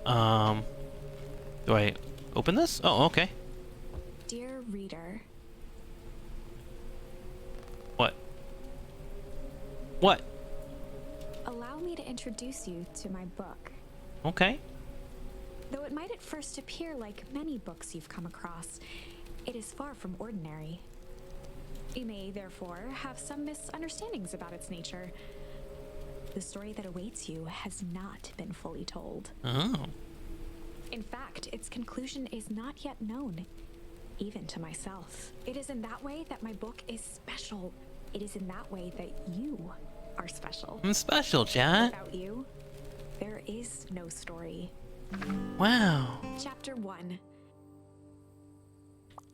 Do I open this? Oh, okay. Dear reader. What? What? Allow me to introduce you to my book. Okay. Though it might at first appear like many books you've come across, it is far from ordinary. You may, therefore, have some misunderstandings about its nature. The story that awaits you has not been fully told. Oh. In fact, its conclusion is not yet known, even to myself. It is in that way that my book is special. It is in that way that you are special. I'm special, chat. Without you, there is no story. Wow. Chapter 1.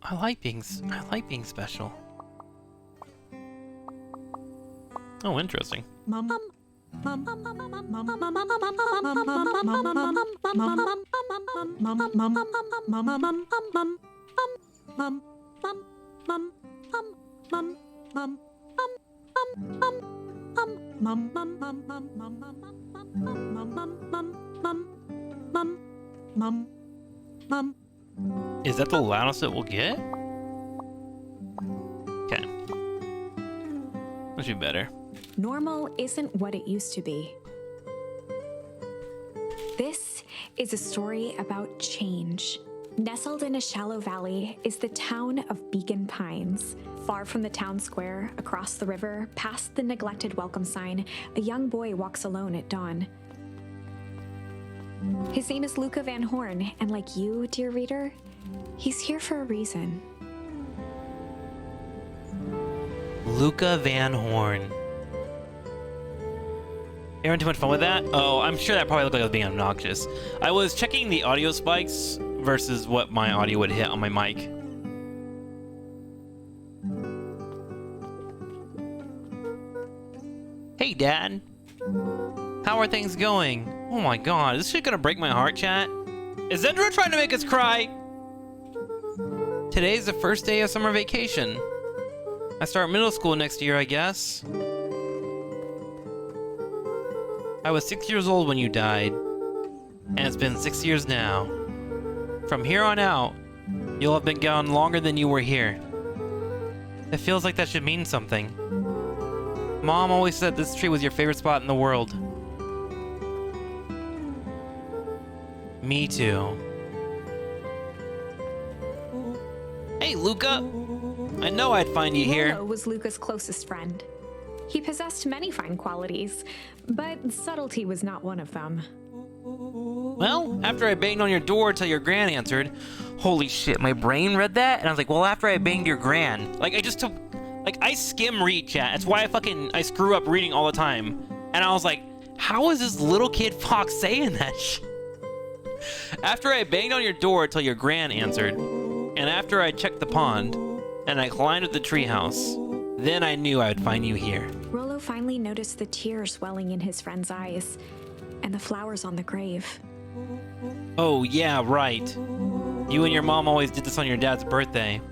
I like being special. Oh, interesting. Is that the loudest it will get? Okay. That should be better. Normal isn't what it used to be. This is a story about change. Nestled in a shallow valley is the town of Beacon Pines. Far from the town square, across the river, past the neglected welcome sign, a young boy walks alone at dawn. His name is Luca Van Horn, and like you, dear reader, he's here for a reason. Luca Van Horn. You having too much fun with that? Oh, I'm sure that probably looked like I was being obnoxious. I was checking the audio spikes versus what my audio would hit on my mic. Hey, Dad. How are things going? Oh my god, is this shit gonna break my heart, chat? Is Zendra trying to make us cry? Today's the first day of summer vacation. I start middle school next year, I guess. I was 6 years old when you died, and it's been 6 years now. From here on out, you'll have been gone longer than you were here. It feels like that should mean something. Mom always said this tree was your favorite spot in the world. Me too. Hey, Luca! I know I'd find you here. Rollo was Luca's closest friend. He possessed many fine qualities, but subtlety was not one of them. Well, after I banged on your door till your gran answered, holy shit, my brain read that, and I was like, well, after I banged your gran. Like, I just took, like, I skim read, chat. That's why I screw up reading all the time. And I was like, how is this little kid Fox saying that shit? After I banged on your door till your gran answered, and after I checked the pond, and I climbed up the treehouse, then I knew I would find you here. Rollo finally noticed the tears welling in his friend's eyes, and the flowers on the grave. Oh, yeah, right. You and your mom always did this on your dad's birthday.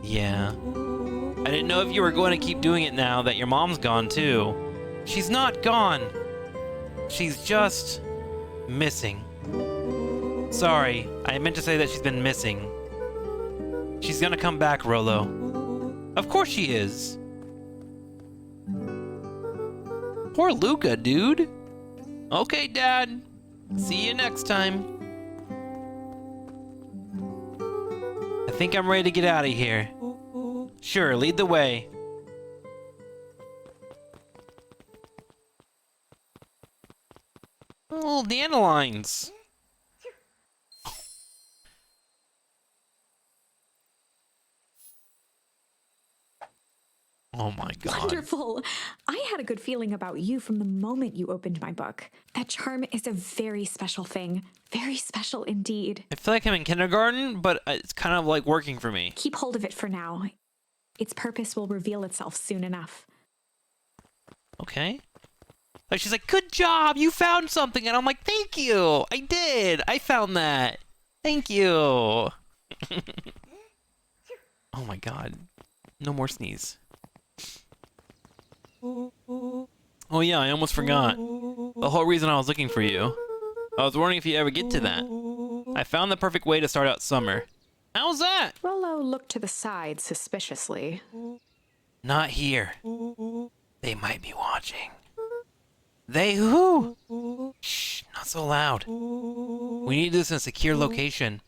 Yeah. I didn't know if you were going to keep doing it now that your mom's gone, too. She's not gone. She's just missing. Sorry, I meant to say that she's been missing. She's gonna come back, Rollo. Of course she is. Poor Luca, dude. Okay, Dad. See you next time. I think I'm ready to get out of here. Sure, lead the way. Oh, dandelions. Oh my god. Wonderful. I had a good feeling about you from the moment you opened my book. That charm is a very special thing. Very special indeed. I feel like I'm in kindergarten, but it's kind of like working for me. Keep hold of it for now. Its purpose will reveal itself soon enough. Okay. Like, she's like, good job, you found something. And I'm like, thank you. I did. I found that. Thank you. Oh my god. No more sneeze. Oh yeah, I almost forgot. The whole reason I was looking for you. I was wondering if you ever get to that. I found the perfect way to start out summer. How's that? Rollo looked to the side suspiciously. Not here. They might be watching. They who? Shh, not so loud. We need this in a secure location.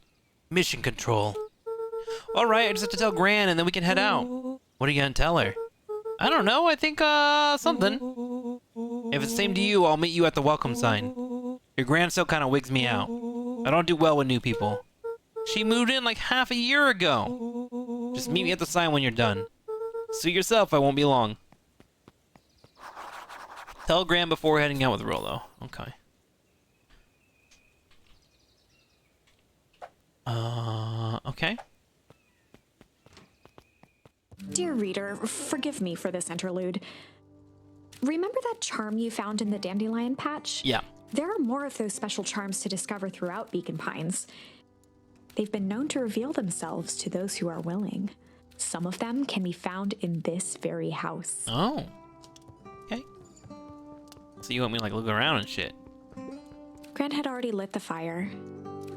Mission control. Alright, I just have to tell Gran and then we can head out. What are you gonna tell her? I don't know, I think, something. If it's the same to you, I'll meet you at the welcome sign. Your Gran still kinda wigs me out. I don't do well with new people. She moved in like half a year ago. Just meet me at the sign when you're done. Suit yourself, I won't be long. Tell Gran before heading out with Rollo. Okay. Okay. Dear reader, forgive me for this interlude. Remember that charm you found in the dandelion patch? Yeah. There are more of those special charms to discover throughout Beacon Pines. They've been known to reveal themselves to those who are willing. Some of them can be found in this very house. Oh. Okay. So you want me to, like, look around and shit? Gran had already lit the fire.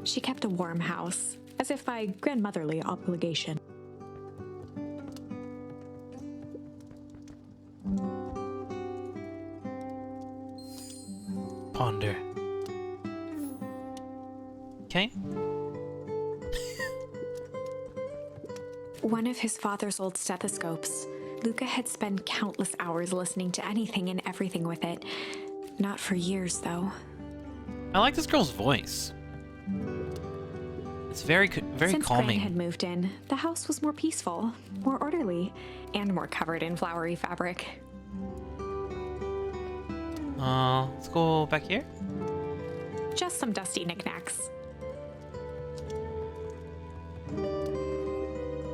She kept a warm house, as if by grandmotherly obligation. Ponder. Okay. One of his father's old stethoscopes. Luca had spent countless hours listening to anything and everything with it. Not for years, though. I like this girl's voice. It's very Since calming. Gran had moved in, the house was more peaceful, more orderly, and more covered in flowery fabric. Let's go back here. Just some dusty knickknacks.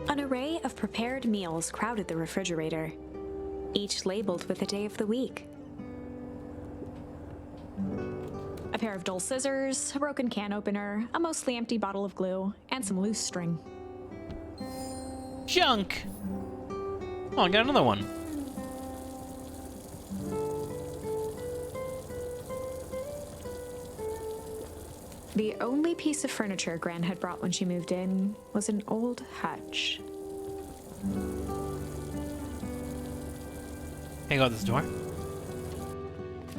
An array of prepared meals crowded the refrigerator, each labeled with the day of the week. A pair of dull scissors, a broken can opener, a mostly empty bottle of glue, and some loose string. Junk! Oh, I got another one. The only piece of furniture Gran had brought when she moved in was an old hutch. Hey, go out this door.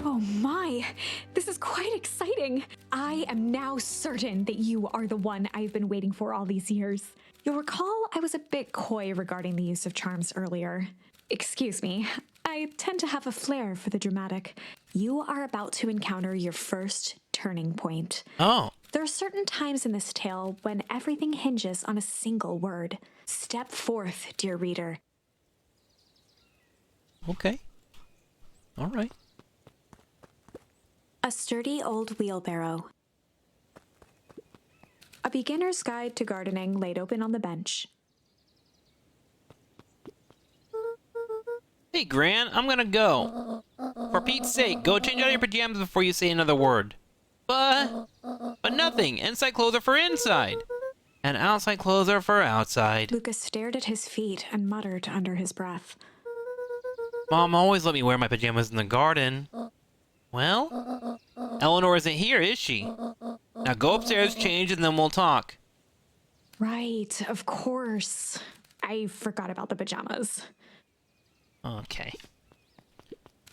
Oh my, this is quite exciting. I am now certain that you are the one I've been waiting for all these years. You'll recall I was a bit coy regarding the use of charms earlier. Excuse me, I tend to have a flair for the dramatic. You are about to encounter your first turning point. Oh. There are certain times in this tale when everything hinges on a single word. Step forth, dear reader. Okay. All right. A sturdy old wheelbarrow. A beginner's guide to gardening laid open on the bench. Hey, Gran, I'm gonna go. For Pete's sake, go change out your pajamas before you say another word. But nothing. Inside clothes are for inside. And outside clothes are for outside. Lucas stared at his feet and muttered under his breath. Mom always let me wear my pajamas in the garden. Well, Eleanor isn't here, is she? Now go upstairs, change, and then we'll talk. Right, of course. I forgot about the pajamas. Okay.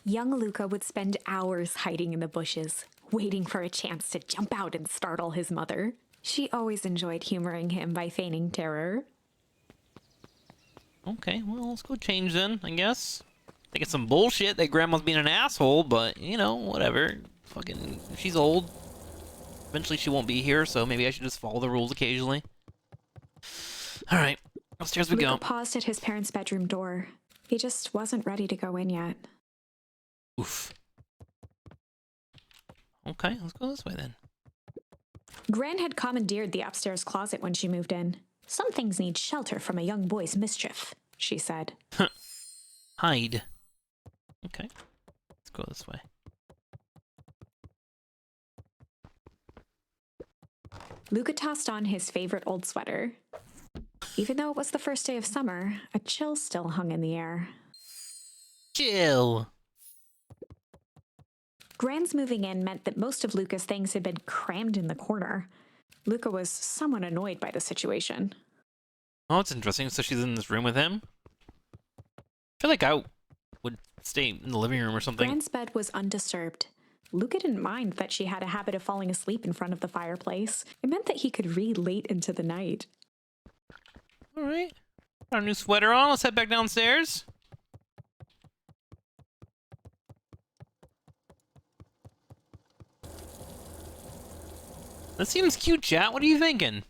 Young Luca would spend hours hiding in the bushes, waiting for a chance to jump out and startle his mother. She always enjoyed humoring him by feigning terror. Okay, well, let's go change then, I guess. I think it's some bullshit that Grandma's being an asshole, but, you know, whatever. Fucking, she's old. Eventually she won't be here, so maybe I should just follow the rules occasionally. Alright, upstairs we Luca go. paused at his parents' bedroom door. He just wasn't ready to go in yet. Oof. Okay, let's go this way then. Gran had commandeered the upstairs closet when she moved in. Some things need shelter from a young boy's mischief, she said. Hide. Okay, let's go this way. Luca tossed on his favorite old sweater. Even though it was the first day of summer, a chill still hung in the air. Chill. Gran's moving in meant that most of Luca's things had been crammed in the corner. Luca was somewhat annoyed by the situation. Oh, it's interesting. So she's in this room with him? I feel like I would stay in the living room or something. Gran's bed was undisturbed. Luca didn't mind that she had a habit of falling asleep in front of the fireplace. It meant that he could read late into the night. All right. Got a new sweater on. Let's head back downstairs. This seems cute, chat. What are you thinking?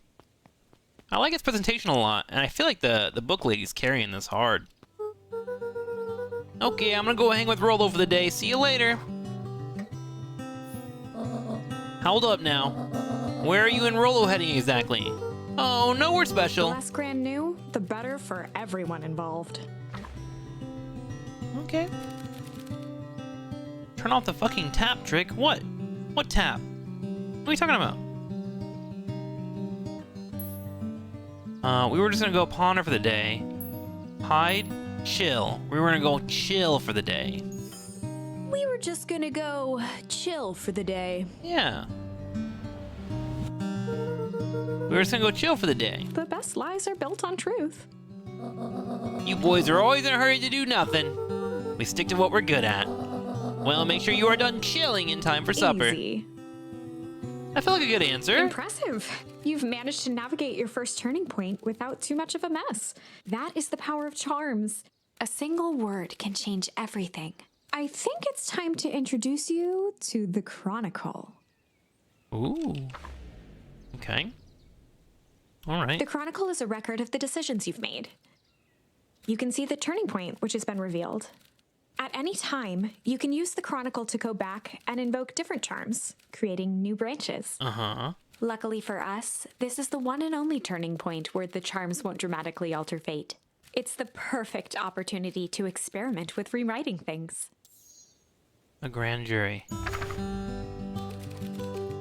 I like its presentation a lot, and I feel like the book lady's carrying this hard. Okay, I'm gonna go hang with Rollo for the day. See you later. Hold up now. Where are you and Rollo heading exactly? Oh, nowhere The special. less Gran knew, the better for everyone involved. Okay. Turn off the fucking tap, Trick. What? What tap? What are you talking about? We were just gonna go ponder for the day. Hide, chill. We were gonna go chill for the day. We were just gonna go chill for the day. Yeah. We were just gonna go chill for the day. The best lies are built on truth. You boys are always in a hurry to do nothing. We stick to what we're good at. Well, make sure you are done chilling in time for supper. Easy. I feel like a good answer. Impressive. You've managed to navigate your first turning point without too much of a mess. That is the power of charms. A single word can change everything. I think it's time to introduce you to the Chronicle. Ooh. Okay. All right. The Chronicle is a record of the decisions you've made. You can see the turning point, which has been revealed. At any time, you can use the Chronicle to go back and invoke different charms, creating new branches. Uh-huh. Luckily for us, this is the one and only turning point where the charms won't dramatically alter fate. It's the perfect opportunity to experiment with rewriting things. A grand jury.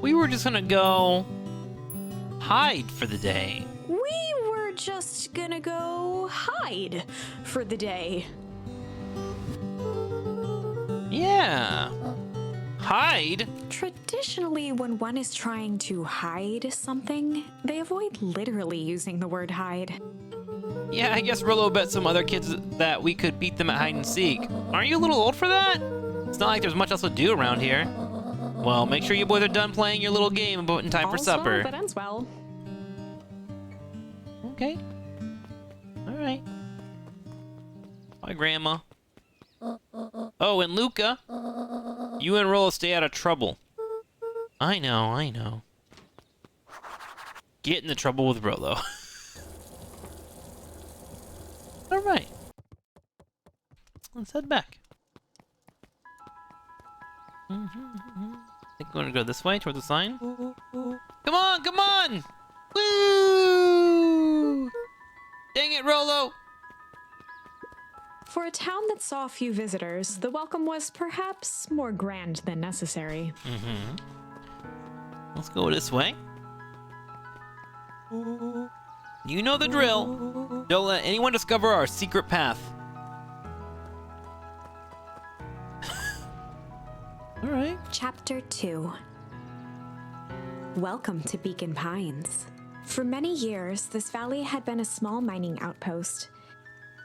We were just gonna go hide for the day. We were just gonna go hide for the day. Yeah. Hide? Traditionally, when one is trying to hide something, they avoid literally using the word hide. Yeah, I guess Rollo bet some other kids that we could beat them at hide and seek. Aren't you a little old for that? It's not like there's much else to do around here. Well, make sure you boys are done playing your little game and put in time for All's supper. well that ends well. Okay. All right. Bye, Grandma. Oh, and Luca, you and Rollo stay out of trouble. I know. Get into trouble with Rollo. All right. Let's head back. I think we're gonna go this way towards the sign. Come on! Woo! Dang it, Rollo! For a town that saw few visitors, the welcome was perhaps more grand than necessary. Let's go this way. You know the drill. Don't let anyone discover our secret path. All right. Chapter 2. Welcome to Beacon Pines. For many years, this valley had been a small mining outpost.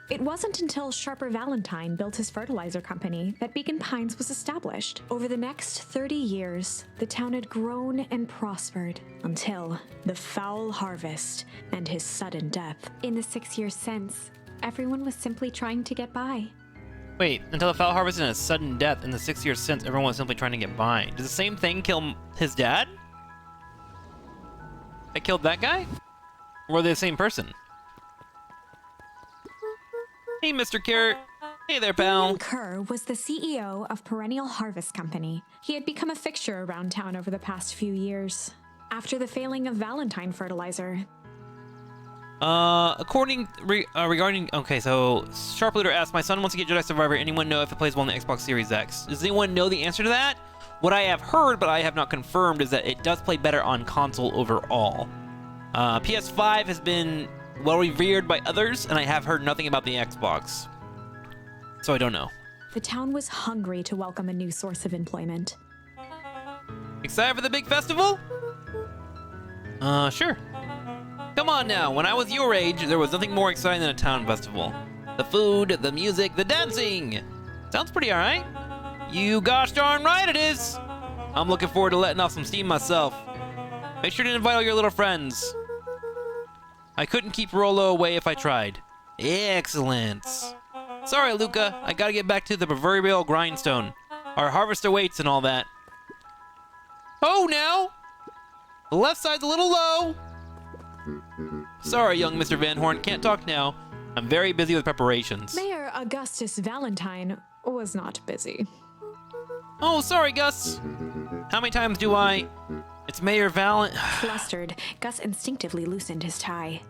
It wasn't until Sharper Valentine built his fertilizer company that Beacon Pines was established. Over the next 30 years, the town had grown and prospered until the foul harvest and his sudden death. In the 6 years since, everyone was simply trying to get by. Wait, until the foul harvest and a sudden death in the 6 years since, everyone was simply trying to get by. Does the same thing kill his dad? That killed that guy? Or were they the same person? Hey, Mr. Carrot. Hey there, pal. William Kerr was the CEO of Perennial Harvest Company. He had become a fixture around town over the past few years. After the failing of Valentine fertilizer, Regarding... Okay, so Sharp Leader asked, my son wants to get Jedi Survivor. Anyone know if it plays well on the Xbox Series X? Does anyone know the answer to that? What I have heard, but I have not confirmed, is that it does play better on console overall. PS5 has been well revered by others, and I have heard nothing about the Xbox. So I don't know. the town was hungry to welcome a new source of employment. Excited for the big festival? Sure. Come on now, when I was your age, there was nothing more exciting than a town festival. The food, the music, the dancing. Sounds pretty alright. You gosh darn right it is. I'm looking forward to letting off some steam myself. Make sure to invite all your little friends. I couldn't keep Rolo away if I tried. Excellent. Sorry, Luca. I gotta get back to the proverbial grindstone. Our harvest awaits and all that. Oh, now! The left side's a little low. Sorry, young Mr. Van Horn. Can't talk now. I'm very busy with preparations. Mayor Augustus Valentine was not busy. Oh, sorry, Gus. How many times do I... It's Mayor Flustered, Gus instinctively loosened his tie.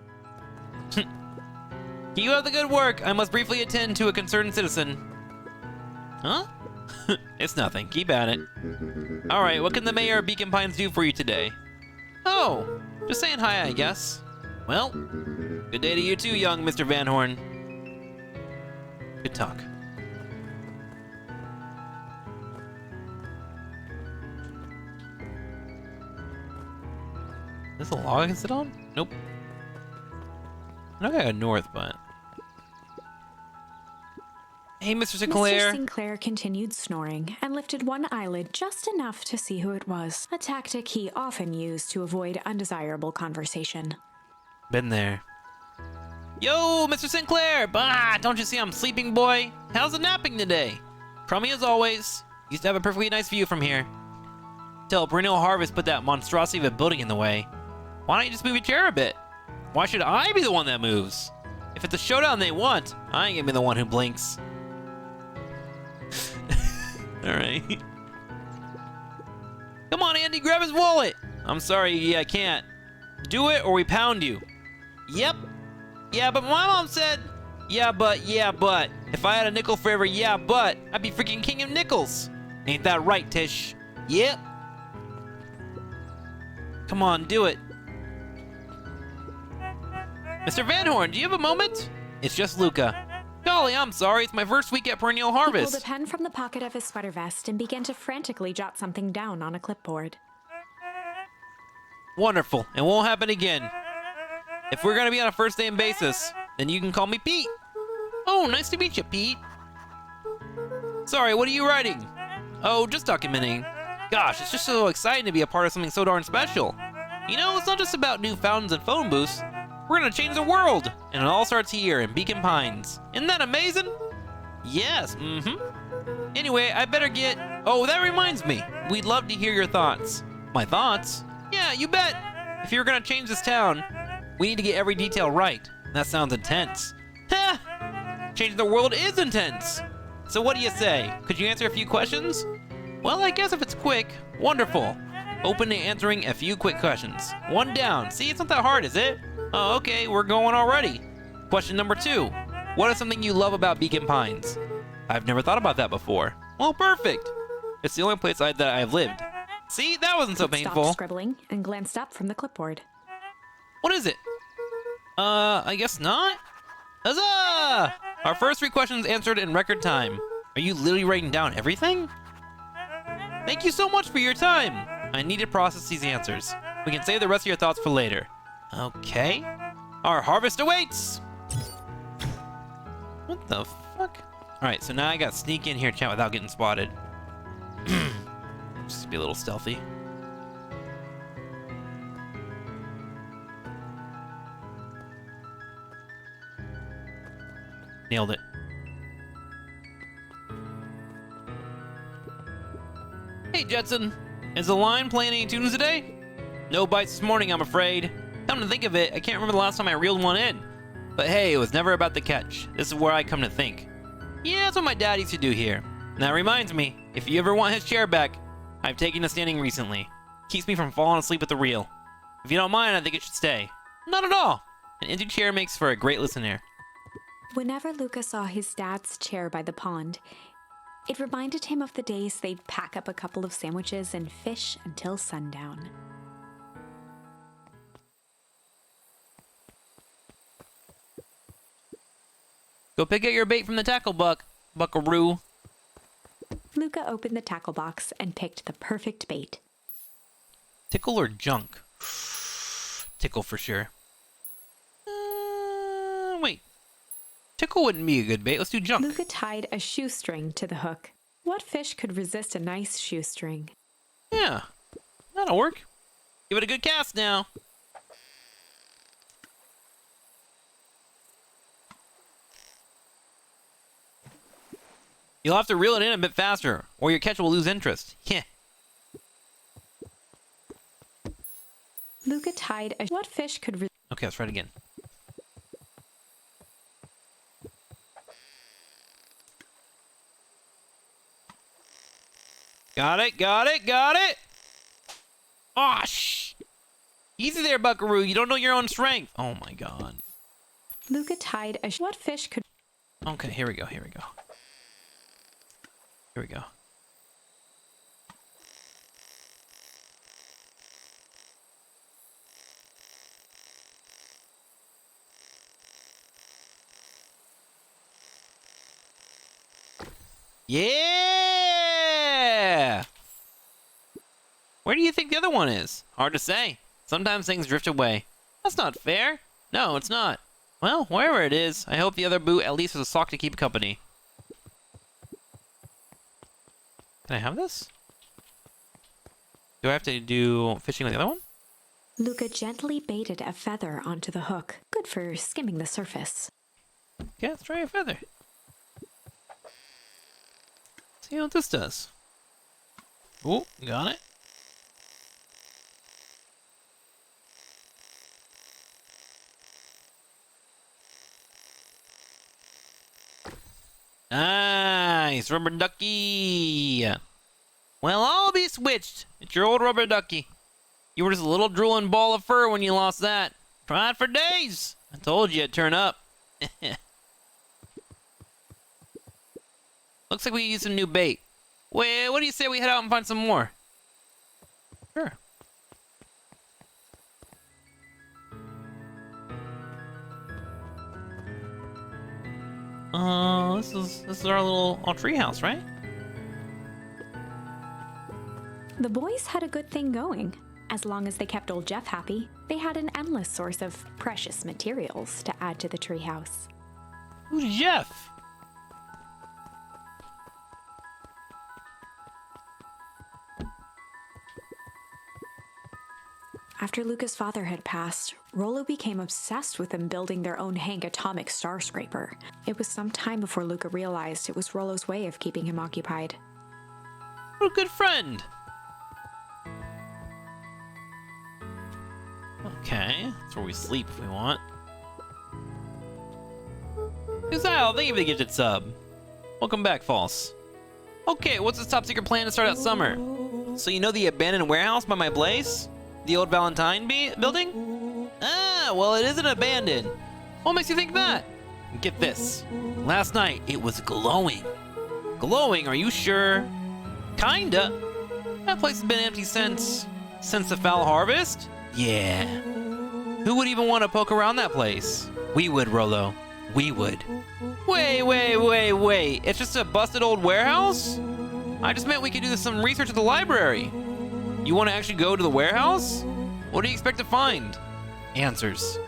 You have the good work. I must briefly attend to a concerned citizen. Huh? It's nothing. Keep at it. All right, what can the mayor of Beacon Pines do for you today? Oh, just saying hi, I guess. Well, good day to you too, young Mr. Van Horn. Good talk. Is this a log I can sit on? Nope. I know I got north, but... Hey, Mr. Sinclair. Mr. Sinclair continued snoring and lifted one eyelid just enough to see who it was, a tactic he often used to avoid undesirable conversation. Been there. Yo, Mr. Sinclair! Bah, don't you see I'm sleeping, boy? How's the napping today? Crummy as always. Used to have a perfectly nice view from here. Till perennial harvest put that monstrosity of a building in the way. Why don't you just move your chair a bit? Why should I be the one that moves? If it's a showdown they want, I ain't gonna be the one who blinks. Alright. Come on, Andy, grab his wallet! I'm sorry, yeah, I can't. Do it or we pound you. Yep. Yeah, but my mom said, yeah, but. If I had a nickel for every yeah, but, I'd be freaking king of nickels. Ain't that right, Tish? Yep. Come on, do it. Mr. Van Horn, do you have a moment? It's just Luca. Golly, I'm sorry. It's my first week at Perennial Harvest. He pulled a pen from the pocket of his sweater vest and began to frantically jot something down on a clipboard. Wonderful. It won't happen again. If we're going to be on a first name basis, then you can call me Pete. Oh, nice to meet you, Pete. Sorry, what are you writing? Oh, just documenting. Gosh, it's just so exciting to be a part of something so darn special. You know, it's not just about new fountains and phone booths. We're gonna change the world, and it all starts here in Beacon Pines. Isn't that amazing? Yes, Anyway, I better get... Oh, that reminds me. We'd love to hear your thoughts. My thoughts? Yeah, you bet. If you're gonna change this town, we need to get every detail right. That sounds intense. Ha! Changing the world is intense. So what do you say? Could you answer a few questions? Well, I guess if it's quick, wonderful. Open to answering a few quick questions. One down. See, it's not that hard, is it? Oh, okay, we're going already. Question number 2. What is something you love about Beacon Pines? I've never thought about that before. Well, perfect. It's the only place that I've lived. See, that wasn't so painful. Stopped scribbling and glanced up from the clipboard. What is it? I guess not. Huzzah! Our first 3 questions answered in record time. Are you literally writing down everything? Thank you so much for your time. I need to process these answers. We can save the rest of your thoughts for later. Okay. Our harvest awaits! What the fuck? Alright, so now I got to sneak in here, chat, without getting spotted. Just be a little stealthy. Nailed it. Hey, Jetson. Is the line playing any tunes today? No bites this morning, I'm afraid. Come to think of it, I can't remember the last time I reeled one in. But hey, it was never about the catch. This is where I come to think. Yeah, that's what my dad used to do here. And that reminds me, if you ever want his chair back, I've taken a standing recently. Keeps me from falling asleep at the reel. If you don't mind, I think it should stay. Not at all. An empty chair makes for a great listener. Whenever Luca saw his dad's chair by the pond, it reminded him of the days they'd pack up a couple of sandwiches and fish until sundown. Go pick up your bait from the tackle buckaroo. Luca opened the tackle box and picked the perfect bait. Tickle or junk? Tickle for sure. Wait. Tickle wouldn't be a good bait. Let's do junk. Luca tied a shoestring to the hook. What fish could resist a nice shoestring? Yeah, that'll work. Give it a good cast now. You'll have to reel it in a bit faster, or your catch will lose interest. Yeah. Luca tied a... What fish could... Okay, let's try it again. Got it, got it, got it! Aw, easy there, buckaroo. You don't know your own strength. Oh my god. Luca tied a... What fish could... Okay, here we go, here we go. Here we go. Yeah! Where do you think the other one is? Hard to say. Sometimes things drift away. That's not fair. No, it's not. Well, wherever it is, I hope the other boot at least has a sock to keep company. Can I have this? Do I have to do fishing like the other one? Luca gently baited a feather onto the hook. Good for skimming the surface. Okay, let's try a feather. See what this does. Oh, got it. Nice, rubber ducky. Well, I'll be switched. It's your old rubber ducky. You were just a little drooling ball of fur when you lost that. Tried for days. I told you it'd turn up. Looks like we used some new bait. Well, what do you say we head out and find some more? Sure. This is our little tree house, right? The boys had a good thing going. As long as they kept old Jeff happy, they had an endless source of precious materials to add to the treehouse. Who's Jeff? After Luca's father had passed, Rollo became obsessed with them building their own Hank atomic star scraper. It was some time before Luca realized it was Rollo's way of keeping him occupied. What a good friend. Okay, that's where we sleep if we want. Exile, thank you for the gifted sub. Welcome back, False. Okay, what's this top secret plan to start out summer? So you know the abandoned warehouse by my place? The old Valentine building? Ah, well, it isn't abandoned. What makes you think that? Get this. Last night, it was glowing. Glowing, are you sure? Kinda. That place has been empty since the fall harvest? Yeah. Who would even want to poke around that place? We would, Rollo. We would. Wait. It's just a busted old warehouse? I just meant we could do some research at the library. You want to actually go to the warehouse? What do you expect to find? Answers.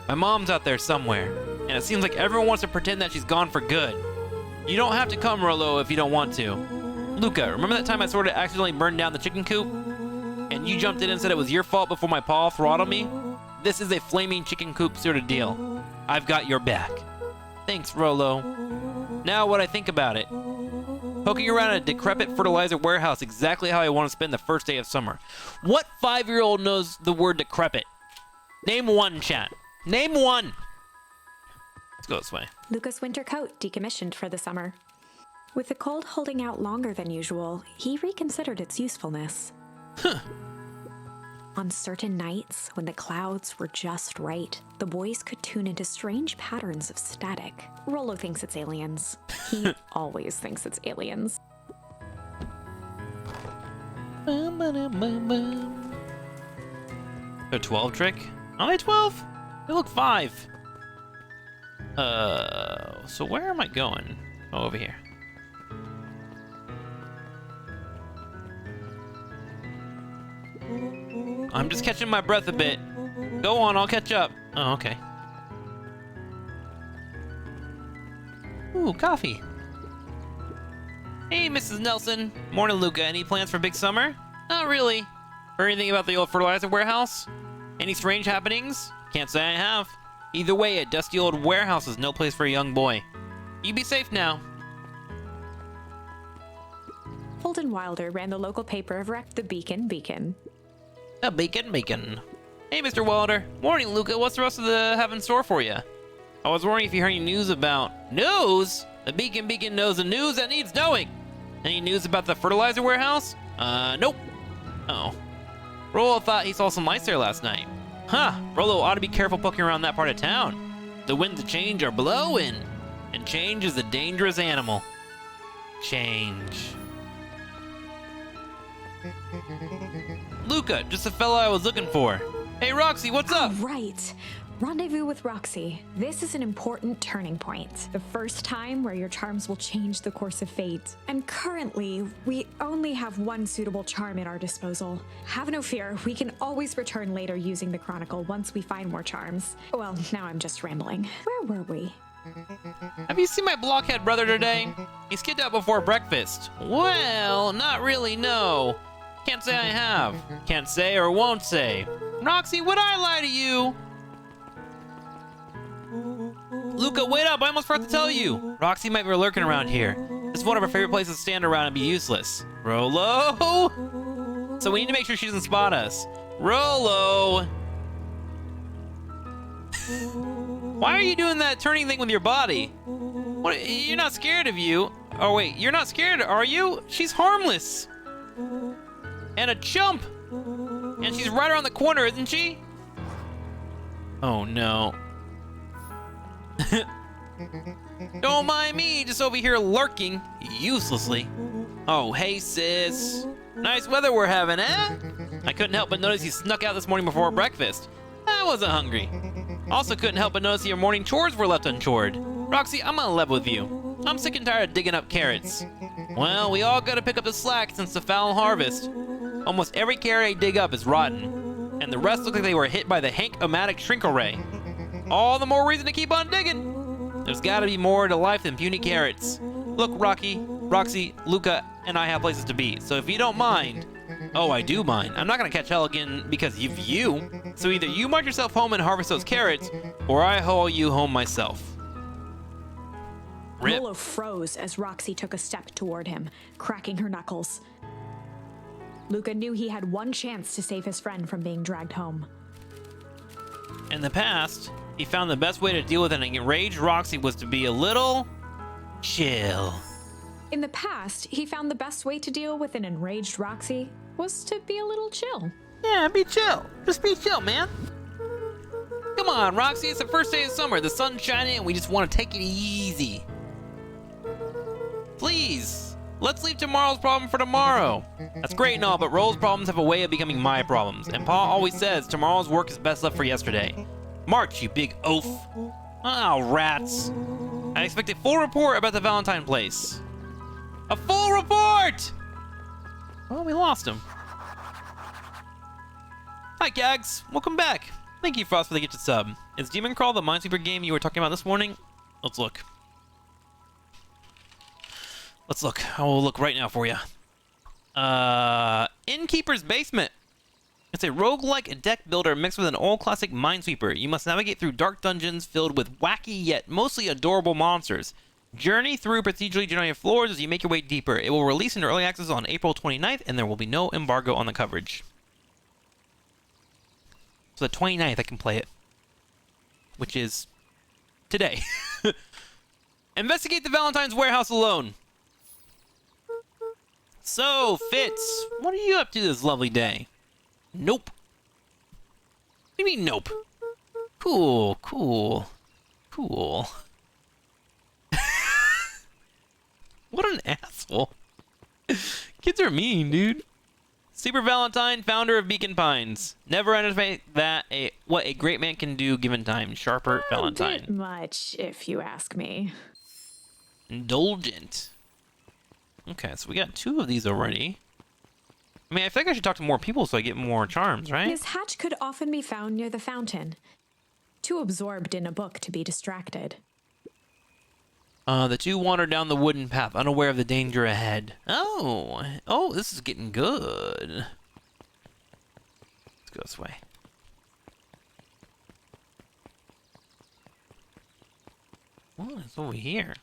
My mom's out there somewhere, and it seems like everyone wants to pretend that she's gone for good. You don't have to come, Rollo, if you don't want to. Luca, remember that time I sort of accidentally burned down the chicken coop? And you jumped in and said it was your fault before my paw throttled me? This is a flaming chicken coop sort of deal. I've got your back. Thanks, Rollo. Now what I think about it. Poking around a decrepit fertilizer warehouse exactly how I want to spend the first day of summer. What 5-year-old knows the word decrepit? Name one, chat. Name one. Let's go this way. Luca's winter coat decommissioned for the summer. With the cold holding out longer than usual, he reconsidered its usefulness. Huh. On certain nights, when the clouds were just right, the boys could tune into strange patterns of static. Rollo thinks it's aliens. He always thinks it's aliens. A 12 trick? Are they 12? They look 5. So where am I going? Oh, over here. I'm just catching my breath a bit. Go on, I'll catch up. Oh, okay. Ooh, coffee. Hey, Mrs. Nelson. Morning, Luca. Any plans for big summer? Not really. Heard anything about the old fertilizer warehouse? Any strange happenings? Can't say I have. Either way, a dusty old warehouse is no place for a young boy. You be safe now. Holden Wilder ran the local paper of the Beacon. A beacon. Hey, Mr. Wilder. Morning, Luca. What's the rest of the have in store for you? I was wondering if you heard any news about... News? The Beacon knows the news that needs knowing. Any news about the fertilizer warehouse? Nope. Uh-oh. Rollo thought he saw some lights there last night. Huh, Rollo ought to be careful poking around that part of town. The winds of change are blowing. And change is a dangerous animal. Change. Luca, just the fella I was looking for. Hey, Roxy, what's up? Right. Rendezvous with Roxy. This is an important turning point. The first time where your charms will change the course of fate. And currently, we only have one suitable charm at our disposal. Have no fear, we can always return later using the Chronicle once we find more charms. Well, now I'm just rambling. Where were we? Have you seen my blockhead brother today? He skipped out before breakfast. Well, not really, no. Can't say I have. Can't say or won't say. Roxy, would I lie to you? Luca, wait up! I almost forgot to tell you! Roxy might be lurking around here. It's one of her favorite places to stand around and be useless. Rollo! So we need to make sure she doesn't spot us. Rollo! Why are you doing that turning thing with your body? What? You're not scared of you. Oh wait, you're not scared, are you? She's harmless. And a chump! And she's right around the corner, isn't she? Oh no. Don't mind me, just over here lurking, uselessly. Oh, hey sis. Nice weather we're having, eh? I couldn't help but notice you snuck out this morning before breakfast. I wasn't hungry. Also couldn't help but notice your morning chores were left unchored. Roxy, I'm gonna level with you. I'm sick and tired of digging up carrots. Well, we all gotta pick up the slack since the foul harvest. Almost every carrot I dig up is rotten, and the rest look like they were hit by the Hank-O-Matic shrink array. All the more reason to keep on digging. There's gotta be more to life than puny carrots. Look, Roxy, Luca, and I have places to be, so if you don't mind... Oh, I do mind. I'm not gonna catch hell again because of you. So either you march yourself home and harvest those carrots, or I haul you home myself. Rip. Rollo froze as Roxy took a step toward him, cracking her knuckles. Luca knew he had one chance to save his friend from being dragged home. In the past, he found the best way to deal with an enraged Roxy was to be a little... chill. In the past, he found the best way to deal with an enraged Roxy was to be a little chill. Yeah, be chill. Just be chill, man. Come on, Roxy, it's the first day of summer. The sun's shining and we just want to take it easy. Please, let's leave tomorrow's problem for tomorrow. That's great and all, but Roll's problems have a way of becoming my problems. And Pa always says tomorrow's work is best left for yesterday. March, you big oaf. Oh, rats. I expect a full report about the Valentine place. A full report! Well, we lost him. Hi, Gags. Welcome back. Thank you, Frost, for the gifted sub. Is Demon Crawl the Minesweeper game you were talking about this morning? Let's look. I will look right now for you. Innkeeper's Basement. It's a roguelike deck builder mixed with an old classic Minesweeper. You must navigate through dark dungeons filled with wacky yet mostly adorable monsters. Journey through procedurally generated floors as you make your way deeper. It will release in early access on April 29th, and there will be no embargo on the coverage. So the 29th I can play it. Which is... today. Investigate the Valentine's warehouse alone. So, Fitz, what are you up to this lovely day? Nope. What do you mean, nope? Cool. What an asshole. Kids are mean, dude. Super Valentine, founder of Beacon Pines. Never underestimate what a great man can do given time. Sharper Valentine. A bit much, if you ask me. Indulgent. Okay, so we got 2 of these already. I mean, I think I should talk to more people so I get more charms, right? Miss Hatch could often be found near the fountain, too absorbed in a book to be distracted. The two wander down the wooden path, unaware of the danger ahead. Oh, this is getting good. Let's go this way. Oh, it's over here.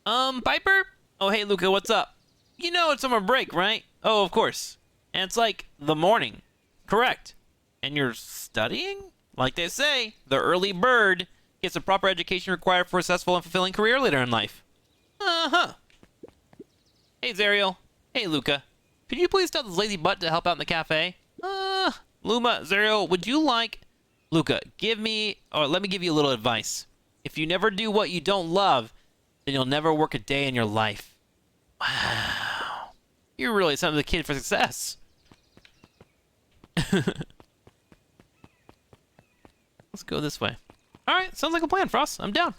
Piper? Oh, hey, Luca, what's up? You know it's summer break, right? Oh, of course. And it's like the morning. Correct. And you're studying? Like they say, the early bird gets the proper education required for a successful and fulfilling career later in life. Uh-huh. Hey, Zariel. Hey, Luca. Could you please tell this lazy butt to help out in the cafe? Luma, Zariel, would you like... Luca, let me give you a little advice. If you never do what you don't love, then you'll never work a day in your life. Wow. You're really something of the kid for success. Let's go this way. Alright, sounds like a plan, Frost. I'm down.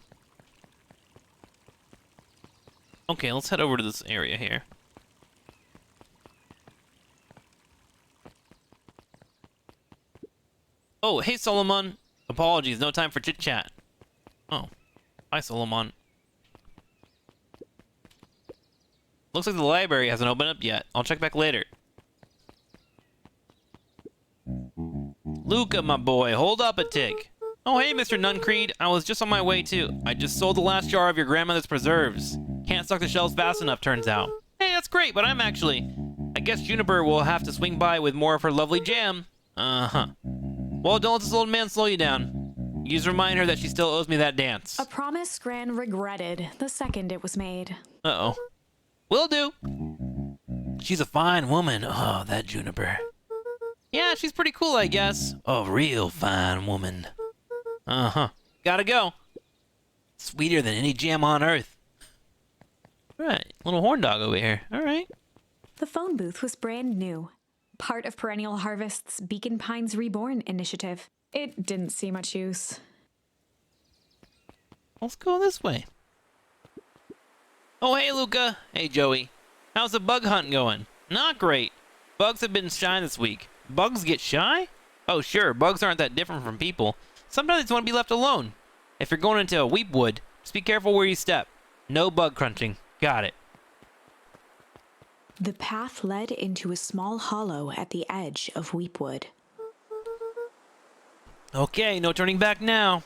Okay, let's head over to this area here. Oh, hey, Solomon. Apologies, no time for chit-chat. Oh. Hi, Solomon. Looks like the library hasn't opened up yet. I'll check back later. Luca, my boy, hold up a tick. Oh, hey, Mr. Nuncreed. I was just on my way, too. I just sold the last jar of your grandmother's preserves. Can't stock the shelves fast enough, turns out. Hey, that's great, but I guess Juniper will have to swing by with more of her lovely jam. Uh-huh. Well, don't let this old man slow you down. You just remind her that she still owes me that dance. A promise Gran regretted the second it was made. Uh-oh. Will do. She's a fine woman. Oh, that Juniper. Yeah, she's pretty cool, I guess. A real fine woman. Uh-huh. Gotta go. Sweeter than any jam on earth. Right, little horn dog over here. All right. The phone booth was brand new. Part of Perennial Harvest's Beacon Pines Reborn initiative. It didn't see much use. Let's go this way. Oh, hey, Luca. Hey, Joey. How's the bug hunt going? Not great. Bugs have been shy this week. Bugs get shy? Oh, sure. Bugs aren't that different from people. Sometimes they just want to be left alone. If you're going into a weepwood, just be careful where you step. No bug crunching. Got it. The path led into a small hollow at the edge of Weepwood. Okay, no turning back now.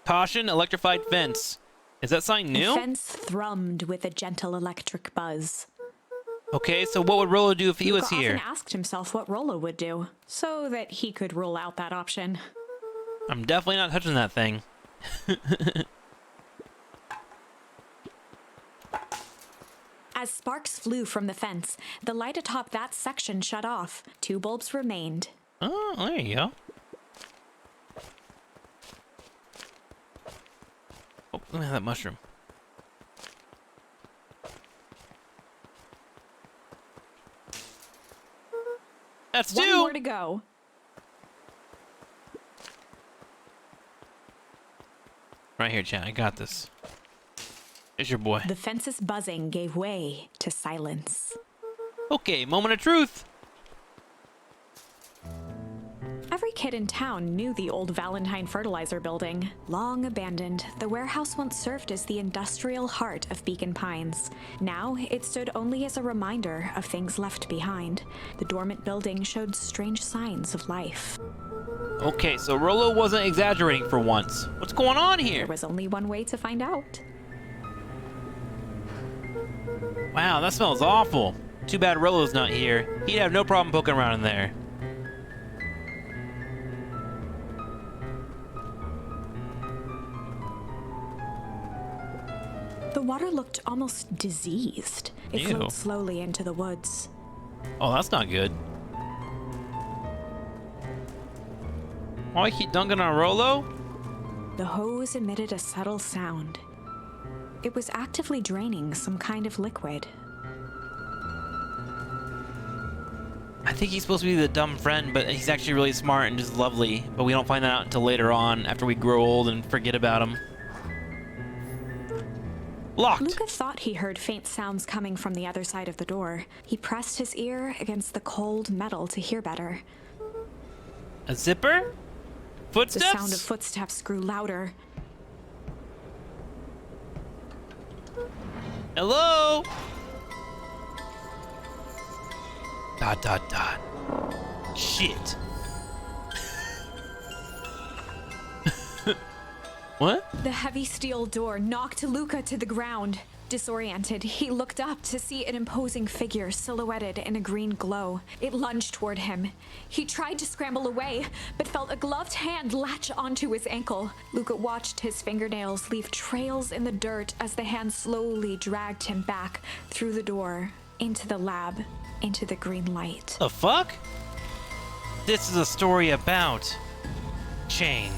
Caution, electrified fence. Is that sign new? The fence thrummed with a gentle electric buzz. Okay, so what would Rolo do if he was here? Luca often asked himself what Rolo would do, so that he could rule out that option. I'm definitely not touching that thing. As sparks flew from the fence, the light atop that section shut off. 2 bulbs remained. Oh, there you go. Oh, let me have that mushroom. That's 2! 1 more to go. Right here, chat. I got this. It's your boy. The fence's buzzing gave way to silence. Okay, moment of truth. Every kid in town knew the old Valentine fertilizer building. Long abandoned, the warehouse once served as the industrial heart of Beacon Pines. Now, it stood only as a reminder of things left behind. The dormant building showed strange signs of life. Okay, so Rolo wasn't exaggerating for once. What's going on here? There was only one way to find out. Wow, that smells awful. Too bad Rolo's not here. He'd have no problem poking around in there. The water looked almost diseased. It Ew. flowed slowly into the woods. Oh, that's not good. Why keep dunking on Rolo? The hose emitted a subtle sound. It was actively draining some kind of liquid. I think he's supposed to be the dumb friend, but he's actually really smart and just lovely. But we don't find that out until later on, after we grow old and forget about him. Locked. Luca thought he heard faint sounds coming from the other side of the door. He pressed his ear against the cold metal to hear better. A zipper? Footsteps? The sound of footsteps grew louder. Hello? Dot, dot, dot. Shit. What? The heavy steel door knocked Luca to the ground. Disoriented, he looked up to see an imposing figure silhouetted in a green glow. It lunged toward him. He tried to scramble away, but felt a gloved hand latch onto his ankle. Luca watched his fingernails leave trails in the dirt as the hand slowly dragged him back through the door, into the lab, into the green light. The fuck? This is a story about change.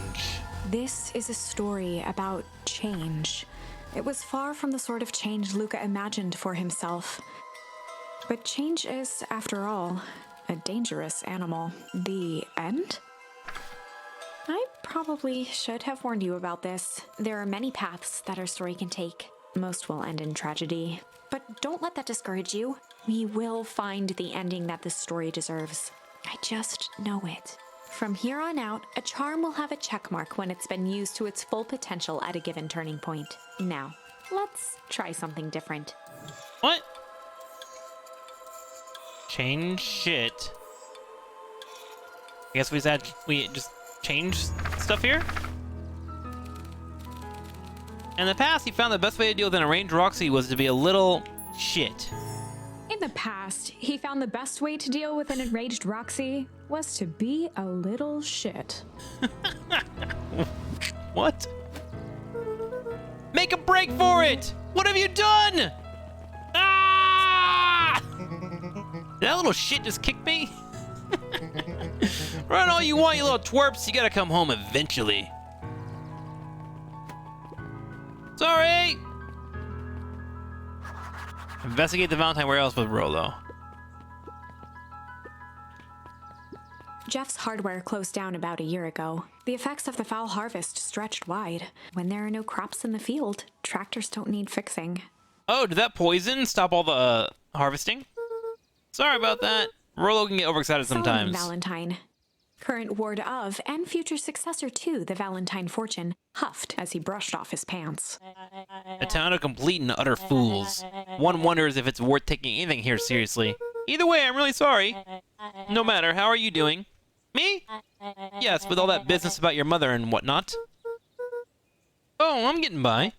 This is a story about change. It was far from the sort of change Luca imagined for himself. But change is, after all, a dangerous animal. The end? I probably should have warned you about this. There are many paths that our story can take. Most will end in tragedy. But don't let that discourage you. We will find the ending that this story deserves. I just know it. From here on out, a charm will have a check mark when it's been used to its full potential at a given turning point. Now, let's try something different. What? Change shit. I guess we just change stuff here? In the past, he found the best way to deal with an enraged Roxy was to be a little shit. In the past, he found the best way to deal with an enraged Roxy was to be a little shit. What? Make a break for it! What have you done? Ah! That little shit just kicked me? Run all you want, you little twerps. You gotta come home eventually. Sorry! Investigate the Valentine warehouse with Rolo. Jeff's hardware closed down about a year ago. The effects of the foul harvest stretched wide. When there are no crops in the field, tractors don't need fixing. Oh, did that poison stop all the harvesting? Sorry about that. Rolo can get overexcited sometimes. Solomon Valentine, current ward of and future successor to the Valentine fortune, huffed as he brushed off his pants. A town of complete and utter fools. One wonders if it's worth taking anything here seriously. Either way, I'm really sorry. No matter, how are you doing? Me? Yes, with all that business about your mother and whatnot. Oh, I'm getting by.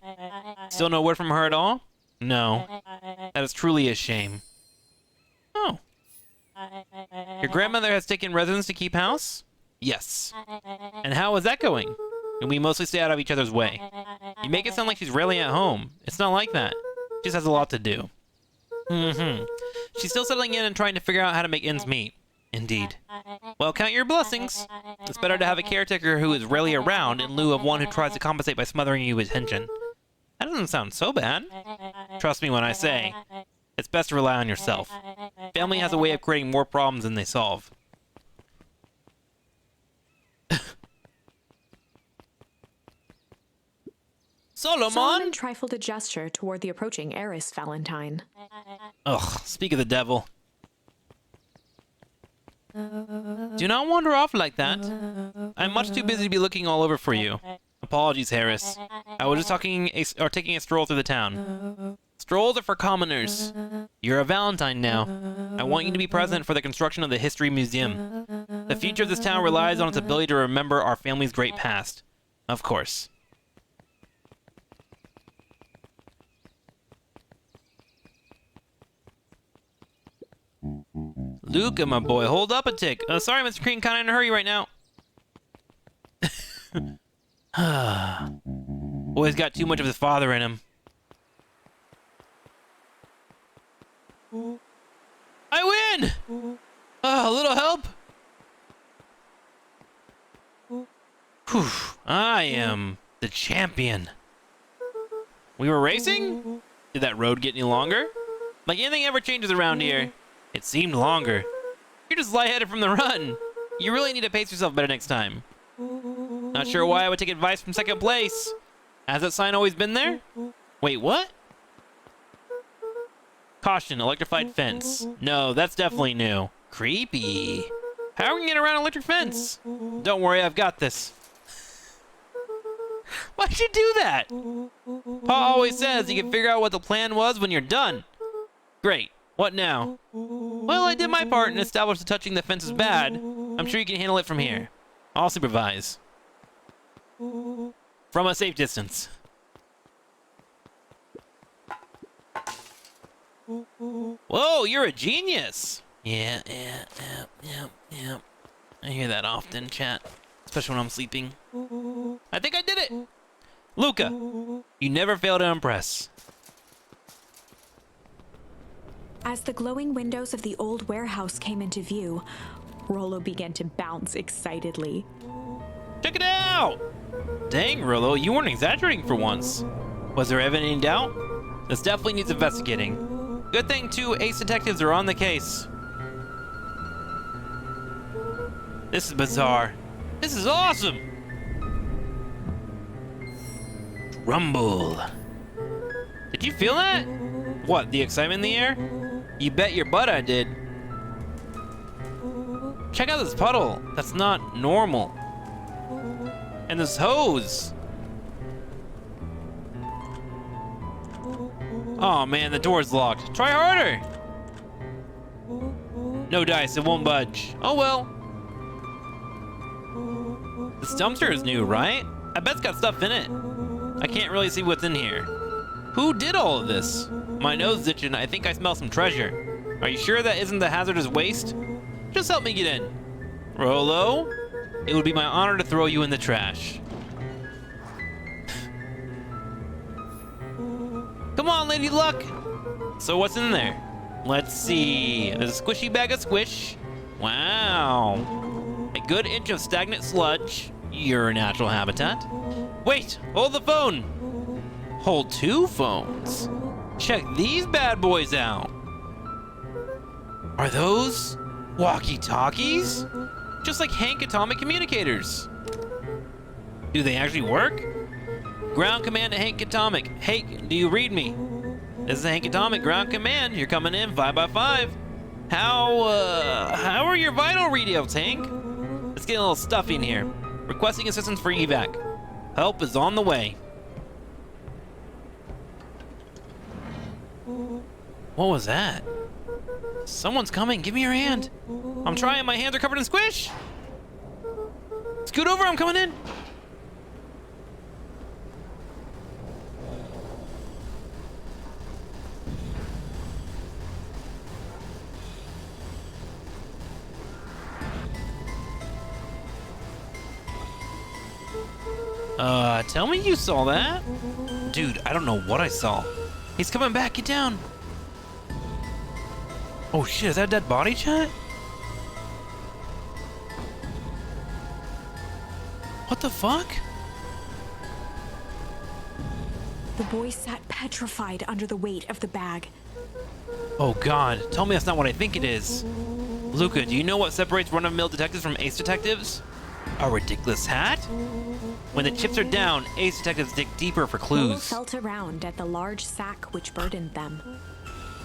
Still no word from her at all? No. That is truly a shame. Oh. Your grandmother has taken residence to keep house? Yes. And how is that going? And we mostly stay out of each other's way. You make it sound like she's rarely at home. It's not like that. She just has a lot to do. She's still settling in and trying to figure out how to make ends meet. Indeed. Well, count your blessings. It's better to have a caretaker who is rarely around in lieu of one who tries to compensate by smothering you with attention. That doesn't sound so bad. Trust me when I say, it's best to rely on yourself. Family has a way of creating more problems than they solve. Solomon trifled a gesture toward the approaching heiress Valentine. Ugh, speak of the devil. Do not wander off like that. I'm much too busy to be looking all over for you. Apologies, Harris. I was just taking a stroll through the town. Strolls are for commoners. You're a Valentine now. I want you to be present for the construction of the History Museum. The future of this town relies on its ability to remember our family's great past. Of course. Luca, my boy, hold up a tick. Sorry, Mr. Crean, kinda in a hurry right now. Boy's got too much of his father in him. I win! A little help? Whew, I am the champion. We were racing? Did that road get any longer? Like anything ever changes around here. It seemed longer. You're just lightheaded from the run. You really need to pace yourself better next time. Not sure why I would take advice from second place. Has that sign always been there? Wait, what? Caution, electrified fence. No, that's definitely new. Creepy. How are we gonna get around an electric fence? Don't worry, I've got this. Why'd you do that? Pa always says you can figure out what the plan was when you're done. Great. What now? Well, I did my part and established that touching the fence is bad. I'm sure you can handle it from here. I'll supervise. From a safe distance. Whoa, you're a genius. Yeah. I hear that often, chat. Especially when I'm sleeping. I think I did it. Luca, you never fail to impress. As the glowing windows of the old warehouse came into view, Rollo began to bounce excitedly. Check it out! Dang, Rollo, you weren't exaggerating for once. Was there ever any doubt? This definitely needs investigating. Good thing 2 ace detectives are on the case. This is bizarre. This is awesome! Rumble. Did you feel that? What, the excitement in the air? You bet your butt I did. Check out this puddle. That's not normal. And this hose. Oh man, the door's locked. Try harder. No dice, it won't budge. Oh well. This dumpster is new, right? I bet it's got stuff in it. I can't really see what's in here. Who did all of this? My nose is itching. I think I smell some treasure. Are you sure that isn't the hazardous waste? Just help me get in. Rollo, it would be my honor to throw you in the trash. Come on, Lady Luck. So what's in there? Let's see. There's a squishy bag of squish. Wow. A good inch of stagnant sludge. Your natural habitat. Wait, hold the phone. Hold 2 phones. Check these bad boys out. Are those walkie-talkies? Just like Hank Atomic Communicators. Do they actually work? Ground command to Hank Atomic. Hank, do you read me? This is Hank Atomic, ground command. You're coming in 5 by 5. How are your vital readouts, Hank? Let's get a little stuffy in here. Requesting assistance for evac. Help is on the way. What was that? Someone's coming. Give me your hand. I'm trying. My hands are covered in squish. Scoot over. I'm coming in. Tell me you saw that? Dude, I don't know what I saw. He's coming back. Get down. Oh shit, is that a dead body, chat? What the fuck? The boy sat petrified under the weight of the bag. Oh god, tell me that's not what I think it is. Luca, do you know what separates run-of-the-mill detectives from ace detectives? A ridiculous hat? When the chips are down, ace detectives dig deeper for Rollo clues. felt around at the large sack which burdened them.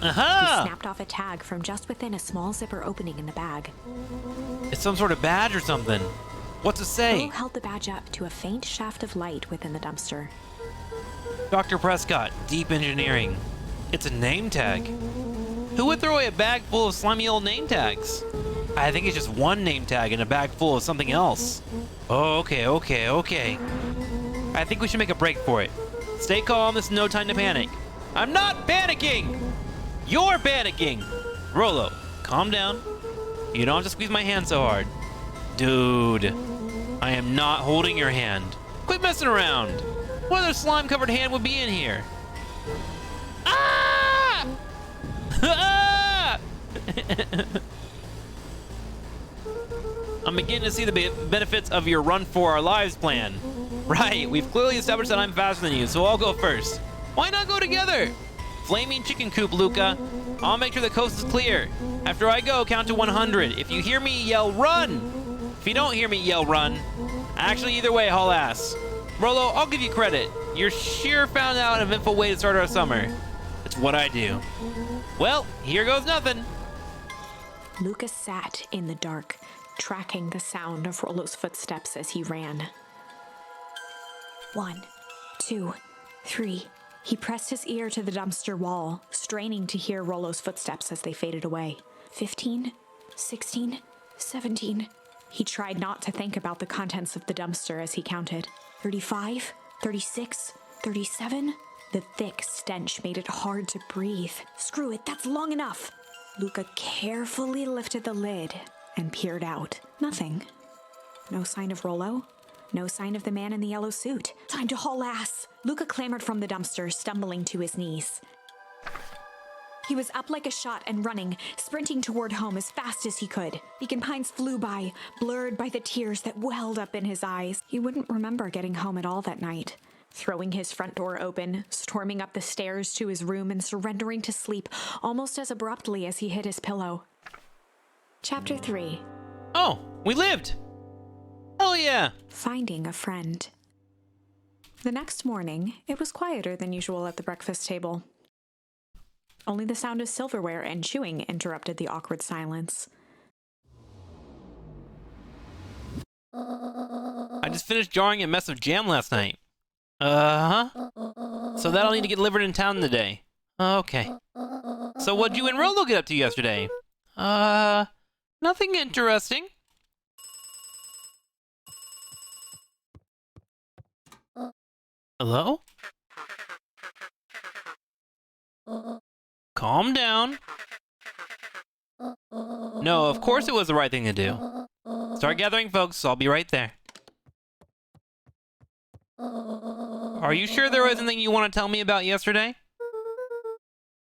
Aha! He snapped off a tag from just within a small zipper opening in the bag. It's some sort of badge or something. What's it say? Rollo held the badge up to a faint shaft of light within the dumpster. Dr. Prescott, Deep Engineering. It's a name tag. Who would throw away a bag full of slimy old name tags? I think it's just one name tag in a bag full of something else. Oh, okay. I think we should make a break for it. Stay calm, this is no time to panic. I'm not panicking! You're panicking! Rollo, calm down. You don't have to squeeze my hand so hard. Dude, I am not holding your hand. Quit messing around. What other slime-covered hand would be in here? Ah! Ah! I'm beginning to see the benefits of your run for our lives plan. Right, we've clearly established that I'm faster than you, so I'll go first. Why not go together? Flaming chicken coop, Luca. I'll make sure the coast is clear. After I go, count to 100. If you hear me, yell run. If you don't hear me, yell run. Actually, either way, haul ass. Rollo, I'll give you credit. You're sure found out an eventful way to start our summer. It's what I do. Well, here goes nothing. Lucas sat in the dark, tracking the sound of Rollo's footsteps as he ran. 1, 2, 3. He pressed his ear to the dumpster wall, straining to hear Rollo's footsteps as they faded away. 15, 16, 17. He tried not to think about the contents of the dumpster as he counted. 35, 36, 37. The thick stench made it hard to breathe. Screw it, that's long enough. Luca carefully lifted the lid and peered out. Nothing. No sign of Rollo. No sign of the man in the yellow suit. Time to haul ass. Luca clambered from the dumpster, stumbling to his knees. He was up like a shot and running, sprinting toward home as fast as he could. Beacon Pines flew by, blurred by the tears that welled up in his eyes. He wouldn't remember getting home at all that night. Throwing his front door open, storming up the stairs to his room, and surrendering to sleep almost as abruptly as he hit his pillow. Chapter 3. Oh, we lived! Hell yeah! Finding a friend. The next morning, it was quieter than usual at the breakfast table. Only the sound of silverware and chewing interrupted the awkward silence. I just finished jarring a mess of jam last night. So that'll need to get delivered in town today. Okay. So what'd you and Rollo get up to yesterday? Nothing interesting. Hello? Calm down. No, of course it was the right thing to do. Start gathering folks, I'll be right there. Are you sure there was anything you want to tell me about yesterday?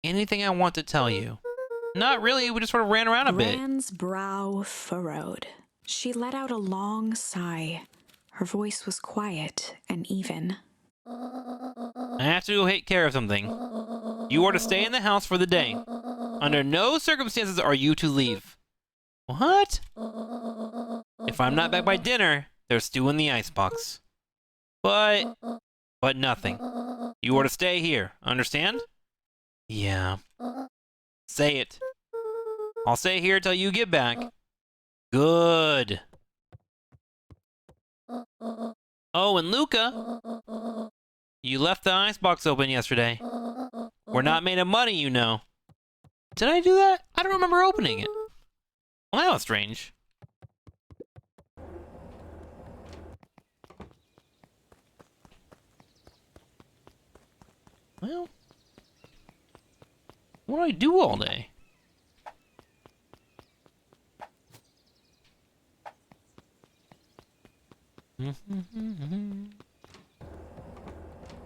Anything I want to tell you? Not really, we just sort of ran around a bit. Rand's brow furrowed. She let out a long sigh. Her voice was quiet and even. I have to go take care of something. You are to stay in the house for the day. Under no circumstances are you to leave. What? If I'm not back by dinner, there's stew in the icebox. But nothing. You are to stay here, understand? Yeah. Say it. I'll stay here till you get back. Good. Oh, and Luca, you left the icebox open yesterday. We're not made of money, you know. Did I do that? I don't remember opening it. Well, that was strange. Well, what do I do all day?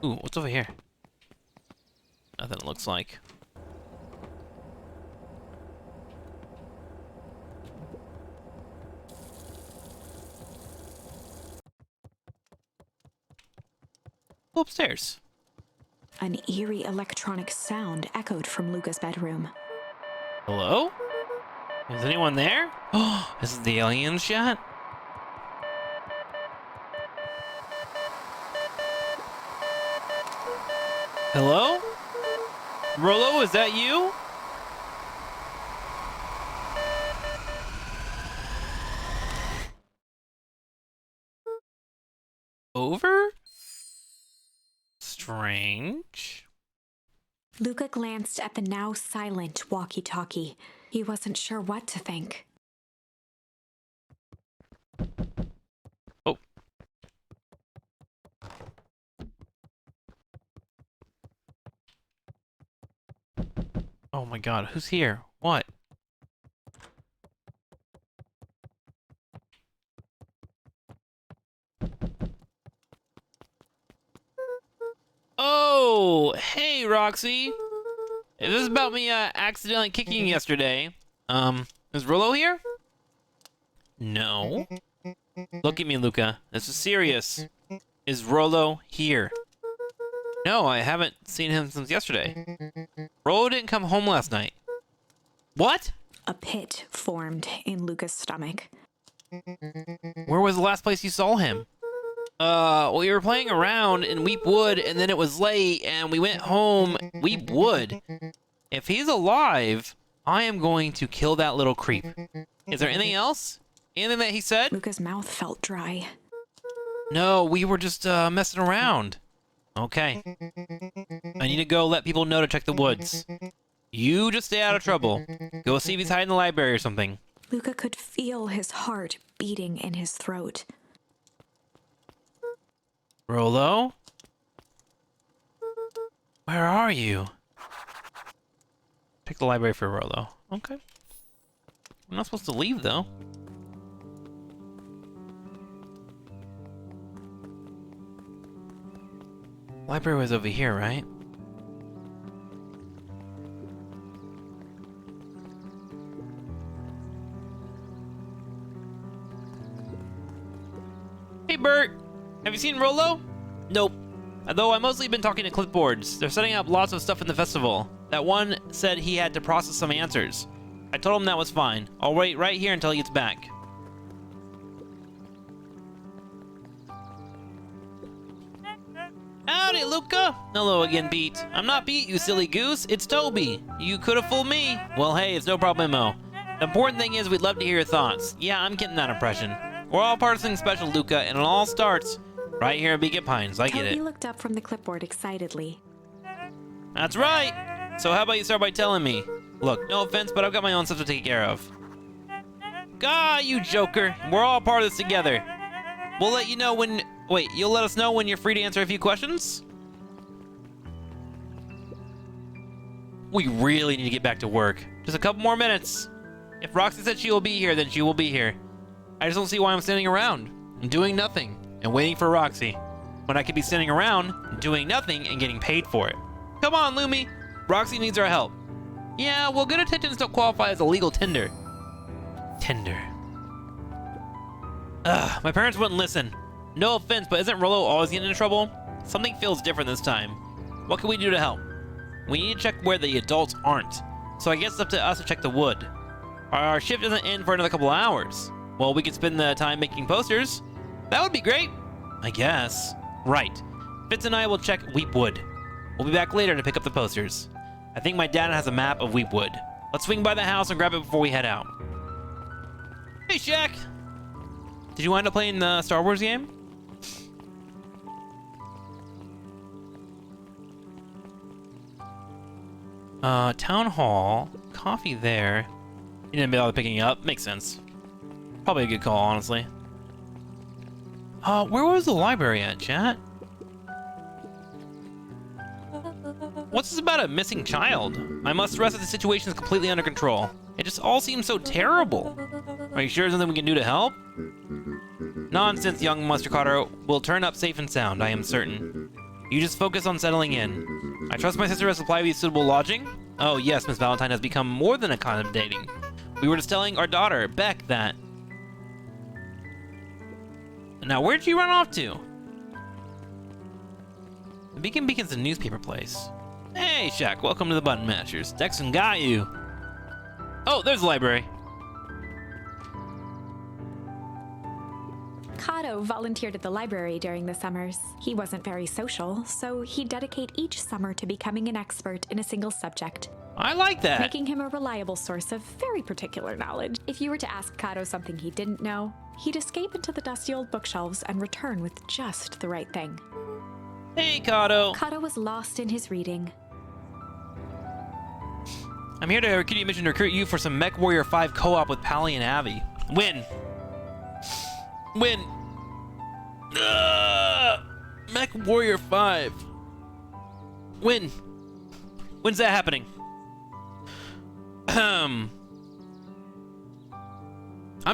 Ooh, what's over here? Nothing it looks like. Go upstairs. An eerie electronic sound echoed from Luca's bedroom. Hello? Is anyone there? Oh, this is the alien shot? Hello? Rollo, is that you? Over? Strange. Luca glanced at the now silent walkie-talkie. He wasn't sure what to think. Oh. Oh my god, who's here? What? Oh, hey Roxy. This is about me accidentally kicking you yesterday. Is Rollo here? No. Look at me, Luca. This is serious. Is Rollo here? No, I haven't seen him since yesterday. Rollo didn't come home last night. What? A pit formed in Luca's stomach. Where was the last place you saw him? We were playing around in Weep Wood, and then it was late, and we went home. Weep Wood? If he's alive, I am going to kill that little creep. Is there anything else? Anything that he said? Luca's mouth felt dry. No, we were just messing around. Okay. I need to go let people know to check the woods. You just stay out of trouble. Go see if he's hiding in the library or something. Luca could feel his heart beating in his throat. Rolo? Where are you? Check the library for Rolo. Okay. I'm not supposed to leave, though. Library was over here, right? Hey, Bert! Have you seen Rolo? Nope. Although I've mostly been talking to clipboards. They're setting up lots of stuff in the festival. That one said he had to process some answers. I told him that was fine. I'll wait right here until he gets back. Howdy, Luca! Hello again, Pete. I'm not Pete, you silly goose. It's Toby. You could have fooled me. Well, hey, it's no problemo. The important thing is we'd love to hear your thoughts. Yeah, I'm getting that impression. We're all part of something special, Luca, and it all starts right here in Beacon Pines. I get it. Toby looked up from the clipboard excitedly. That's right. So how about you start by telling me? Look, no offense, but I've got my own stuff to take care of. God, you joker. We're all part of this together. We'll let you know when... Wait, you'll let us know when you're free to answer a few questions? We really need to get back to work. Just a couple more minutes. If Roxy said she will be here, then she will be here. I just don't see why I'm standing around and doing nothing and waiting for Roxy when I could be standing around doing nothing and getting paid for it. Come on, Lumi. Roxy needs our help. Yeah, well, good attentions don't qualify as a legal tender. Tender. Ugh, my parents wouldn't listen. No offense, but isn't Rolo always getting into trouble? Something feels different this time. What can we do to help? We need to check where the adults aren't. So I guess it's up to us to check the wood. Our shift doesn't end for another couple of hours. Well, we could spend the time making posters. That would be great. I guess. Right. Fitz and I will check Weepwood. We'll be back later to pick up the posters. I think my dad has a map of Weepwood. Let's swing by the house and grab it before we head out. Hey, Shaq! Did you wind up playing the Star Wars game? Town Hall. Coffee there. You didn't bother picking it up. Makes sense. Probably a good call, honestly. Where was the library at, chat? What's this about a missing child? I must stress that the situation is completely under control. It just all seems so terrible. Are you sure there's something we can do to help? Nonsense, young Mr. Carter. We'll turn up safe and sound, I am certain. You just focus on settling in. I trust my sister has supplied you suitable lodging? Oh yes, Miss Valentine has become more than accommodating. We were just telling our daughter, Beck, that... Now, where'd you run off to? The Beacon's a newspaper place. Hey, Shaq, welcome to the Button Mashers. Dexon got you. Oh, there's the library. Kato volunteered at the library during the summers. He wasn't very social, so he'd dedicate each summer to becoming an expert in a single subject, I like that. making him a reliable source of very particular knowledge. If you were to ask Kato something he didn't know, he'd escape into the dusty old bookshelves and return with just the right thing. Hey, Kato. Kato was lost in his reading. I'm here to recruit you mission to recruit you for some Mech Warrior 5 co-op with Pally and Abby. Win. Win. Mech Warrior 5. Win. When's that happening? I'm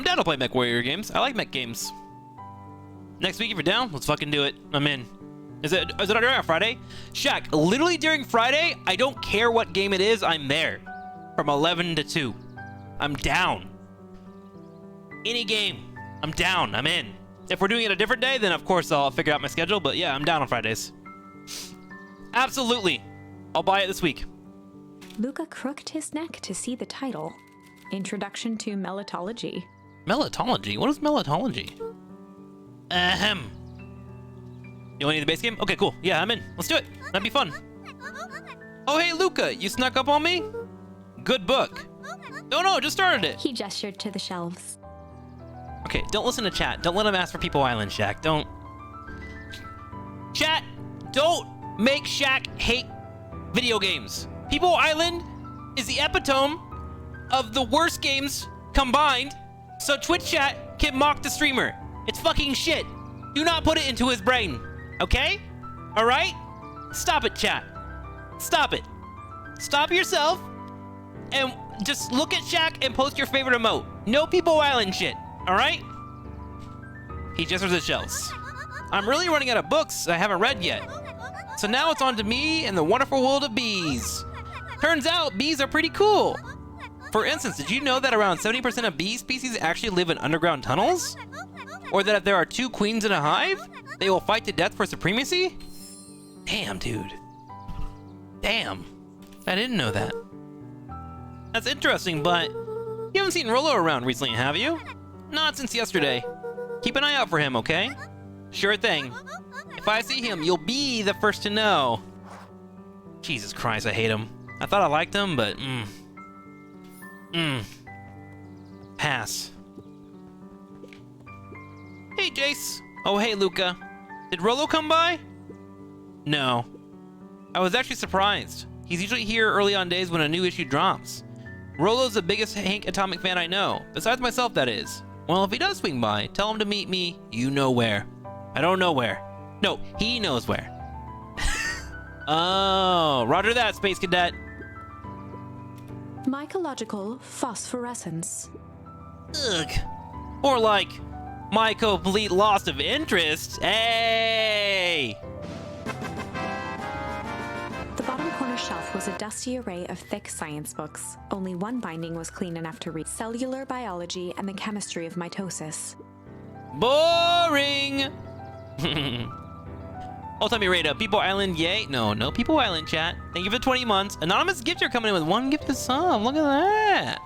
down to play Mech Warrior games. I like mech games. Next week, if you're down, let's fucking do it. I'm in. Is it during Friday? Shaq, literally during Friday, I don't care what game it is, I'm there. From 11 to 2. I'm down. Any game, I'm down, I'm in. If we're doing it a different day, then of course I'll figure out my schedule, but yeah, I'm down on Fridays. Absolutely. I'll buy it this week. Luca crooked his neck to see the title. Introduction to Melitology. Melitology? What is melitology? Ahem. You want to do the base game? Okay, cool. Yeah, I'm in. Let's do it. That'd be fun. Oh, hey, Luca, you snuck up on me? Good book. No, just started it. He gestured to the shelves. Okay, don't listen to chat. Don't let him ask for People Island, Shaq. Don't. Chat, don't make Shaq hate video games. People Island is the epitome of the worst games combined, so Twitch chat can mock the streamer. It's fucking shit. Do not put it into his brain, okay? All right? Stop it, chat. Stop it. Stop yourself and just look at Shaq and post your favorite emote. No People Island shit, all right? He gestures at shelves. I'm really running out of books I haven't read yet. So now it's on to me and the wonderful world of bees. Turns out bees are pretty cool. For instance, did you know that around 70% of bee species actually live in underground tunnels? Or that if there are 2 queens in a hive, they will fight to death for supremacy? Damn, dude. Damn. I didn't know that. That's interesting, but you haven't seen Rollo around recently, have you? Not since yesterday. Keep an eye out for him, okay? Sure thing. If I see him, you'll be the first to know. Jesus Christ, I hate him. I thought I liked him, but pass. Hey, Jace. Oh, hey, Luca. Did Rollo come by? No. I was actually surprised. He's usually here early on days when a new issue drops. Rollo's the biggest Hank Atomic fan I know. Besides myself, that is. Well, if he does swing by, tell him to meet me, you know where. I don't know where. No, he knows where. Oh, roger that, Space Cadet. Mycological phosphorescence. Ugh. Or like, my complete loss of interest. Hey! The bottom corner shelf was a dusty array of thick science books. Only one binding was clean enough to read: Cellular Biology and the Chemistry of Mitosis. Boring! Ultimate Raider, People Island, yay. No People Island, chat. Thank you for 20 months. Anonymous gifts are coming in with 1 gift a sub. Look at that.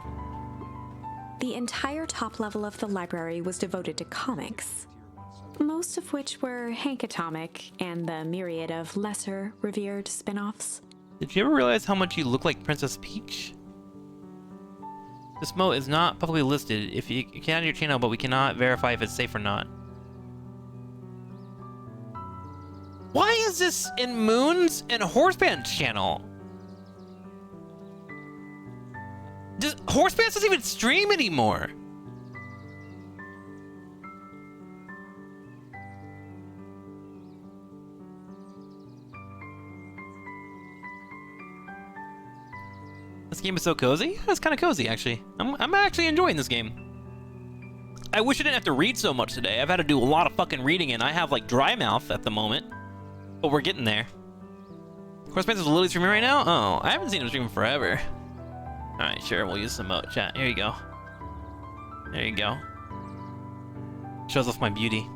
The entire top level of the library was devoted to comics, most of which were Hank Atomic and the myriad of lesser revered spin-offs. Did you ever realize how much you look like Princess Peach? This mode is not publicly listed. If you can add your channel, but we cannot verify if it's safe or not. Why is this in Moon's and Horseband's channel? Horseband doesn't even stream anymore. This game is so cozy. It's kind of cozy, actually. I'm actually enjoying this game. I wish I didn't have to read so much today. I've had to do a lot of fucking reading, and I have like dry mouth at the moment. But we're getting there. Horseband is literally streaming right now? Oh, I haven't seen him stream forever. Alright, sure, we'll use some chat. Here you go. There you go. Shows off my beauty.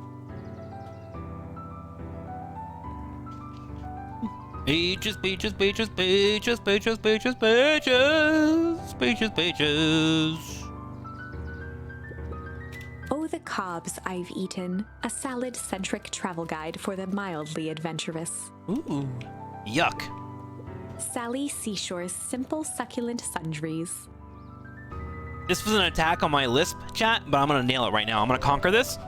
Beaches, beaches, beaches, beaches, beaches, beaches, beaches, beaches, beaches. Oh, the cobs I've eaten. A salad-centric travel guide for the mildly adventurous. Ooh, yuck. Sally Seashore's simple succulent sundries. This was an attack on my lisp, chat, but I'm gonna nail it right now. I'm gonna conquer this.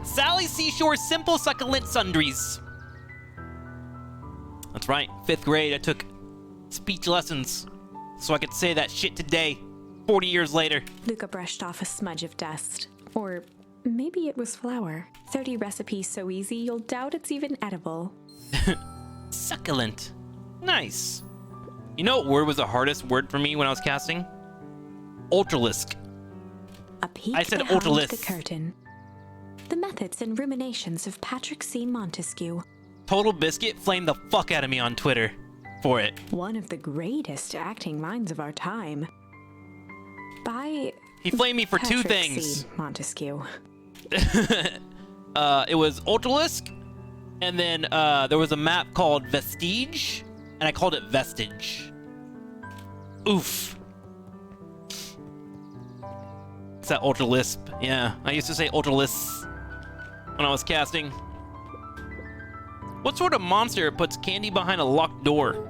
Sally Seashore's simple succulent sundries. That's right, 5th grade, I took speech lessons so I could say that shit today, 40 years later. Luca brushed off a smudge of dust. Or maybe it was flour. 30 recipes so easy you'll doubt it's even edible. Succulent. Nice. You know what word was the hardest word for me when I was casting? Ultralisk. A peek I said behind ultralisk. the curtain. The methods and ruminations of Patrick C. Montesquieu. Total Biscuit flamed the fuck out of me on Twitter for it. One of the greatest acting minds of our time. By He flamed me for Patrick 2 things. C. Montesquieu. It was Ultralisk, and then there was a map called Vestige, and I called it Vestige. Oof. It's that Ultralisp. Yeah, I used to say Ultralisp when I was casting. What sort of monster puts candy behind a locked door?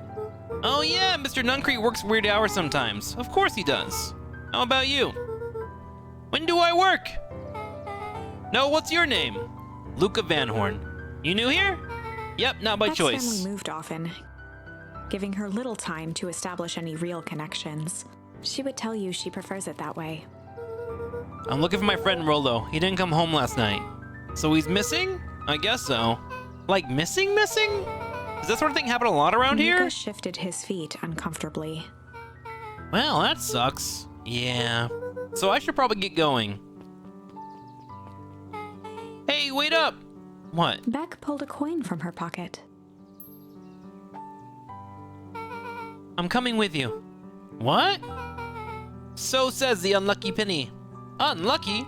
Oh yeah, Mr. Nuncrete works weird hours sometimes. Of course he does. How about you? When do I work? No, what's your name? Luca Van Horn. You new here? Yep, not by Beck's choice. family moved often, giving her little time to establish any real connections. She would tell you she prefers it that way. I'm looking for my friend Rolo. He didn't come home last night. So he's missing? I guess so. Like missing? Does that sort of thing happen a lot around here? Luca shifted his feet uncomfortably. Well, that sucks. Yeah. So I should probably get going. Hey, wait up! What? Beck pulled a coin from her pocket. I'm coming with you. What? So says the unlucky penny. Unlucky?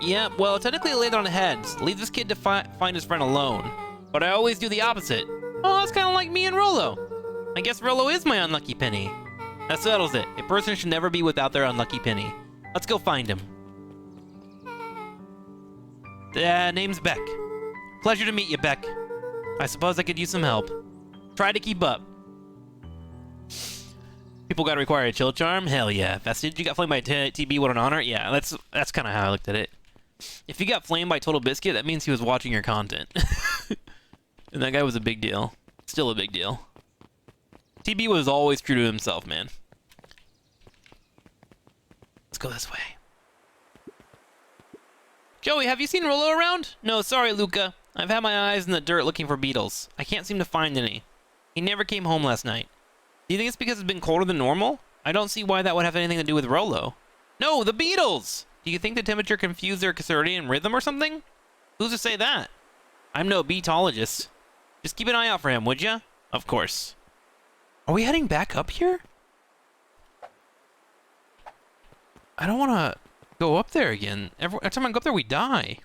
Yeah, well, technically I laid on heads. Leave this kid to find his friend alone. But I always do the opposite. Oh, that's kind of like me and Rolo. I guess Rolo is my unlucky penny. That settles it. A person should never be without their unlucky penny. Let's go find him. Name's Beck. Pleasure to meet you, Beck. I suppose I could use some help. Try to keep up. People gotta require a chill charm? Hell yeah. Vestige, you got flamed by TB, what an honor? Yeah, that's kind of how I looked at it. If you got flamed by Total Biscuit, that means he was watching your content. And that guy was a big deal. Still a big deal. TB was always true to himself, man. Let's go this way. Joey, have you seen Rolo around? No, sorry, Luca. I've had my eyes in the dirt looking for beetles. I can't seem to find any. He never came home last night. Do you think it's because it's been colder than normal? I don't see why that would have anything to do with Rolo. No, the beetles! Do you think the temperature confused their circadian rhythm or something? Who's to say that? I'm no beetologist. Just keep an eye out for him, would ya? Of course. Are we heading back up here? I don't want to go up there again. Every time I go up there, we die.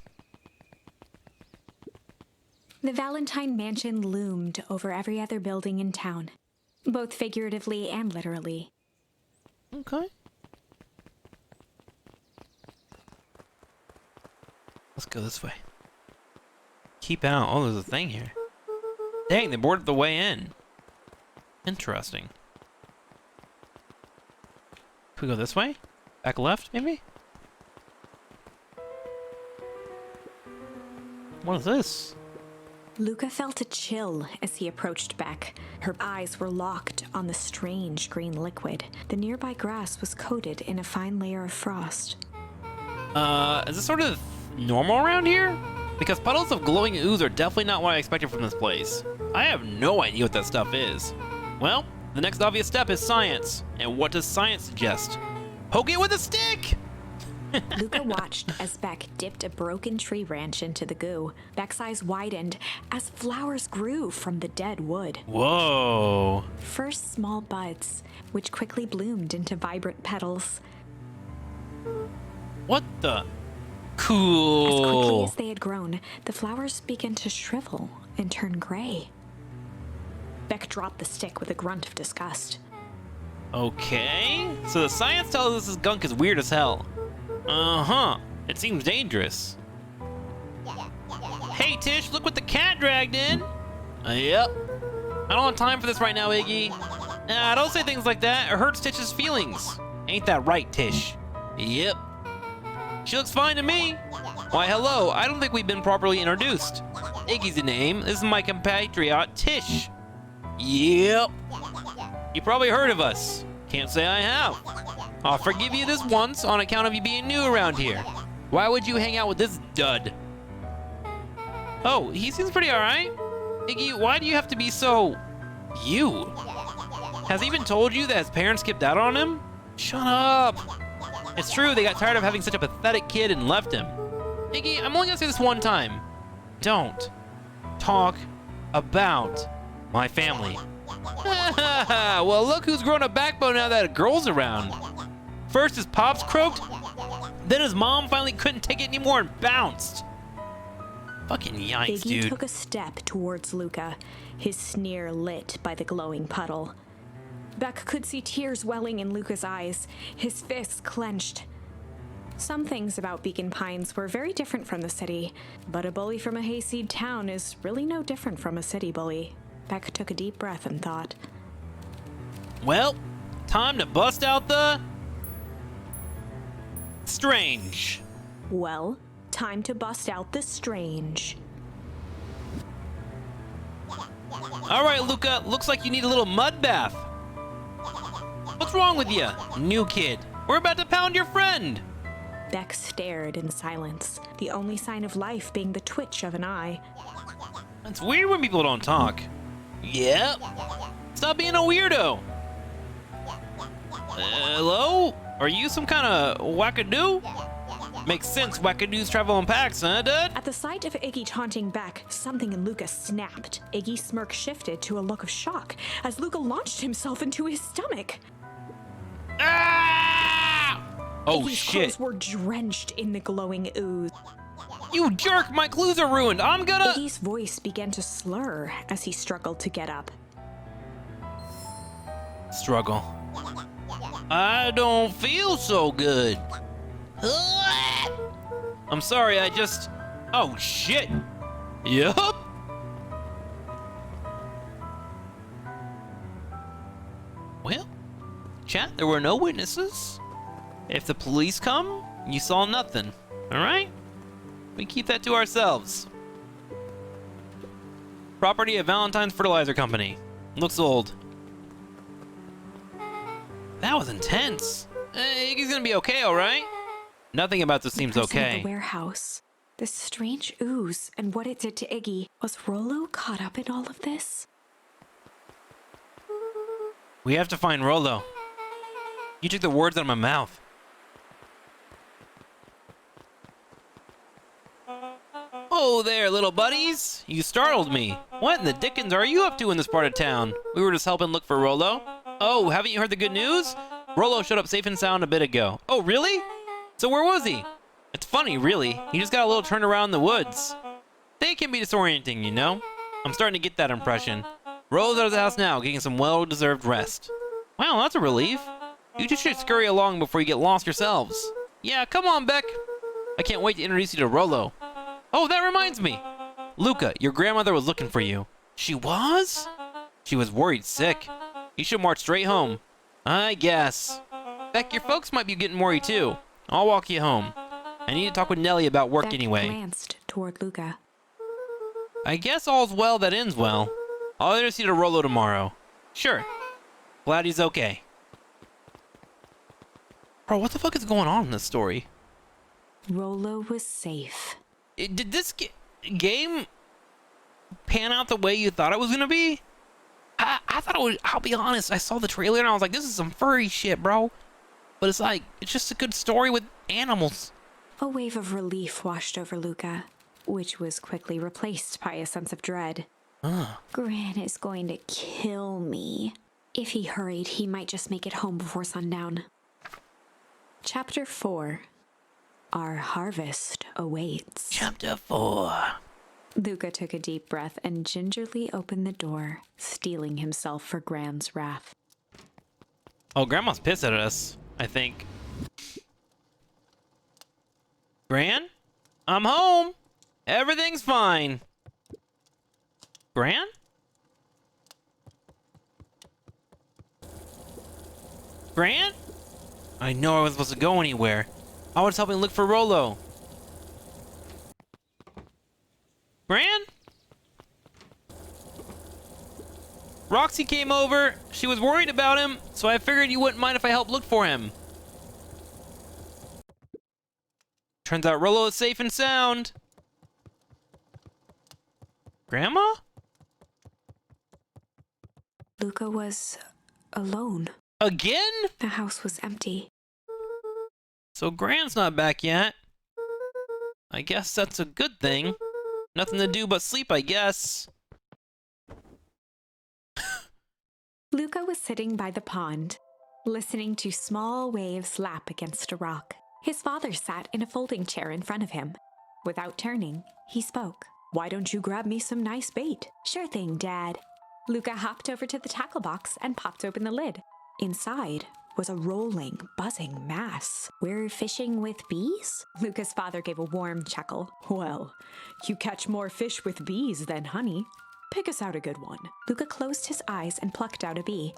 The Valentine Mansion loomed over every other building in town, both figuratively and literally. Okay. Let's go this way. Keep out. Oh, there's a thing here. Dang, they boarded the way in. Interesting. Can we go this way? Back left, maybe? What is this? Luca felt a chill as he approached Beck. Her eyes were locked on the strange green liquid. The nearby grass was coated in a fine layer of frost. Is this sort of normal around here? Because puddles of glowing ooze are definitely not what I expected from this place. I have no idea what that stuff is. Well, the next obvious step is science. And what does science suggest? Poke it with a stick! Luca watched as Beck dipped a broken tree branch into the goo. Beck's eyes widened as flowers grew from the dead wood. Whoa. First small buds, which quickly bloomed into vibrant petals. What the? As Cool. quickly as they had grown, the flowers began to shrivel and turn gray. Beck dropped the stick with a grunt of disgust. Okay. So the science tells us this gunk is weird as hell. Uh-huh. It seems dangerous. Hey, Tish, look what the cat dragged in. Yep. I don't have time for this right now, Iggy. Nah, don't say things like that. It hurts Tish's feelings. Ain't that right, Tish? Yep. She looks fine to me. Why, hello. I don't think we've been properly introduced. Iggy's the name. This is my compatriot, Tish. Yep. You probably heard of us. Can't say I have. I'll forgive you this once on account of you being new around here. Why would you hang out with this dud? Oh, he seems pretty alright. Iggy, why do you have to be so... you? Has he even told you that his parents skipped out on him? Shut up. It's true, they got tired of having such a pathetic kid and left him. Iggy, I'm only gonna say this one time. Don't talk about my family. Well, look who's grown a backbone now that a girl's around. First his pops croaked, then his mom finally couldn't take it anymore and bounced. Fucking yikes, Iggy dude. took a step towards Luca, his sneer lit by the glowing puddle. Beck could see tears welling in Luca's eyes, his fists clenched. Some things about Beacon Pines were very different from the city, but a bully from a hayseed town is really no different from a city bully. Beck took a deep breath and thought. Well, time to bust out the strange. Well, time to bust out the strange. All right, Luca, looks like you need a little mud bath. What's wrong with you, new kid? We're about to pound your friend. Beck stared in silence, the only sign of life being the twitch of an eye. It's weird when people don't talk. Yeah. Stop being a weirdo. Hello? Are you some kind of wackadoo? Makes sense, wackadoos travel in packs, huh, Dad? At the sight of Iggy taunting Beck, something in Luca snapped. Iggy's smirk shifted to a look of shock as Luca launched himself into his stomach. Ah! Oh, Iggy's shit. clothes were drenched in the glowing ooze. You jerk, my clues are ruined. I'm gonna... Iggy's voice began to slur as he struggled to get up. Struggle. I don't feel so good. I'm sorry, I just... Oh, shit. Yup. Well, chat, there were no witnesses. If the police come, you saw nothing. All right? We keep that to ourselves. Property of Valentine's Fertilizer Company. Looks old. That was intense. Iggy's gonna be okay, all right? Nothing about this seems Person at okay. The warehouse. This strange ooze and what it did to Iggy. Was Rollo caught up in all of this? We have to find Rollo. You took the words out of my mouth. Oh there, little buddies. You startled me. What in the dickens are you up to in this part of town? We were just helping look for Rollo. Oh, haven't you heard the good news? Rollo showed up safe and sound a bit ago. Oh, really? So where was he? It's funny, really. He just got a little turned around in the woods. They can be disorienting, you know? I'm starting to get that impression. Rollo's out of the house now, getting some well-deserved rest. Wow, that's a relief. You just should scurry along before you get lost yourselves. Yeah, come on, Beck. I can't wait to introduce you to Rollo. Oh, that reminds me. Luca, your grandmother was looking for you. She was? She was worried sick. You should march straight home. I guess. Beck, your folks might be getting worried too. I'll walk you home. I need to talk with Nellie about work Beck anyway. glanced toward Luca. I guess all's well that ends well. I'll introduce you to Rollo tomorrow. Sure. Glad he's okay. Bro, what the fuck is going on in this story? Rollo was safe. Did this game pan out the way you thought it was gonna be? I thought it would. I'll be honest, I saw the trailer and I was like, this is some furry shit, bro. But it's like, it's just a good story with animals. A wave of relief washed over Luca, which was quickly replaced by a sense of dread. Gran is going to kill me. If he hurried, he might just make it home before sundown. Chapter 4. Our harvest awaits. Chapter 4. Luca took a deep breath and gingerly opened the door, steeling himself for Gran's wrath. Oh, Grandma's pissed at us, I think. Gran? I'm home. Everything's fine. Gran? Gran? I know I wasn't supposed to go anywhere. I was helping look for Rollo. Gran? Roxy came over. She was worried about him, so I figured you wouldn't mind if I helped look for him. Turns out Rollo is safe and sound. Grandma? Luca was alone. Again? The house was empty. So Gran's not back yet. I guess that's a good thing. Nothing to do but sleep, I guess. Luca was sitting by the pond, listening to small waves lap against a rock. His father sat in a folding chair in front of him. Without turning, he spoke. "Why don't you grab me some nice bait?" "Sure thing, Dad." Luca hopped over to the tackle box and popped open the lid. Inside was a rolling, buzzing mass. "We're fishing with bees?" Luca's father gave a warm chuckle. "Well, you catch more fish with bees than honey. Pick us out a good one." Luca closed his eyes and plucked out a bee.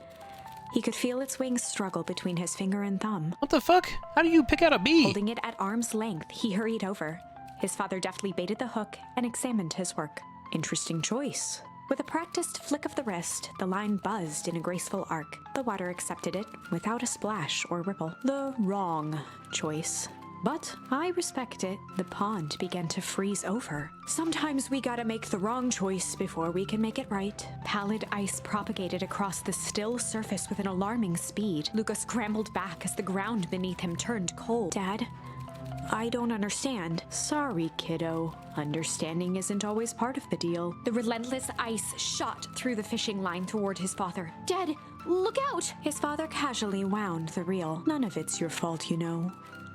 He could feel its wings struggle between his finger and thumb. What the fuck? How do you pick out a bee? Holding it at arm's length, he hurried over. His father deftly baited the hook and examined his work. Interesting choice. With a practiced flick of the wrist, the line buzzed in a graceful arc. The water accepted it without a splash or ripple. The wrong choice. But I respect it. The pond began to freeze over. Sometimes we gotta make the wrong choice before we can make it right. Pallid ice propagated across the still surface with an alarming speed. Luca scrambled back as the ground beneath him turned cold. Dad, I don't understand. Sorry, kiddo. Understanding isn't always part of the deal. The relentless ice shot through the fishing line toward his father. Dad, look out! His father casually wound the reel. None of it's your fault, you know.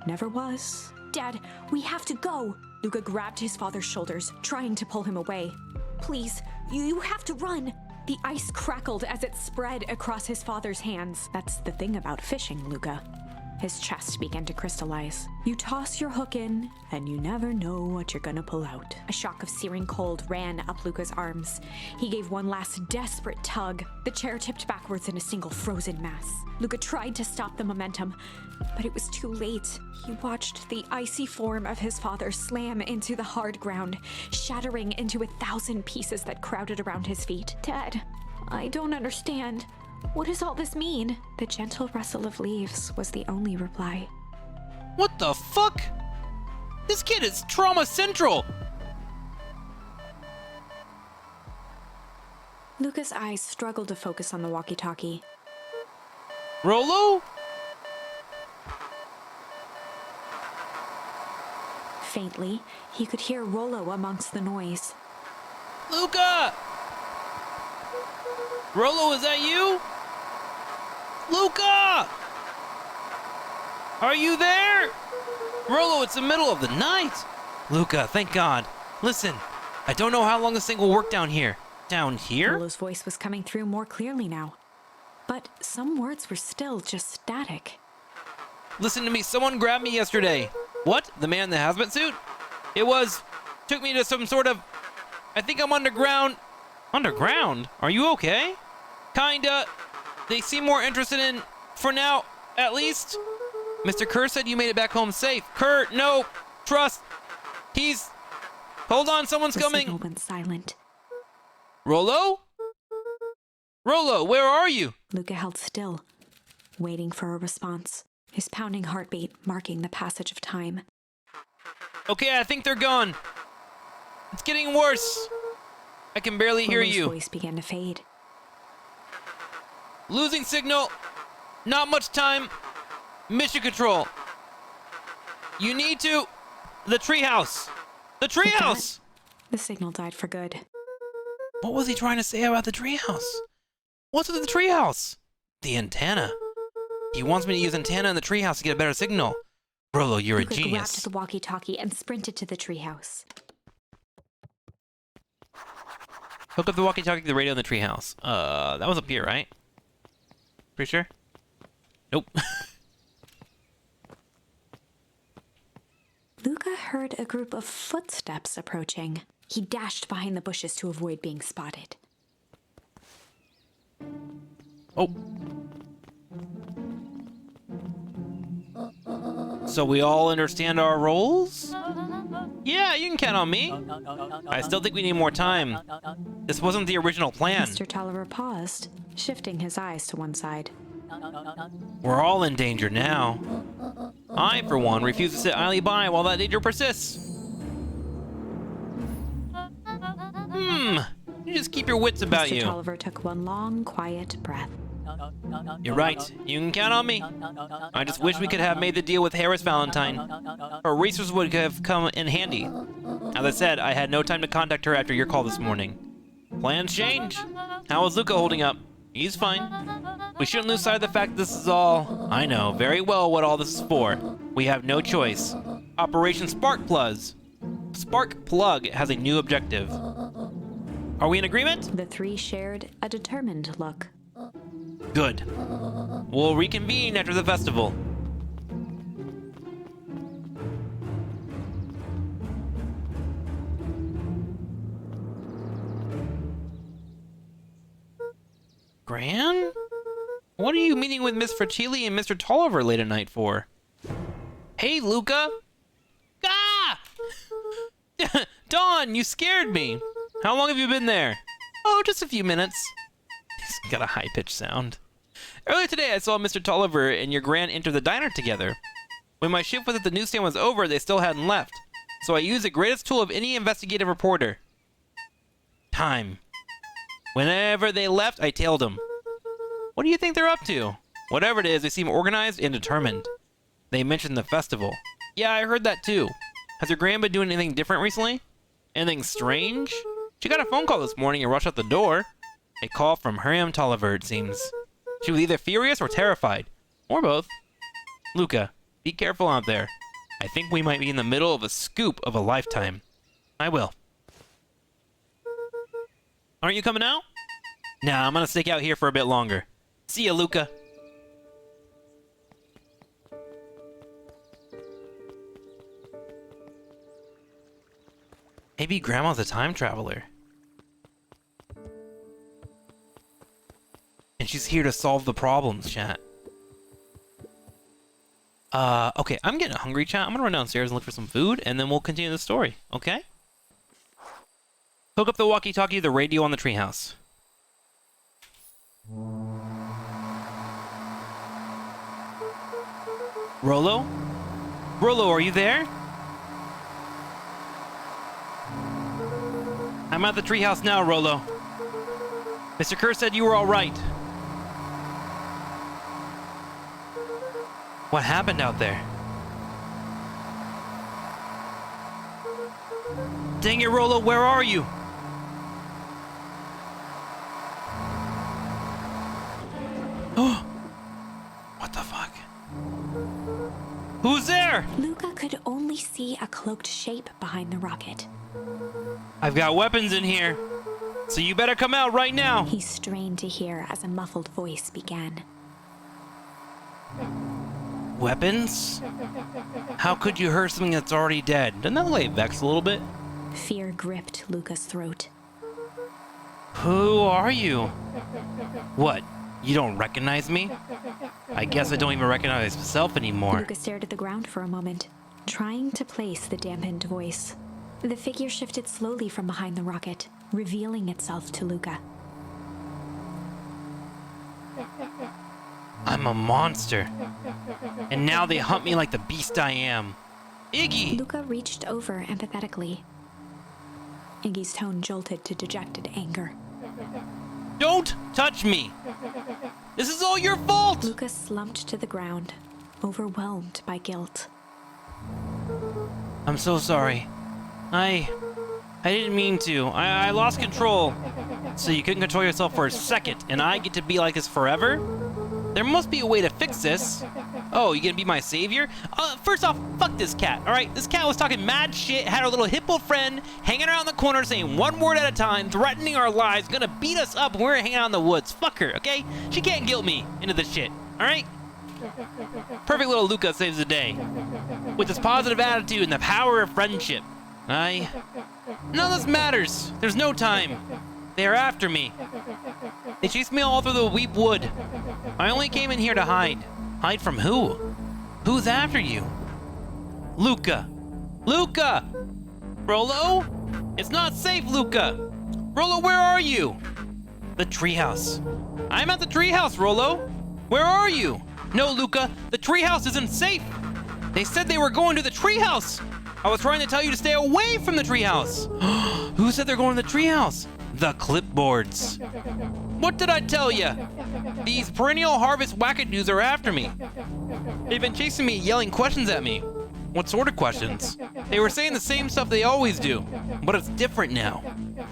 Never was. Dad, we have to go. Luca grabbed his father's shoulders, trying to pull him away. Please, you have to run. The ice crackled as it spread across his father's hands. That's the thing about fishing, Luca. His chest began to crystallize. You toss your hook in, and you never know what you're gonna pull out. A shock of searing cold ran up Luca's arms. He gave one last desperate tug. The chair tipped backwards in a single frozen mass. Luca tried to stop the momentum, but it was too late. He watched the icy form of his father slam into the hard ground, shattering into 1,000 pieces that crowded around his feet. Dad, I don't understand. What does all this mean? The gentle rustle of leaves was the only reply. What the fuck? This kid is trauma central. Luca's eyes struggled to focus on the walkie-talkie. Rollo? Faintly, he could hear Rollo amongst the noise. Luca! Rollo, is that you? Luca! Are you there? Rollo, it's the middle of the night. Luca, thank God. Listen, I don't know how long this thing will work down here. Down here? Rollo's voice was coming through more clearly now. But some words were still just static. Listen to me, someone grabbed me yesterday. What? The man in the hazmat suit? Took me to some sort of... I think I'm underground. Underground? Are you okay? Kinda. They seem more interested in, for now, at least. Mr. Kerr said you made it back home safe. Kerr, no. Trust. Hold on, someone's coming. The signal went silent. Rollo? Rollo, where are you? Luca held still, waiting for a response, his pounding heartbeat marking the passage of time. Okay, I think they're gone. It's getting worse. I can barely hear Rollo's you. voice began to fade. Losing signal. Not much time. Mission control. You need to... The treehouse. The treehouse! The signal died for good. What was he trying to say about the treehouse? What's with the treehouse? The antenna. He wants me to use antenna in the treehouse to get a better signal. Rollo, you're Luca a genius. grabbed the walkie-talkie and sprinted to the treehouse. Hook up the walkie-talkie to the radio in the treehouse. That was up here, right? Pretty sure? Nope. Luca heard a group of footsteps approaching. He dashed behind the bushes to avoid being spotted. Oh. So we all understand our roles? Yeah, you can count on me. I still think we need more time. This wasn't the original plan. Mr. Tolliver paused, shifting his eyes to one side. We're all in danger now. I, for one, refuse to sit idly by while that danger persists. You just keep your wits about Mr. you. Tolliver took one long, quiet breath. You're right. You can count on me. I just wish we could have made the deal with Harris Valentine. Her resources would have come in handy. As I said, I had no time to contact her after your call this morning. Plans change. How is Luca holding up? He's fine. We shouldn't lose sight of the fact that this is all... I know very well what all this is for. We have no choice. Operation Spark Plug has a new objective. Are we in agreement? The three shared a determined look. Good. We'll reconvene after the festival. Gran? What are you meeting with Miss Fratelli and Mr. Tolliver late at night for? Hey, Luca! Ah! Dawn, you scared me! How long have you been there? Oh, just a few minutes. He's got a high-pitched sound. Earlier today, I saw Mr. Tolliver and your Gran enter the diner together. When my shift at the newsstand was over, they still hadn't left. So I used the greatest tool of any investigative reporter. Time. Whenever they left, I tailed them. What do you think they're up to? Whatever it is, they seem organized and determined. They mentioned the festival. Yeah, I heard that too. Has your Gran been doing anything different recently? Anything strange? She got a phone call this morning and rushed out the door. A call from Miriam Tolliver, it seems. She was either furious or terrified. Or both. Luca, be careful out there. I think we might be in the middle of a scoop of a lifetime. I will. Aren't you coming out? Nah, I'm gonna stick out here for a bit longer. See ya, Luca. Maybe Grandma's a time traveler. And she's here to solve the problems, chat. Okay, I'm getting hungry, chat. I'm gonna run downstairs and look for some food, and then we'll continue the story, okay? Hook up the walkie-talkie to the radio on the treehouse. Rollo? Rollo, are you there? I'm at the treehouse now, Rollo. Mr. Kerr said you were all right. What happened out there? Dang it, Rollo, where are you? What the fuck? Who's there? Luca could only see a cloaked shape behind the rocket. I've got weapons in here, so you better come out right now. He strained to hear as a muffled voice began. Weapons? How could you hurt something that's already dead? Doesn't that lay Vex a little bit? Fear gripped Luca's throat. Who are you? What? You don't recognize me? I guess I don't even recognize myself anymore. Luca stared at the ground for a moment, trying to place the dampened voice. The figure shifted slowly from behind the rocket, revealing itself to Luca. I'm a monster. And now they hunt me like the beast I am. Iggy! Luca reached over empathetically. Iggy's tone jolted to dejected anger. Don't touch me! This is all your fault! Luca slumped to the ground, overwhelmed by guilt. I'm so sorry. I didn't mean to. I lost control. So you couldn't control yourself for a second, and I get to be like this forever? There must be a way to fix this. Oh, you gonna be my savior? First off, fuck this cat, alright? This cat was talking mad shit, had her little hippo friend hanging around the corner saying one word at a time, threatening our lives, gonna beat us up when we're hanging out in the woods. Fuck her, okay? She can't guilt me into this shit, alright? Perfect little Luca saves the day. With his positive attitude and the power of friendship. None of this matters. There's no time. They are after me. They chased me all through the Weep Wood. I only came in here to hide. Hide from who? Who's after you? Luca. Luca! Rollo? It's not safe, Luca! Rollo, where are you? The treehouse. I'm at the treehouse, Rollo. Where are you? No, Luca, the treehouse isn't safe. They said they were going to the treehouse. I was trying to tell you to stay away from the treehouse. Who said they're going to the treehouse? The clipboards. What did I tell you? These perennial harvest wackadoos are after me. They've been chasing me, yelling questions at me. What sort of questions? They were saying the same stuff they always do, but it's different now.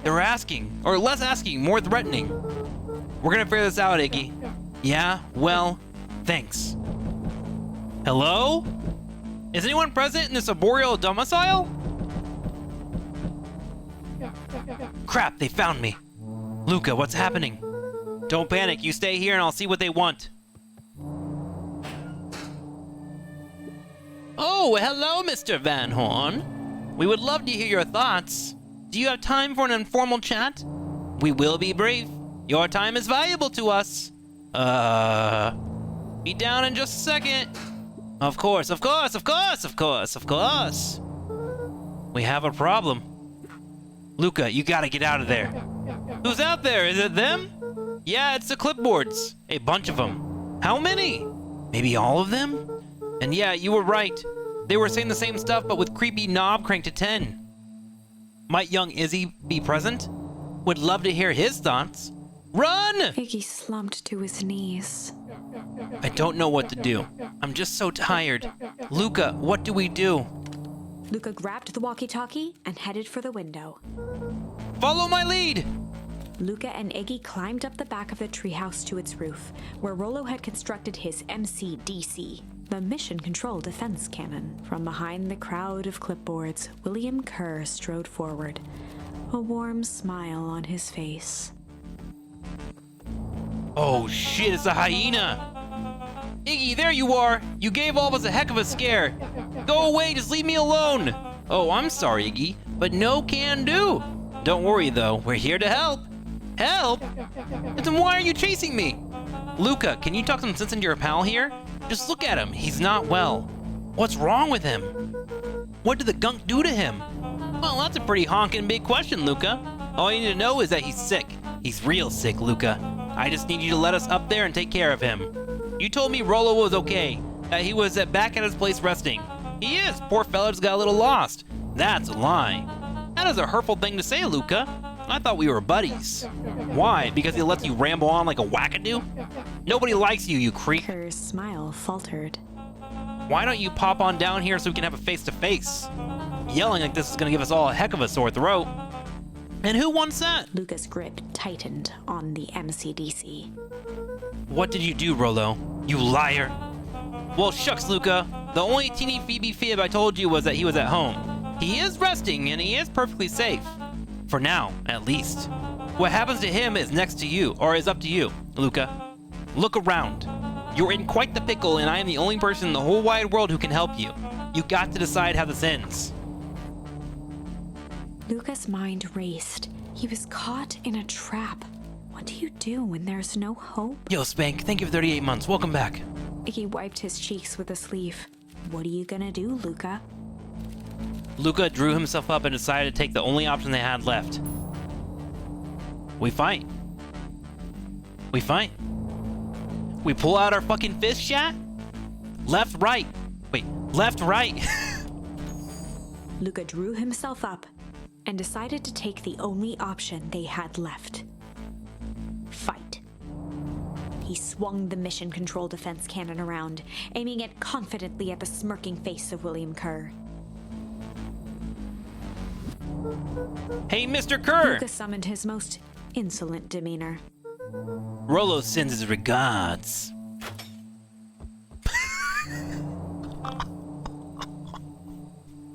They're asking, or less asking, more threatening. We're gonna figure this out, Iggy. Yeah, well, thanks. Hello? Is anyone present in this arboreal domicile? Crap, they found me. Luca, what's happening? Don't panic, you stay here and I'll see what they want. Oh, hello, Mr. Van Horn. We would love to hear your thoughts. Do you have time for an informal chat? We will be brief. Your time is valuable to us. Be down in just a second. Of course. We have a problem. Luca, you gotta get out of there. Who's out there? Is it them? Yeah, it's the clipboards. A bunch of them. How many? Maybe all of them? And yeah, you were right. They were saying the same stuff, but with creepy knob cranked to 10. Might young Izzy be present? Would love to hear his thoughts. Run! Iggy slumped to his knees. I don't know what to do. I'm just so tired. Luca, what do we do? Luca grabbed the walkie-talkie and headed for the window. Follow my lead! Luca and Iggy climbed up the back of the treehouse to its roof, where Rollo had constructed his MCDC, the Mission Control Defense Cannon. From behind the crowd of clipboards, William Kerr strode forward, a warm smile on his face. Oh shit, it's a hyena! Iggy, there you are! You gave all of us a heck of a scare! Go away, just leave me alone! Oh, I'm sorry, Iggy, but no can do! Don't worry though, we're here to help! Help? Then why are you chasing me? Luca, can you talk some sense into your pal here? Just look at him, he's not well. What's wrong with him? What did the gunk do to him? Well, that's a pretty honking big question, Luca. All you need to know is that he's sick. He's real sick, Luca. I just need you to let us up there and take care of him. You told me Rollo was okay, that he was back at his place resting. He is, poor fella just got a little lost. That's a lie. That is a hurtful thing to say, Luca. I thought we were buddies. Why? Because he lets you ramble on like a wackadoo? Nobody likes you, you creep. Kerr's smile faltered. Why don't you pop on down here so we can have a face-to-face? Yelling like this is gonna give us all a heck of a sore throat. And who wants that? Luca's grip tightened on the MCDC. What did you do, Rollo? You liar. Well, shucks, Luca. The only teeny Phoebe fib I told you was that he was at home. He is resting, and he is perfectly safe. For now, at least. What happens to him is next to you, or is up to you, Luca. Look around. You're in quite the pickle, and I am the only person in the whole wide world who can help you. You got to decide how this ends. Luca's mind raced. He was caught in a trap. What do you do when there's no hope? Yo, Spank, thank you for 38 months. Welcome back. Iggy wiped his cheeks with a sleeve. What are you gonna do, Luca? Luca drew himself up and decided to take the only option they had left. We fight. We fight. We pull out our fucking fist, chat? Left, right. Wait, left, right. Luca drew himself up and decided to take the only option they had left. Fight. He swung the Mission Control Defense Cannon around, aiming it confidently at the smirking face of William Kerr. Hey, Mr. Kerr! Luca summoned his most insolent demeanor. Rollo sends his regards.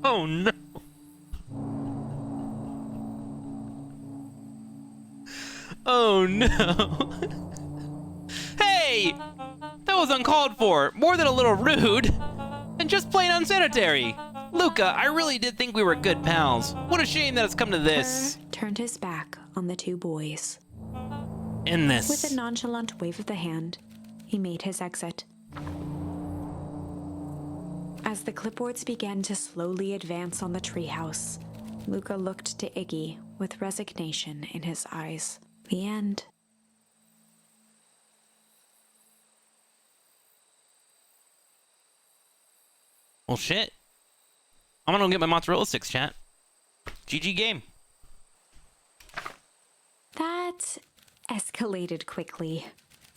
Oh no. Oh no. Hey! That was uncalled for, more than a little rude, and just plain unsanitary. Luca, I really did think we were good pals. What a shame that it's come to this. Kerr turned his back on the two boys. In this. With a nonchalant wave of the hand, he made his exit. As the clipboards began to slowly advance on the treehouse, Luca looked to Iggy with resignation in his eyes. The end. Well, shit. I'm gonna go get my mozzarella sticks, chat. GG game. That escalated quickly.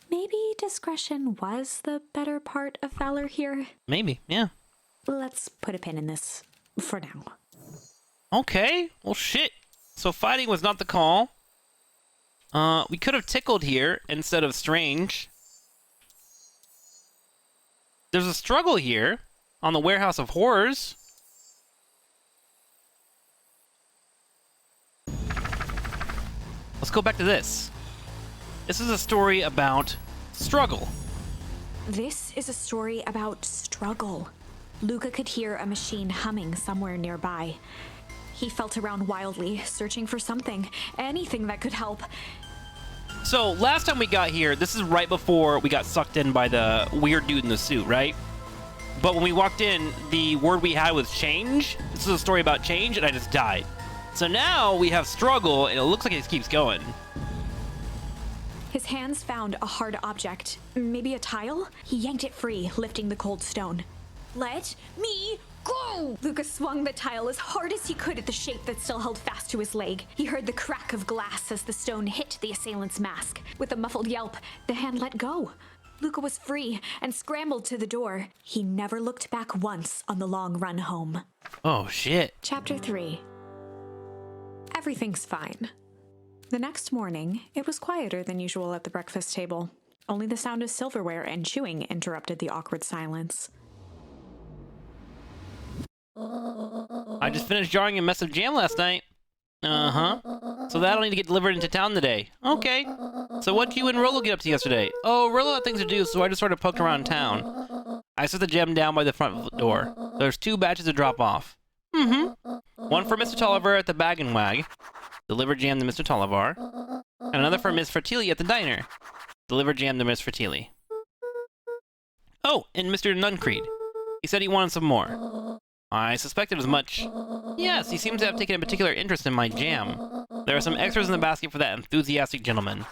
Maybe discretion was the better part of valor here. Maybe, yeah. Let's put a pin in this for now. Okay, well, shit. So fighting was not the call. We could have tickled here instead of strange. There's a struggle here on the Warehouse of Horrors. Let's go back to this. This is a story about struggle. This is a story about struggle. Luca could hear a machine humming somewhere nearby. He felt around wildly, searching for something, anything that could help. So, last time we got here, this is right before we got sucked in by the weird dude in the suit, right? But when we walked in, the word we had was change. This is a story about change, and I just died. So now we have struggle, and it looks like it keeps going. His hands found a hard object, maybe a tile. He yanked it free, lifting the cold stone. Let me go! Lucas swung the tile as hard as he could at the shape that still held fast to his leg. He heard the crack of glass as the stone hit the assailant's mask. With a muffled yelp, the hand let go. Luca was free and scrambled to the door. He never looked back once on the long run home. Oh, shit. Chapter 3. Everything's fine. The next morning, it was quieter than usual at the breakfast table. Only the sound of silverware and chewing interrupted the awkward silence. I just finished jarring a mess of jam last night. Uh-huh. So that'll need to get delivered into town today. Okay. So what'd you and Rollo get up to yesterday? Oh, Rollo had things to do, so I just sort of poked around town. I set the jam down by the front door. There's 2 batches to drop off. Mm-hmm. One for Mr. Tolliver at the Bag and Wag. Deliver jam to Mr. Tolliver. And another for Miss Fertilli at the diner. Deliver jam to Miss Fertilli. Oh, and Mr. Nuncreed. He said he wanted some more. I suspected as much. Yes, he seems to have taken a particular interest in my jam. There are some extras in the basket for that enthusiastic gentleman.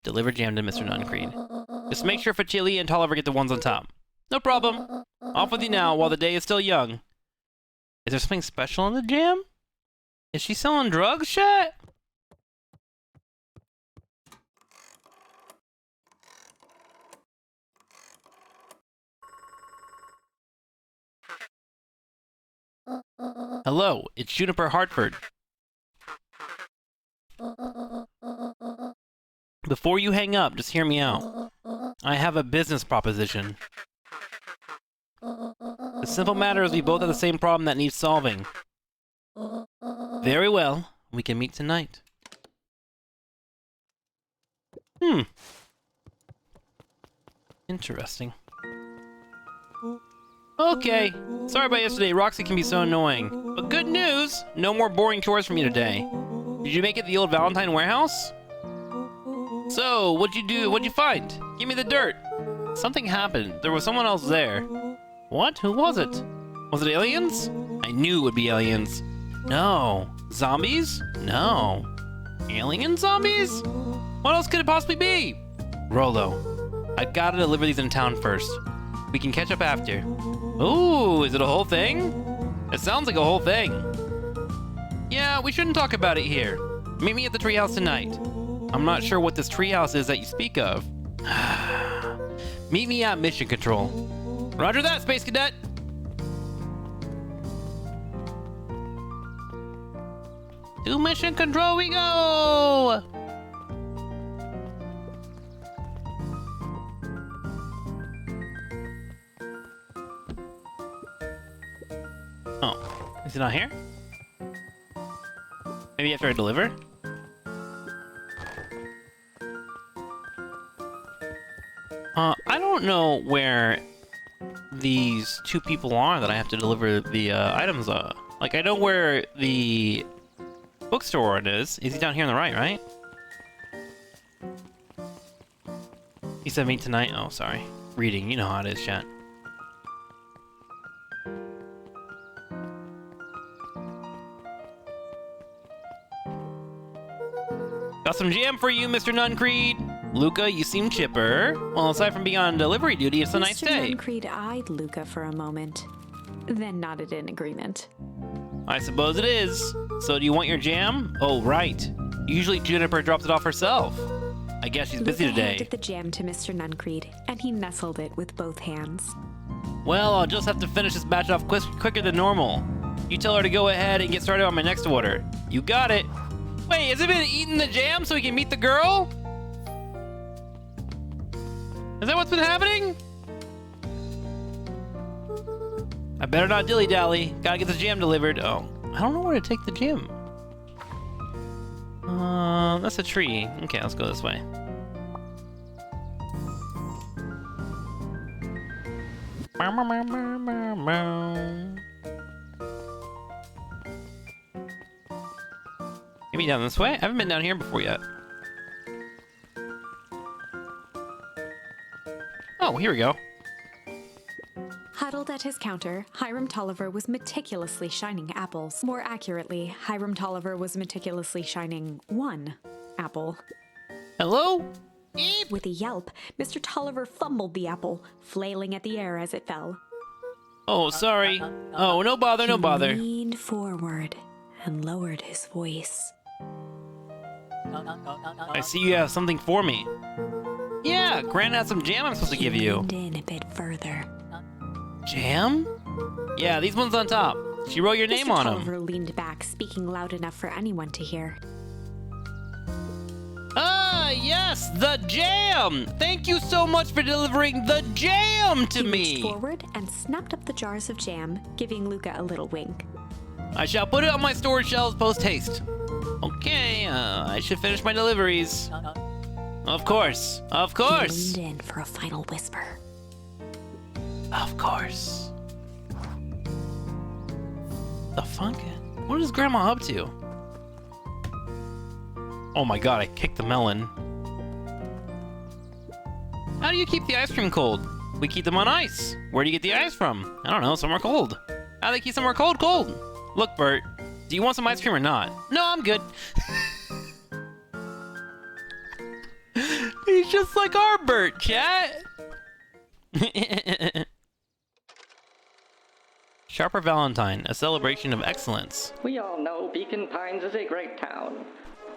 Deliver jam to Mr. Nuncreed. Just make sure Fertilli and Tolliver get the ones on top. No problem. Off with you now while the day is still young. Is there something special in the jam? Is she selling drugs, chat? Hello, it's Juniper Hartford. Before you hang up, just hear me out. I have a business proposition. The simple matter is we both have the same problem that needs solving. Very well, we can meet tonight. Interesting. Okay, sorry about yesterday, Roxy can be so annoying. But good news, no more boring chores from you today. Did you make it to the old Valentine warehouse? So, what'd you do? What'd you find? Give me the dirt. Something happened. There was someone else there. What? Who was it? Was it aliens? I knew it would be aliens. No. Zombies? No. Alien zombies? What else could it possibly be? Rollo, I gotta deliver these in town first. We can catch up after. Ooh, is it a whole thing? It sounds like a whole thing. Yeah, we shouldn't talk about it here. Meet me at the treehouse tonight. I'm not sure what this treehouse is that you speak of. Meet me at Mission Control. Roger that, Space Cadet. To Mission Control we go! Oh, is it not here? Maybe after I deliver? I don't know where these 2 people are that I have to deliver the items. Like, I know where the bookstore is. Is he down here on the right? He said meet tonight. Oh, sorry. Reading, you know how it is, chat. Got some jam for you, Mr. Nuncreed. Luca, you seem chipper. Well, aside from being on delivery duty, it's a nice day. Mr. Nuncreed eyed Luca for a moment, then nodded in agreement. I suppose it is. So do you want your jam? Oh, right. Usually Juniper drops it off herself. I guess she's busy Luca today. handed the jam to Mr. Nuncreed, and he nestled it with both hands. Well, I'll just have to finish this batch off quicker than normal. You tell her to go ahead and get started on my next order. You got it. Wait, has he been eating the jam so he can meet the girl? Is that what's been happening? I better not dilly-dally. Gotta get the jam delivered. Oh, I don't know where to take the jam. That's a tree. Okay, let's go this way. Maybe down this way? I haven't been down here before yet. Oh, here we go. Huddled at his counter, Hiram Tolliver was meticulously shining apples. More accurately, Hiram Tolliver was meticulously shining one apple. Hello? Eep. With a yelp, Mr. Tolliver fumbled the apple, flailing at the air as it fell. Oh, sorry. Oh, no bother, no bother. He leaned forward and lowered his voice. I see you have something for me. Yeah, Gran had some jam I'm supposed to give you. Leaned in a bit further. Jam? Yeah, these ones on top. She wrote your name Mr. on Tolliver them. leaned back, speaking loud enough for anyone to hear. Ah, yes, the jam! Thank you so much for delivering the jam to He me! reached forward and snapped up the jars of jam, giving Luca a little wink. I shall put it on my storage shelves post-haste. Okay, I should finish my deliveries. Of course, of course! He leaned in for a final whisper. Of course. The fuck? What is Grandma up to? Oh my god, I kicked the melon. How do you keep the ice cream cold? We keep them on ice. Where do you get the ice from? I don't know, somewhere cold. How do they keep somewhere cold? Cold. Look, Bert, do you want some ice cream or not? No, I'm good. He's just like our Bert, chat. Sharper Valentine, a celebration of excellence. We all know Beacon Pines is a great town.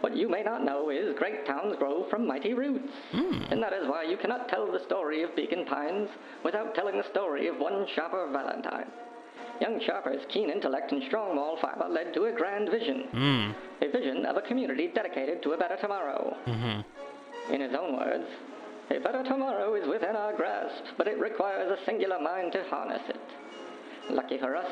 What you may not know is great towns grow from mighty roots. And that is why you cannot tell the story of Beacon Pines without telling the story of one Sharper Valentine. Young Sharper's keen intellect and strong moral fiber led to a grand vision. A vision of a community dedicated to a better tomorrow. In his own words, a better tomorrow is within our grasp, but it requires a singular mind to harness it. Lucky for us,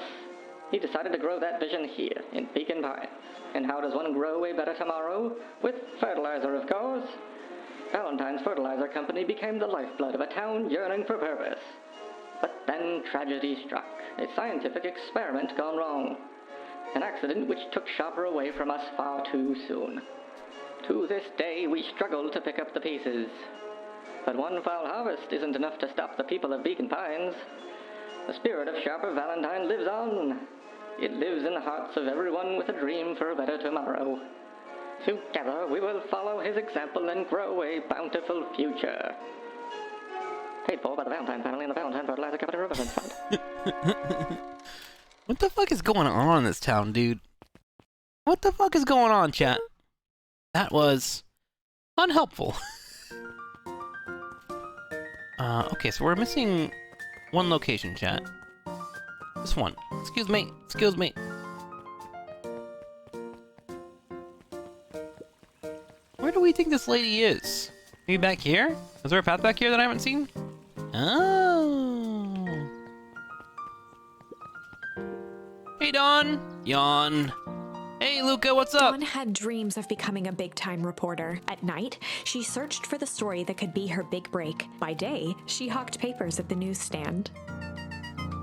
he decided to grow that vision here in Beacon Pines. And how does one grow a better tomorrow? With fertilizer, of course. Valentine's Fertilizer Company became the lifeblood of a town yearning for purpose. But then tragedy struck, a scientific experiment gone wrong. An accident which took Sharper away from us far too soon. To this day, we struggle to pick up the pieces. But one foul harvest isn't enough to stop the people of Beacon Pines. The spirit of Sharper Valentine lives on. It lives in the hearts of everyone with a dream for a better tomorrow. Together, we will follow his example and grow a bountiful future. Paid for by the Valentine family and the Valentine Fertilizer Company Reverence Fund. What the fuck is going on in this town, dude? What the fuck is going on, chat? That was unhelpful. Okay, so we're missing one location, chat. This one. Excuse me. Excuse me. Where do we think this lady is? Maybe back here? Is there a path back here that I haven't seen? Oh. Hey, Dawn. Yawn. Hey, Luca, what's up? Dawn had dreams of becoming a big-time reporter. At night, she searched for the story that could be her big break. By day, she hawked papers at the newsstand.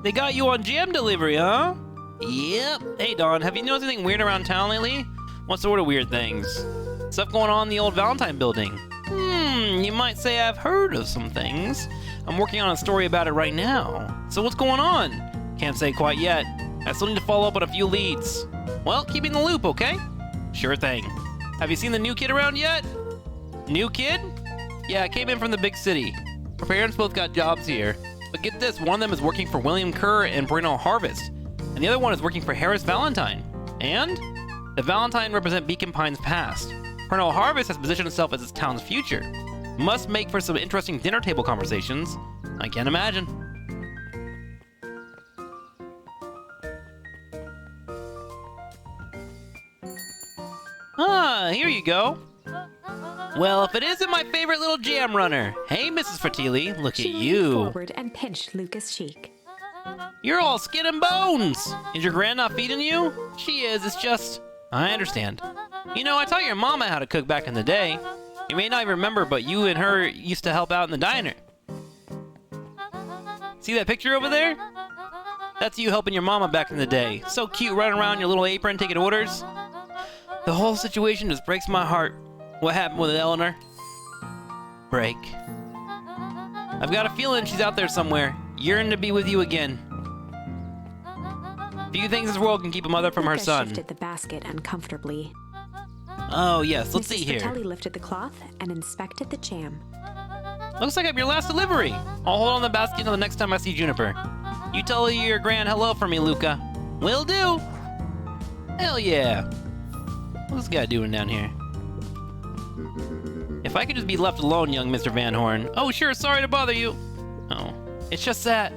They got you on jam delivery, huh? Yep. Hey, Dawn, have you noticed anything weird around town lately? What sort of weird things? Stuff going on in the old Valentine building. You might say I've heard of some things. I'm working on a story about it right now. So what's going on? Can't say quite yet. I still need to follow up on a few leads. Well, keep me in the loop, okay? Sure thing. Have you seen the new kid around yet? New kid? Yeah, came in from the big city. Her parents both got jobs here. But get this, one of them is working for William Kerr and Breno Harvest, and the other one is working for Harris Valentine. And the Valentine represent Beacon Pines' past. Breno Harvest has positioned itself as its town's future. Must make for some interesting dinner table conversations. I can't imagine. Ah, here you go. Well, if it isn't my favorite little jam runner. Hey, Mrs. Fertilli, look She at leaned you. forward and pinched Luca's cheek. You're all skin and bones. Is your gran not feeding you? She is, it's just... I understand. You know, I taught your mama how to cook back in the day. You may not even remember, but you and her used to help out in the diner. See that picture over there? That's you helping your mama back in the day. So cute running around in your little apron taking orders. The whole situation just breaks my heart. What happened with Eleanor? Break. I've got a feeling she's out there somewhere, yearning to be with you again. Few things in this world can keep a mother from her Luca son. shifted the basket uncomfortably. Oh, yes, let's Mrs. see here. Fratelli lifted the cloth and inspected the jam. Looks like I'm your last delivery. I'll hold on the basket until the next time I see Juniper. You tell your grand hello for me, Luca. Will do. Hell yeah. What's this guy doing down here? If I could just be left alone, young Mr. Van Horn. Oh, sure, sorry to bother you. Oh, it's just that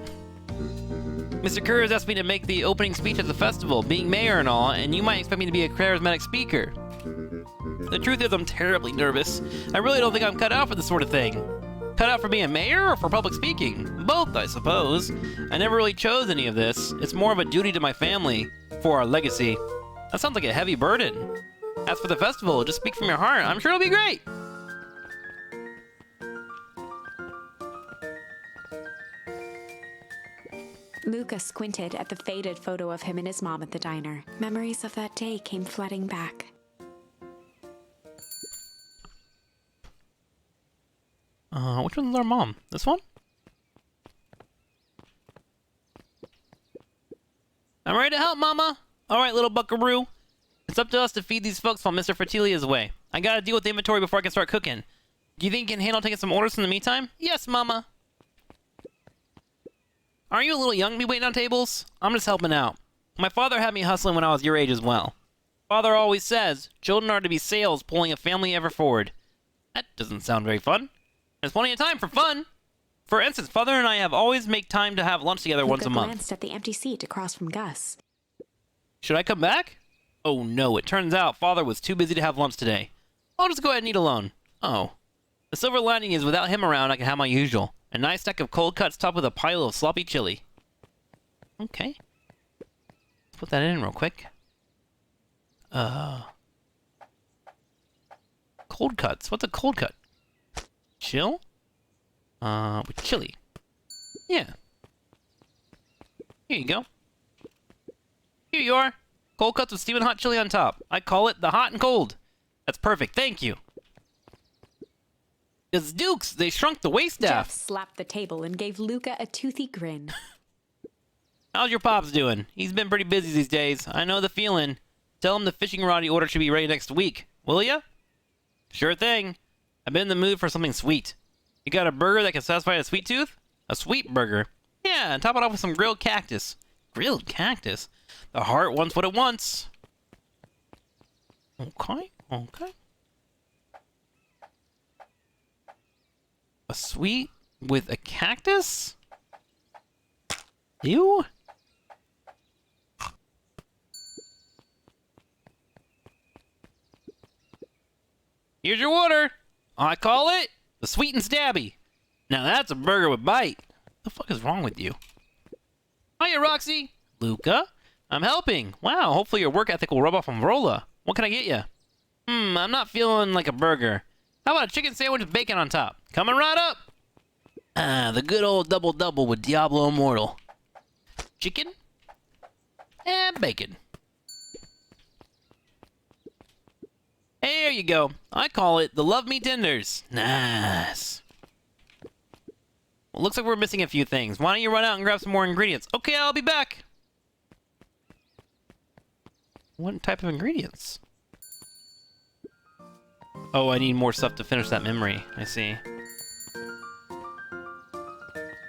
Mr. Kerr has asked me to make the opening speech at the festival, being mayor and all, and you might expect me to be a charismatic speaker. The truth is, I'm terribly nervous. I really don't think I'm cut out for this sort of thing. Cut out for being mayor or for public speaking? Both, I suppose. I never really chose any of this. It's more of a duty to my family, for our legacy. That sounds like a heavy burden. As for the festival, just speak from your heart. I'm sure it'll be great. Luca squinted at the faded photo of him and his mom at the diner. Memories of that day came flooding back. Which one's our mom? This one? I'm ready to help, Mama. All right, little buckaroo. It's up to us to feed these folks while Mr. Fratelli is away. I gotta deal with the inventory before I can start cooking. Do you think you can handle taking some orders in the meantime? Yes, Mama. Aren't you a little young to be waiting on tables? I'm just helping out. My father had me hustling when I was your age as well. Father always says, children are to be sails pulling a family ever forward. That doesn't sound very fun. There's plenty of time for fun. For instance, Father and I have always make time to have lunch together once a month. Luca glanced at the empty seat across from Gus. Should I come back? Oh no, it turns out Father was too busy to have lunch today. I'll just go ahead and eat alone. Oh. The silver lining is without him around, I can have my usual. A nice stack of cold cuts topped with a pile of sloppy chili. Okay. Let's put that in real quick. Cold cuts. What's a cold cut? Chill? With chili. Yeah. Here you go. Here you are. Cold cuts with steaming hot chili on top. I call it the hot and cold. That's perfect, thank you. It's Dukes, they shrunk the waitstaff. Jeff slapped the table and gave Luca a toothy grin. How's your pops doing? He's been pretty busy these days. I know the feeling. Tell him the fishing rod he ordered should be ready next week. Will ya? Sure thing. I've been in the mood for something sweet. You got a burger that can satisfy a sweet tooth? A sweet burger. Yeah, and top it off with some grilled cactus. Grilled cactus? The heart wants what it wants. Okay, okay. A sweet with a cactus? Ew? Here's your order. I call it the sweet and stabby. Now that's a burger with bite. What the fuck is wrong with you? Hiya, Roxy. Luca? I'm helping. Wow, hopefully your work ethic will rub off on Vrola. What can I get you? I'm not feeling like a burger. How about a chicken sandwich with bacon on top? Coming right up. The good old double-double with Diablo Immortal. Chicken and bacon. Hey, there you go. I call it the Love Me Tenders. Nice. Well, looks like we're missing a few things. Why don't you run out and grab some more ingredients? Okay, I'll be back. What type of ingredients? Oh, I need more stuff to finish that memory. I see.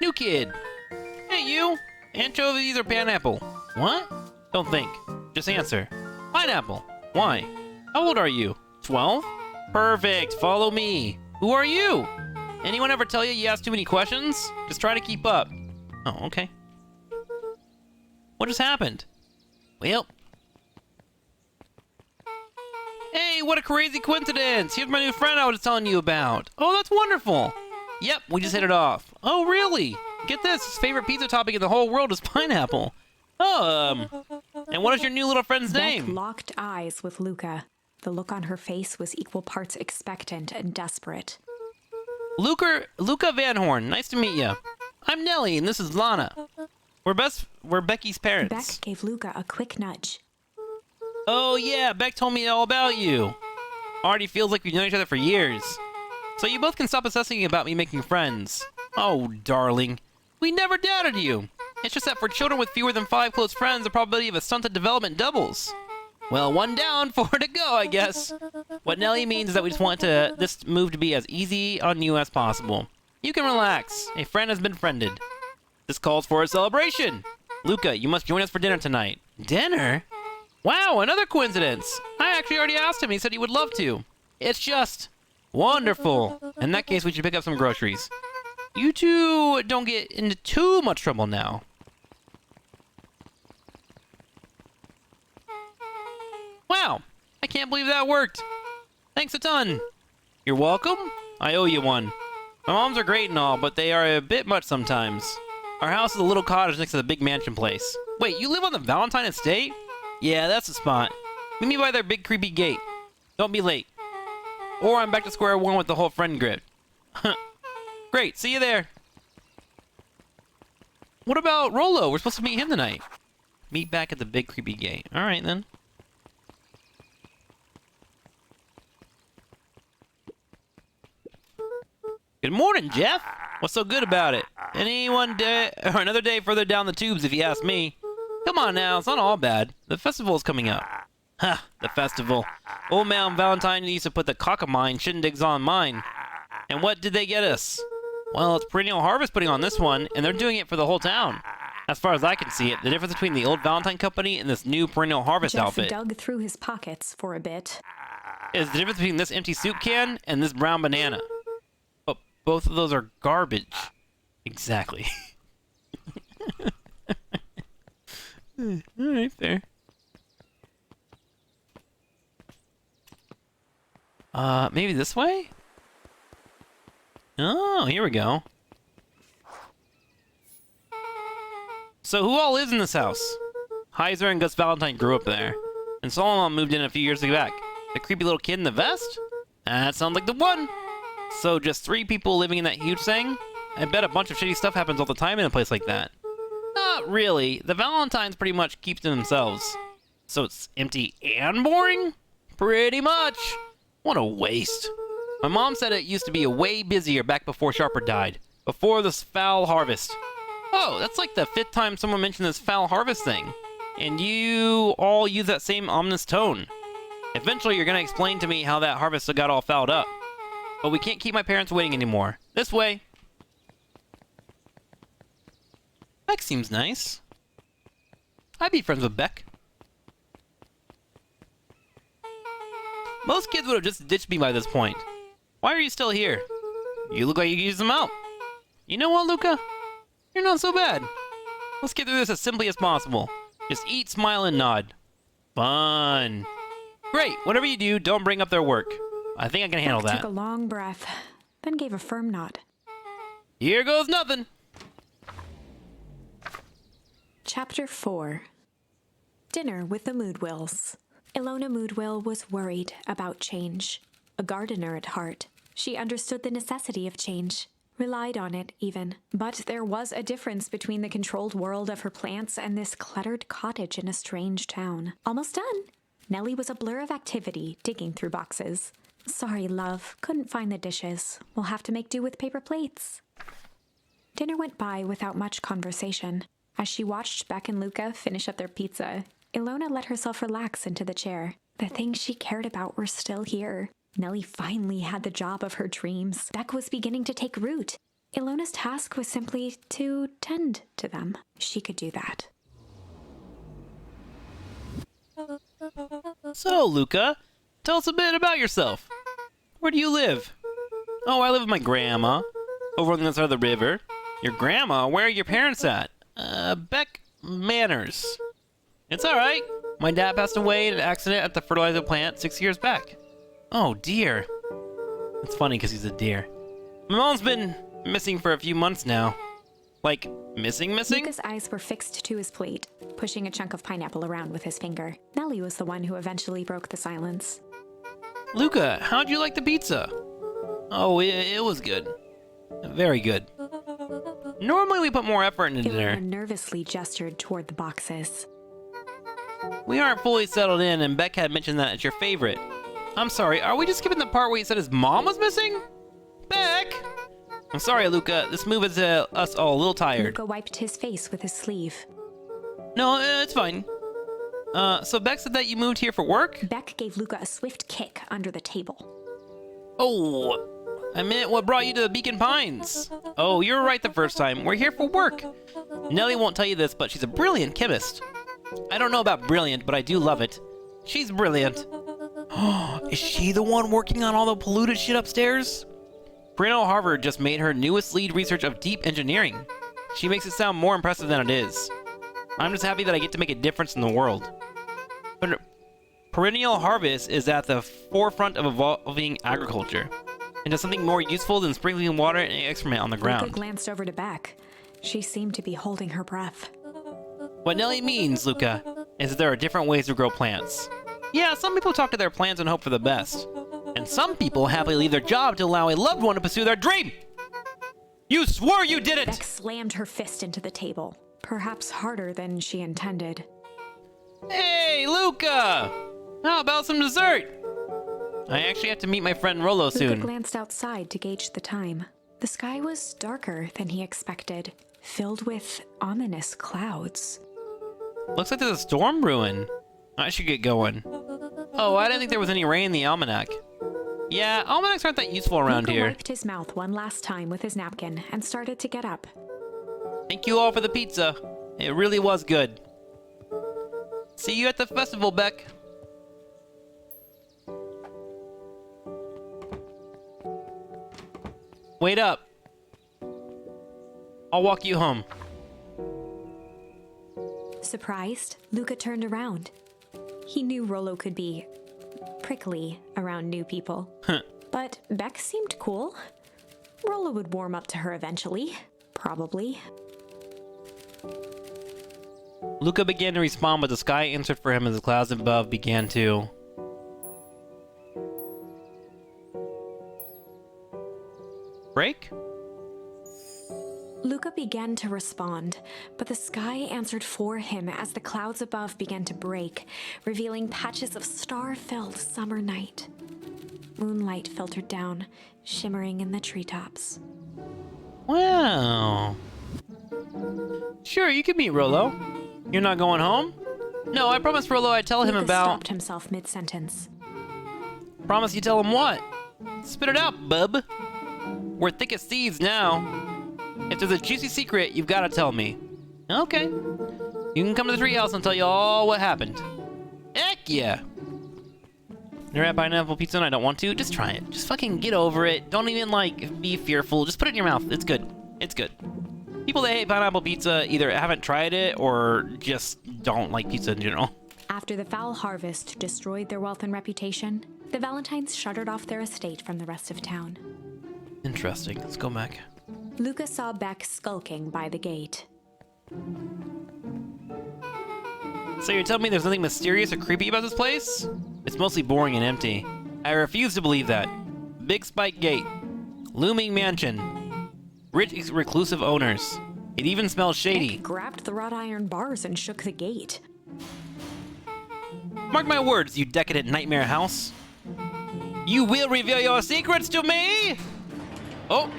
New kid. Hey, you. Anchovies or pineapple? What? Don't think. Just answer. Pineapple. Why? How old are you? 12? Perfect. Follow me. Who are you? Anyone ever tell you ask too many questions? Just try to keep up. Oh, okay. What just happened? Well. Hey, what a crazy coincidence! Here's my new friend I was telling you about. Oh, that's wonderful. Yep, we just hit it off. Oh, really? Get this, his favorite pizza topping in the whole world is pineapple. Oh, and what is your new little friend's Beck name? locked eyes with Luca. The look on her face was equal parts expectant and desperate. Luca Van Horn, nice to meet you. I'm Nellie, and this is Lana. We're Becky's parents. Beck gave Luca a quick nudge. Oh yeah, Beck told me all about you. Already feels like we've known each other for years. So you both can stop obsessing about me making friends. Oh, darling. We never doubted you. It's just that for children with fewer than 5 close friends, the probability of a stunted development doubles. Well, 1 down, 4 to go, I guess. What Nelly means is that we just want this move to be as easy on you as possible. You can relax. A friend has been friended. This calls for a celebration. Luca, you must join us for dinner tonight. Dinner? Wow, another coincidence. I actually already asked him. He said he would love to. It's just wonderful. In that case, we should pick up some groceries. You two don't get into too much trouble now. Wow, I can't believe that worked. Thanks a ton. You're welcome. I owe you one. My moms are great and all, but they are a bit much sometimes. Our house is a little cottage next to the big mansion place. Wait, you live on the Valentine estate? Yeah, that's the spot. Meet me by their big creepy gate. Don't be late. Or I'm back to square one with the whole friend grid. Great, see you there. What about Rolo? We're supposed to meet him tonight. Meet back at the big creepy gate. Alright then. Good morning, Jeff. What's so good about it? Another day further down the tubes, if you ask me. Come on now, it's not all bad. The festival's coming up. Ha, the festival. Old man Valentine used to put the cockamine shindigs on mine. And what did they get us? Well, it's perennial harvest putting on this one, and they're doing it for the whole town. As far as I can see it, the difference between the old Valentine company and this new perennial harvest outfit Jeff dug through his pockets for a bit. is the difference between this empty soup can and this brown banana. But both of those are garbage. Exactly. Alright, fair. Maybe this way? Oh, here we go. So who all lives in this house? Heiser and Gus Valentine grew up there. And Solomon moved in a few years back. The creepy little kid in the vest? That sounds like the one! So just 3 people living in that huge thing? I bet a bunch of shitty stuff happens all the time in a place like that. Not really. The Valentines pretty much keep to themselves. So it's empty and boring? Pretty much. What a waste. My mom said it used to be way busier back before Sharper died. Before this foul harvest. Oh, that's like the 5th time someone mentioned this foul harvest thing. And you all use that same ominous tone. Eventually you're gonna explain to me how that harvest got all fouled up. But we can't keep my parents waiting anymore. This way. Beck seems nice. I'd be friends with Beck. Most kids would have just ditched me by this point. Why are you still here? You look like you used them out. You know what, Luca? You're not so bad. Let's get through this as simply as possible. Just eat, smile, and nod. Fun. Great. Whatever you do, don't bring up their work. I think I can handle Beck that. took a long breath, then gave a firm nod. Here goes nothing. Chapter 4. Dinner with the Moodwills. Ilona Moodwill was worried about change. A gardener at heart, she understood the necessity of change, relied on it even. But there was a difference between the controlled world of her plants and this cluttered cottage in a strange town. Almost done. Nellie was a blur of activity, digging through boxes. Sorry, love, couldn't find the dishes. We'll have to make do with paper plates. Dinner went by without much conversation. As she watched Beck and Luca finish up their pizza, Ilona let herself relax into the chair. The things she cared about were still here. Nellie finally had the job of her dreams. Beck was beginning to take root. Ilona's task was simply to tend to them. She could do that. So, Luca, tell us a bit about yourself. Where do you live? Oh, I live with my grandma, over on the other side of the river. Your grandma? Where are your parents at? Beck Manors. It's alright. My dad passed away in an accident at the fertilizer plant 6 years back. Oh, dear. It's funny because he's a deer. My mom's been missing for a few months now. Like, missing? Luca's eyes were fixed to his plate, pushing a chunk of pineapple around with his finger. Nellie was the one who eventually broke the silence. Luca, how'd you like the pizza? Oh, it was good. Very good. Normally we put more effort into dinner. Ilona nervously gestured toward the boxes. We aren't fully settled in, and Beck had mentioned that it's your favorite. I'm sorry, are we just skipping the part where he said his mom was missing? Beck! I'm sorry, Luca. This move is us all a little tired. Luca wiped his face with his sleeve. No, it's fine. So Beck said that you moved here for work? Beck gave Luca a swift kick under the table. Oh, I meant what brought you to the Beacon Pines. Oh, you were right the first time. We're here for work. Nellie won't tell you this, but she's a brilliant chemist. I don't know about brilliant, but I do love it. She's brilliant. Is she the one working on all the polluted shit upstairs? Perennial Harvard just made her newest lead research of deep engineering. She makes it sound more impressive than it is. I'm just happy that I get to make a difference in the world. But Perennial Harvest is at the forefront of evolving agriculture into something more useful than sprinkling water and excrement on the ground. Luca glanced over to Beck. She seemed to be holding her breath. What Nellie means, Luca, is that there are different ways to grow plants. Yeah, some people talk to their plants and hope for the best. And some people happily leave their job to allow a loved one to pursue their dream! You swore you did it! Beck slammed her fist into the table, perhaps harder than she intended. Hey, Luca! How about some dessert? I actually have to meet my friend Rollo soon. Luca glanced outside to gauge the time. The sky was darker than he expected, filled with ominous clouds. Looks like there's a storm brewing. I should get going. Oh, I didn't think there was any rain in the almanac. Yeah, almanacs aren't that useful around Luca here. wiped his mouth one last time with his napkin and started to get up. Thank you all for the pizza. It really was good. See you at the festival, Beck. Wait up. I'll walk you home. Surprised, Luca turned around. He knew Rollo could be prickly around new people. But Beck seemed cool. Rollo would warm up to her eventually. Probably. Luca began to respond, but the sky answered for him as the clouds above began to... break? Luca began to respond, but the sky answered for him as the clouds above began to break, revealing patches of star-filled summer night. Moonlight filtered down, shimmering in the treetops. Wow. Sure, you can meet Rollo. You're not going home? No, I promised Rollo I'd tell him Luca about... stopped himself mid-sentence. Promise you tell him what? Spit it out, bub. We're thick as thieves now. If there's a juicy secret, you've got to tell me. Okay. You can come to the treehouse and tell you all what happened. Heck yeah. You're at pineapple pizza and I don't want to? Just try it. Just fucking get over it. Don't even, like, be fearful. Just put it in your mouth. It's good. It's good. People that hate pineapple pizza either haven't tried it or just don't like pizza in general. After the foul harvest destroyed their wealth and reputation, the Valentines shuttered off their estate from the rest of town. Interesting. Let's go back. Luca saw Beck skulking by the gate. So you're telling me there's nothing mysterious or creepy about this place? It's mostly boring and empty. I refuse to believe that. Big spike gate. Looming mansion. Rich reclusive owners. It even smells shady. Beck grabbed the wrought iron bars and shook the gate. Mark my words, you decadent nightmare house. You will reveal your secrets to me? Oh.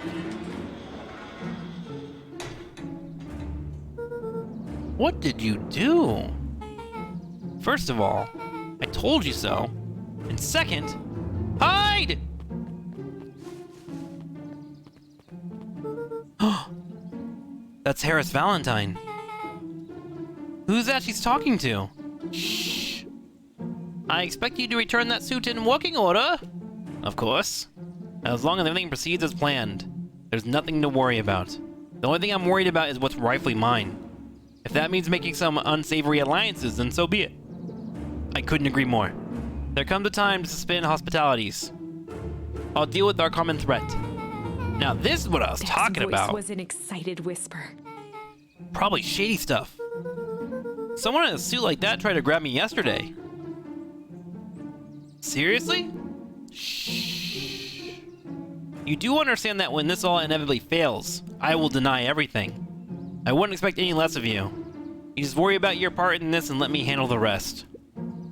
What did you do? First of all, I told you so. And second, hide! That's Harris Valentine. Who's that she's talking to? Shh. I expect you to return that suit in working order. Of course. As long as everything proceeds as planned, there's nothing to worry about. The only thing I'm worried about is what's rightfully mine. If that means making some unsavory alliances, then so be it. I couldn't agree more. There comes a time to suspend hospitalities. I'll deal with our common threat. Now this is what I was talking about. Beck's voice was an excited whisper. Probably shady stuff. Someone in a suit like that tried to grab me yesterday. Seriously? Shh. You do understand that when this all inevitably fails, I will deny everything. I wouldn't expect any less of you. You just worry about your part in this and let me handle the rest.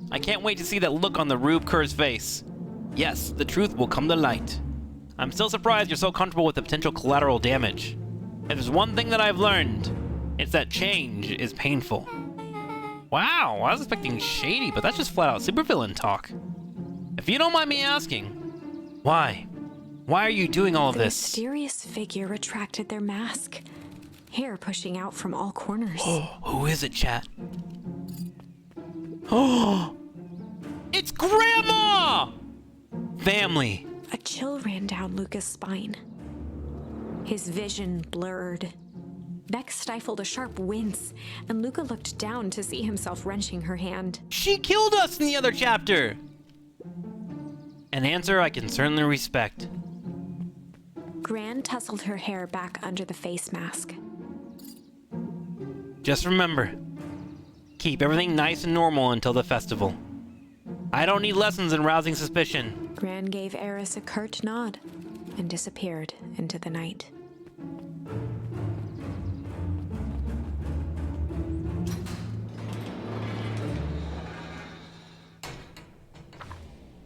I can't wait to see that look on the Rube Kerr's face. Yes, the truth will come to light. I'm still surprised you're so comfortable with the potential collateral damage. If there's one thing that I've learned, it's that change is painful. Wow, I was expecting shady, but that's just flat out supervillain talk. If you don't mind me asking, why? Why are you doing all of The this? mysterious figure retracted their mask, hair pushing out from all corners. Oh, who is it, chat? Oh, it's Grandma! Family. A chill ran down Luca's spine. His vision blurred. Beck stifled a sharp wince, and Luca looked down to see himself wrenching her hand. She killed us in the other chapter! An answer I can certainly respect. Gran tousled her hair back under the face mask. Just remember, keep everything nice and normal until the festival. I don't need lessons in rousing suspicion. Gran gave Eris a curt nod and disappeared into the night.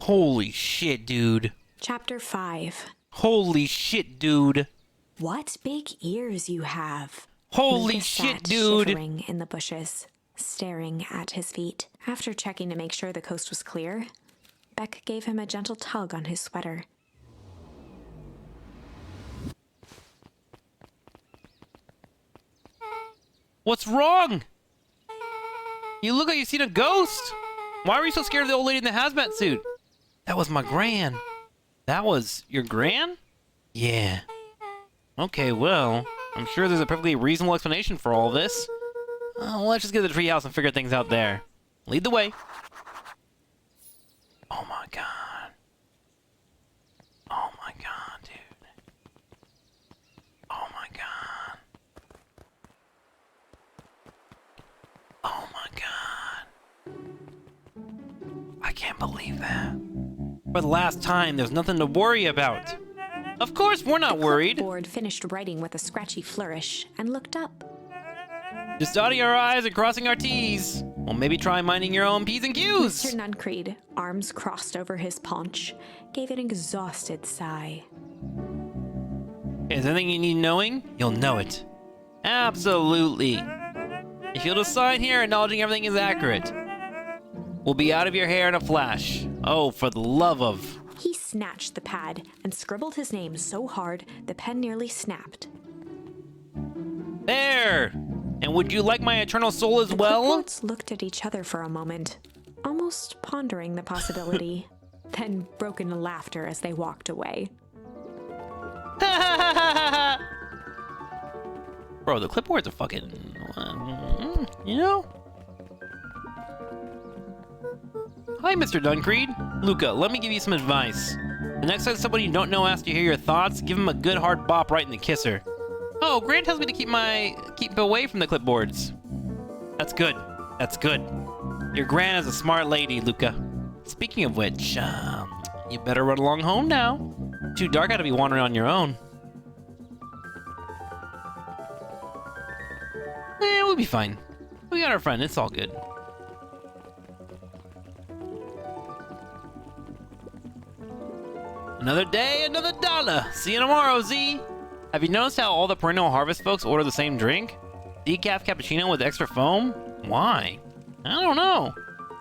Holy shit, dude. Chapter 5. Holy shit, dude. What big ears you have. Holy Luca shit, sat dude. shivering in the bushes, staring at his feet. After checking to make sure the coast was clear, Beck gave him a gentle tug on his sweater. What's wrong? You look like you've seen a ghost. Why were you so scared of the old lady in the hazmat suit? That was my gran. That was your gran? Yeah. Okay, well, I'm sure there's a perfectly reasonable explanation for all this. Let's just get to the treehouse and figure things out there. Lead the way. Oh my god. Oh my god, dude. Oh my god. Oh my god. I can't believe that. For the last time, there's nothing to worry about. Of course, we're not worried. The clipboard finished writing with a scratchy flourish and looked up. Just dotting our I's and crossing our T's. Well, maybe try minding your own P's and Q's. Mr. Nuncreed, arms crossed over his paunch, gave an exhausted sigh. Is there anything you need knowing? You'll know it. Absolutely. If you'll just sign here acknowledging everything is accurate, we'll be out of your hair in a flash. Oh, for the love of... He snatched the pad and scribbled his name so hard the pen nearly snapped. There! And would you like my eternal soul as well? The clipboards looked at each other for a moment, almost pondering the possibility, then broke into laughter as they walked away. Bro, the clipboards are fucking... you know? Hi, Mr. Duncreed. Luca, let me give you some advice. The next time somebody you don't know asks you to hear your thoughts, give him a good hard bop right in the kisser. Oh, Grant tells me to keep away from the clipboards. That's good. That's good. Your Gran is a smart lady, Luca. Speaking of which, you better run along home now. Too dark out to be wandering on your own. We'll be fine. We got our friend. It's all good. Another day, another dollar. See you tomorrow, Z. Have you noticed how all the perennial harvest folks order the same drink? Decaf cappuccino with extra foam? Why? I don't know.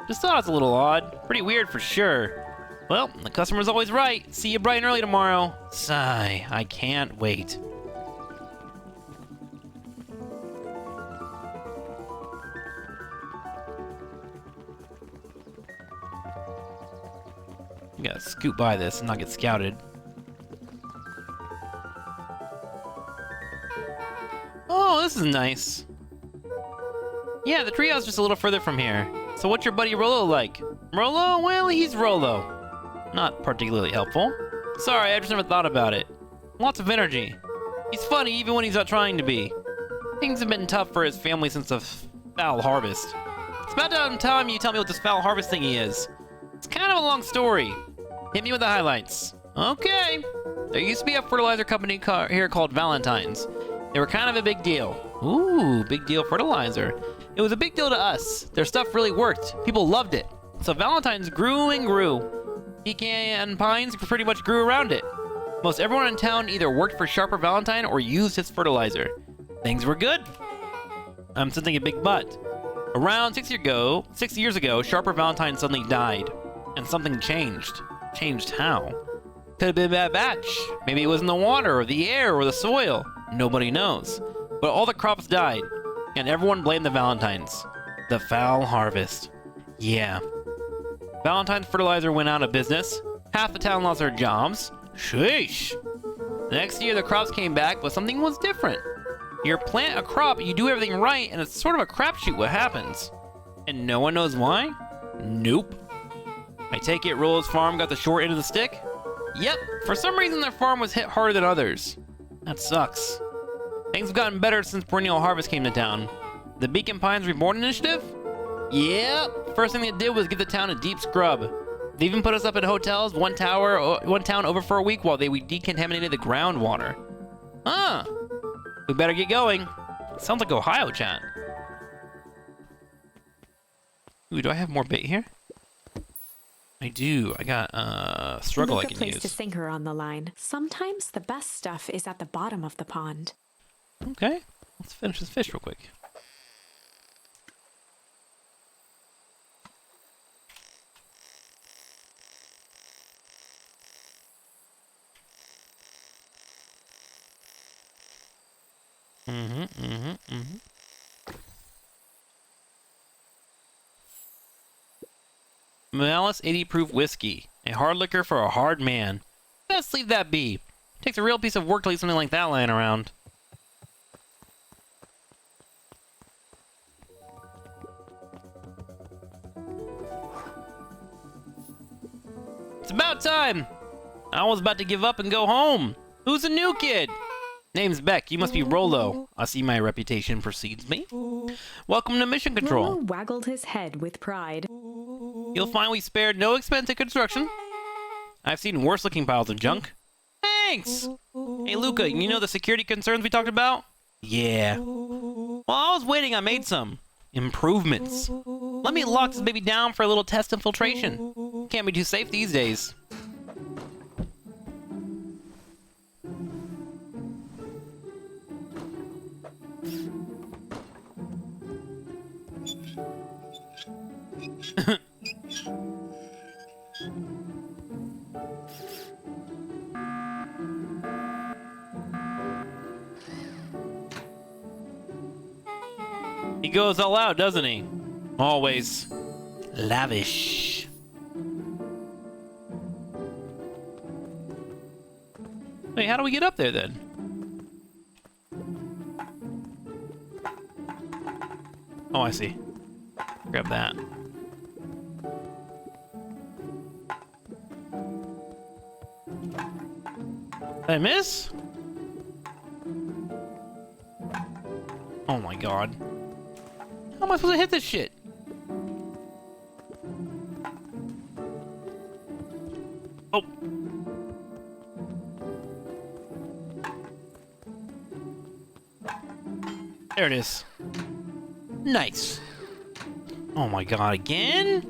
Just thought it's a little odd. Pretty weird for sure. Well, the customer's always right. See you bright and early tomorrow. Sigh. I can't wait. You gotta scoot by this and not get scouted. Oh, this is nice. Yeah, the treehouse is just a little further from here. So what's your buddy Rollo like? Rollo? Well, he's Rollo. Not particularly helpful. Sorry, I just never thought about it. Lots of energy. He's funny even when he's not trying to be. Things have been tough for his family since the foul harvest. It's about time you tell me what this foul harvest thingy is. It's kind of a long story. Hit me with the highlights. Okay. There used to be a fertilizer company here called Valentine's. They were kind of a big deal. Ooh, big deal fertilizer. It was a big deal to us. Their stuff really worked. People loved it. So Valentine's grew and grew. Pecan pines pretty much grew around it. Most everyone in town either worked for Sharper Valentine or used his fertilizer. Things were good. I'm sensing a big but. Around 6 years ago, Sharper Valentine suddenly died. And something changed. Changed how? Could have been a bad batch. Maybe it was in the water, or the air, or the soil. Nobody knows. But all the crops died. And everyone blamed the Valentines. The foul harvest. Yeah. Valentine's fertilizer went out of business. Half the town lost their jobs. Sheesh. The next year the crops came back, but something was different. You plant a crop, you do everything right, and it's sort of a crapshoot what happens. And no one knows why? Nope. I take it Rollo's farm got the short end of the stick? Yep, for some reason their farm was hit harder than others. That sucks. Things have gotten better since Perennial Harvest came to town. The Beacon Pines Reborn Initiative? Yep, first thing they did was give the town a deep scrub. They even put us up in hotels, one town over for a week while they decontaminated the groundwater. Huh. We better get going. Sounds like Ohio chat. Ooh, do I have more bait here? I do. I got struggle Luca I can placed use. a sinker on the line. Sometimes the best stuff is at the bottom of the pond. Okay, let's finish this fish real quick. Malice 80 proof whiskey. A hard liquor for a hard man. Best leave that be. Takes a real piece of work to leave something like that lying around. It's about time. I was about to give up and go home. Who's the new kid? Name's Beck. You must be Rollo. I see my reputation precedes me. Welcome to Mission Control. Rollo waggled his head with pride. You'll find we spared no expense in construction. I've seen worse looking piles of junk. Thanks! Hey Luca, you know the security concerns we talked about? Yeah. While I was waiting, I made some improvements. Let me lock this baby down for a little test infiltration. Can't be too safe these days. He goes all out, doesn't he? Always lavish. Wait, how do we get up there then? Oh, I see. Grab that. Did I miss? Oh my god. How am I supposed to hit this shit? Oh. There it is. Nice. Oh my god, again?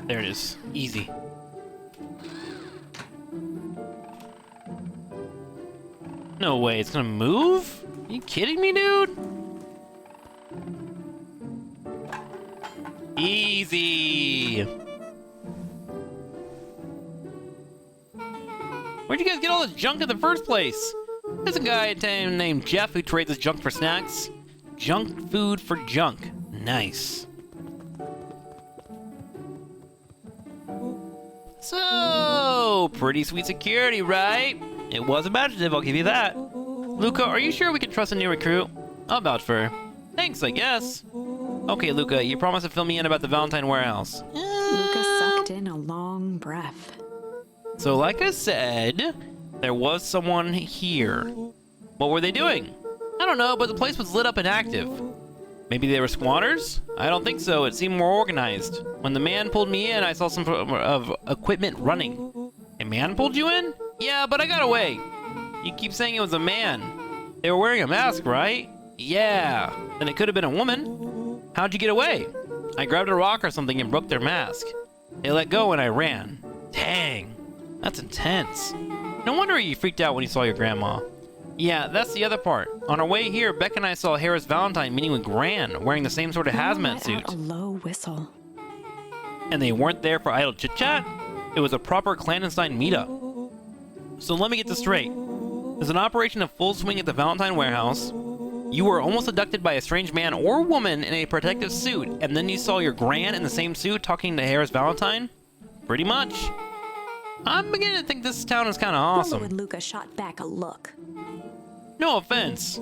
There it is. Easy. No way, it's gonna move? Are you kidding me, dude? Easy. Where'd you guys get all this junk in the first place? There's a guy named Jeff who trades his junk for snacks. Junk food for junk. Nice. So, pretty sweet security, right? It was imaginative, I'll give you that. Luca, are you sure we can trust a new recruit? I'll vouch for her. Thanks, I guess. Okay, Luca, you promised to fill me in about the Valentine warehouse. Luca sucked in a long breath. So like I said, there was someone here. What were they doing? I don't know, but the place was lit up and active. Maybe they were squatters? I don't think so. It seemed more organized. When the man pulled me in, I saw some of equipment running. A man pulled you in? Yeah, but I got away. You keep saying it was a man. They were wearing a mask, right? Yeah. Then it could have been a woman. How'd you get away? I grabbed a rock or something and broke their mask. They let go and I ran. Dang, that's intense. No wonder you freaked out when you saw your grandma. Yeah, that's the other part. On our way here, Beck and I saw Harris Valentine meeting with Gran, wearing the same sort of hazmat suit. A low whistle. And they weren't there for idle chit-chat? It was a proper clandestine meetup. So let me get this straight. There's an operation in full swing at the Valentine warehouse. You were almost abducted by a strange man or woman in a protective suit, and then you saw your Gran in the same suit talking to Harris Valentine? Pretty much. I'm beginning to think this town is kind of awesome. Rollo and Luca shot back a look. No offense.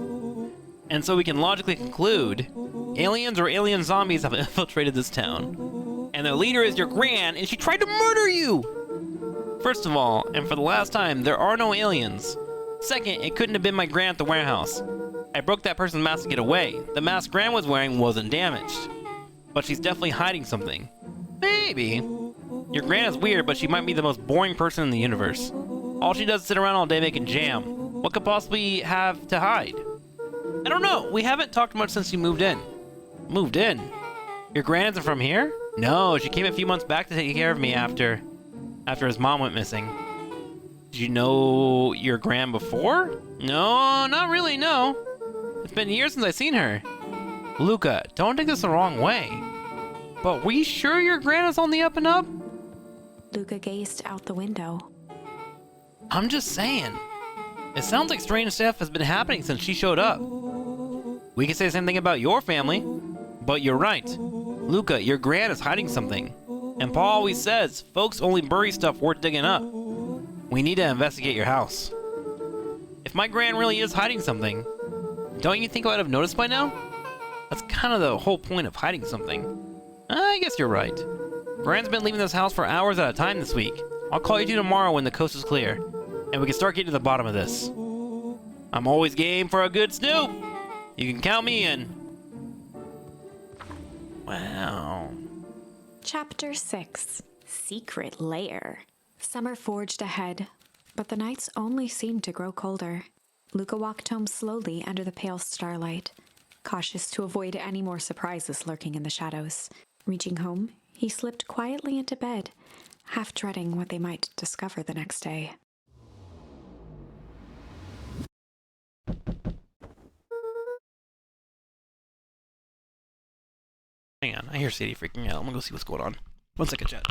And so we can logically conclude, aliens or alien zombies have infiltrated this town. And their leader is your Gran, and she tried to murder you! First of all, and for the last time, there are no aliens. Second, it couldn't have been my Gran at the warehouse. I broke that person's mask to get away. The mask Gran was wearing wasn't damaged. But she's definitely hiding something. Maybe. Your Gran is weird, but she might be the most boring person in the universe. All she does is sit around all day making jam. What could possibly have to hide? I don't know. We haven't talked much since you moved in. Moved in? Your Gran isn't from here? No, she came a few months back to take care of me after his mom went missing. Did you know your Gran before? No, not really, no. It's been years since I've seen her. Luca, don't take this the wrong way. But were you sure your Gran is on the up and up? Luca gazed out the window. I'm just saying. It sounds like strange stuff has been happening since she showed up. We can say the same thing about your family. But you're right. Luca, your Gran is hiding something. And Paul always says, folks only bury stuff worth digging up. We need to investigate your house. If my Gran really is hiding something, don't you think I would have noticed by now? That's kind of the whole point of hiding something. I guess you're right. Gran's been leaving this house for hours at a time this week. I'll call you two tomorrow when the coast is clear, and we can start getting to the bottom of this. I'm always game for a good snoop. You can count me in. Wow. Chapter 6. Secret Lair. Summer forged ahead, but the nights only seemed to grow colder. Luca walked home slowly under the pale starlight, cautious to avoid any more surprises lurking in the shadows. Reaching home, he slipped quietly into bed, half dreading what they might discover the next day. Hang on, I hear Sadie freaking out. I'm gonna go see what's going on. 1 second, chat.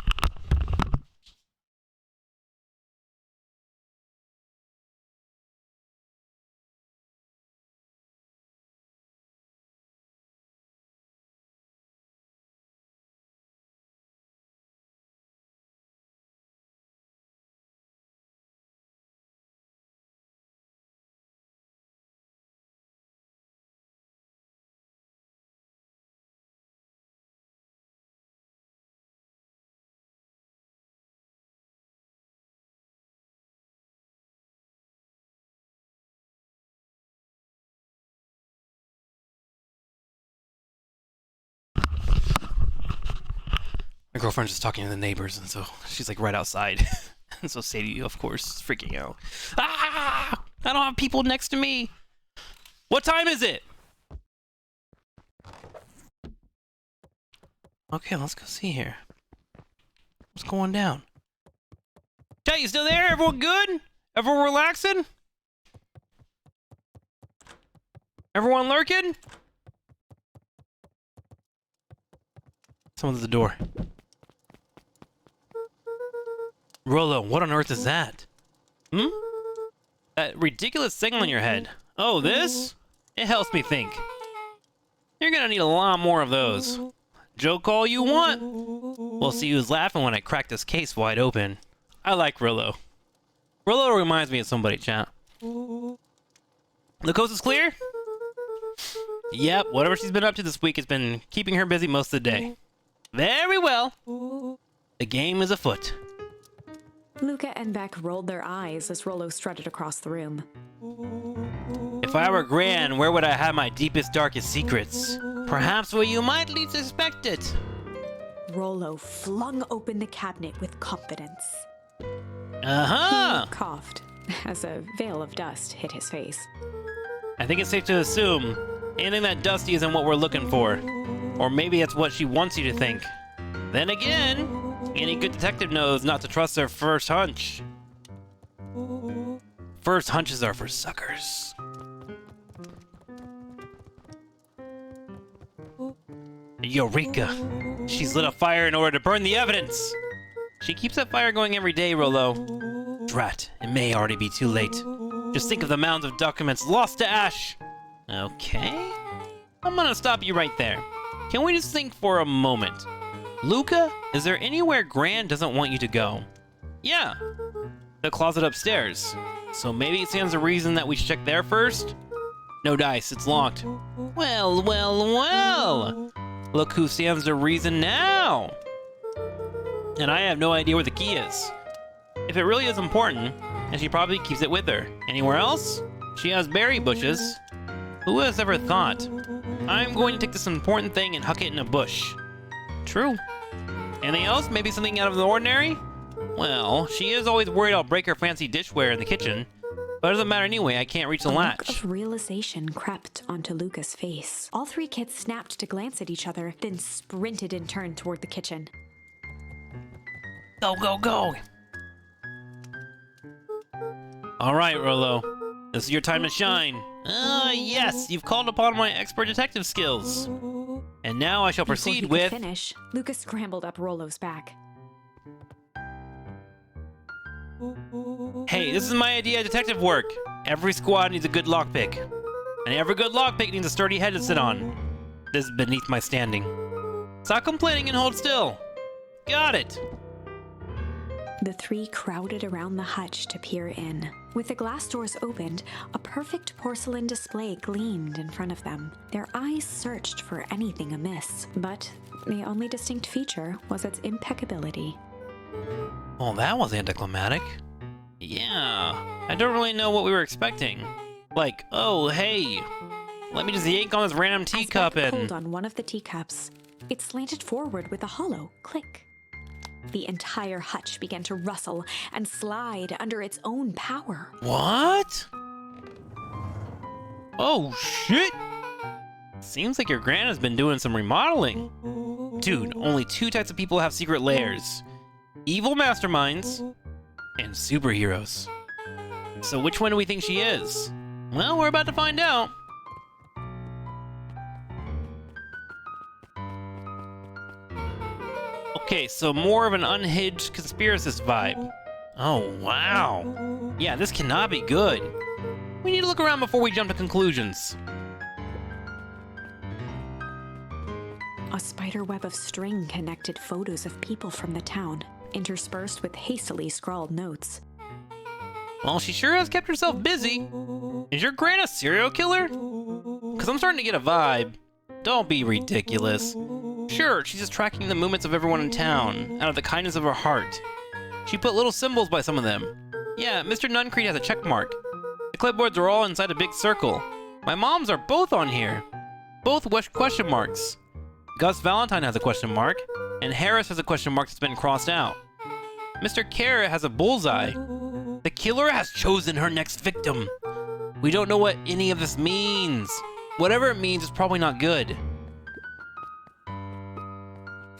My girlfriend's just talking to the neighbors, and so she's like right outside. And so Sadie, of course, is freaking out. Ah! I don't have people next to me. What time is it? Okay, let's go see here. What's going down? Chat, you still there? Everyone good? Everyone relaxing? Everyone lurking? Someone's at the door. Rollo, what on earth is that? That ridiculous thing on your head. Oh, this? It helps me think. You're gonna need a lot more of those. Joke all you want. We'll see who's laughing when I crack this case wide open. I like Rollo. Rollo reminds me of somebody, chat. The coast is clear? Yep, whatever she's been up to this week has been keeping her busy most of the day. Very well. The game is afoot. Luca and Beck rolled their eyes as Rollo strutted across the room. If I were Gran, where would I have my deepest, darkest secrets? Perhaps where you might least suspect it. Rollo flung open the cabinet with confidence. Uh-huh! He coughed as a veil of dust hit his face. I think it's safe to assume anything that dusty isn't what we're looking for. Or maybe that's what she wants you to think. Then again, any good detective knows not to trust their first hunch. First hunches are for suckers. Eureka! She's lit a fire in order to burn the evidence! She keeps that fire going every day, Rollo. Drat, it may already be too late. Just think of the mounds of documents lost to ash! Okay? I'm gonna stop you right there. Can we just think for a moment? Luca, is there anywhere Gran doesn't want you to go? Yeah, the closet upstairs. So maybe it stands to reason that we should check there first? No dice, it's locked. Well, well, well! Look who stands to reason now! And I have no idea where the key is. If it really is important, then she probably keeps it with her. Anywhere else? She has berry bushes. Who has ever thought? I'm going to take this important thing and huck it in a bush. True. Anything else? Maybe something out of the ordinary? Well, she is always worried I'll break her fancy dishware in the kitchen. But it doesn't matter anyway, I can't reach the latch. A look of realization crept onto Luca's face. All three kids snapped to glance at each other, then sprinted in turn toward the kitchen. Go, go, go! Alright, Rollo. This is your time to shine. Ah, yes, you've called upon my expert detective skills. And now I shall proceed Before he with... could finish, Luca scrambled up Rollo's back. Hey, this is my idea of detective work. Every squad needs a good lockpick. And every good lockpick needs a sturdy head to sit on. This is beneath my standing. Stop complaining and hold still. Got it. The three crowded around the hutch to peer in. With the glass doors opened, a perfect porcelain display gleamed in front of them. Their eyes searched for anything amiss, but the only distinct feature was its impeccability. Well, that was anticlimactic. Yeah, I don't really know what we were expecting. Like, oh, hey, let me just yank on this random teacup As Beck and... pulled on one of the teacups, it slanted forward with a hollow click. The entire hutch began to rustle and slide under its own power. What? Oh, shit! Seems like your gran has been doing some remodeling. Dude, only two types of people have secret lairs. Evil masterminds and superheroes. So which one do we think she is? Well, we're about to find out. Okay, so more of an unhinged conspiracist vibe. Oh, wow. Yeah, this cannot be good. We need to look around before we jump to conclusions. A spider web of string connected photos of people from the town, interspersed with hastily scrawled notes. Well, she sure has kept herself busy. Is your gran a serial killer? Because I'm starting to get a vibe. Don't be ridiculous. Sure, she's just tracking the movements of everyone in town, out of the kindness of her heart. She put little symbols by some of them. Yeah, Mr. Nuncreed has a check mark. The clipboards are all inside a big circle. My mom's are both on here. Both question marks. Gus Valentine has a question mark, and Harris has a question mark that's been crossed out. Mr. Carrot has a bullseye. The killer has chosen her next victim. We don't know what any of this means. Whatever it means, it's probably not good.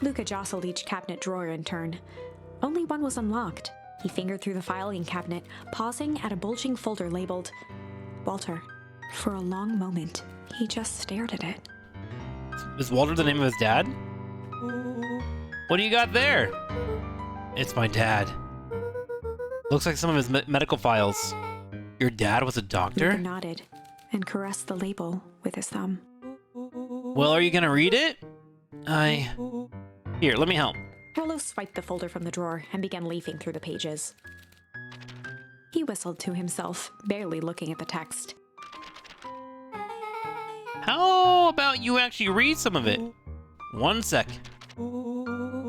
Luca jostled each cabinet drawer in turn. Only one was unlocked. He fingered through the filing cabinet, pausing at a bulging folder labeled Walter. For a long moment, he just stared at it. Is Walter the name of his dad? What do you got there? It's my dad. Looks like some of his medical files. Your dad was a doctor? Luca nodded and caressed the label with his thumb. Well, are you gonna read it? Here, let me help. Rollo swiped the folder from the drawer and began leafing through the pages. He whistled to himself, barely looking at the text. How about you actually read some of it? One sec.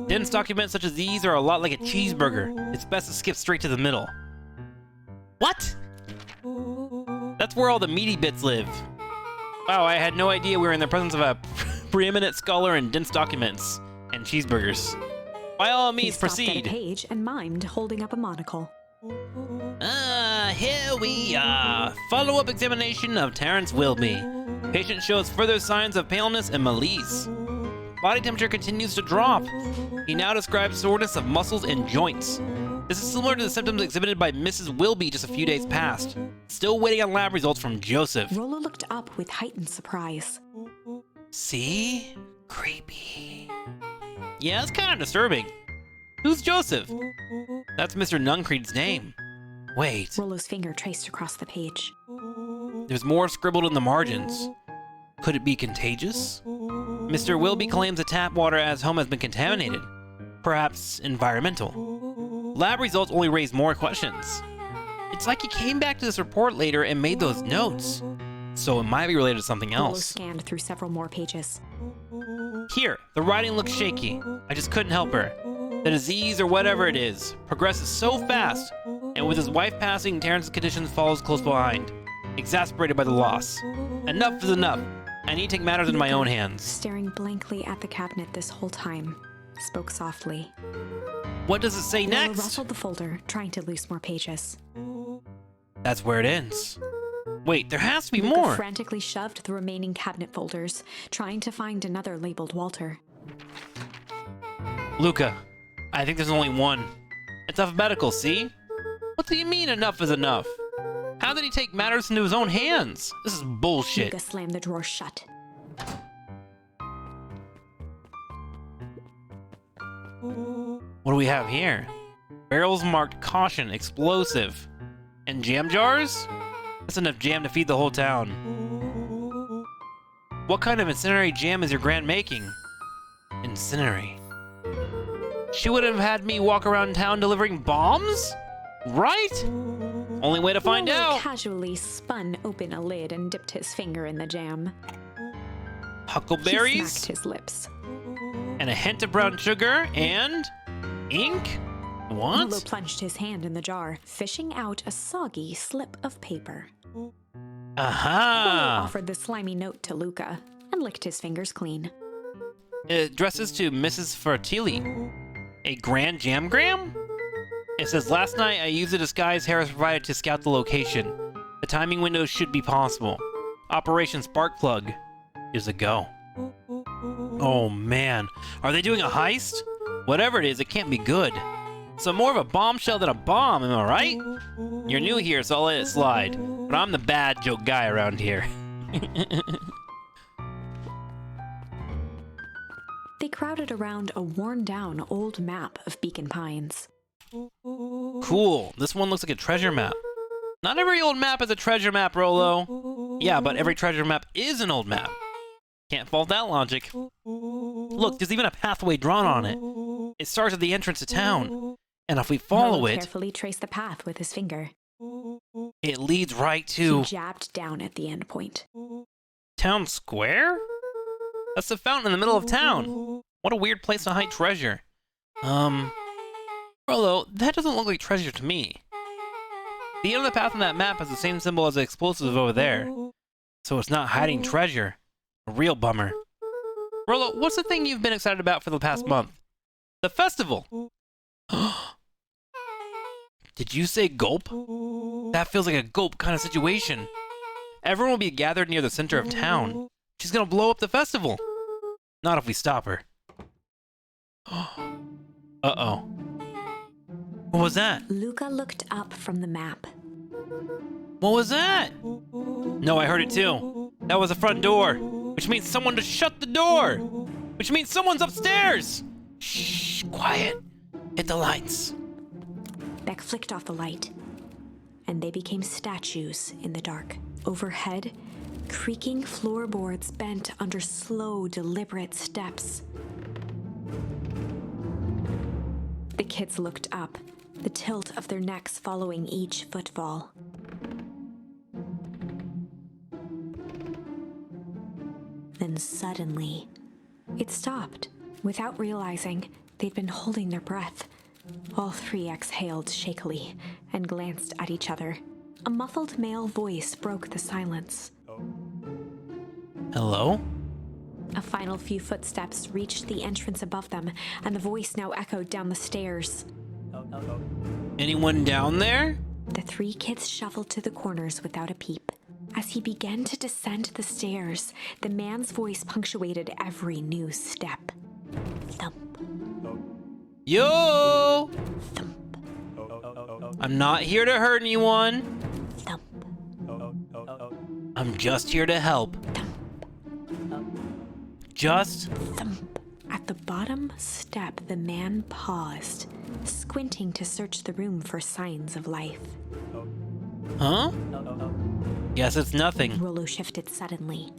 Dense documents such as these are a lot like a cheeseburger. It's best to skip straight to the middle. What? That's where all the meaty bits live. Wow, I had no idea we were in the presence of a preeminent scholar in dense documents and cheeseburgers. By all means, proceed. He stopped at a page and mimed, holding up a monocle. Here we are. Follow-up examination of Terrence Wilby. Patient shows further signs of paleness and malaise. body temperature continues to drop. He now describes soreness of muscles and joints. This is similar to the symptoms exhibited by Mrs. Wilby just a few days past. Still waiting on lab results from Joseph. Rollo looked up with heightened surprise. See? Creepy. Yeah, that's kind of disturbing. Who's Joseph? That's Mr. Nuncreed's name. Wait. Rollo's finger traced across the page. There's more scribbled in the margins. Could it be contagious? Mr. Wilby claims the tap water at his home has been contaminated. Perhaps environmental. Lab results only raise more questions. It's like he came back to this report later and made those notes. So it might be related to something Rollo else. scanned through several more pages. Here, the writing looks shaky. I just couldn't help her. The disease or whatever it is progresses so fast, and with his wife passing, Terrence's condition follows close behind, exasperated by the loss. Enough is enough. I need to take matters into my own hands. Staring blankly at the cabinet this whole time, spoke softly. What does it say Rollo next? rustled the folder, trying to loose more pages. That's where it ends. Wait, there has to be Luca more. frantically shoved the remaining cabinet folders, trying to find another labeled Walter. Luca, I think there's only one. It's alphabetical, see? What do you mean enough is enough? How did he take matters into his own hands? This is bullshit. Luca slammed the drawer shut. What do we have here? Barrels marked caution, explosive. And jam jars? That's enough jam to feed the whole town. What kind of incendiary jam is your grand making? Incendiary. She would have had me walk around town delivering bombs? Right? Only way to find Rollo out. casually spun open a lid and dipped his finger in the jam. He Huckleberries? smacked his lips. And a hint of brown sugar and ink? Rollo What? plunged his hand in the jar, fishing out a soggy slip of paper. Rollo Aha! offered the slimy note to Luca and licked his fingers clean. It addresses to Mrs. Fertilli. A grand jamgram? It says, last night I used the disguise Harris provided to scout the location. The timing window should be possible. Operation Sparkplug is a go. Oh man, are they doing a heist? Whatever it is, it can't be good. So more of a bombshell than a bomb, am I right? You're new here, so I'll let it slide. But I'm the bad joke guy around here. They crowded around a worn-down old map of Beacon Pines. Cool, this one looks like a treasure map. Not every old map is a treasure map, Rollo. Yeah, but every treasure map is an old map. Can't fault that logic. Look, there's even a pathway drawn on it. It starts at the entrance to town. And if we follow Rollo it, carefully traced the path with his finger. it leads right He to jabbed down at the end point. town square? That's the fountain in the middle of town. What a weird place to hide treasure. Rollo, that doesn't look like treasure to me. The end of the path on that map has the same symbol as the explosive over there. So it's not hiding treasure. A real bummer. Rollo, what's the thing you've been excited about for the past month? The festival! Did you say gulp? That feels like a gulp kind of situation. Everyone will be gathered near the center of town. She's gonna blow up the festival. Not if we stop her. Uh-oh. What was that? Luca looked up from the map. What was that? No, I heard it too. That was the front door, which means someone to shut the door, which means someone's upstairs. Shh, quiet. Hit the lights. Beck flicked off the light, and they became statues in the dark. Overhead, creaking floorboards bent under slow, deliberate steps. The kids looked up, the tilt of their necks following each footfall. Then suddenly, it stopped. Without realizing, they'd been holding their breath. All three exhaled shakily and glanced at each other. A muffled male voice broke the silence. Hello? A final few footsteps reached the entrance above them, and the voice now echoed down the stairs. Anyone down there? The three kids shuffled to the corners without a peep. As he began to descend the stairs, the man's voice punctuated every new step. Thump, Yo! thump, I'm not here to hurt anyone. thump, I'm just here to help. Just... thump. At the bottom step, the man paused, squinting to search the room for signs of life. Huh? Guess it's nothing. Rollo shifted suddenly.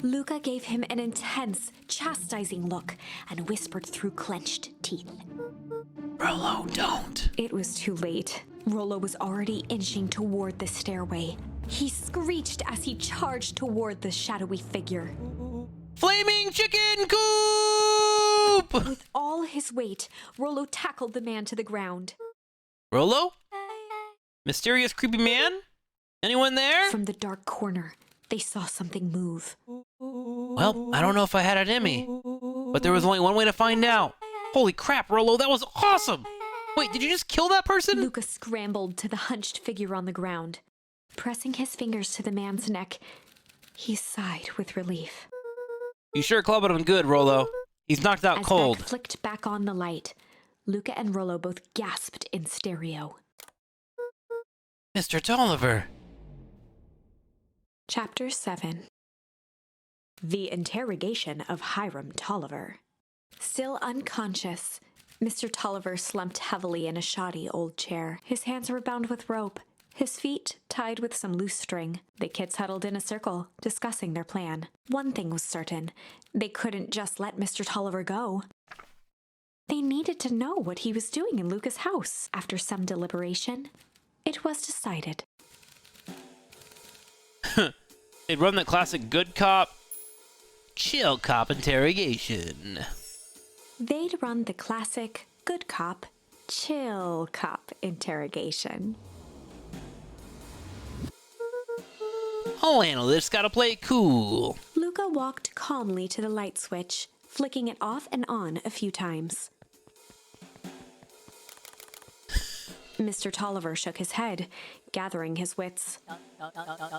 Luca gave him an intense, chastising look and whispered through clenched teeth. Rollo, don't. It was too late. Rollo was already inching toward the stairway. He screeched as he charged toward the shadowy figure. Flaming chicken coop! With all his weight, Rollo tackled the man to the ground. Rollo? Mysterious creepy man? Anyone there? From the dark corner, they saw something move. Well, I don't know if I had it in me, but there was only one way to find out. Holy crap, Rollo, that was awesome! Wait, did you just kill that person? Luca scrambled to the hunched figure on the ground. Pressing his fingers to the man's neck, he sighed with relief. You sure clubbed him good, Rollo. He's knocked out As cold. Beck flicked back on the light, Luca and Rollo both gasped in stereo. Mr. Tolliver. Chapter 7. The Interrogation of Hiram Tolliver. Still unconscious, Mr. Tolliver slumped heavily in a shoddy old chair. His hands were bound with rope, his feet tied with some loose string. The kids huddled in a circle, discussing their plan. One thing was certain. They couldn't just let Mr. Tolliver go. They needed to know what he was doing in Luca's house. After some deliberation, it was decided. They'd run the classic good cop, chill cop interrogation. They'd run the classic good cop, chill cop interrogation. I'll handle this, gotta play it cool. Luca walked calmly to the light switch, flicking it off and on a few times. Mr. Tolliver shook his head, gathering his wits.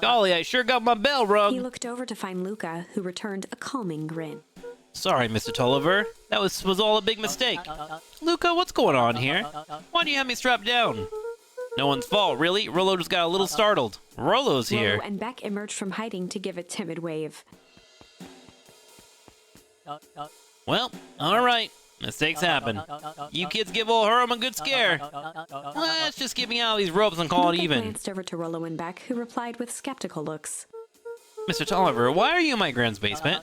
Golly, I sure got my bell He rung. looked over to find Luca, who returned a calming grin. Sorry, Mr. Tolliver. That was all a big mistake. Luca, what's going on here? Why do you have me strapped down? No one's fault, really. Rollo just got a little startled. Rollo's here. Rollo and Beck emerged from hiding to give a timid wave. Well, alright. Mistakes happen. You kids give old Hiram a good scare. Let's just get me out of these ropes and call it Luca even. glanced over to Rollo and Beck, who replied with skeptical looks. Mr. Tolliver, why are you in my grand's basement?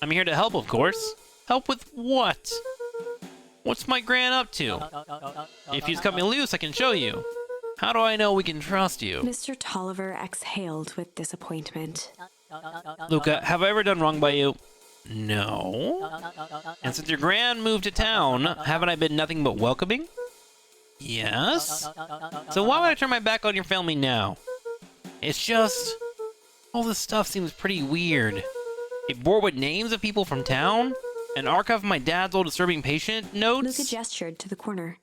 I'm here to help, of course. Help with what? What's my gran up to? If he's cut me loose, I can show you. How do I know we can trust you? Mr. Tolliver exhaled with disappointment. Luca, have I ever done wrong by you? No. And since your gran moved to town, haven't I been nothing but welcoming? Yes. So why would I turn my back on your family now? It's just... all this stuff seems pretty weird. A board with names of people from town? An archive of my dad's old disturbing patient notes? Luca gestured to the corner.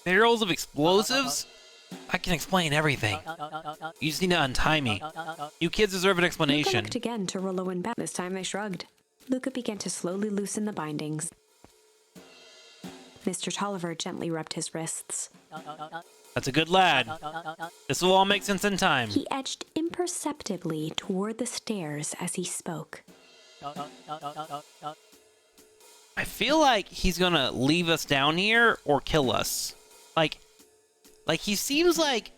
Barrels of explosives? I can explain everything. You just need to untie me. You kids deserve an Luca explanation. looked again to Rollo and Beck. This time they shrugged. Luca began to slowly loosen the bindings. Mr. Tolliver gently rubbed his wrists. That's a good lad. This will all make sense in time. He edged imperceptibly toward the stairs as he spoke. I feel like he's gonna leave us down here or kill us. Like he seems like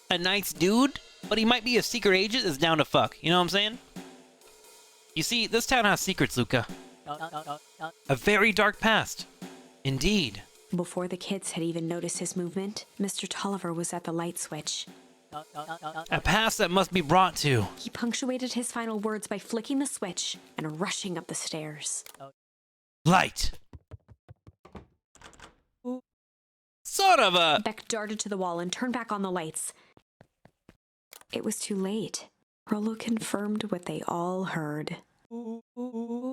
a nice dude, but he might be a secret agent that's down to fuck. You know what I'm saying? You see, this town has secrets, Luca. A very dark past. Indeed. Before the kids had even noticed his movement, Mr. Tolliver was at the light switch. A past that must be brought to. He punctuated his final words by flicking the switch and rushing up the stairs. Light. Son of a... Beck darted to the wall and turned back on the lights. It was too late. Rollo confirmed what they all heard.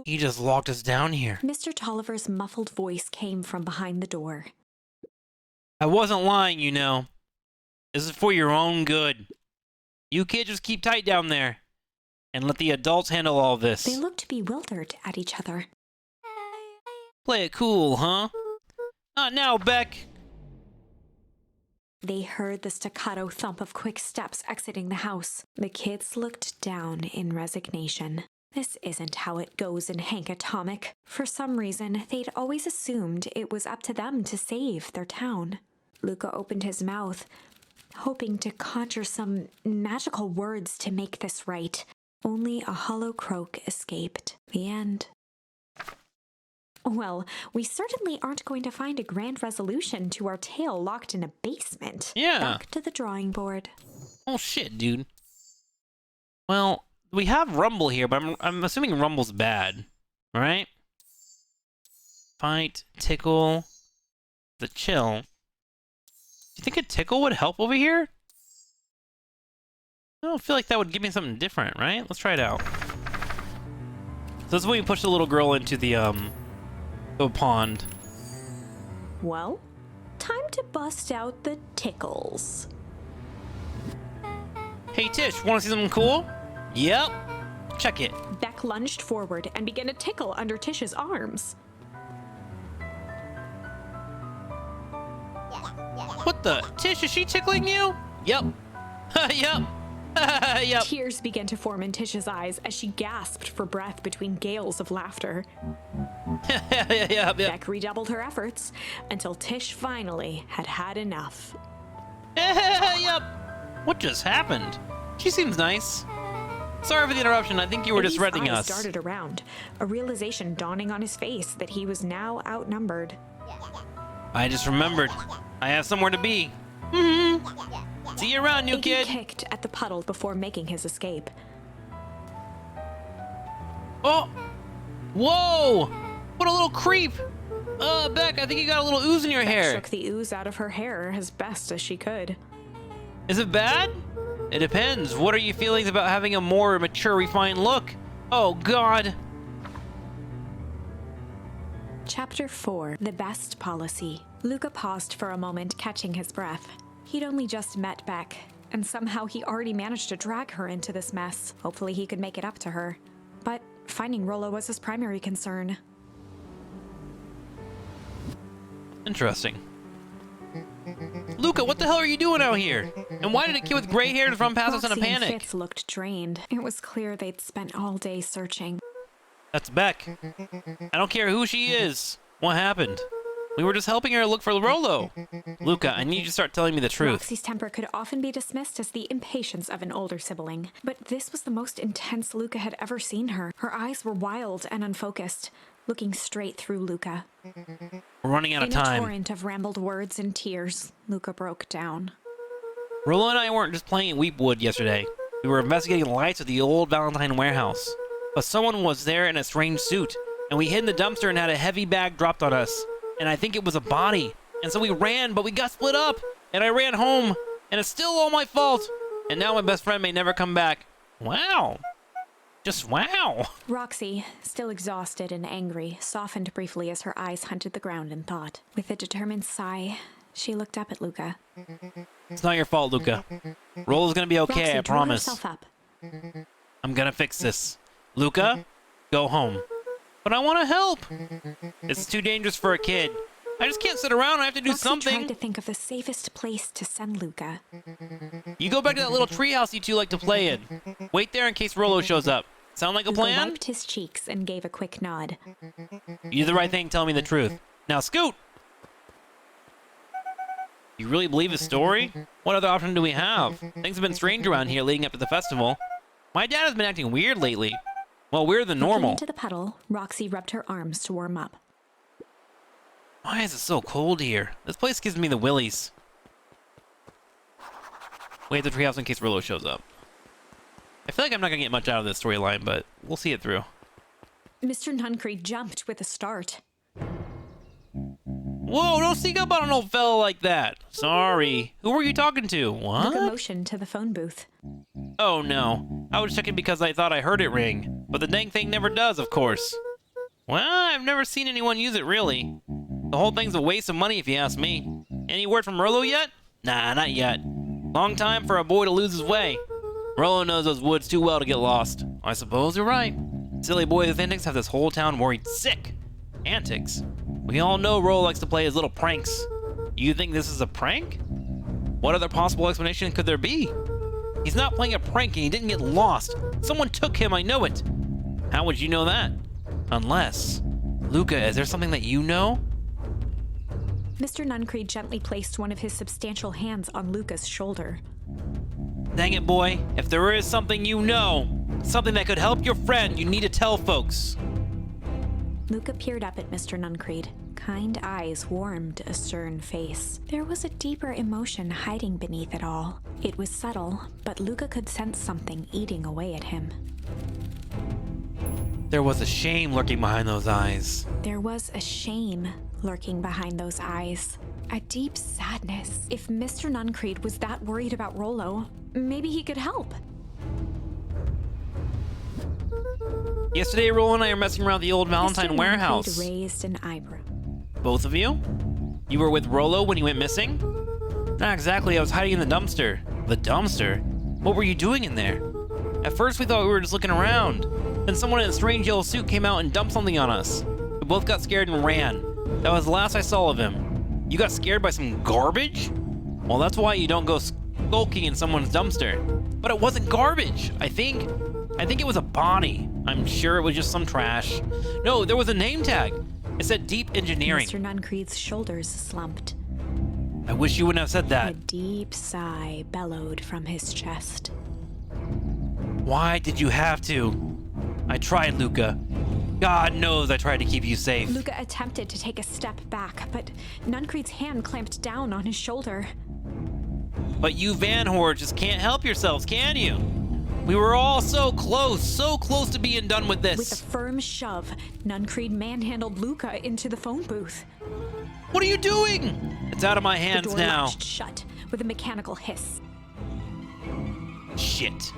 He just locked us down here. Mr. Tolliver's muffled voice came from behind the door. I wasn't lying, you know. This is for your own good. You kids just keep tight down there. and let the adults handle all this. They looked bewildered at each other. Play it cool, huh? Not now, Beck. They heard the staccato thump of quick steps exiting the house. The kids looked down in resignation. This isn't how it goes in Hank Atomic. For some reason, they'd always assumed it was up to them to save their town. Luca opened his mouth, hoping to conjure some magical words to make this right. Only a hollow croak escaped. The end. Well, we certainly aren't going to find a grand resolution to our tale locked in a basement. Yeah. Back to the drawing board. Oh shit, dude. Well, we have Rumble here, but I'm assuming Rumble's bad, right? Fight, tickle, the chill. Do you think a tickle would help over here? I don't feel like that would give me something different, right? Let's try it out. So this is when we push the little girl into the pond. Well, time to bust out the tickles. Hey Tish, wanna see something cool? Yep. Check it. Beck lunged forward and began to tickle under Tish's arms. What the? Tish, is she tickling you? Yep. Yep. Yep. Tears began to form in Tish's eyes as she gasped for breath between gales of laughter. Yep. Beck redoubled her efforts until Tish finally had had enough. Yep. What just happened? She seems nice. Sorry for the interruption. I think you were just Eddie's threatening eyes us. darted around, a realization dawning on his face that he was now outnumbered. I just remembered. I have somewhere to be. See you around, new Iggy kid. kicked at the puddle before making his escape. Oh! Whoa! What a little creep! Beck, I think you got a little ooze in your Beck hair. shook the ooze out of her hair as best as she could. Is it bad? It depends. What are your feelings about having a more mature, refined look? Oh, God. Chapter 4, The Best Policy. Luca paused for a moment, catching his breath. He'd only just met Beck, and somehow he already managed to drag her into this mess. Hopefully he could make it up to her. But finding Rollo was his primary concern. Interesting. Luca, what the hell are you doing out here? And why did a kid with gray hair run past us in a Roxy and panic? Fitz looked drained. It was clear they'd spent all day searching. That's Beck. I don't care who she is. What happened? We were just helping her look for Rollo. Luca, I need you to start telling me the truth. Roxy's temper could often be dismissed as the impatience of an older sibling, but this was the most intense Luca had ever seen her. Her eyes were wild and unfocused, looking straight through Luca. We're running out of In a time. torrent of rambled words and tears, Luca broke down. Rollo and I weren't just playing at Weepwood yesterday. We were investigating the lights of the old Valentine warehouse. But someone was there in a strange suit, and we hid in the dumpster and had a heavy bag dropped on us. And I think it was a body. And so we ran, but we got split up. And I ran home. And it's still all my fault. And now my best friend may never come back. Wow. Just wow. Roxy, still exhausted and angry, softened briefly as her eyes hunted the ground in thought. With a determined sigh, she looked up at Luca. It's not your fault, Luca. Rollo's gonna be okay, Roxy I drew promise. herself up. I'm gonna fix this. Luca, go home. But I want to help. This is too dangerous for a kid. I just can't sit around. I have to do Roxy something. tried to think of the safest place to send Luca. You go back to that little treehouse you two like to play in. Wait there in case Rollo shows up. Sound like a Luca plan? wiped his cheeks and gave a quick nod. You did the right thing telling me the truth. Now scoot! You really believe his story? What other option do we have? Things have been strange around here leading up to the festival. My dad has been acting weird lately. Well, weirder than Looking normal. into the puddle, Roxy rubbed her arms to warm up. Why is it so cold here? This place gives me the willies. Wait at the treehouse in case Rollo shows up. I feel like I'm not gonna get much out of this storyline, but we'll see it through. Mr. Nuncree jumped with a start. Whoa, don't sneak up on an old fella like that. Sorry. Who were you talking to? Luca What? motioned to the phone booth. Oh no. I was checking because I thought I heard it ring. But the dang thing never does, of course. Well, I've never seen anyone use it, really. The whole thing's a waste of money if you ask me. Any word from Rollo yet? Nah, not yet. Long time for a boy to lose his way. Rollo knows those woods too well to get lost. I suppose you're right. Silly boys with antics have this whole town worried sick. Antics? We all know Rollo likes to play his little pranks. You think this is a prank? What other possible explanation could there be? He's not playing a prank and he didn't get lost. Someone took him, I know it. How would you know that? Unless... Luca, is there something that you know? Mr. Nuncreed gently placed one of his substantial hands on Luca's shoulder. Dang it, boy. If there is something you know, something that could help your friend, you need to tell folks. Luca peered up at Mr. Nuncreed. Kind eyes warmed a stern face. There was a deeper emotion hiding beneath it all. It was subtle, but Luca could sense something eating away at him. There was a shame lurking behind those eyes. There was a shame lurking behind those eyes. A deep sadness. If Mr. Nuncreed was that worried about Rollo, maybe he could help. Yesterday, Rollo and I are messing around the old Valentine Mr. warehouse. Nuncreed raised an eyebrow. Both of you? You were with Rollo when he went missing? Not exactly, I was hiding in the dumpster. The dumpster? What were you doing in there? At first we thought we were just looking around. Then someone in a strange yellow suit came out and dumped something on us. We both got scared and ran. That was the last I saw of him. You got scared by some garbage? Well, that's why you don't go skulking in someone's dumpster. But it wasn't garbage, I think it was a body. I'm sure it was just some trash. No, there was a name tag. It said Deep Engineering. Mr. Nuncreed's shoulders slumped. I wish you wouldn't have said A that. deep sigh bellowed from his chest. Why did you have to? I tried, Luca. God knows I tried to keep you safe. Luca attempted to take a step back, but Nuncreed's hand clamped down on his shoulder. But you Van Horns just can't help yourselves, can you? We were all so close to being done with With a this. firm shove, Nuncreed manhandled Luca into the phone booth. What are you doing? It's out of my The hands door now. latched shut with a mechanical hiss. Shit.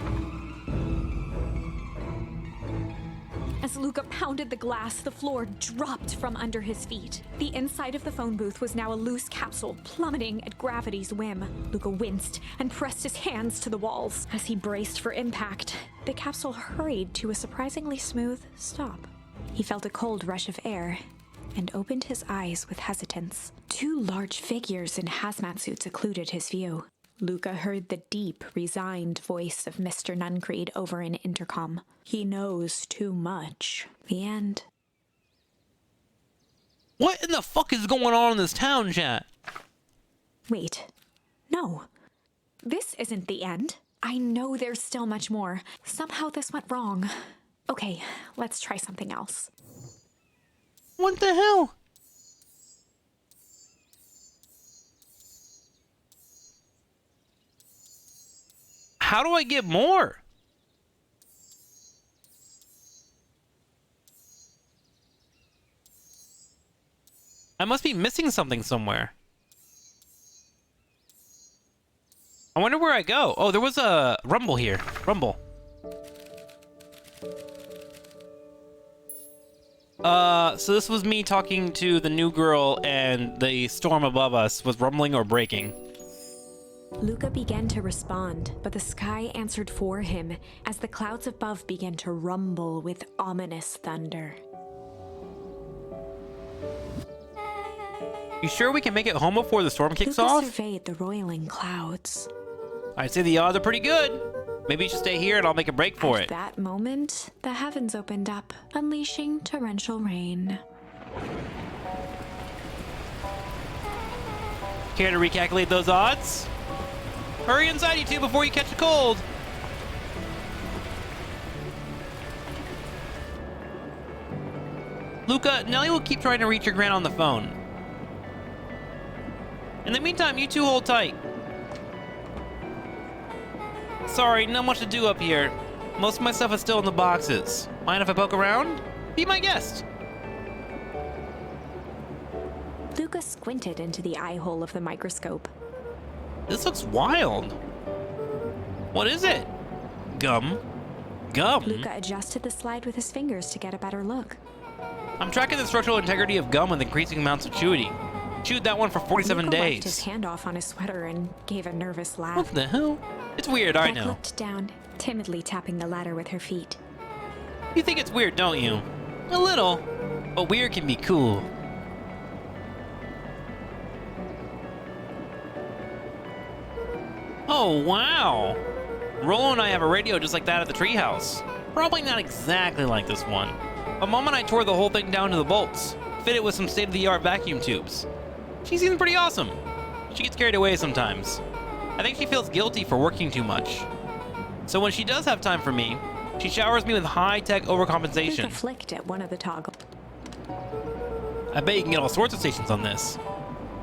As Luca pounded the glass, the floor dropped from under his feet. The inside of the phone booth was now a loose capsule, plummeting at gravity's whim. Luca winced and pressed his hands to the walls. As he braced for impact, the capsule hurried to a surprisingly smooth stop. He felt a cold rush of air and opened his eyes with hesitance. Two large figures in hazmat suits occluded his view. Luca heard the deep, resigned voice of Mr. Nuncreed over an intercom. He knows too much. The end. What in the fuck is going on in this town, chat? Wait. No. This isn't the end. I know there's still much more. Somehow this went wrong. Okay, let's try something else. What the hell? How do I get more? I must be missing something somewhere. I wonder where I go. Oh, there was a rumble here. Rumble. So this was me talking to the new girl, and the storm above us was rumbling or breaking. Luca began to respond, but the sky answered for him as the clouds above began to rumble with ominous thunder. You sure we can make it home before the storm kicks Luca off? surveyed the roiling clouds. I'd say the odds are pretty good. Maybe you should stay here and I'll make a break for At it. that moment, the heavens opened up, unleashing torrential rain. Care to recalculate those odds? Hurry inside, you two, before you catch a cold. Luca, Nellie will keep trying to reach your gran on the phone. In the meantime, you two hold tight. Sorry, not much to do up here. Most of my stuff is still in the boxes. Mind if I poke around? Be my guest. Luca squinted into the eye hole of the microscope. This looks wild. What is it? Gum? Gum? Luca adjusted the slide with his fingers to get a better look. I'm tracking the structural integrity of gum with increasing amounts of chewing. Chewed that one for 47 Luca wiped his days. hand off on his sweater and gave a nervous laugh. What the hell? It's weird, I Beck know. looked down, timidly tapping the ladder with her feet. You think it's weird, don't you? A little. But weird can be cool. Oh, wow. Rollo and I have a radio just like that at the treehouse. Probably not exactly like this one. But Mom and I tore the whole thing down to the bolts, fitted with some state-of-the-art vacuum tubes. She seems pretty awesome. She gets carried away sometimes. I think she feels guilty for working too much. So when she does have time for me, she showers me with high-tech overcompensation. Luca flicked at one of the toggles. I bet you can get all sorts of stations on this.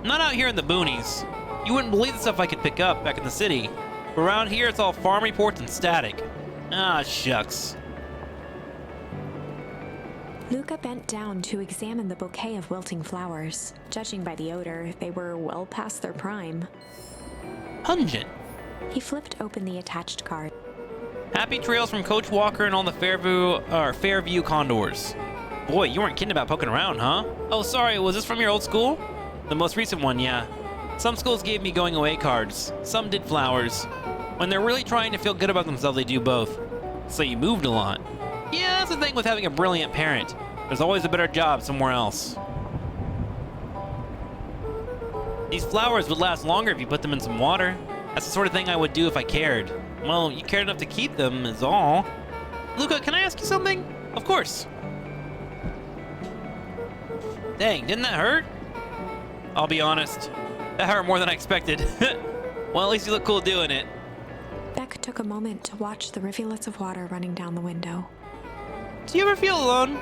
Not out here in the boonies. You wouldn't believe the stuff I could pick up back in the city. But around here, it's all farm reports and static. Ah, shucks. Luca bent down to examine the bouquet of wilting flowers. Judging by the odor, they were well past their prime. Pungent. He flipped open the attached card. Happy trails from Coach Walker and all the Fairview Condors. Boy, you weren't kidding about poking around, huh? Oh, sorry, was this from your old school? The most recent one, yeah. Some schools gave me going away cards. Some did flowers. When they're really trying to feel good about themselves, they do both. So you moved a lot. Yeah, that's the thing with having a brilliant parent. There's always a better job somewhere else. These flowers would last longer if you put them in some water. That's the sort of thing I would do if I cared. Well, you cared enough to keep them, is all. Luca, can I ask you something? Of course. Dang, didn't that hurt? I'll be honest. That hurt more than I expected. Well, at least you look cool doing it. Beck took a moment to watch the rivulets of water running down the window. Do you ever feel alone?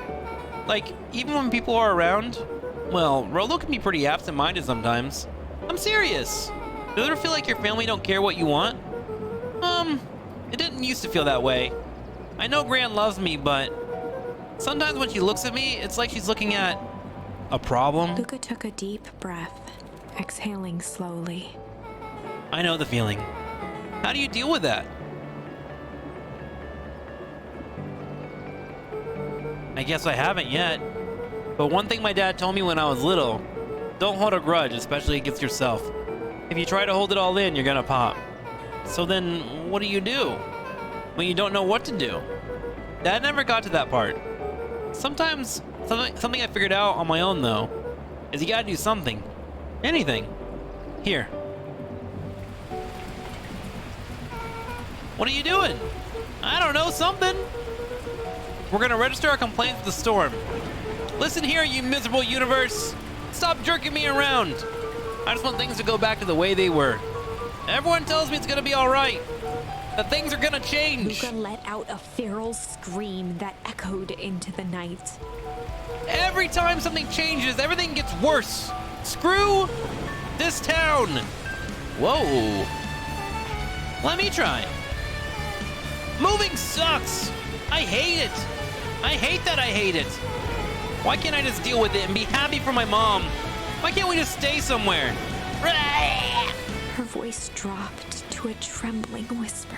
Like, even when people are around? Well, Rollo can be pretty absent-minded sometimes. I'm serious. Does it ever feel like your family don't care what you want? It didn't used to feel that way. I know Gran loves me, but sometimes when she looks at me, it's like she's looking at a problem. Luca took a deep breath, exhaling slowly. I know the feeling. How do you deal with that? I guess I haven't yet. But one thing my dad told me when I was little, don't hold a grudge, especially against yourself. If you try to hold it all in, you're gonna pop. So then, what do you do when you don't know what to do? Dad never got to that part. Sometimes, something I figured out on my own though, is you gotta do something. Anything. Here. What are you doing? I don't know, something. We're gonna register our complaints with the storm. Listen here, you miserable universe. Stop jerking me around. I just want things to go back to the way they were. Everyone tells me it's gonna be all right. That things are gonna change. Luca let out a feral scream that echoed into the night. Every time something changes, everything gets worse. Screw this town. Whoa. Let me try. Moving sucks. I hate it. I hate that I hate it. Why can't I just deal with it and be happy for my mom? Why can't we just stay somewhere? Her voice dropped to a trembling whisper.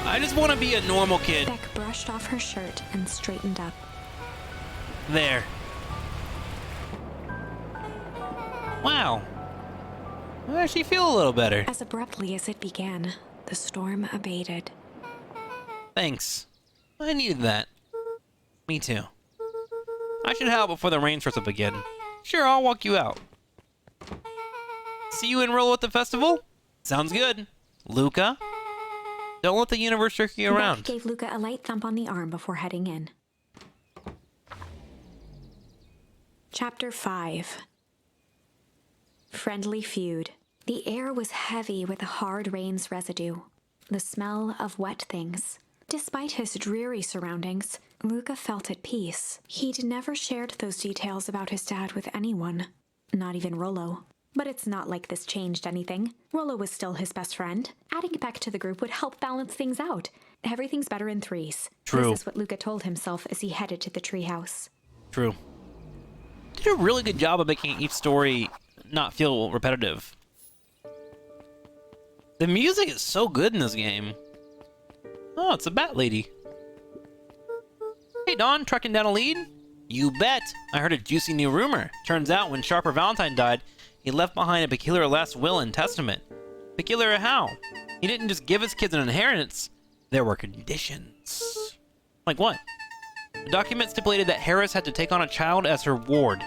I just want to be a normal kid. Beck brushed off her shirt and straightened up. There. Wow. I actually feel a little better. As abruptly as it began, the storm abated. Thanks. I needed that. Me too. I should help before the rain starts up again. Sure, I'll walk you out. See you in Rollo at the festival? Sounds good. Luca? Don't let the universe jerk you around. Beck gave Luca a light thump on the arm before heading in. Chapter 5. Friendly Feud. The air was heavy with the hard rain's residue, the smell of wet things. Despite his dreary surroundings, Luca felt at peace. He'd never shared those details about his dad with anyone, not even Rollo. But it's not like this changed anything. Rollo was still his best friend. Adding Beck to the group would help balance things out. Everything's better in threes. True. This is what Luca told himself as he headed to the treehouse. True. Did a really good job of making each story not feel repetitive. The music is so good in this game. Oh, it's a bat lady. Hey, Don, trucking down a lead? You bet. I heard a juicy new rumor. Turns out when Sharper Valentine died, he left behind a peculiar last will and testament. Peculiar how? He didn't just give his kids an inheritance. There were conditions. Like what? The document stipulated that Harris had to take on a child as her ward.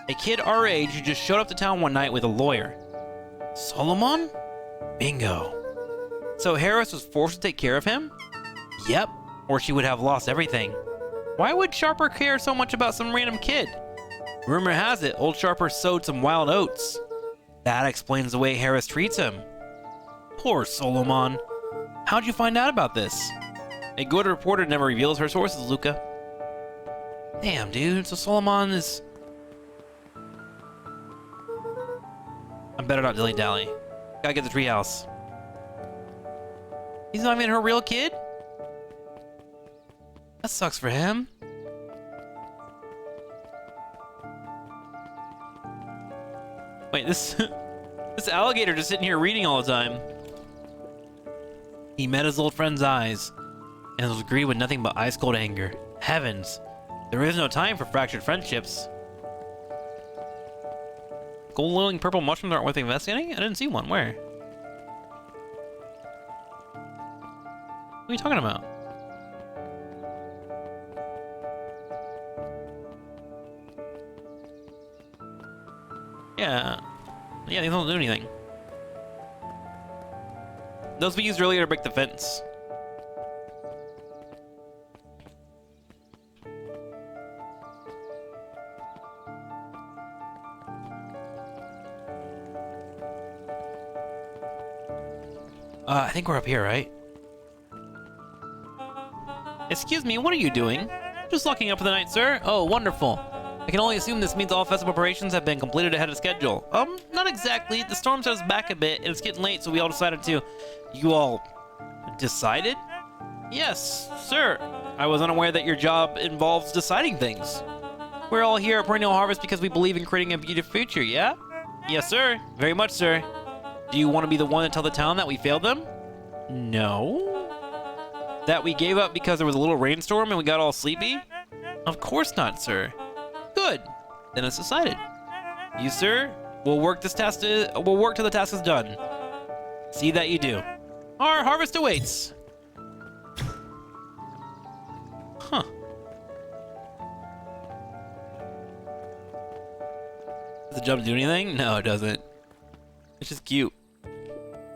A kid our age who just showed up to town one night with a lawyer. Solomon? Bingo. So Harris was forced to take care of him? Yep, or she would have lost everything. Why would Sharper care so much about some random kid? Rumor has it, old Sharper sowed some wild oats. That explains the way Harris treats him. Poor Solomon. How'd you find out about this? A good reporter never reveals her sources, Luca. Damn, dude, so Solomon is... I better not dilly-dally. Gotta get the treehouse. He's not even her real kid? That sucks for him. Wait, this alligator just sitting here reading all the time. He met his old friend's eyes, and was greeted with nothing but ice-cold anger. Heavens, there is no time for fractured friendships. Gold-glowing purple mushrooms aren't worth investigating? I didn't see one. Where? What are you talking about? Yeah, they don't do anything. Those we used earlier to break the fence. I think we're up here, right? Excuse me, what are you doing? Just locking up for the night, sir. Oh, wonderful. I can only assume this means all festival preparations have been completed ahead of schedule. Not exactly. The storm set us back a bit, and it's getting late, so we all decided to... You all... decided? Yes, sir. I was unaware that your job involves deciding things. We're all here at Perennial Harvest because we believe in creating a beautiful future, yeah? Yes, sir. Very much, sir. Do you want to be the one to tell the town that we failed them? No. That we gave up because there was a little rainstorm and we got all sleepy? Of course not, sir. Good. Then it's decided. You, sir, will work till the task is done. See that you do. Our harvest awaits. Huh. Does the jump do anything? No, it doesn't. It's just cute.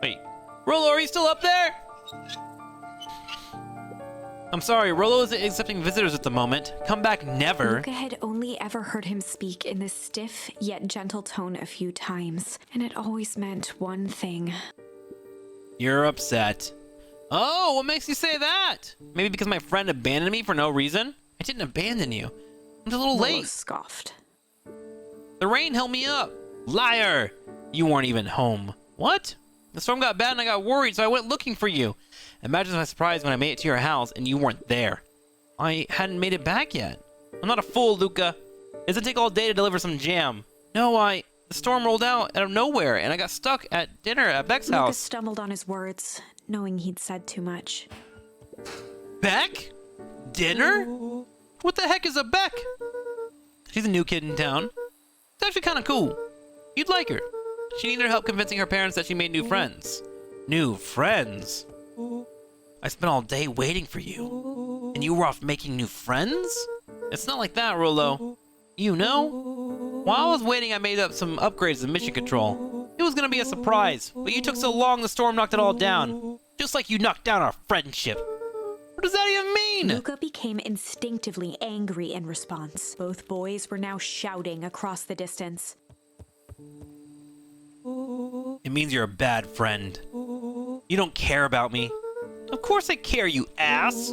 Wait. Rollo, are you still up there? I'm sorry, Rollo isn't accepting visitors at the moment. Come back never. Luca had only ever heard him speak in this stiff yet gentle tone a few times, and it always meant one thing. You're upset. Oh, what makes you say that? Maybe because my friend abandoned me for no reason? I didn't abandon you. I'm just a little Rollo late. scoffed. The rain held me up. Liar! You weren't even home. What? The storm got bad and I got worried, so I went looking for you. Imagine my surprise when I made it to your house and you weren't there. I hadn't made it back yet. I'm not a fool, Luca. It doesn't take all day to deliver some jam. No, the storm rolled out of nowhere and I got stuck at dinner at Beck's Luca house. stumbled on his words, knowing he'd said too much. Beck? Dinner? What the heck is a Beck? She's a new kid in town. It's actually kind of cool. You'd like her. She needed help convincing her parents that she made new friends. New friends? I spent all day waiting for you. And you were off making new friends? It's not like that, Rollo. You know? While I was waiting, I made up some upgrades to mission control. It was gonna be a surprise, but you took so long the storm knocked it all down. Just like you knocked down our friendship. What does that even mean? Luca became instinctively angry in response. Both boys were now shouting across the distance. It means you're a bad friend. You don't care about me. Of course I care, you ass.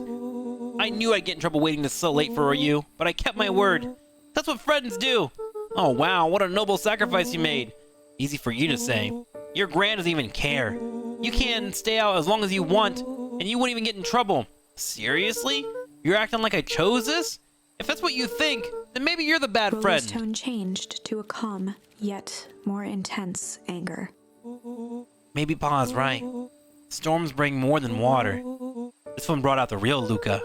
I knew I'd get in trouble waiting this so late for you, but I kept my word. That's what friends do. Oh wow, what a noble sacrifice you made. Easy for you to say. Your gran doesn't even care. You can stay out as long as you want, and you wouldn't even get in trouble. Seriously? You're acting like I chose this? If that's what you think, then maybe you're the bad Rollo's friend. tone changed to a calm, yet more intense anger. Maybe Pa's right. Storms bring more than water. This one brought out the real Luca.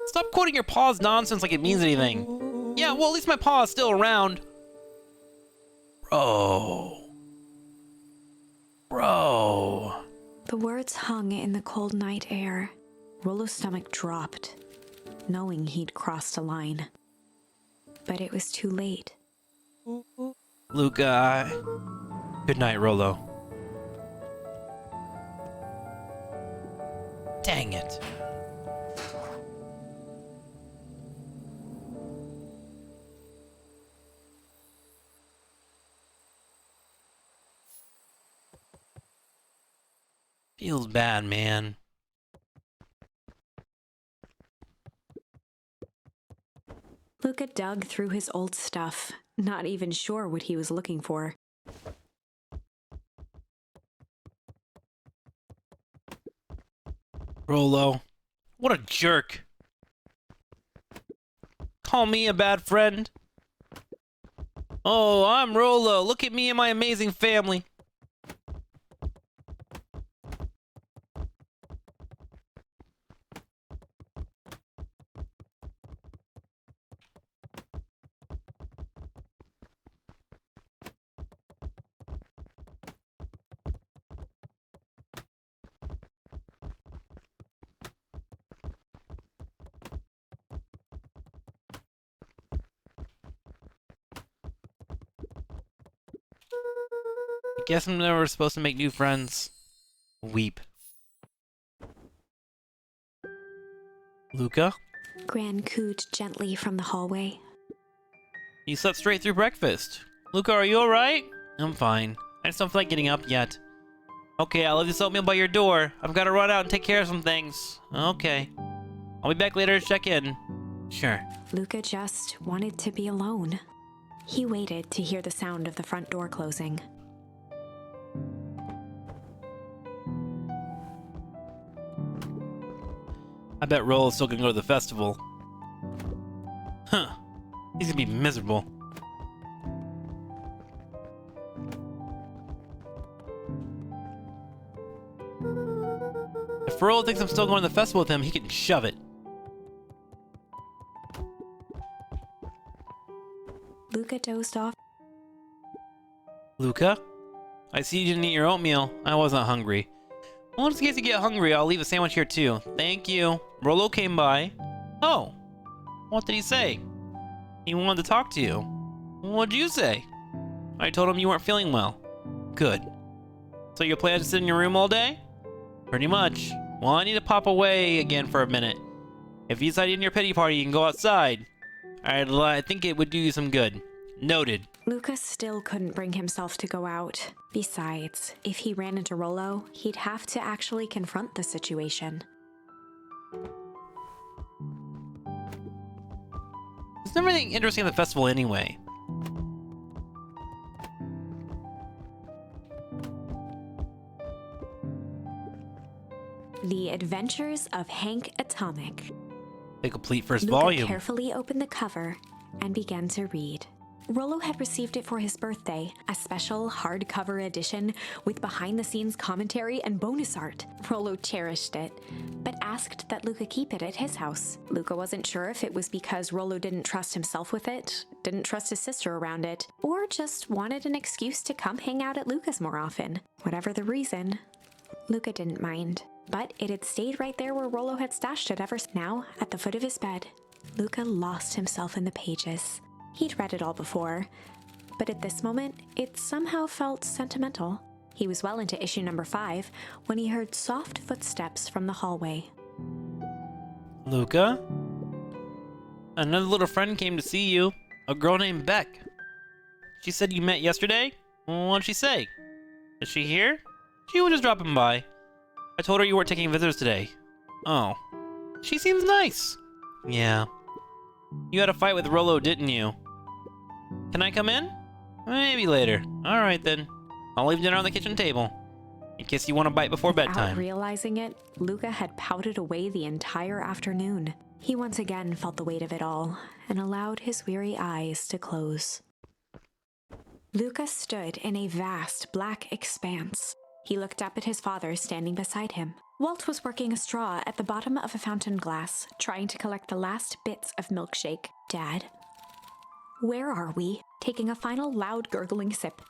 Stop quoting your Pa's nonsense like it means anything. Yeah, well, at least my Pa is still around. Bro. The words hung in the cold night air. Rollo's stomach dropped, knowing he'd crossed a line. But it was too late. Luca. Good night, Rollo. Dang it. Feels bad, man. Luca dug through his old stuff, not even sure what he was looking for. Rollo. What a jerk. Call me a bad friend. Oh, I'm Rollo. Look at me and my amazing family. Guess I'm never supposed to make new friends. Weep. Luca? Gran cooed gently from the hallway. You slept straight through breakfast. Luca, are you alright? I'm fine. I just don't feel like getting up yet. Okay, I'll leave this oatmeal by your door. I've got to run out and take care of some things. Okay. I'll be back later to check in. Sure. Luca just wanted to be alone. He waited to hear the sound of the front door closing. I bet Rollo's still gonna go to the festival. Huh. He's gonna be miserable. If Rollo thinks I'm still going to the festival with him, he can shove it. Luca dozed off. Luca? I see you didn't eat your oatmeal. I wasn't hungry. Well, just in case you get hungry, I'll leave a sandwich here too. Thank you. Rollo came by. Oh. What did he say? He wanted to talk to you. What'd you say? I told him you weren't feeling well. Good. So you plan to sit in your room all day? Pretty much. Well, I need to pop away again for a minute. If you decide in your pity party, you can go outside. I think it would do you some good. Noted. Luca still couldn't bring himself to go out. Besides, if he ran into Rollo, he'd have to actually confront the situation. There's never anything interesting at the festival anyway. The Adventures of Hank Atomic. The complete first Luca volume. carefully opened the cover and began to read. Rollo had received it for his birthday, a special hardcover edition with behind-the-scenes commentary and bonus art. Rollo cherished it, but asked that Luca keep it at his house. Luca wasn't sure if it was because Rollo didn't trust himself with it, didn't trust his sister around it, or just wanted an excuse to come hang out at Luca's more often. Whatever the reason, Luca didn't mind. But it had stayed right there where Rollo had stashed it ever since. Now, at the foot of his bed, Luca lost himself in the pages. He'd read it all before, but at this moment, it somehow felt sentimental. He was well into issue number 5 when he heard soft footsteps from the hallway. Luca? Another little friend came to see you. A girl named Beck. She said you met yesterday? What'd she say? Is she here? She was just dropping by. I told her you weren't taking visitors today. Oh. She seems nice. Yeah. You had a fight with Rollo, didn't you? Can I come in? Maybe later. Alright then. I'll leave dinner on the kitchen table. In case you want to bite before bedtime. Without realizing it, Luca had pouted away the entire afternoon. He once again felt the weight of it all, and allowed his weary eyes to close. Luca stood in a vast black expanse. He looked up at his father standing beside him. Walt was working a straw at the bottom of a fountain glass, trying to collect the last bits of milkshake. Dad, where are we? Taking a final loud gurgling sip.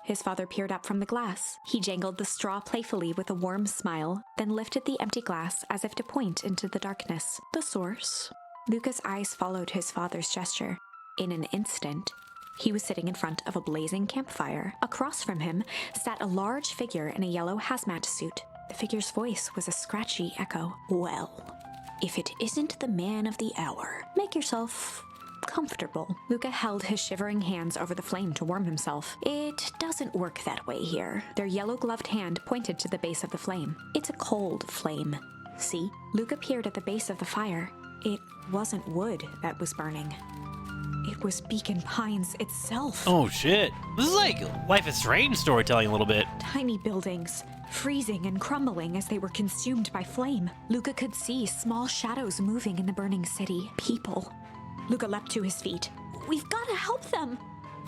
His father peered up from the glass. He jangled the straw playfully with a warm smile, then lifted the empty glass as if to point into the darkness. The source. Luca's eyes followed his father's gesture. In an instant, he was sitting in front of a blazing campfire. Across from him sat a large figure in a yellow hazmat suit. The figure's voice was a scratchy echo. Well, if it isn't the man of the hour, make yourself comfortable. Luca held his shivering hands over the flame to warm himself. It doesn't work that way here. Their yellow-gloved hand pointed to the base of the flame. It's a cold flame. See? Luca peered at the base of the fire. It wasn't wood that was burning. It was Beacon Pines itself. Oh shit. This is like Life is Strange storytelling a little bit. Tiny buildings, freezing and crumbling as they were consumed by flame. Luca could see small shadows moving in the burning city. People. Luca leapt to his feet. We've got to help them!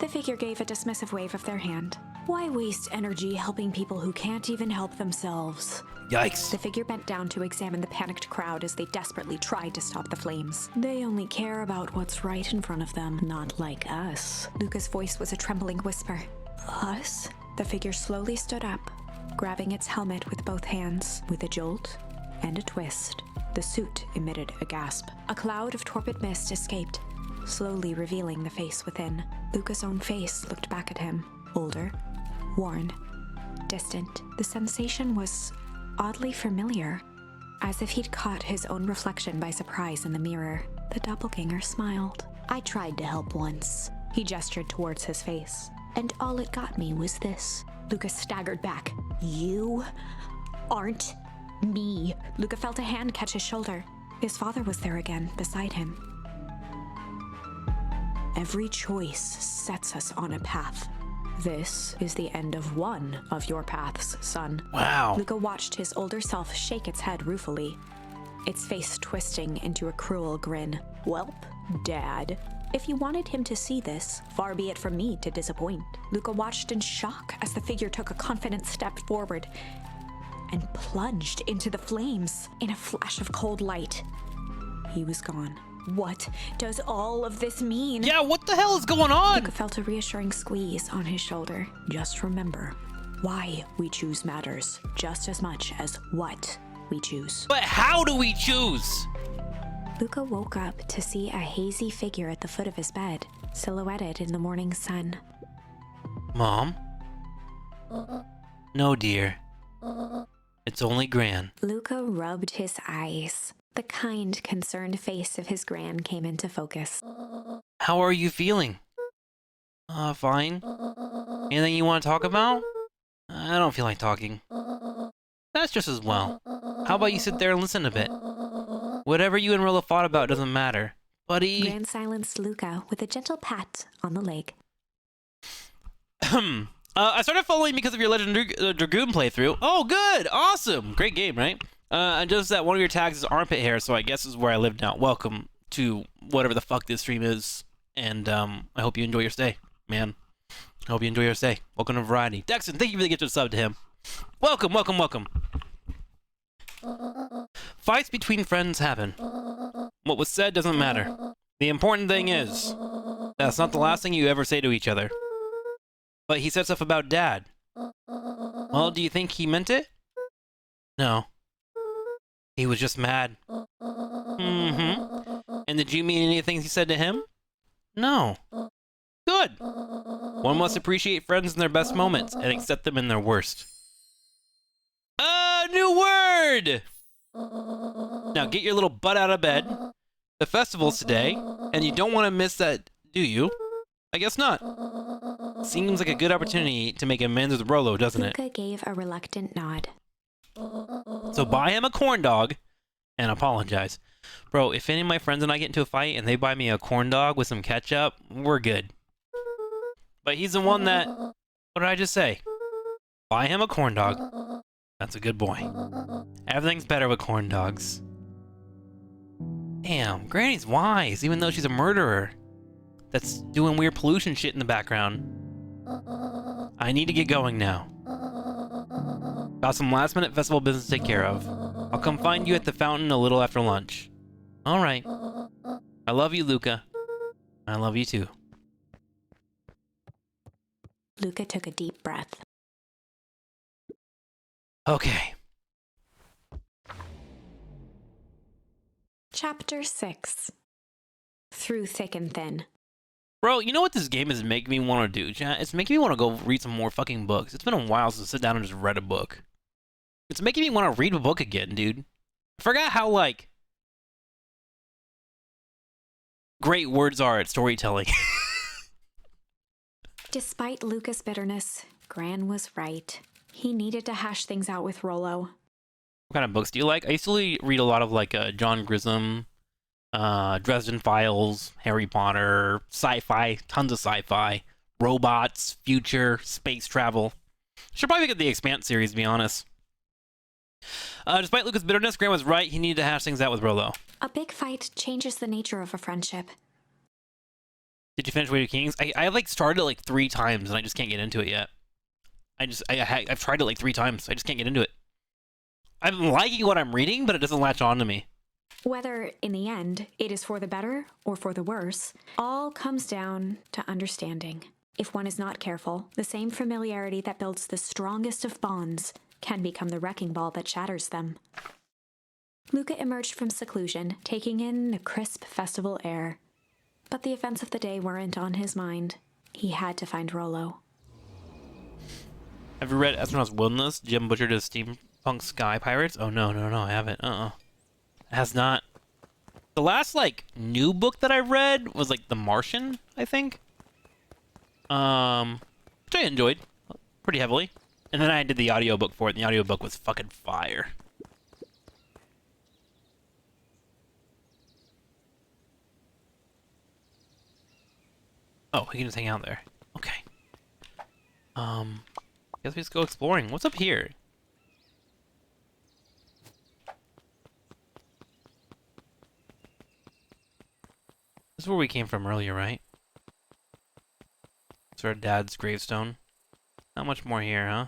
The figure gave a dismissive wave of their hand. Why waste energy helping people who can't even help themselves? Yikes. The figure bent down to examine the panicked crowd as they desperately tried to stop the flames. They only care about what's right in front of them, not like us. Luca's voice was a trembling whisper. Us? The figure slowly stood up, grabbing its helmet with both hands. With a jolt and a twist, the suit emitted a gasp. A cloud of torpid mist escaped, slowly revealing the face within. Luca's own face looked back at him, older, worn, distant. The sensation was oddly familiar, as if he'd caught his own reflection by surprise in the mirror. The doppelganger smiled. I tried to help once. He gestured towards his face. And all it got me was this. Luca staggered back. You aren't me. Luca felt a hand catch his shoulder. His father was there again, beside him. Every choice sets us on a path. This is the end of one of your paths, son. Wow. Luca watched his older self shake its head ruefully, its face twisting into a cruel grin. Welp, Dad. If you wanted him to see this, far be it from me to disappoint. Luca watched in shock as the figure took a confident step forward and plunged into the flames. In a flash of cold light, he was gone. What does all of this mean? Yeah, what the hell is going on? Luca felt a reassuring squeeze on his shoulder. Just remember, why we choose matters just as much as what we choose. But how do we choose? Luca woke up to see a hazy figure at the foot of his bed, silhouetted in the morning sun. Mom? No, dear. It's only Gran. Luca rubbed his eyes. The kind, concerned face of his gran came into focus. How are you feeling? Fine. Anything you want to talk about? I don't feel like talking. That's just as well. How about you sit there and listen a bit? Whatever you and Rilla fought about doesn't matter. Buddy... Gran silenced Luca with a gentle pat on the leg. I started following because of your Legend Dragoon playthrough. Oh, good! Awesome! Great game, right? And just that one of your tags is armpit hair, so I guess this is where I live now. Welcome to whatever the fuck this stream is. And, I hope you enjoy your stay, man. I hope you enjoy your stay. Welcome to Variety. Dexon, thank you for the gift of sub to him. Welcome, welcome, welcome. Fights between friends happen. What was said doesn't matter. The important thing is, that's not the last thing you ever say to each other. But he said stuff about Dad. Well, do you think he meant it? No. He was just mad. Mm-hmm. And did you mean anything he said to him? No. Good. One must appreciate friends in their best moments and accept them in their worst. New word! Now get your little butt out of bed. The festival's today, and you don't want to miss that, do you? I guess not. Seems like a good opportunity to make amends with Rolo, doesn't it? Luca gave a reluctant nod. So buy him a corn dog and apologize. Bro, if any of my friends and I get into a fight and they buy me a corn dog with some ketchup, we're good. But he's the one that... What did I just say? Buy him a corn dog. That's a good boy. Everything's better with corn dogs. Damn, Granny's wise, even though she's a murderer. That's doing weird pollution shit in the background. I need to get going now. Got some last minute festival business to take care of. I'll come find you at the fountain a little after lunch. Alright. I love you, Luca. I love you too. Luca took a deep breath. Okay. Chapter 6. Through Thick and Thin. Bro, you know what this game is making me want to do, chat? It's making me want to go read some more fucking books. It's been a while since I sit down and just read a book. It's making me want to read a book again, dude. I forgot how, like, great words are at storytelling. Despite Luca's bitterness, Gran was right. He needed to hash things out with Rollo. What kind of books do you like? I used to read a lot of, like, John Grisham, Dresden Files, Harry Potter, sci-fi, tons of sci-fi, robots, future, space travel. Should probably get the Expanse series, to be honest. Despite Luca's bitterness, Gran was right. He needed to hash things out with Rollo. A big fight changes the nature of a friendship. Did you finish Way of Kings? I like started it like 3 times and I just can't get into it yet. I've tried it like 3 times. I just can't get into it. I'm liking what I'm reading, but it doesn't latch on to me. Whether, in the end, it is for the better or for the worse, all comes down to understanding. If one is not careful, the same familiarity that builds the strongest of bonds can become the wrecking ball that shatters them. Luca emerged from seclusion, taking in the crisp festival air. But the events of the day weren't on his mind. He had to find Rollo. Have you read Astronaut's Wilderness? Jim butchered his steampunk sky pirates? Oh, no, I haven't. It has not. The last, like, new book that I read was, like, The Martian, I think. Which I enjoyed pretty heavily. And then I did the audiobook for it, and the audiobook was fucking fire. Oh, we can just hang out there. Okay. Guess we just go exploring. What's up here? This is where we came from earlier, right? It's our dad's gravestone. Not much more here, huh?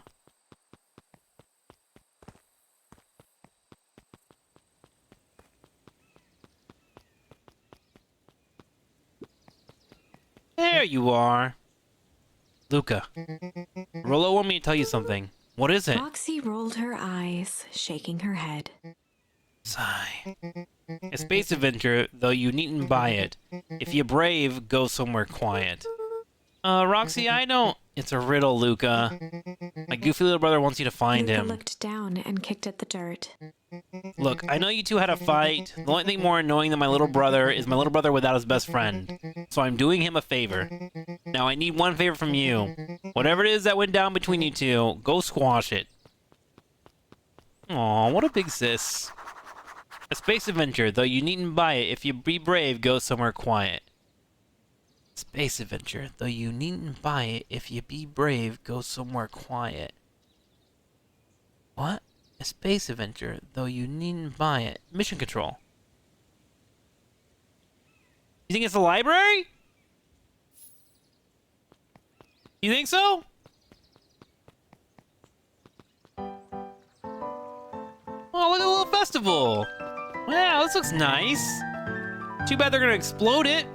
There you are. Luca. Rollo wanted me to tell you something. What is it? Roxy rolled her eyes, shaking her head. Sigh. A space adventure, though you needn't buy it. If you're brave, go somewhere quiet. Roxy, I don't... It's a riddle, Luca. My goofy little brother wants you to find Luca him. looked down and kicked at the dirt. Look, I know you two had a fight. The only thing more annoying than my little brother is my little brother without his best friend. So I'm doing him a favor. Now I need one favor from you. Whatever it is that went down between you two, go squash it. Aw, what a big sis. A space adventure, though you needn't buy it. If you be brave, go somewhere quiet. Space adventure, though you needn't buy it. If you be brave, go somewhere quiet. What? A space adventure, though you needn't buy it. Mission control. You think it's a library? You think so? Oh, look at the little festival. Wow, this looks nice. Too bad they're gonna explode it.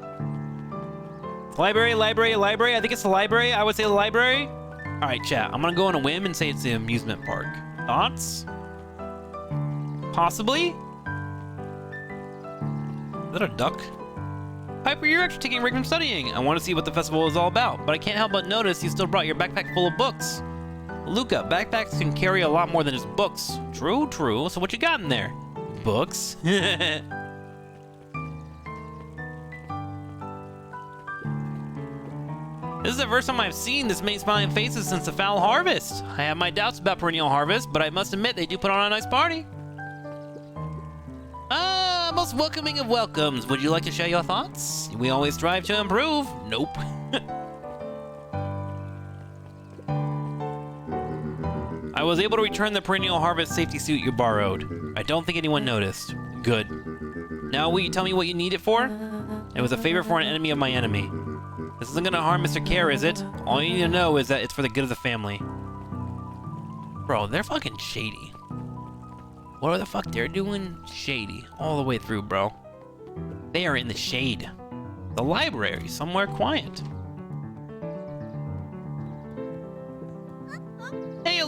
Library. I think it's the library. I would say the library. All right, chat. I'm gonna go on a whim and say it's the amusement park. Thoughts? Possibly? Is that a duck? Piper, you're actually taking a break from studying. I want to see what the festival is all about, but I can't help but notice you still brought your backpack full of books. Luca, backpacks can carry a lot more than just books. True. So what you got in there? Books? This is the first time I've seen this many smiling faces since the Foul Harvest. I have my doubts about Perennial Harvest, but I must admit they do put on a nice party. Most welcoming of welcomes. Would you like to share your thoughts? We always strive to improve. Nope. I was able to return the Perennial Harvest safety suit you borrowed. I don't think anyone noticed. Good. Now will you tell me what you need it for? It was a favor for an enemy of my enemy. This isn't gonna harm Mr. Care, is it? All you need to know is that it's for the good of the family. Bro, they're fucking shady. What the fuck they're doing? Shady. All the way through, bro. They are in the shade. The library, somewhere quiet.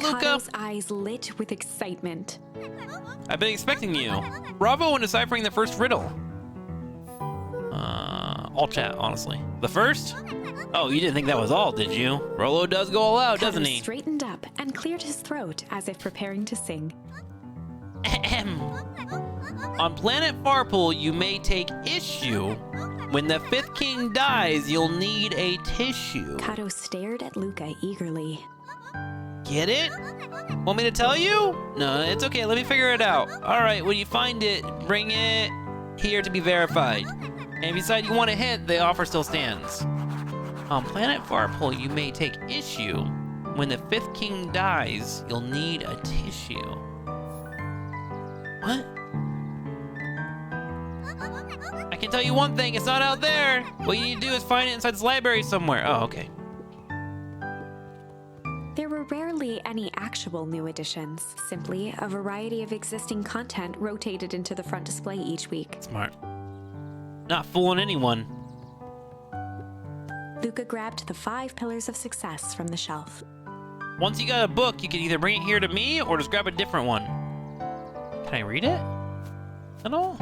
it, Luca. Kato's eyes lit with excitement. I've been expecting you. Bravo in deciphering the first riddle. All chat, honestly. The first? Oh, you didn't think that was all, did you? Rolo does go all out, doesn't Kato he? straightened up and cleared his throat as if preparing to sing. Ahem. On planet Farpool, you may take issue. When the fifth king dies, you'll need a tissue. Kato stared at Luca eagerly. Get it? Want me to tell you? No, it's okay. Let me figure it out. All right, when you find it, bring it here to be verified. And if you decide you want a hint, the offer still stands. On planet Farpool, you may take issue. When the fifth king dies, you'll need a tissue. What? I can tell you one thing, it's not out there. What you need to do is find it inside this library somewhere. Oh, okay. There were rarely any actual new additions, simply a variety of existing content rotated into the front display each week. Smart. Not fooling anyone. Luca grabbed the 5 pillars of success from the shelf. Once you got a book, you can either bring it here to me or just grab a different one. Can I read it? At all?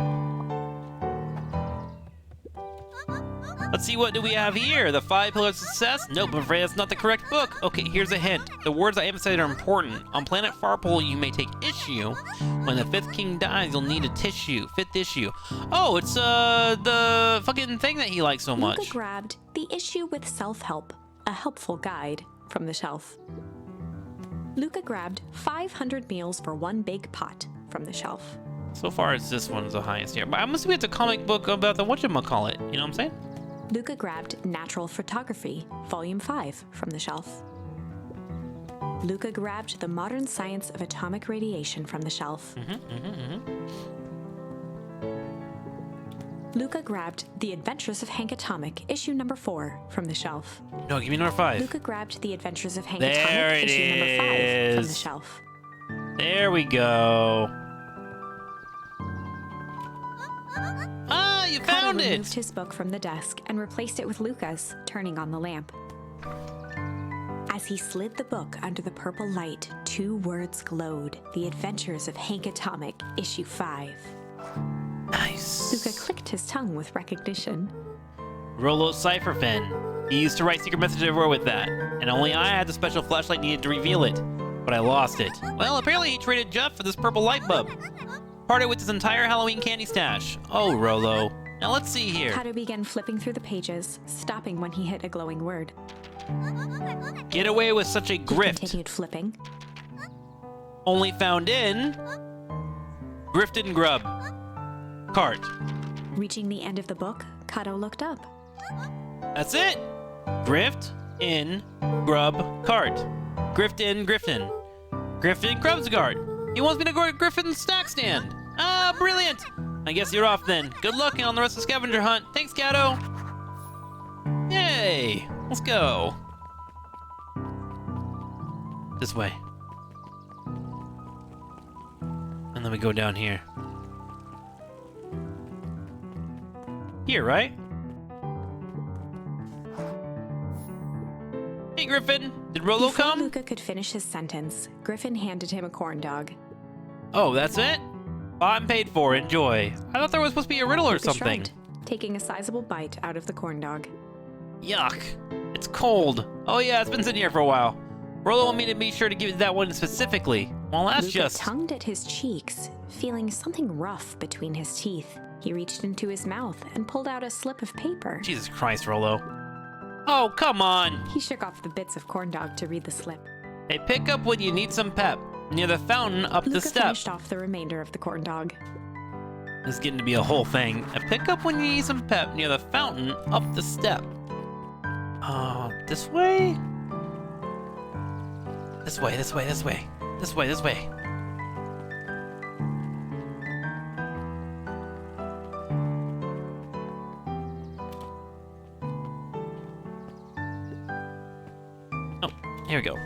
Let's see, what do we have here? The 5 pillars of success? Nope, I'm afraid that's not the correct book. Okay, here's a hint. The words I emphasize are important. On planet Farpool, you may take issue. When the fifth king dies, you'll need a tissue. Fifth issue. Oh, it's the fucking thing that he likes so much. Luca grabbed The Issue with Self-Help, a helpful guide, from the shelf. Luca grabbed 500 meals for one big pot from the shelf. So far, it's this one's the highest here. But I'm assuming it's a comic book about the whatchamacallit. You know what I'm saying? Luca grabbed Natural Photography, Volume 5, from the shelf. Luca grabbed The Modern Science of Atomic Radiation from the shelf. Luca grabbed The Adventures of Hank Atomic, issue number 4, from the shelf. No, give me number 5. Luca grabbed The Adventures of Hank There Atomic, it issue number 5, from the is. shelf. There we go. Ah, you Kato found removed it! his book from the desk and replaced it with Luca's, turning on the lamp. As he slid the book under the purple light, 2 words glowed. The Adventures of Hank Atomic, issue 5. Nice. Luca clicked his tongue with recognition. Rolo's cipher pen. He used to write secret messages everywhere with that, and only I had the special flashlight needed to reveal it. But I lost it. Well, apparently he traded Jeff for this purple light bulb. Parted with his entire Halloween candy stash. Oh, Rolo. Now let's see here. Kato began flipping through the pages, stopping when he hit a glowing word. Get away with such a He grift. continued flipping. Only found in Grifted and Grub. Cart. Reaching the end of the book, Kato looked up. That's it. Grift in Grub Cart. Griftin Griffin. Griffin Grub's cart. He wants me to go to Griffin's snack stand. Ah, brilliant. I guess you're off then. Good luck on the rest of the scavenger hunt. Thanks, Kato. Yay. Let's go. This way. And then we go down here. Here, right? Hey, Griffin. Did Rolo Before come? Luca could finish his sentence, Griffin handed him a corn dog. Oh, that's it? Bought and paid for. Enjoy. I thought there was supposed to be a riddle or Luca something. shrugged, taking a sizable bite out of the corn dog. Yuck. It's cold. Oh yeah, it's been sitting here for a while. Rolo wanted me to be sure to give you that one specifically. Well, that's Luca just... tongued at his cheeks, feeling something rough between his teeth. He reached into his mouth and pulled out a slip of paper. Jesus Christ, Rolo. Oh, come on. He shook off the bits of corn dog to read the slip. Hey, pick up when you need some pep. Near the fountain up the Luca step. finished off the remainder of the corn dog. This is getting to be a whole thing. A pick up when you need some pep near the fountain up the step. This way? This way, this way, this way. This way, this way. Oh, here we go.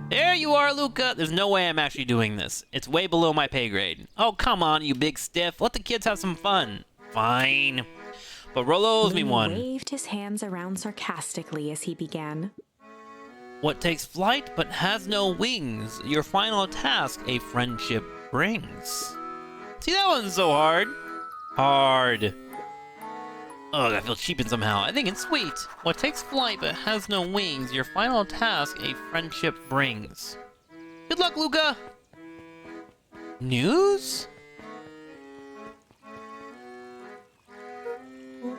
There you are, Luca. There's no way I'm actually doing this. It's way below my pay grade. Oh, come on, you big stiff. Let the kids have some fun. Fine. But Rolo owes me Lee one. waved his hands around sarcastically as he began. What takes flight but has no wings? Your final task a friendship brings. See, that wasn't so hard. Hard. Ugh, I feel cheapened somehow. I think it's sweet. What takes flight but has no wings? Your final task a friendship brings. Good luck, Luca! News?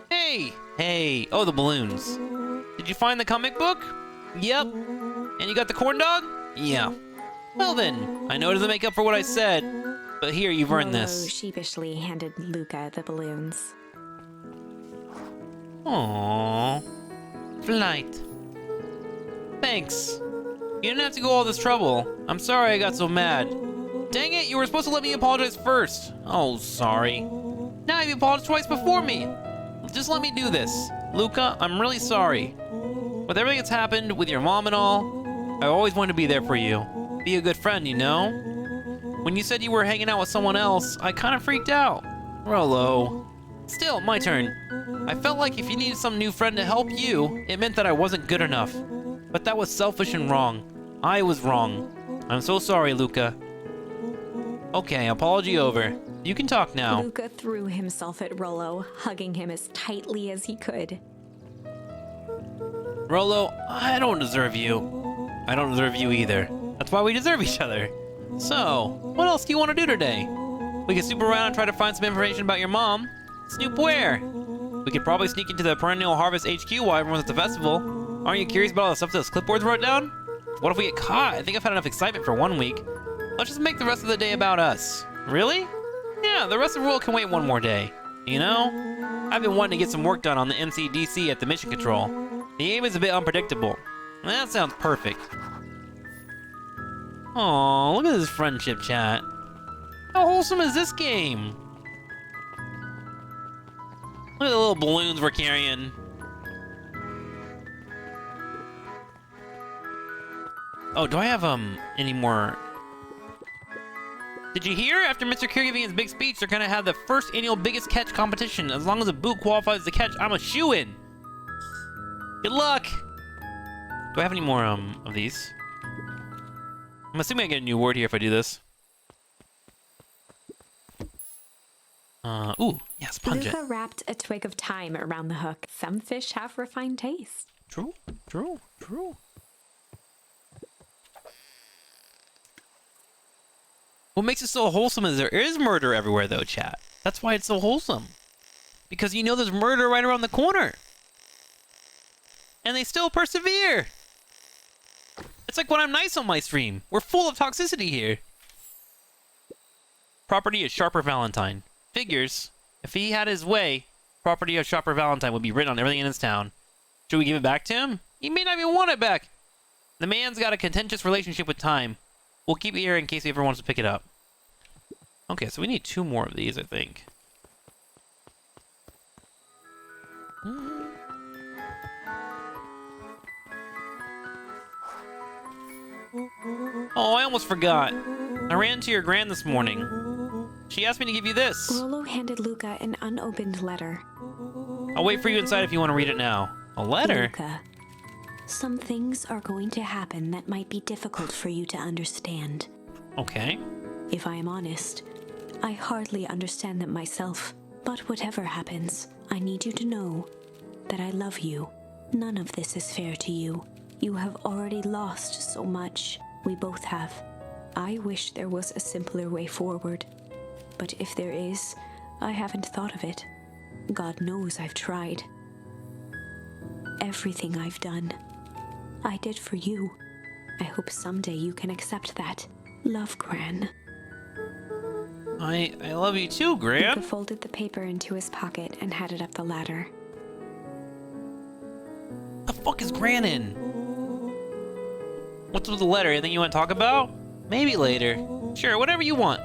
Hey! Hey! Oh, the balloons. Did you find the comic book? Yep. And you got the corn dog? Yeah. Well then, I know it doesn't make up for what I said, but here, you've earned Rollo this. sheepishly handed Luca the balloons. Aww. Flight. Thanks. You didn't have to go all this trouble. I'm sorry I got so mad. Dang it, you were supposed to let me apologize first. Oh, sorry. Now you've apologized twice before me. Just let me do this. Luca, I'm really sorry. With everything that's happened with your mom and all, I always wanted to be there for you. Be a good friend, you know? When you said you were hanging out with someone else, I kind of freaked out. Rollo. Still, my turn. I felt like if you needed some new friend to help you, it meant that I wasn't good enough. But that was selfish and wrong. I was wrong. I'm so sorry, Luca. Okay, apology over. You can talk now. Luca threw himself at Rollo, hugging him as tightly as he could. Rollo, I don't deserve you. I don't deserve you either. That's why we deserve each other. So, what else do you want to do today? We could snoop around and try to find some information about your mom. Snoop where? We could probably sneak into the Perennial Harvest HQ while everyone's at the festival. Aren't you curious about all the stuff those clipboards wrote down? What if we get caught? I think I've had enough excitement for 1 week. Let's just make the rest of the day about us. Really? Yeah, the rest of the world can wait one more day. You know? I've been wanting to get some work done on the MCDC at the Mission Control. The aim is a bit unpredictable. That sounds perfect. Aw, look at this friendship chat. How wholesome is this game? Look at the little balloons we're carrying. Oh, do I have, any more? Did you hear? After Mr. Caregiving's big speech, they're gonna have the first annual biggest catch competition. As long as a boot qualifies as the catch, I'm a shoo-in. Good luck! Do I have any more, of these? I'm assuming I get a new word here if I do this. Ooh, yes, punch it. Luca wrapped a twig of thyme around the hook. Some fish have refined taste. True, true, true. What makes it so wholesome is there is murder everywhere, though, chat. That's why it's so wholesome. Because you know there's murder right around the corner. And they still persevere. It's like when I'm nice on my stream. We're full of toxicity here. Property of Sharper Valentine. Figures, if he had his way, property of Sharper Valentine would be written on everything in his town. Should we give it back to him? He may not even want it back. The man's got a contentious relationship with time. We'll keep it here in case he ever wants to pick it up. Okay, so we need 2 more of these, I think. Oh, I almost forgot. I ran to your gran this morning. She asked me to give you this. Rollo handed Luca an unopened letter. I'll wait for you inside if you want to read it now. A letter? Luca, some things are going to happen that might be difficult for you to understand. Okay. If I am honest, I hardly understand them myself. But whatever happens, I need you to know that I love you. None of this is fair to you. You have already lost so much. We both have. I wish there was a simpler way forward. But if there is, I haven't thought of it. God knows I've tried. Everything I've done, I did for you. I hope someday you can accept that. Love, Gran. I love you too, Gran. Luca folded the paper into his pocket and headed up the ladder. The fuck is Gran in? What's with the letter? Anything you want to talk about? Maybe later. Sure, whatever you want.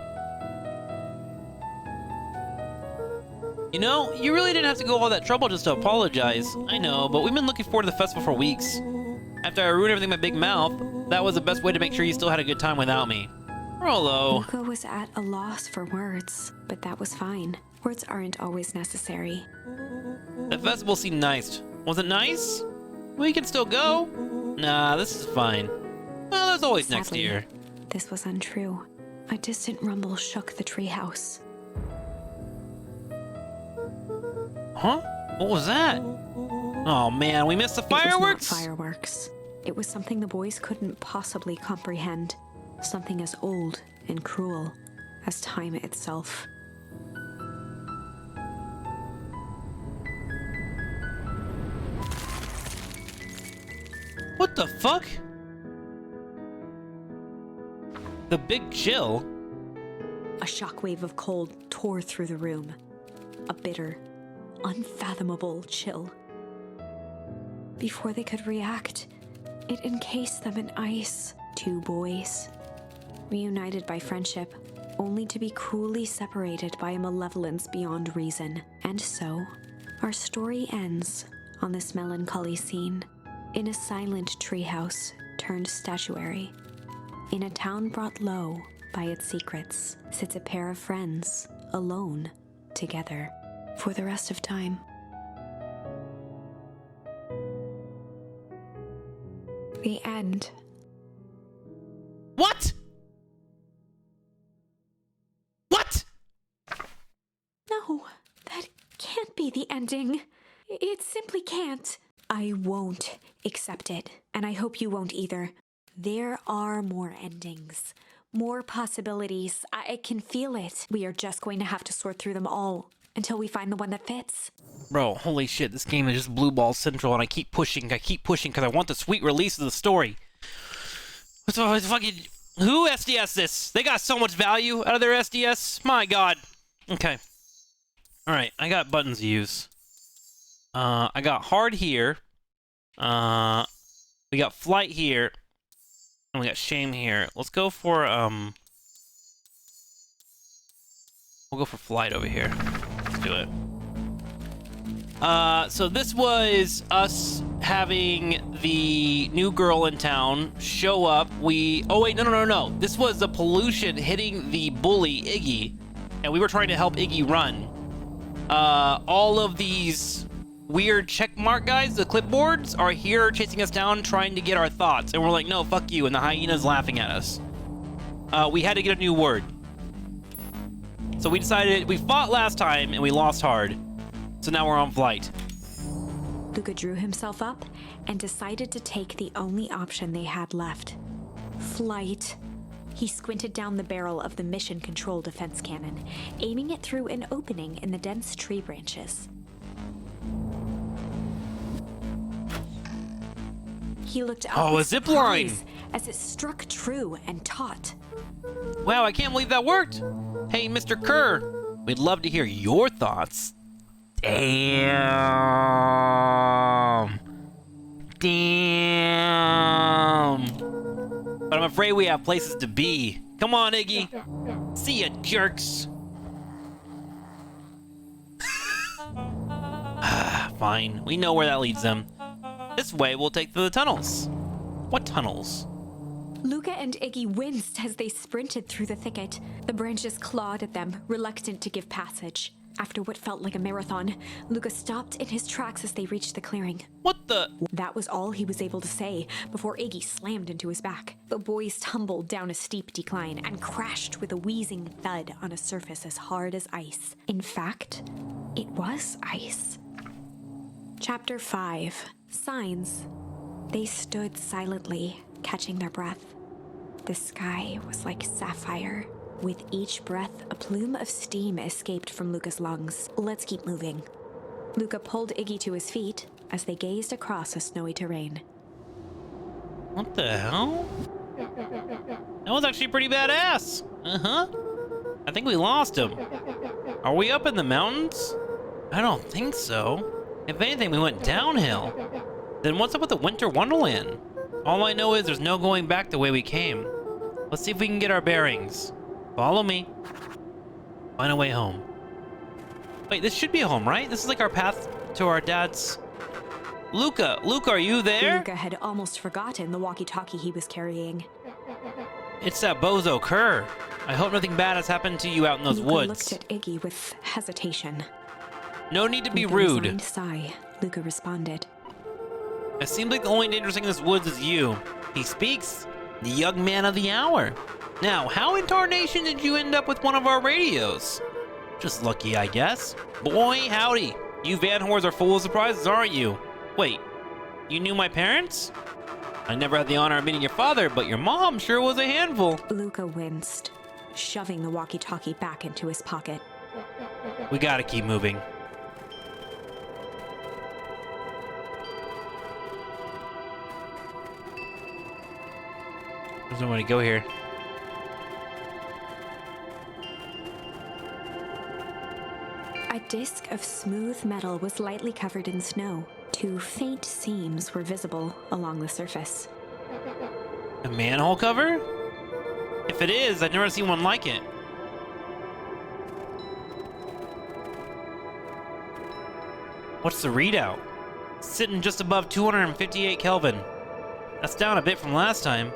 You know, you really didn't have to go all that trouble just to apologize. I know, but we've been looking forward to the festival for weeks. After I ruined everything with my big mouth, that was the best way to make sure you still had a good time without me. Rollo. Luca was at a loss for words, but that was fine. Words aren't always necessary. The festival seemed nice. Was it nice? We can still go. Nah, this is fine. Well, there's always next Sadly, year. This was untrue. A distant rumble shook the treehouse. Huh? What was that? Oh man, we missed the fireworks? It was not fireworks. It was something the boys couldn't possibly comprehend. Something as old and cruel as time itself. What the fuck? The big chill? A shockwave of cold tore through the room. A bitter, unfathomable chill. Before they could react, it encased them in ice. 2 boys, reunited by friendship, only to be cruelly separated by a malevolence beyond reason. And so, our story ends on this melancholy scene. In a silent treehouse turned statuary, in a town brought low by its secrets, sits a pair of friends, alone, together, for the rest of time. The end. What? What? No, that can't be the ending. It simply can't. I won't accept it, and I hope you won't either. There are more endings, more possibilities. I can feel it. We are just going to have to sort through them all until we find the one that fits. Bro, holy shit, this game is just blue ball central, and I keep pushing because I want the sweet release of the story. What's fucking... Who SDS this? They got so much value out of their SDS? My god. Okay. Alright, I got buttons to use. I got hard here. We got flight here. And we got shame here. Let's go for, we'll go for flight over here. Let's do it. So this was us having the new girl in town show up. Oh wait, no. This was the pollution hitting the bully, Iggy. And we were trying to help Iggy run. All of these weird checkmark guys, the clipboards, are here chasing us down, trying to get our thoughts. And we're like, no, fuck you. And the hyena's laughing at us. We had to get a new word. So we decided, we fought last time and we lost hard. So now we're on flight. Luca drew himself up and decided to take the only option they had left. Flight. He squinted down the barrel of the mission control defense cannon, aiming it through an opening in the dense tree branches. He looked up with a zip line! surprise as it struck true and taut. Wow, I can't believe that worked. Hey, Mr. Kerr, we'd love to hear your thoughts. Damn. But I'm afraid we have places to be. Come on, Iggy. See ya, jerks. Fine, we know where that leads them. This way we'll take to the tunnels. What tunnels? Luca and Iggy winced as they sprinted through the thicket. The branches clawed at them, reluctant to give passage. After what felt like a marathon, Luca stopped in his tracks as they reached the clearing. What the? That was all he was able to say before Iggy slammed into his back. The boys tumbled down a steep decline and crashed with a wheezing thud on a surface as hard as ice. In fact, it was ice. Chapter 5. Signs. They stood silently, catching their breath. The sky was like sapphire. With each breath, a plume of steam escaped from Luca's lungs. Let's keep moving. Luca pulled Iggy to his feet as they gazed across a snowy terrain. What the hell? That was actually pretty badass. I think we lost him. Are we up in the mountains? I don't think so. If anything, we went downhill. Then what's up with the Winter Wonderland? All I know is there's no going back the way we came. Let's see if we can get our bearings. Follow me. Find a way home. Wait, this should be a home, right? This is like our path to our dad's... Luca, are you there? Luca had almost forgotten the walkie-talkie he was carrying. It's that bozo Kerr. I hope nothing bad has happened to you out in those Luca woods. looked at Iggy with hesitation. No need to be With a rude. resigned sigh, Luca responded. It seems like the only dangerous thing in this woods is you. He speaks. The young man of the hour. Now, how in tarnation did you end up with one of our radios? Just lucky, I guess. Boy, howdy. You Van Whores are full of surprises, aren't you? Wait, you knew my parents? I never had the honor of meeting your father, but your mom sure was a handful. Luca winced, shoving the walkie-talkie back into his pocket. We gotta keep moving. There's no way to go here. A disc of smooth metal was lightly covered in snow. 2 faint seams were visible along the surface. A manhole cover? If it is, I've never seen one like it. What's the readout? Sitting just above 258 Kelvin. That's down a bit from last time.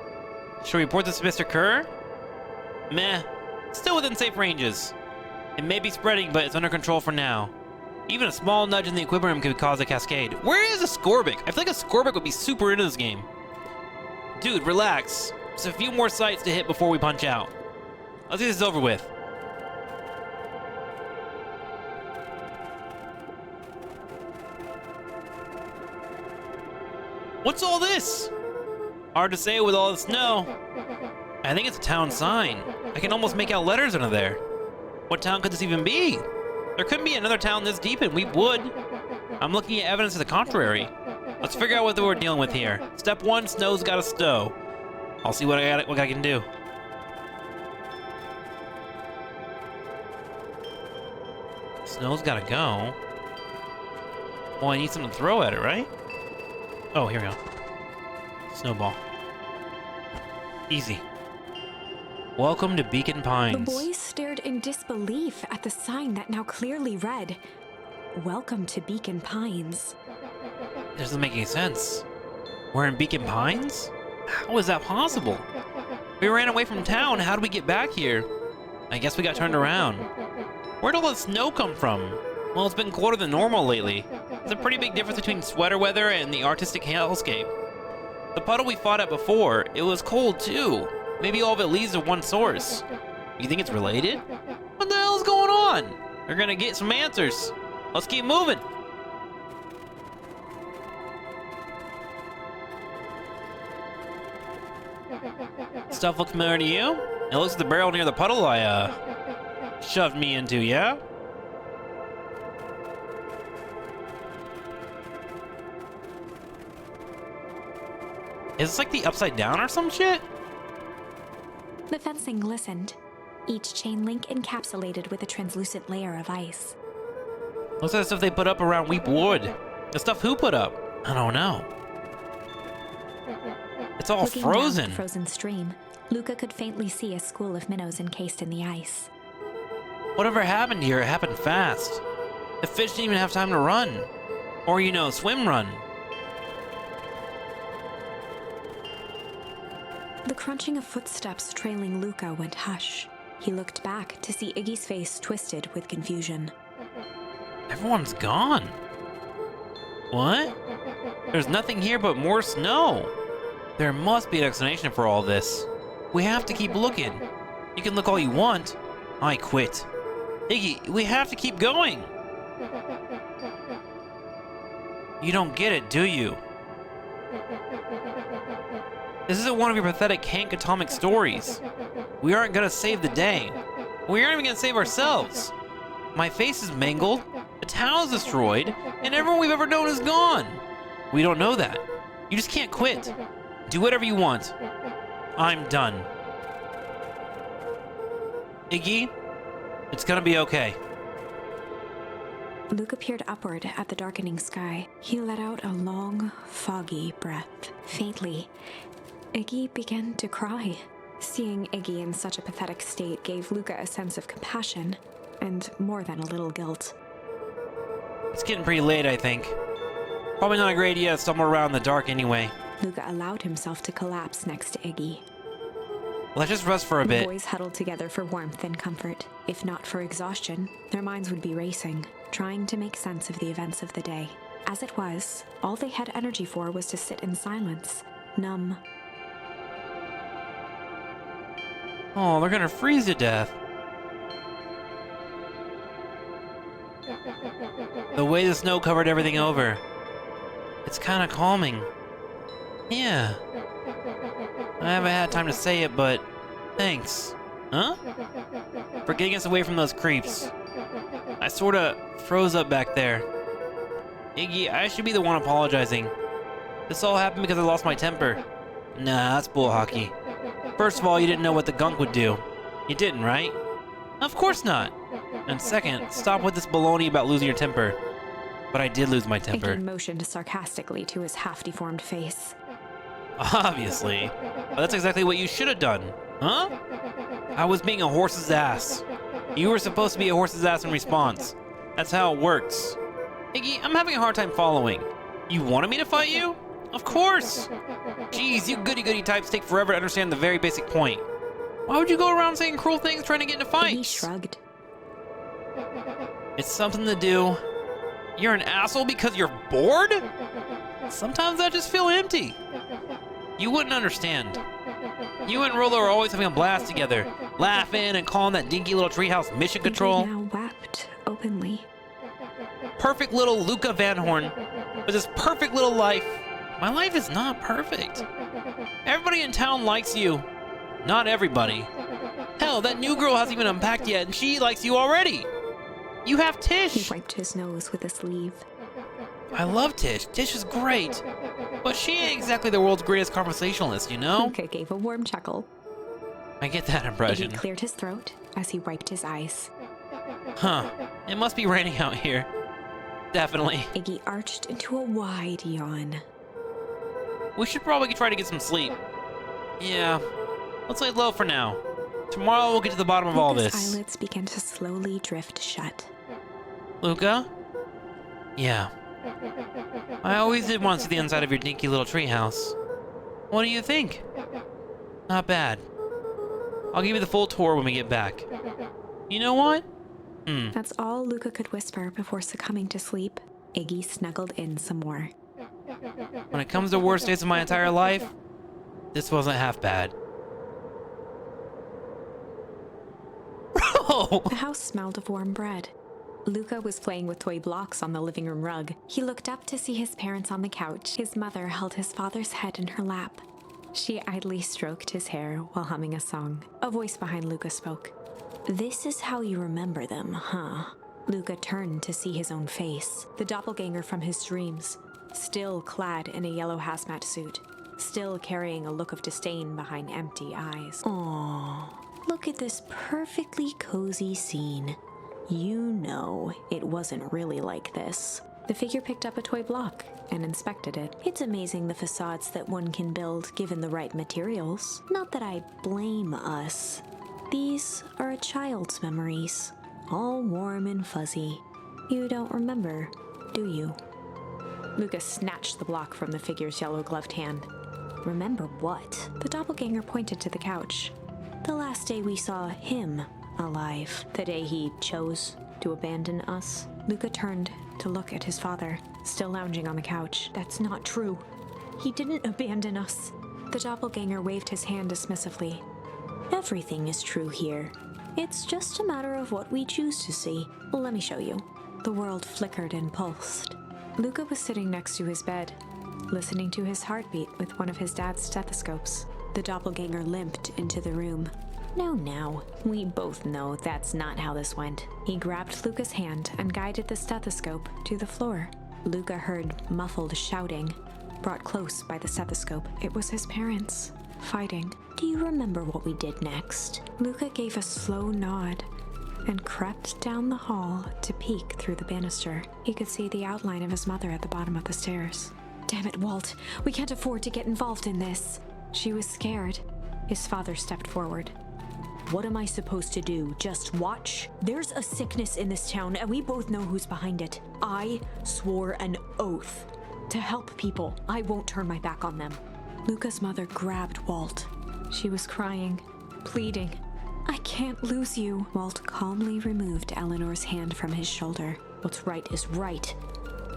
Should we report this to Mr. Kerr? Meh. Still within safe ranges. It may be spreading, but it's under control for now. Even a small nudge in the equilibrium could cause a cascade. Where is a Scorbic? I feel like a Scorbic would be super into this game. Dude, relax. Just a few more sites to hit before we punch out. Let's get this over with. What's all this? Hard to say with all the snow. I think it's a town sign. I can almost make out letters under there. What town could this even be? There couldn't be another town this deep in Weep Wood. I'm looking at evidence to the contrary. Let's figure out what we're dealing with here. Step 1, snow's gotta stow. I'll see what I can do. Snow's gotta go. Well, I need something to throw at it, right? Oh, here we go. Snowball. Easy. Welcome to Beacon Pines. The boys stared in disbelief at the sign that now clearly read, "Welcome to Beacon Pines." It doesn't make any sense. We're in Beacon Pines? How is that possible? We ran away from town. How did we get back here? I guess we got turned around. Where'd all the snow come from? Well, it's been colder than normal lately. There's a pretty big difference between sweater weather and the artistic hellscape. The puddle we fought at before, it was cold too. Maybe all of it leads to one source. You think it's related? What the hell's going on? We're gonna get some answers. Let's keep moving. Stuff look familiar to you? It looks like the barrel near the puddle I, shoved me into, yeah? Is this like the upside down or some shit? The fencing glistened, each chain link encapsulated with a translucent layer of ice. Looks like the stuff they put up around Weep Wood. The stuff who put up? I don't know. It's all Looking down frozen. the frozen stream, Luca could faintly see a school of minnows encased in the ice. Whatever happened here, it happened fast. The fish didn't even have time to run. Or, you know, swim run. The crunching of footsteps trailing Luca went hush. He looked back to see Iggy's face twisted with confusion. Everyone's gone. What? There's nothing here but more snow. There must be an explanation for all this. We have to keep looking. You can look all you want. I quit. Iggy, we have to keep going. You don't get it, do you? This isn't one of your pathetic Hank Atomic stories. We aren't gonna save the day. We aren't even gonna save ourselves. My face is mangled, the town is destroyed, and everyone we've ever known is gone. We don't know that. You just can't quit. Do whatever you want. I'm done. Iggy, it's gonna be okay. Luca peered upward at the darkening sky. He let out a long, foggy breath. Faintly, Iggy began to cry. Seeing Iggy in such a pathetic state gave Luca a sense of compassion, and more than a little guilt. It's getting pretty late, I think. Probably not a great idea to stumble around in the dark anyway. Luca allowed himself to collapse next to Iggy. Let's just rest for a The bit. boys huddled together for warmth and comfort. If not for exhaustion, their minds would be racing, trying to make sense of the events of the day. As it was, all they had energy for was to sit in silence, numb. Oh, they're gonna freeze to death. The way the snow covered everything over. It's kind of calming. Yeah. I haven't had time to say it, but thanks. Huh? For getting us away from those creeps. I sorta froze up back there. Iggy, I should be the one apologizing. This all happened because I lost my temper. Nah, that's bull hockey. First of all, you didn't know what the gunk would do. You didn't, right? Of course not. And second, stop with this baloney about losing your temper. But I did lose my temper. Iggy motioned sarcastically to his half-deformed face. Obviously. But that's exactly what you should have done. Huh? I was being a horse's ass. You were supposed to be a horse's ass in response. That's how it works. Iggy, I'm having a hard time following. You wanted me to fight you? Of course! Jeez, you goody-goody types take forever to understand the very basic point. Why would you go around saying cruel things trying to get into fights? Iggy shrugged. It's something to do. You're an asshole because you're bored? Sometimes I just feel empty. You wouldn't understand. You and Rolo are always having a blast together, laughing and calling that dinky little treehouse mission control. Iggy now wept openly. Perfect little Luca Van Horn with his perfect little life. My life is not perfect. Everybody in town likes you. Not everybody. Hell, that new girl hasn't even unpacked yet and she likes you already. You have Tish. He wiped his nose with a sleeve. I love Tish. Tish is great. But she ain't exactly the world's greatest conversationalist, you know? Luca gave a warm chuckle. I get that impression. Iggy cleared his throat as he wiped his eyes. Huh. It must be raining out here. Definitely. Iggy arched into a wide yawn. We should probably try to get some sleep. Yeah. Let's lay low for now. Tomorrow we'll get to the bottom of all Luca's this. eyelids began to slowly drift shut. Luca? Yeah. I always did want to see the inside of your dinky little treehouse. What do you think? Not bad. I'll give you the full tour when we get back. You know what? That's all Luca could whisper before succumbing to sleep. Iggy snuggled in some more. When it comes to worst days of my entire life, this wasn't half bad. Bro! The house smelled of warm bread. Luca was playing with toy blocks on the living room rug. He looked up to see his parents on the couch. His mother held his father's head in her lap. She idly stroked his hair while humming a song. A voice behind Luca spoke. "This is how you remember them, huh?" Luca turned to see his own face, the doppelganger from his dreams, still clad in a yellow hazmat suit, still carrying a look of disdain behind empty eyes. Aww, look at this perfectly cozy scene. You know it wasn't really like this. The figure picked up a toy block and inspected it. It's amazing the facades that one can build given the right materials. Not that I blame us. These are a child's memories, all warm and fuzzy. You don't remember, do you? Lucas snatched the block from the figure's yellow-gloved hand. Remember what? The doppelganger pointed to the couch. The last day we saw him alive. The day he chose to abandon us. Luca turned to look at his father, still lounging on the couch. That's not true. He didn't abandon us. The doppelganger waved his hand dismissively. Everything is true here. It's just a matter of what we choose to see. Let me show you. The world flickered and pulsed. Luca was sitting next to his bed, listening to his heartbeat with one of his dad's stethoscopes. The doppelganger limped into the room. Now, we both know that's not how this went. He grabbed Luca's hand and guided the stethoscope to the floor. Luca heard muffled shouting, brought close by the stethoscope. It was his parents, fighting. Do you remember what we did next? Luca gave a slow nod and crept down the hall to peek through the banister. He could see the outline of his mother at the bottom of the stairs. Damn it, Walt. We can't afford to get involved in this. She was scared. His father stepped forward. What am I supposed to do? Just watch? There's a sickness in this town, and we both know who's behind it. I swore an oath to help people. I won't turn my back on them. Luca's mother grabbed Walt. She was crying, pleading. I can't lose you. Walt calmly removed Eleanor's hand from his shoulder. What's right is right.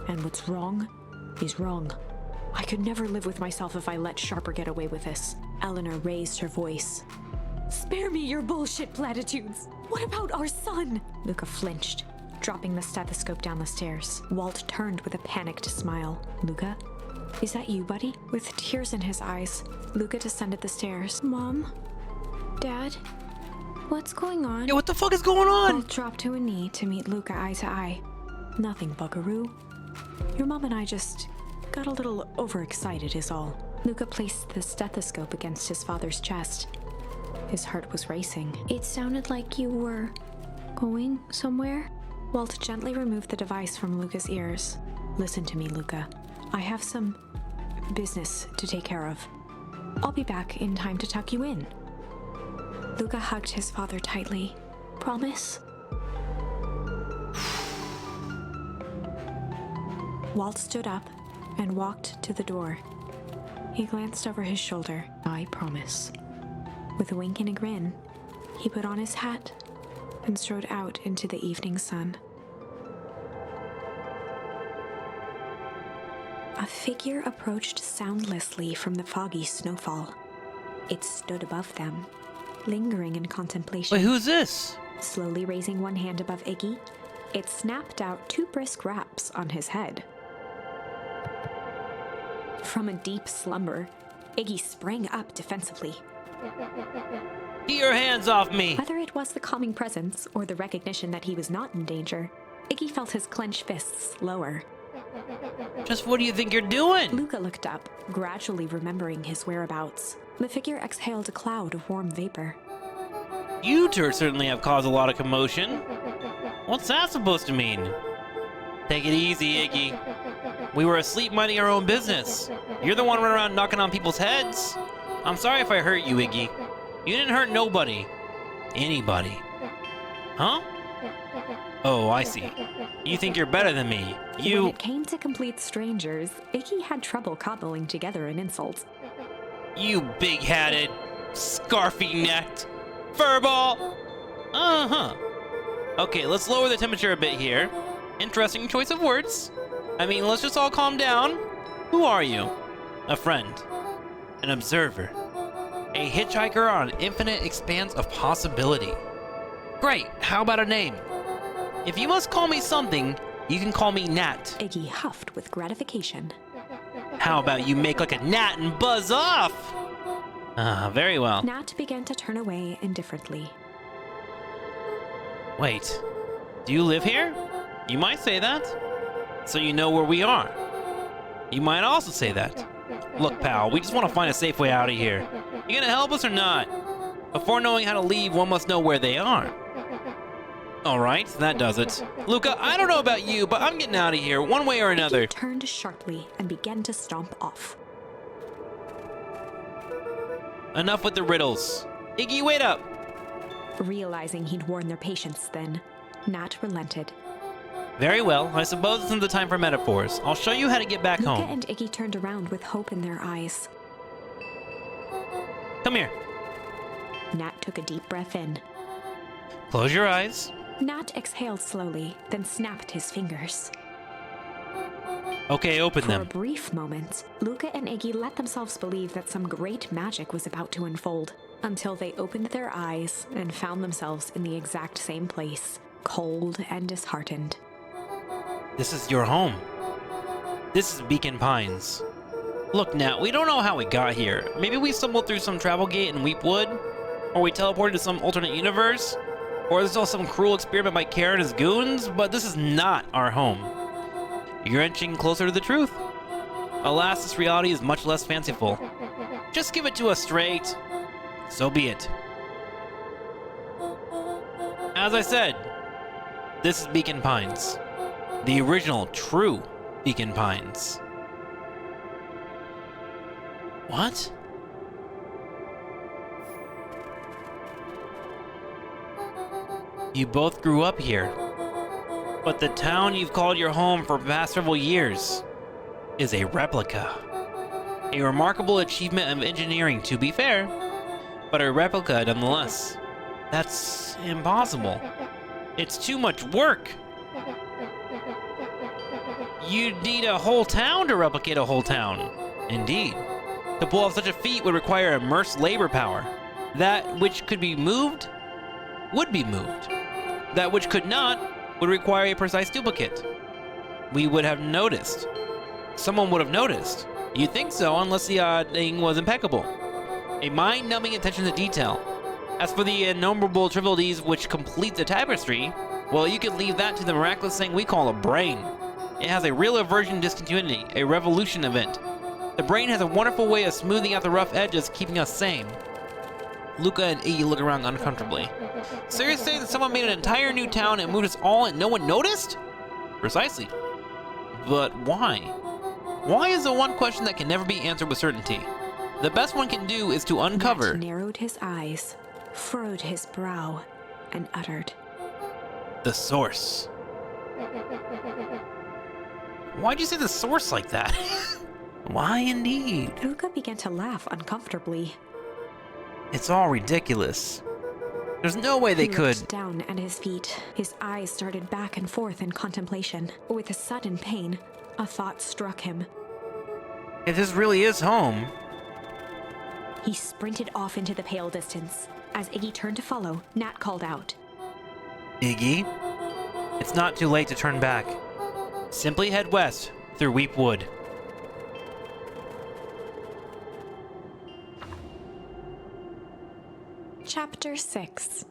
And what's wrong is wrong. I could never live with myself if I let Sharper get away with this. Eleanor raised her voice. Spare me your bullshit platitudes. What about our son? Luca flinched, dropping the stethoscope down the stairs. Walt turned with a panicked smile. Luca, is that you, buddy? With tears in his eyes, Luca descended the stairs. Mom? Dad? What's going on? Yeah, what the fuck is going on? Walt dropped to a knee to meet Luca eye to eye. Nothing, buckaroo. Your mom and I just got a little overexcited is all. Luca placed the stethoscope against his father's chest. His heart was racing. It sounded like you were going somewhere? Walt gently removed the device from Luca's ears. Listen to me, Luca. I have some business to take care of. I'll be back in time to tuck you in. Luca hugged his father tightly. Promise? Walt stood up and walked to the door. He glanced over his shoulder. I promise. With a wink and a grin, he put on his hat and strode out into the evening sun. A figure approached soundlessly from the foggy snowfall. It stood above them, lingering in contemplation. Wait, who's this? Slowly raising one hand above Iggy, it snapped out 2 brisk raps on his head. From a deep slumber, Iggy sprang up defensively. Get your hands off me! Whether it was the calming presence or the recognition that he was not in danger, Iggy felt his clenched fists lower. Just what do you think you're doing? Luca looked up, gradually remembering his whereabouts. The figure exhaled a cloud of warm vapor. You two certainly have caused a lot of commotion. What's that supposed to mean? Take it easy, Iggy. We were asleep minding our own business. You're the one running around knocking on people's heads. I'm sorry if I hurt you, Iggy. You didn't hurt nobody. Anybody. Huh? Oh, I see. You think you're better than me. When it came to complete strangers, Iggy had trouble cobbling together an insult. You big-hatted, scarfy-necked, furball! Uh-huh. Okay, let's lower the temperature a bit here. Interesting choice of words. I mean, let's just all calm down. Who are you? A friend. An observer. A hitchhiker on an infinite expanse of possibility. Great, how about a name? If you must call me something, you can call me Nat. Iggy huffed with gratification. How about you make like a gnat and buzz off? Very well. Nat began to turn away indifferently. Wait, do you live here? You might say that. So you know where we are. You might also say that. Look, pal, we just want to find a safe way out of here. You gonna help us or not? Before knowing how to leave, one must know where they are. Alright, that does it. Luca, I don't know about you, but I'm getting out of here, one way or another. Iggy turned sharply and began to stomp off. Enough with the riddles. Iggy, wait up! Realizing he'd worn their patience then, Nat relented. Very well, I suppose it's not the time for metaphors. I'll show you how to get back Luca home. and Iggy turned around with hope in their eyes. Come here. Nat took a deep breath in. Close your eyes. Nat exhaled slowly, then snapped his fingers. Okay, open For a them. brief moment, Luca and Iggy let themselves believe that some great magic was about to unfold, until they opened their eyes and found themselves in the exact same place, cold and disheartened. This is your home. This is Beacon Pines. Look, Nat, we don't know how we got here. Maybe we stumbled through some travel gate in Weepwood? Or we teleported to some alternate universe? Or there's still some cruel experiment by Karen and his goons? But this is not our home. You're inching closer to the truth. Alas, this reality is much less fanciful. Just give it to us straight. So be it. As I said, this is Beacon Pines. The original, true Beacon Pines. What? You both grew up here. But the town you've called your home for the past several years is a replica. A remarkable achievement of engineering, to be fair, but a replica nonetheless. That's impossible. It's too much work. You'd need a whole town to replicate a whole town. Indeed. To pull off such a feat would require immense labor power. That which could be moved would be moved. That which could not would require a precise duplicate. We would have noticed. Someone would have noticed. You'd think so, unless the thing was impeccable. A mind-numbing attention to detail. As for the innumerable trivialities which complete the tapestry, well, you could leave that to the miraculous thing we call a brain. It has a real aversion to discontinuity, a revolution event. The brain has a wonderful way of smoothing out the rough edges, keeping us sane. Luca and Iggy look around uncomfortably. Seriously, that someone made an entire new town and moved us all and no one noticed? Precisely. But why? Why is the one question that can never be answered with certainty. The best one can do is to uncover. Matt narrowed his eyes, furrowed his brow, and uttered, The source. Why'd you say the source like that? Why indeed? Luca began to laugh uncomfortably. It's all ridiculous. There's no way they He could. looked down at his feet. His eyes started back and forth in contemplation. With a sudden pain, a thought struck him. If this really is home. He sprinted off into the pale distance. As Iggy turned to follow, Nat called out, Iggy, it's not too late to turn back. Simply head west through Weep Wood. Chapter 6.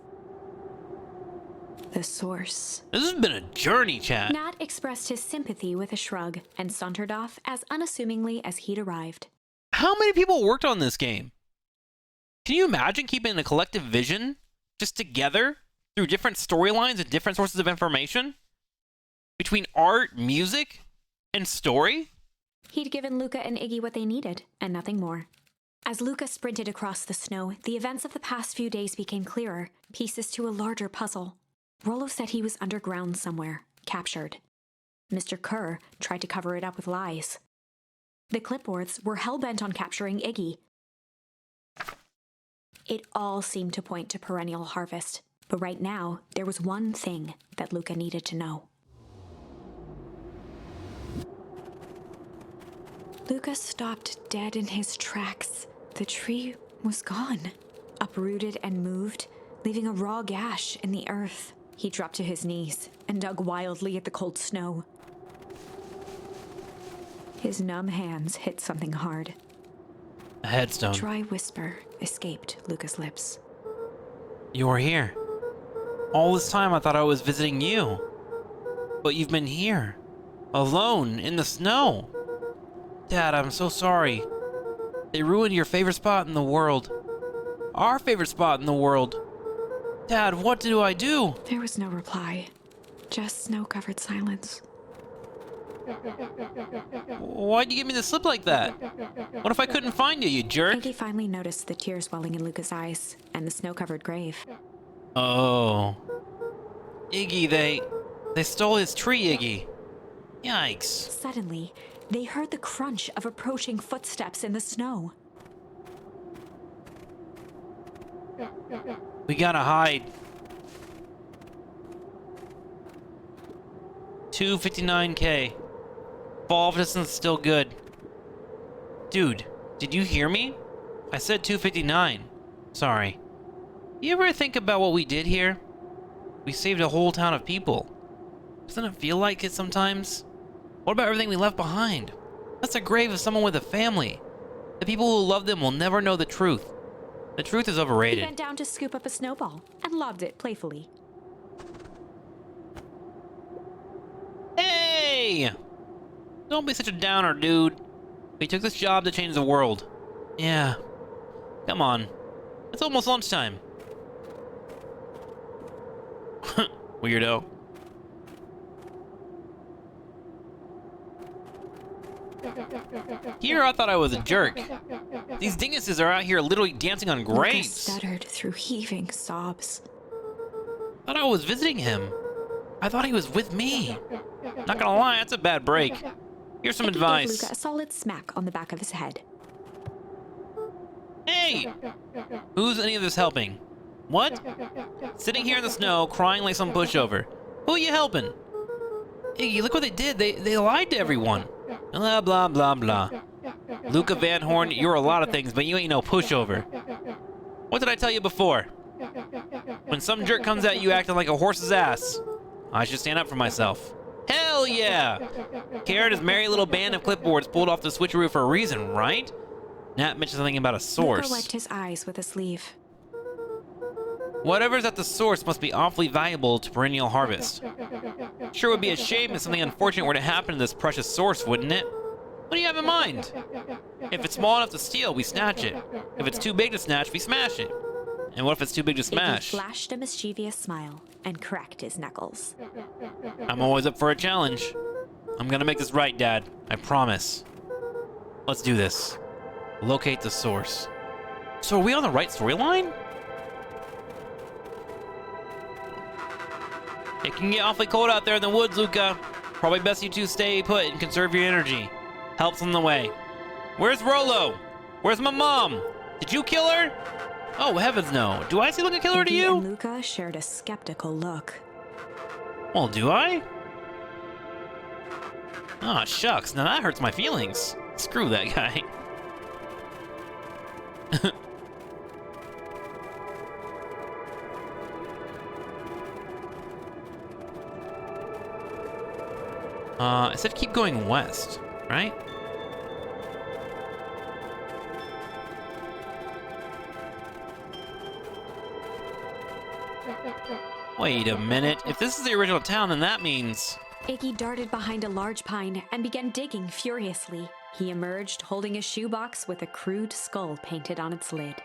The Source. This has been a journey, chat. Nat expressed his sympathy with a shrug and sauntered off as unassumingly as he'd arrived. How many people worked on this game? Can you imagine keeping a collective vision just together through different storylines and different sources of information? Between art, music, and story? He'd given Luca and Iggy what they needed, and nothing more. As Luca sprinted across the snow, the events of the past few days became clearer, pieces to a larger puzzle. Rollo said he was underground somewhere, captured. Mr. Kerr tried to cover it up with lies. The clipboards were hell-bent on capturing Iggy. It all seemed to point to perennial harvest, but right now, there was one thing that Luca needed to know. Luca stopped dead in his tracks. The tree was gone, uprooted and moved, leaving a raw gash in the earth. He dropped to his knees and dug wildly at the cold snow. His numb hands hit something hard. A headstone. A dry whisper escaped Luca's lips. You were here. All this time I thought I was visiting you. But you've been here. Alone, in the snow. Dad, I'm so sorry. They ruined your favorite spot in the world. Our favorite spot in the world. Dad, what do I do? There was no reply, just snow-covered silence. Why'd you give me the slip like that? What if I couldn't find you, you jerk? Iggy finally noticed the tears welling in Luca's eyes and the snow-covered grave. Oh. Iggy, they stole his tree, Iggy. Yikes. Suddenly, they heard the crunch of approaching footsteps in the snow. We gotta hide. 259K. Fall distance still good. Dude, did you hear me? I said 259. Sorry. You ever think about what we did here? We saved a whole town of people. Doesn't it feel like it sometimes? What about everything we left behind? That's the grave of someone with a family. The people who love them will never know the truth. The truth is He overrated. bent down to scoop up a snowball and lobbed it playfully. Hey! Don't be such a downer, dude. We took this job to change the world. Yeah. Come on. It's almost lunchtime. Weirdo. Here I thought I was a jerk. These dinguses are out here literally dancing on Luca graves. stuttered through heaving sobs. Thought I was visiting him. I thought he was with me. Not gonna lie, that's a bad break. Here's some Iggy gave advice. Luca a solid smack on the back of his head. Hey! Who's any of this helping? What? Sitting here in the snow, crying like some pushover. Who are you helping? Iggy, look what they did. They lied to everyone. Blah, blah, blah, blah. Luca Van Horn, you're a lot of things, but you ain't no pushover. What did I tell you before? When some jerk comes at you acting like a horse's ass, I should stand up for myself. Hell yeah! Kara and his merry little band of clipboards pulled off the switcheroo for a reason, right? Nat mentioned something about a source. Luca wiped his eyes with a sleeve. Whatever's at the source must be awfully valuable to perennial harvest. Sure would be a shame if something unfortunate were to happen to this precious source, wouldn't it? What do you have in mind? If it's small enough to steal, we snatch it. If it's too big to snatch, we smash it. And what if it's too big to smash? Iggy flashed a mischievous smile and cracked his knuckles. I'm always up for a challenge. I'm gonna make this right, Dad. I promise. Let's do this. Locate the source. So are we on the right storyline? It can get awfully cold out there in the woods, Luca. Probably best you two stay put and conserve your energy. Help's on the way. Where's Rolo? Where's my mom? Did you kill her? Oh, heavens no. Do I seem like a killer to Iggy you? and Luca shared a skeptical look. Well, do I? Aw, shucks. Now that hurts my feelings. Screw that guy. I said keep going west, right? Wait a minute. If this is the original town, then that means... Iggy darted behind a large pine and began digging furiously. He emerged holding a shoebox with a crude skull painted on its lid.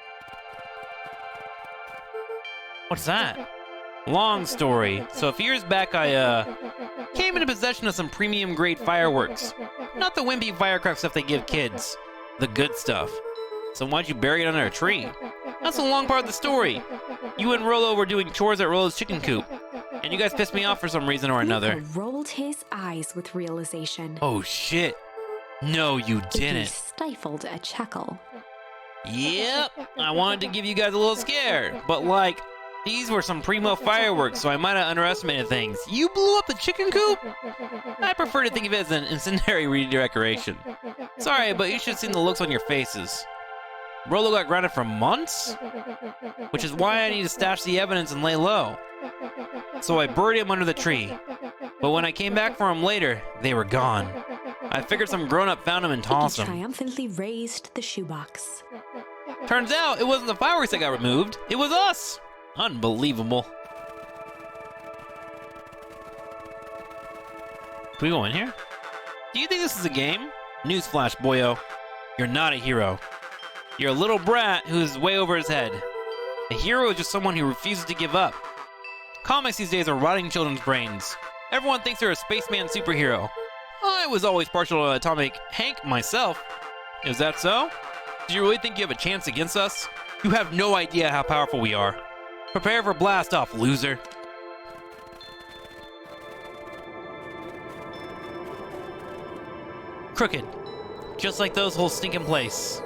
What's that? Long story. So a few years back, I, came into possession of some premium-grade fireworks. Not the wimpy firecracker stuff they give kids. The good stuff. So why'd you bury it under a tree? That's a long part of the story. You and Rolo were doing chores at Rolo's chicken coop. And you guys pissed me off for some reason or another. Luca rolled his eyes with realization. Oh, shit. No, you Iggy didn't. stifled a chuckle. Yep, I wanted to give you guys a little scare, but like, these were some primo fireworks, so I might have underestimated things. You blew up the chicken coop? I prefer to think of it as an incendiary redecoration. Sorry, but you should have seen the looks on your faces. Rolo got grounded for months? Which is why I need to stash the evidence and lay low. So I buried him under the tree. But when I came back for him later, they were gone. I figured some grown-up found him and tossed Iggy him. triumphantly raised the shoebox. Turns out it wasn't the fireworks that got removed, it was us! Unbelievable. Can we go in here? Do you think this is a game? Newsflash, boyo. You're not a hero. You're a little brat who's way over his head. A hero is just someone who refuses to give up. Comics these days are rotting children's brains. Everyone thinks they're a spaceman superhero. I was always partial to Atomic Hank myself. Is that so? Do you really think you have a chance against us? You have no idea how powerful we are. Prepare for blast off, loser. Crooked. Just like those whole stinking place.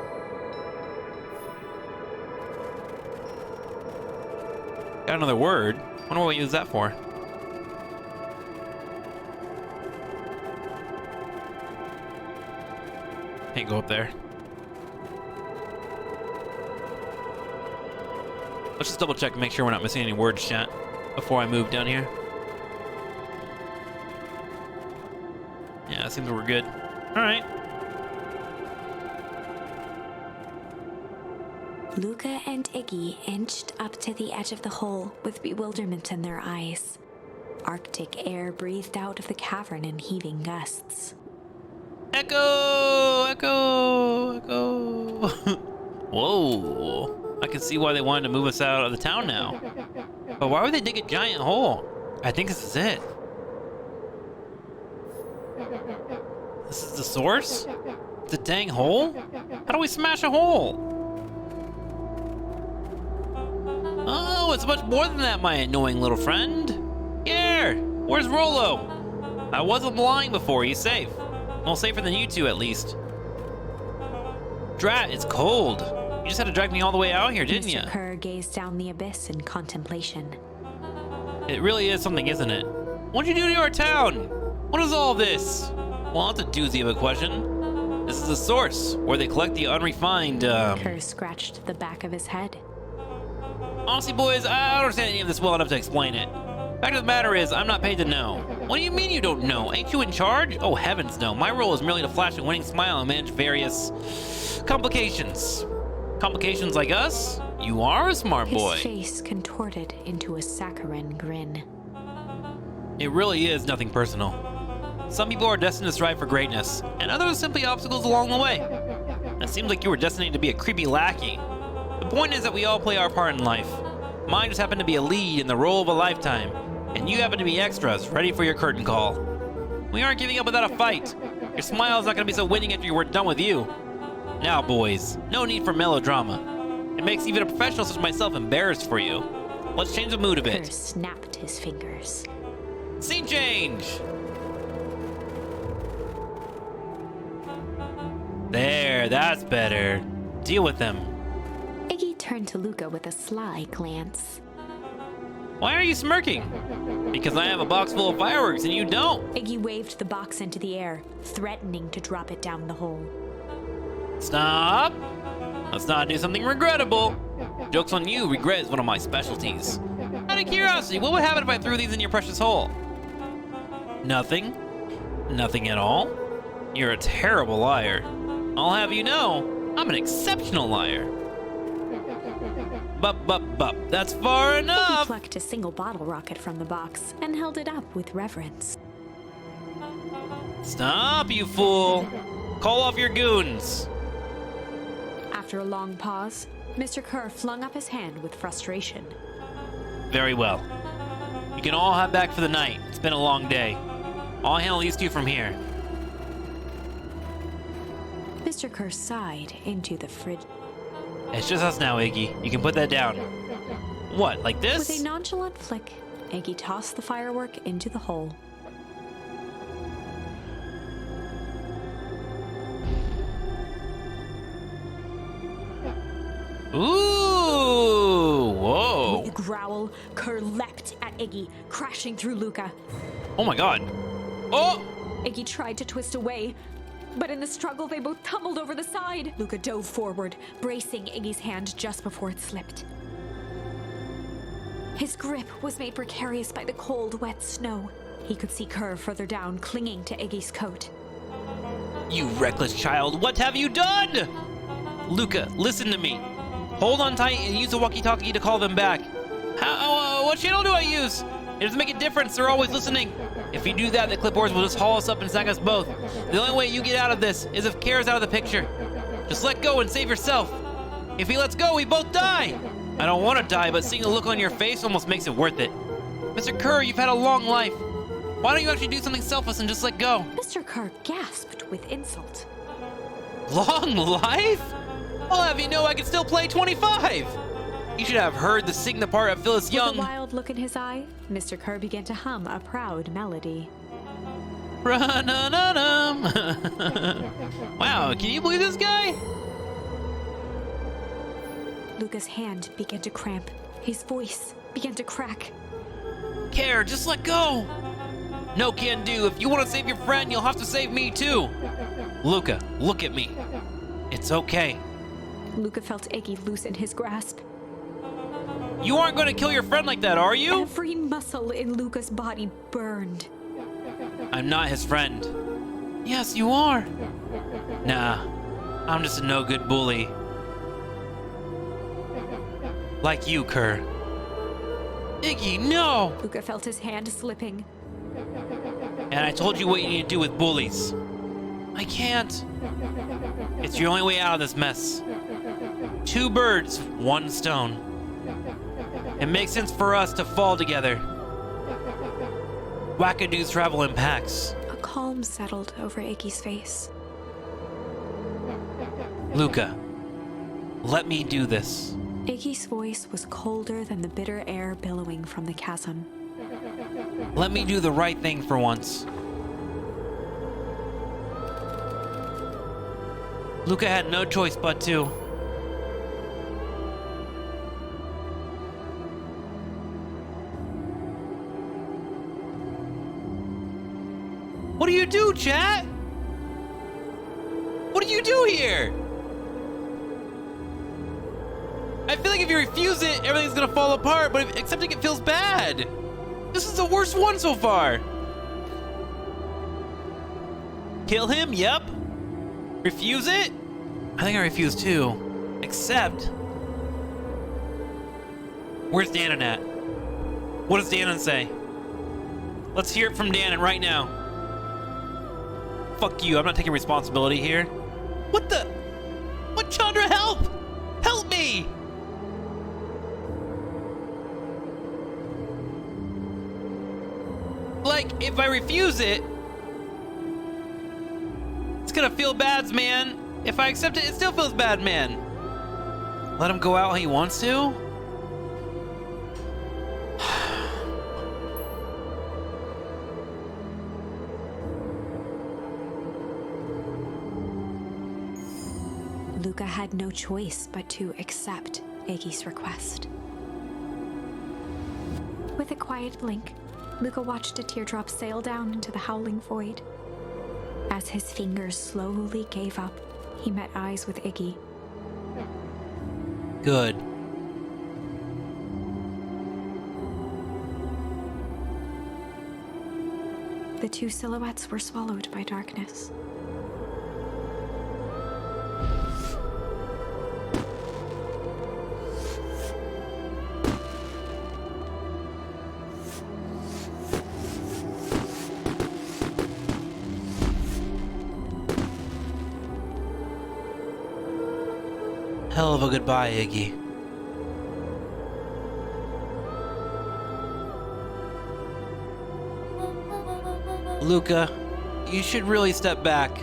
Got another word. Wonder what we use that for. Can't go up there. Let's just double check and make sure we're not missing any words, chat, before I move down here. Yeah, it seems we're good. Alright. Luca and Iggy inched up to the edge of the hole with bewilderment in their eyes. Arctic air breathed out of the cavern in heaving gusts. Echo! Echo! Echo! Whoa! I can see why they wanted to move us out of the town now. But why would they dig a giant hole? I think this is it. This is the source? The dang hole? How do we smash a hole? Oh, it's much more than that, my annoying little friend. Here! Where's Rolo? I wasn't lying before, he's safe. Well, safer than you two, at least. Drat, it's cold. You just had to drag me all the way out here, didn't you? Mr. Kerr gazed down the abyss in contemplation. It really is something, isn't it? What'd you do to our town? What is all this? Well, that's a doozy of a question. This is the source, where they collect the unrefined, Kerr scratched the back of his head. Honestly, boys, I don't understand any of this well enough to explain it. Fact of the matter is, I'm not paid to know. What do you mean you don't know? Ain't you in charge? Oh, heavens no. My role is merely to flash a winning smile and manage various complications. Complications like us? You are a smart boy. His face contorted into a saccharine grin. It really is nothing personal. Some people are destined to strive for greatness, and others are simply obstacles along the way. It seems like you were destined to be a creepy lackey. The point is that we all play our part in life. Mine just happened to be a lead in the role of a lifetime, and you happen to be extras, ready for your curtain call. We aren't giving up without a fight. Your smile is not going to be so winning after we're done with you. Now, boys, no need for melodrama. It makes even a professional such as myself embarrassed for you. Let's change the mood a Kerr bit. snapped his fingers. Scene change! There, that's better. Deal with them. Iggy turned to Luca with a sly glance. Why are you smirking? Because I have a box full of fireworks and you don't. Iggy waved the box into the air, threatening to drop it down the hole. Stop! Let's not do something regrettable. Joke's on you, regret is one of my specialties. Out of curiosity, what would happen if I threw these in your precious hole? Nothing. Nothing at all. You're a terrible liar. I'll have you know, I'm an exceptional liar. Bup, that's far Iggy enough! plucked a single bottle rocket from the box and held it up with reverence. Stop, you fool! Call off your goons! After a long pause, Mr. Kerr flung up his hand with frustration. Very well. You can all head back for the night. It's been a long day. I'll handle these two from here. Mr. Kerr sighed into the fridge. It's just us now, Iggy. You can put that down. What, like With this? a nonchalant flick, Iggy tossed the firework into the hole. Ooh, whoa. With a growl, Kerr leapt at Iggy, crashing through Luca. Oh my god. Oh! Iggy tried to twist away, but in the struggle they both tumbled over the side. Luca dove forward, bracing Iggy's hand just before it slipped. His grip was made precarious by the cold, wet snow. He could see Kerr further down, clinging to Iggy's coat. You reckless child, what have you done? Luca, listen to me. Hold on tight and use the walkie-talkie to call them back. What channel do I use? It doesn't make a difference, they're always listening. If you do that, the clipboards will just haul us up and snag us both. The only way you get out of this is if Kara's out of the picture. Just let go and save yourself. If he lets go, we both die. I don't want to die, but seeing the look on your face almost makes it worth it. Mr. Kerr, you've had a long life. Why don't you actually do something selfless and just let go? Mr. Kerr gasped with insult. Long life? I'll have you know I can still play 25. You should have heard the sing the part of Phyllis Young. With a wild look in his eye, Mr. Kerr began to hum a proud melody. Run-a-na-dum. Wow, can you believe this guy? Luca's hand began to cramp. His voice began to crack. Care, just let go. No can do. If you want to save your friend, you'll have to save me too. Luca, look at me. It's okay. Luca felt Iggy loosen his grasp. You aren't going to kill your friend like that, are you? Every muscle in Luca's body burned. I'm not his friend. Yes, you are. Nah, I'm just a no-good bully. Like you, Kerr. Iggy, no! Luca felt his hand slipping. And I told you what you need to do with bullies. I can't. It's your only way out of this mess. 2 birds, 1 stone. It makes sense for us to fall together. Wackadoos travel in packs. A calm settled over Iggy's face. Luca, let me do this. Iggy's voice was colder than the bitter air billowing from the chasm. Let me do the right thing for once. Luca had no choice but to. do you do, chat? What do you do here? I feel like if you refuse it, everything's gonna fall apart, but if accepting it feels bad. This is the worst one so far. Kill him? Yep. Refuse it? I think I refuse too. Accept. Where's Danon at? What does Danon say? Let's hear it from Danon right now. Fuck you, I'm not taking responsibility here. What the? What, Chandra, help! Help me! Like, if I refuse it, it's gonna feel bad, man. If I accept it, it still feels bad, man. Let him go out how he wants to? Luca had no choice but to accept Iggy's request. With a quiet blink, Luca watched a teardrop sail down into the howling void. As his fingers slowly gave up, he met eyes with Iggy. Good. The two silhouettes were swallowed by darkness. Hell of a goodbye, Iggy. Luca, you should really step back.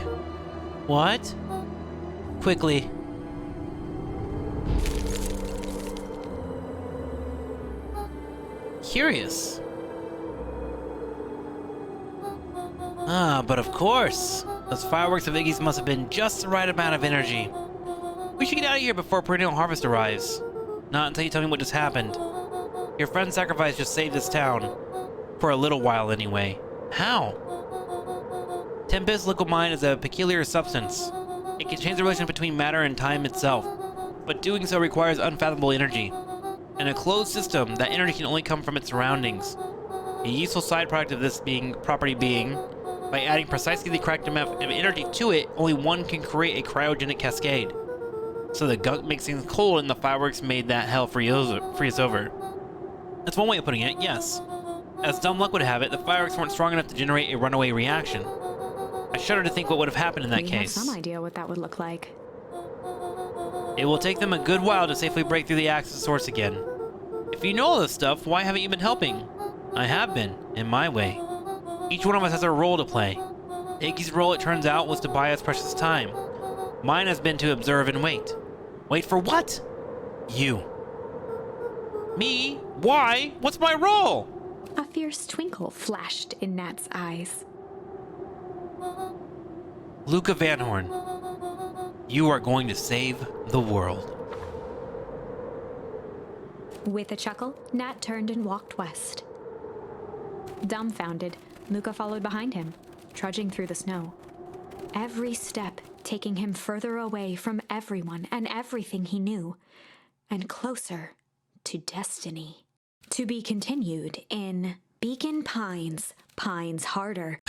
What? Quickly. Curious. Ah, but of course. Those fireworks of Iggy's must have been just the right amount of energy. We should get out of here before perennial harvest arrives. Not until you tell me what just happened. Your friend's sacrifice just saved this town. For a little while, anyway. How? Tempest liquamine is a peculiar substance. It can change the relation between matter and time itself, but doing so requires unfathomable energy. In a closed system, that energy can only come from its surroundings. A useful side product of this property being, by adding precisely the correct amount of energy to it, only one can create a cryogenic cascade. So the gunk makes things cold and the fireworks made that hell freeze over. That's one way of putting it, yes. As dumb luck would have it, the fireworks weren't strong enough to generate a runaway reaction. I shudder to think what would have happened in that case. We have some idea what that would look like. It will take them a good while to safely break through the access source again. If you know all this stuff, why haven't you been helping? I have been, in my way. Each one of us has a role to play. Iggy's role, it turns out, was to buy us precious time. Mine has been to observe and wait. Wait for what? You. Me? Why? What's my role? A fierce twinkle flashed in Nat's eyes. Luca Van Horn, you are going to save the world. With a chuckle, Nat turned and walked west. Dumbfounded, Luca followed behind him, trudging through the snow. Every step taking him further away from everyone and everything he knew, and closer to destiny. To be continued in Beacon Pines, Pines Harder.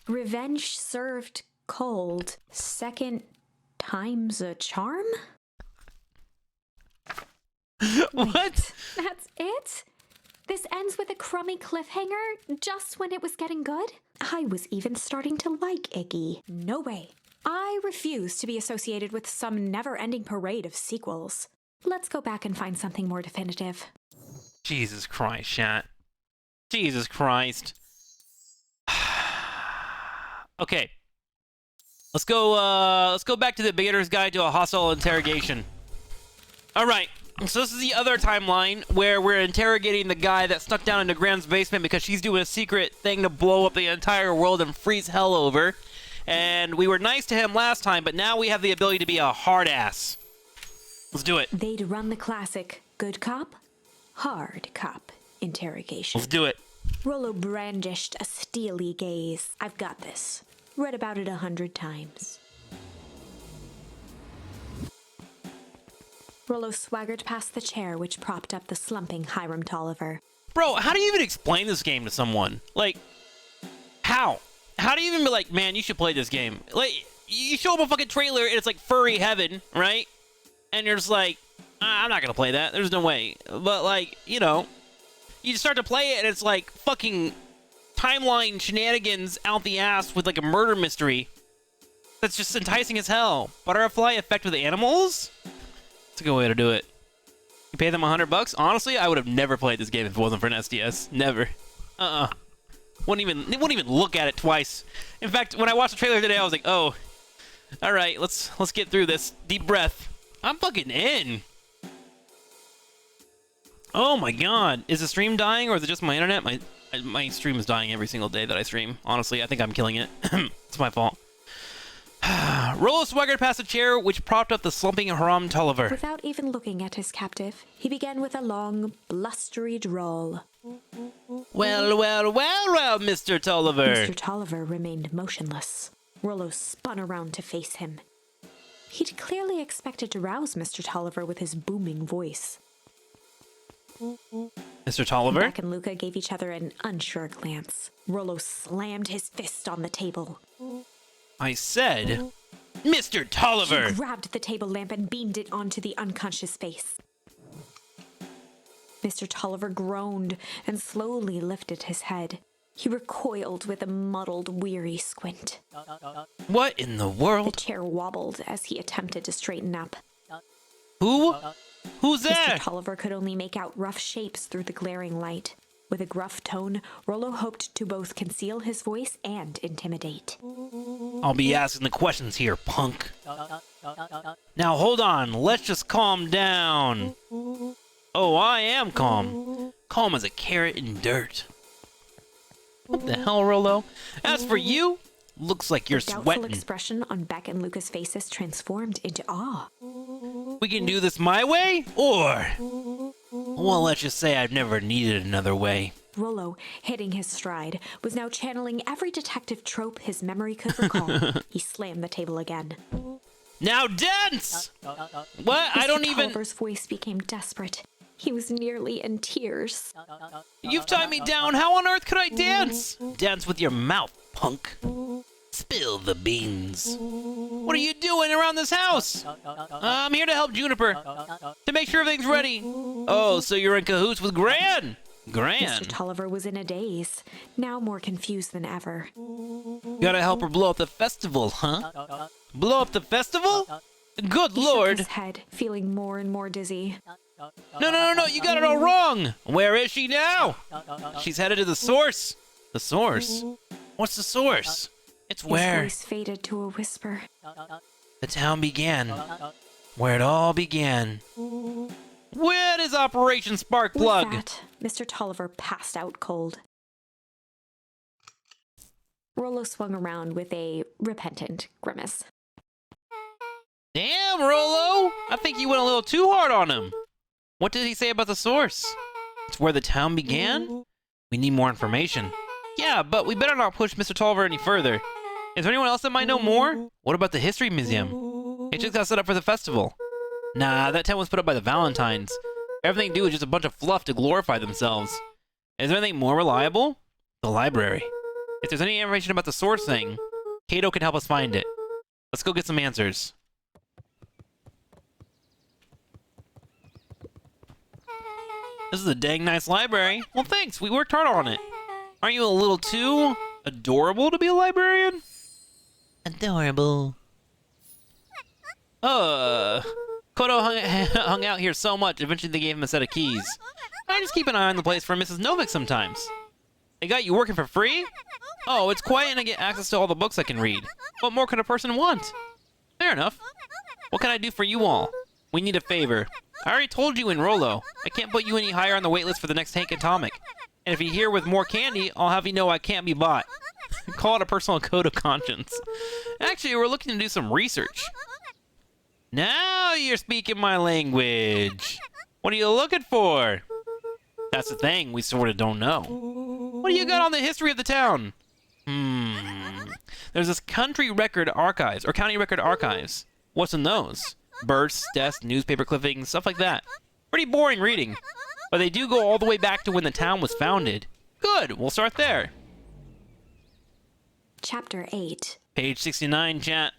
Revenge served cold, second time's a charm? What? Wait, that's it? This ends with a crummy cliffhanger just when it was getting good? I was even starting to like Iggy. No way. I refuse to be associated with some never-ending parade of sequels. Let's go back and find something more definitive. Jesus Christ, chat. Jesus Christ. Okay. Let's go back to the beginner's guide to a hostile interrogation. Alright. So this is the other timeline where we're interrogating the guy that snuck down into Graham's basement because she's doing a secret thing to blow up the entire world and freeze hell over. And we were nice to him last time, but now we have the ability to be a hard ass. Let's do it. They'd run the classic good cop, hard cop interrogation. Let's do it. Rollo brandished a steely gaze. I've got this. Read about it 100 times. Rollo swaggered past the chair which propped up the slumping Hiram Tolliver. Bro, how do you even explain this game to someone? Like, how? How do you even be like, man, you should play this game? Like, you show up a fucking trailer and it's like furry heaven, right? And you're just like, I'm not gonna play that. There's no way. But like, you know, you start to play it and it's like fucking timeline shenanigans out the ass with like a murder mystery that's just enticing as hell. Butterfly effect with animals? It's a good way to do it. You pay them $100? Honestly, I would have never played this game if it wasn't for an SDS. Never. Wouldn't even look at it twice. In fact, when I watched the trailer today, I was like, oh, all right, let's get through this. Deep breath. I'm fucking in. Oh my god. Is the stream dying or is it just my internet? My stream is dying every single day that I stream. Honestly, I think I'm killing it. It's my fault. Rollo swaggered past a chair which propped up the slumping Hiram Tolliver. Without even looking at his captive, he began with a long, blustery drawl. Well, Mr. Tolliver. Mr. Tolliver remained motionless. Rollo spun around to face him. He'd clearly expected to rouse Mr. Tolliver with his booming voice. Mr. Tolliver? Beck and Luca gave each other an unsure glance. Rollo slammed his fist on the table. I said, Mr. Tolliver! He grabbed the table lamp and beamed it onto the unconscious face. Mr. Tolliver groaned and slowly lifted his head. He recoiled with a muddled, weary squint. What in the The world? chair wobbled as he attempted to straighten up. Who? Who's Mr. there? Tolliver could only make out rough shapes through the glaring light. With a gruff tone, Rollo hoped to both conceal his voice and intimidate. I'll be asking the questions here, punk. Now hold on, let's just calm down. Oh, I am calm. Calm as a carrot in dirt. What the hell, Rollo? As for you, looks like you're The doubtful sweating. expression on Beck and Luca's faces transformed into awe. We can do this my way, or... Well, let's just say I've never needed another way. Rollo, hitting his stride, was now channeling every detective trope his memory could recall. He slammed the table again. Now dance! What? I don't even... Tolliver's voice became desperate. He was nearly in tears. You've tied me down. How on earth could I dance? Dance with your mouth, punk. Spill the beans. What are you doing around this house? I'm here to help Juniper. To make sure everything's ready. Oh, so you're in cahoots with Gran? Mr. Gran? Tolliver was in a daze, now more confused than ever. Gotta help her blow up the festival, huh? Blow up the festival? Good He shook lord. his head, feeling more and more dizzy. No, you got it all wrong. Where is she now? She's headed to the source. The source? What's the source? It's His where voice faded to a whisper. the town began. Where it all began. Where is Operation Sparkplug? With that, Mr. Tolliver passed out cold. Rollo swung around with a repentant grimace. Damn, Rollo! I think you went a little too hard on him. What did he say about the source? It's where the town began? We need more information. Yeah, but we better not push Mr. Tolliver any further. Is there anyone else that might know more? What about the History Museum? It just got set up for the festival. Nah, that tent was put up by the Valentines. Everything they do is just a bunch of fluff to glorify themselves. Is there anything more reliable? The library. If there's any information about the source thing, Kato can help us find it. Let's go get some answers. This is a dang nice library. Well, thanks. We worked hard on it. Aren't you a little too adorable to be a librarian? Adorable. Kodo hung out here so much, eventually they gave him a set of keys. I just keep an eye on the place for Mrs. Novik sometimes. They got you working for free? Oh, it's quiet and I get access to all the books I can read. What more could a person want? Fair enough. What can I do for you all? We need a favor. I already told you in Rollo. I can't put you any higher on the waitlist for the next Hank Atomic. And if you're here with more candy, I'll have you know I can't be bought. Call it a personal code of conscience. Actually, we're looking to do some research. Now you're speaking my language. What are you looking for? That's the thing, we sort of don't know. What do you got on the history of the town? There's this country record archives, or county record archives. What's in those? Births, deaths, newspaper clippings, stuff like that. Pretty boring reading. But they do go all the way back to when the town was founded. Good, we'll start there. Chapter 8. Page 69, chat.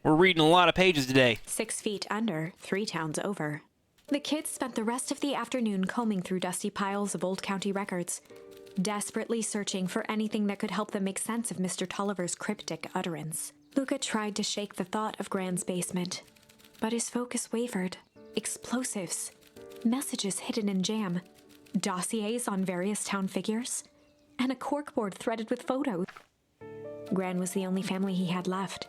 We're reading a lot of pages today. 6 feet under, 3 towns over. The kids spent the rest of the afternoon combing through dusty piles of old county records, desperately searching for anything that could help them make sense of Mr. Tolliver's cryptic utterance. Luca tried to shake the thought of Gran's basement, but his focus wavered. Explosives, messages hidden in jam, dossiers on various town figures, and a corkboard threaded with photos. Gran was the only family he had left.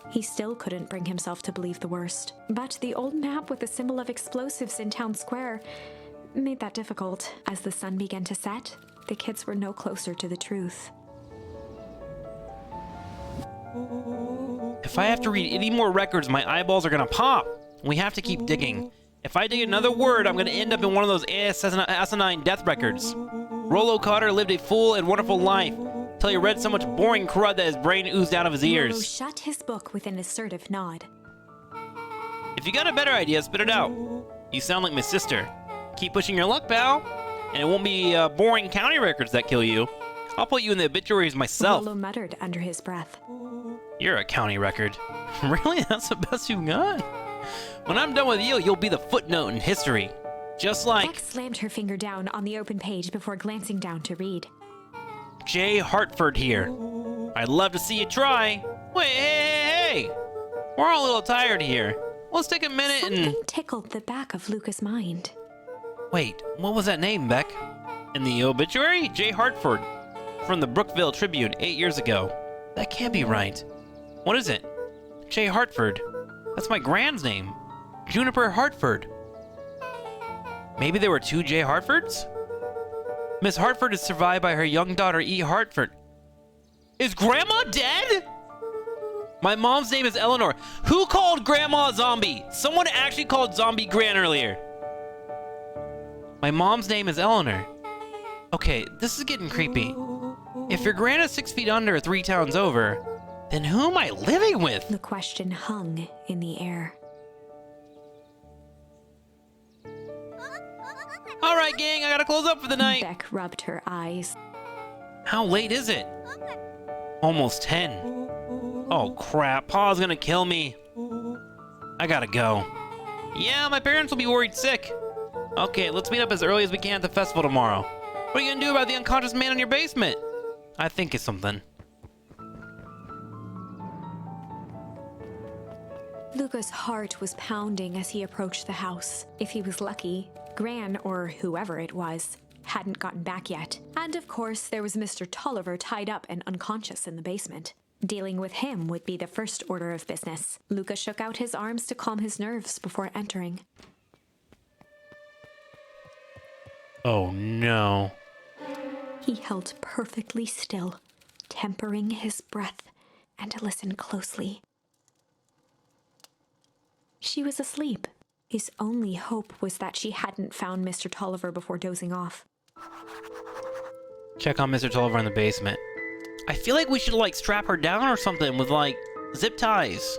He still couldn't bring himself to believe the worst, but the old map with the symbol of explosives in town square made that difficult. As the sun began to set, the kids were no closer to the truth. If I have to read any more records, my eyeballs are gonna pop. We have to keep digging. If I dig another word, I'm gonna end up in one of those asinine death records. Rollo Cotter lived a full and wonderful life till he read so much boring crud that his brain oozed out of his Rollo ears. shut his book with an assertive nod. If you got a better idea, spit it out. You sound like my sister. Keep pushing your luck, pal. And it won't be boring county records that kill you. I'll put you in the obituaries myself. Rollo muttered under his breath. You're a county record. Really? That's the best you've got? When I'm done with you, you'll be the footnote in history. Just like... Beck slammed her finger down on the open page before glancing down to read. J. Hartford here. I'd love to see you try. Wait, hey! We're all a little tired here. Let's take a minute Something tickled the back of Luca's mind. Wait, what was that name, Beck? In the obituary? J. Hartford. From the Brookville Tribune 8 years ago. That can't be right. What is it? J. Hartford. That's my grand's name. Juniper Hartford. Maybe there were 2 J. Hartfords? Miss Hartford is survived by her young daughter, E. Hartford. Is Grandma dead? My mom's name is Eleanor. Who called Grandma a zombie? Someone actually called Zombie Gran earlier. My mom's name is Eleanor. Okay, this is getting creepy. If your gran is 6 feet under 3 towns over, then who am I living with? The question hung in the air. All right, gang, I gotta close up for the night. Beck rubbed her eyes. How late is it? Almost 10. Oh, crap. Pa's gonna kill me. I gotta go. Yeah, my parents will be worried sick. Okay, let's meet up as early as we can at the festival tomorrow. What are you gonna do about the unconscious man in your basement? I think it's something. Luca's heart was pounding as he approached the house. If he was lucky, Gran, or whoever it was, hadn't gotten back yet. And of course, there was Mr. Tolliver tied up and unconscious in the basement. Dealing with him would be the first order of business. Luca shook out his arms to calm his nerves before entering. Oh no. He held perfectly still, tempering his breath, and listened closely. She was asleep. His only hope was that she hadn't found Mr. Tolliver before dozing off. Check on Mr. Tolliver in the basement. I feel like we should, like, strap her down or something with, like, zip ties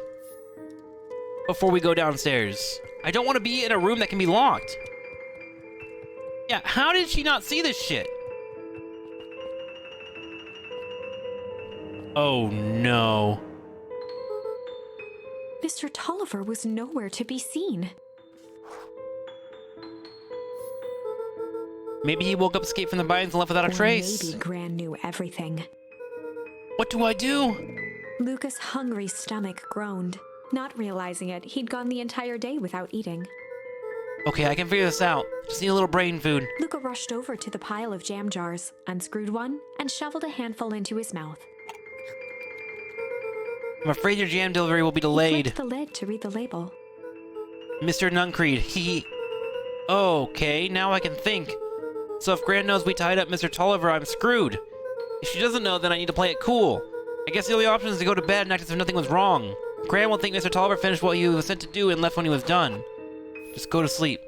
before we go downstairs. I don't want to be in a room that can be locked. Yeah, how did she not see this shit? Oh, no. Mr. Tolliver was nowhere to be seen. Maybe he woke up, escaped from the mines, and left without a trace. Maybe Gran knew everything. What do I do? Luca's hungry stomach groaned. Not realizing it, he'd gone the entire day without eating. Okay, I can figure this out. Just need a little brain food. Luca rushed over to the pile of jam jars, unscrewed one, and shoveled a handful into his mouth. I'm afraid your jam delivery will be He delayed. flipped the lid to read the label. Mr. Nuncreed, he... Okay, now I can think. So if Gran knows we tied up Mr. Tolliver, I'm screwed. If she doesn't know, then I need to play it cool. I guess the only option is to go to bed and act as if nothing was wrong. Gran will think Mr. Tolliver finished what he was sent to do and left when he was done. Just go to sleep.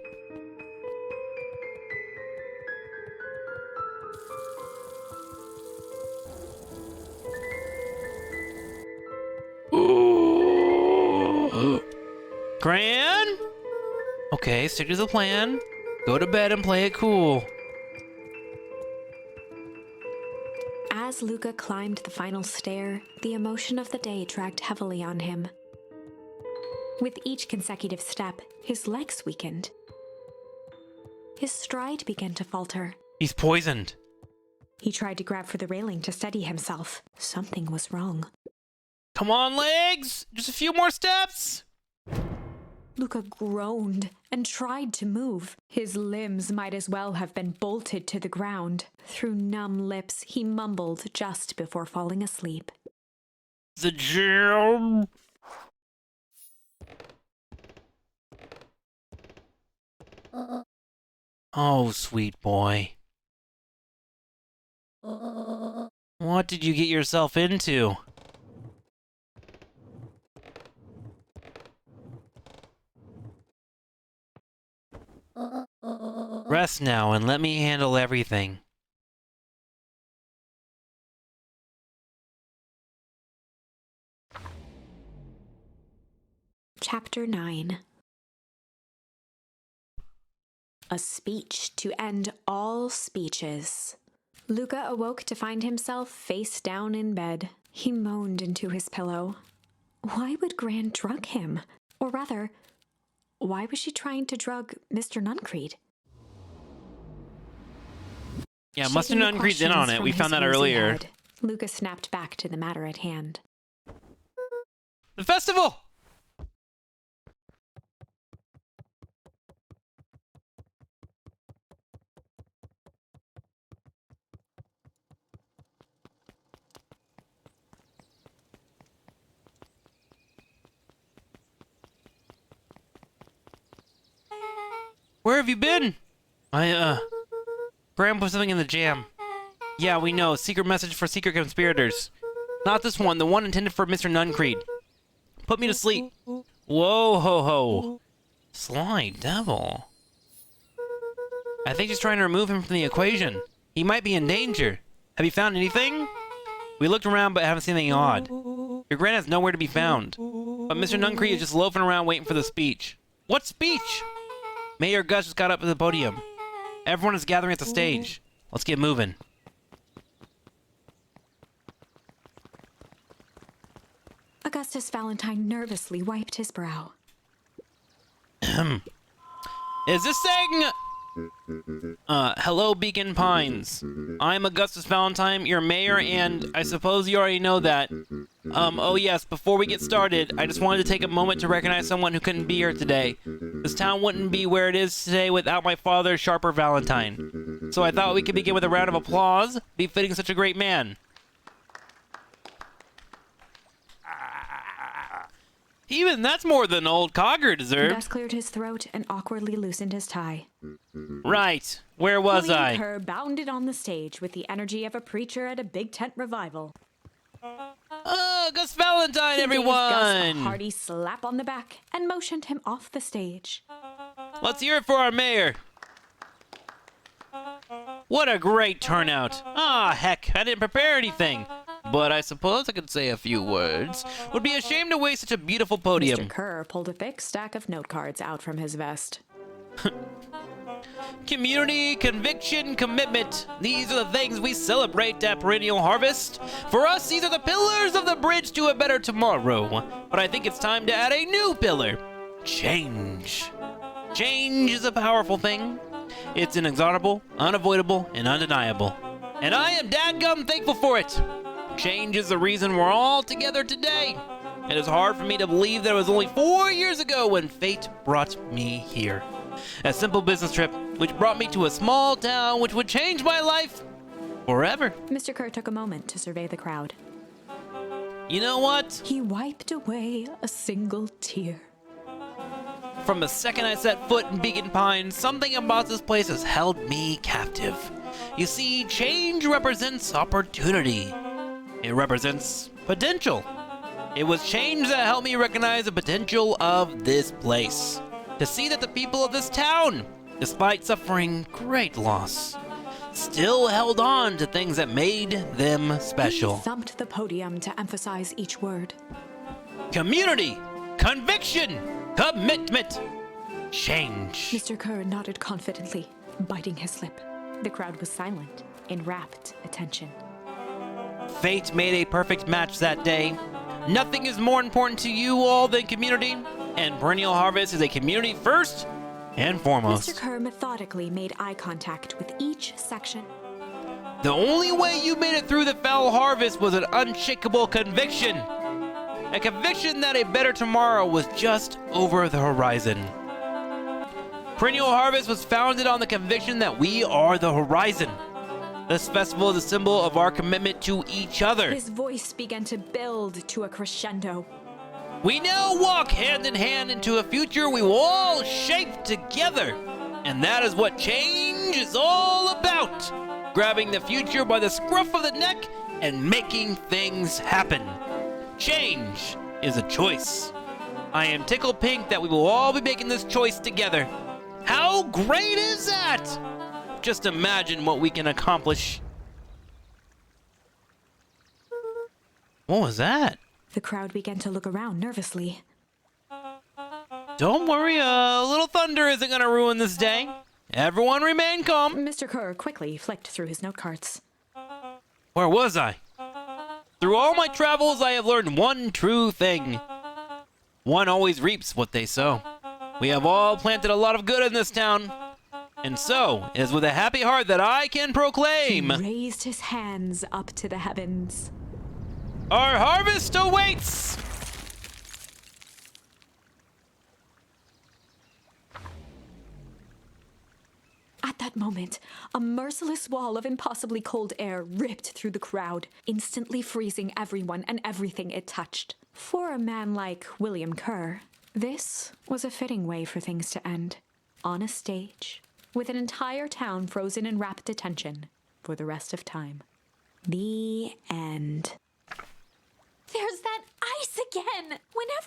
Gran? Okay, stick to the plan. Go to bed and play it cool. As Luca climbed the final stair, the emotion of the day dragged heavily on him. With each consecutive step, his legs weakened. His stride began to falter. He's poisoned. He tried to grab for the railing to steady himself. Something was wrong. Come on, legs! Just a few more steps! Luca groaned and tried to move. His limbs might as well have been bolted to the ground. Through numb lips, he mumbled just before falling asleep. The gym! Oh, sweet boy. What did you get yourself into? Rest now and let me handle everything. Chapter 9. A speech to end all speeches. Luca awoke to find himself face down in bed. He moaned into his pillow. Why would Gran drug him? Or rather, why was she trying to drug Mr. Nuncreed? Yeah, Mr. Shaking the Nuncreed's in on questions it. from We his found that woozy earlier. head, Luca snapped back to the matter at hand. The festival! Where have you been? Graham put something in the jam. Yeah, we know. Secret message for secret conspirators. Not this one, the one intended for Mr. Nuncreed. Put me to sleep. Whoa, ho, ho. Sly devil. I think he's trying to remove him from the equation. He might be in danger. Have you found anything? We looked around but haven't seen anything odd. Your Gran has nowhere to be found. But Mr. Nuncreed is just loafing around waiting for the speech. What speech? Mayor Gus just got up to the podium. Everyone is gathering at the stage. Let's get moving. Augustus Valentine nervously wiped his brow. Is this saying... hello, Beacon Pines. I'm Augustus Valentine, your mayor, and I suppose you already know that. Oh yes, before we get started, I just wanted to take a moment to recognize someone who couldn't be here today. This town wouldn't be where it is today without my father, Sharper Valentine. So I thought we could begin with a round of applause, befitting such a great man. Even that's more than old Cogger deserved. Gus cleared his throat and awkwardly loosened his tie. Right. Where was William I? Kerr bounded on the stage with the energy of a preacher at a big tent revival. Gus Valentine, He gave Gus a everyone! hearty slap on the back and motioned him off the stage. Let's hear it for our mayor. What a great turnout. Ah, heck, I didn't prepare anything. But I suppose I could say a few words. Would be a shame to waste such a beautiful podium. Mr. Kerr pulled a thick stack of note cards out from his vest. Community, conviction, commitment. These are the things we celebrate at Perennial Harvest. For us, these are the pillars of the bridge to a better tomorrow. But I think it's time to add a new pillar. Change. Change is a powerful thing. It's inexorable, unavoidable, and undeniable. And I am dadgum thankful for it. Change is the reason we're all together today. It is hard for me to believe that it was only 4 years ago when fate brought me here. A simple business trip, which brought me to a small town which would change my life forever. Mr. Kerr took a moment to survey the crowd. You know what? He wiped away a single tear. From the second I set foot in Beacon Pines, something about this place has held me captive. You see, change represents opportunity. It represents potential. It was change that helped me recognize the potential of this place. To see that the people of this town, despite suffering great loss, still held on to things that made them special. He thumped the podium to emphasize each word. Community, conviction, commitment, change. Mr. Kerr nodded confidently, biting his lip. The crowd was silent, in rapt attention. Fate made a perfect match that day. Nothing is more important to you all than community, and Perennial Harvest is a community first and foremost. Mr. Kerr methodically made eye contact with each section. The only way you made it through the foul harvest was an unshakable conviction. A conviction that a better tomorrow was just over the horizon. Perennial Harvest was founded on the conviction that we are the horizon. This festival is a symbol of our commitment to each other. His voice began to build to a crescendo. We now walk hand in hand into a future we will all shape together. And that is what change is all about. Grabbing the future by the scruff of the neck and making things happen. Change is a choice. I am tickled pink that we will all be making this choice together. How great is that? Just imagine what we can accomplish. What was that? The crowd began to look around nervously. Don't worry, a little thunder isn't gonna ruin this day. Everyone remain calm. Mr. Kerr quickly flicked through his note cards. Where was I? Through all my travels, I have learned one true thing. One always reaps what they sow. We have all planted a lot of good in this town. And so, it is with a happy heart that I can proclaim, He raised his hands up to the heavens. our harvest awaits! At that moment, a merciless wall of impossibly cold air ripped through the crowd, instantly freezing everyone and everything it touched. For a man like William Kerr, this was a fitting way for things to end. On a stage, with an entire town frozen in rapt attention for the rest of time. The end. There's that ice again! Whenever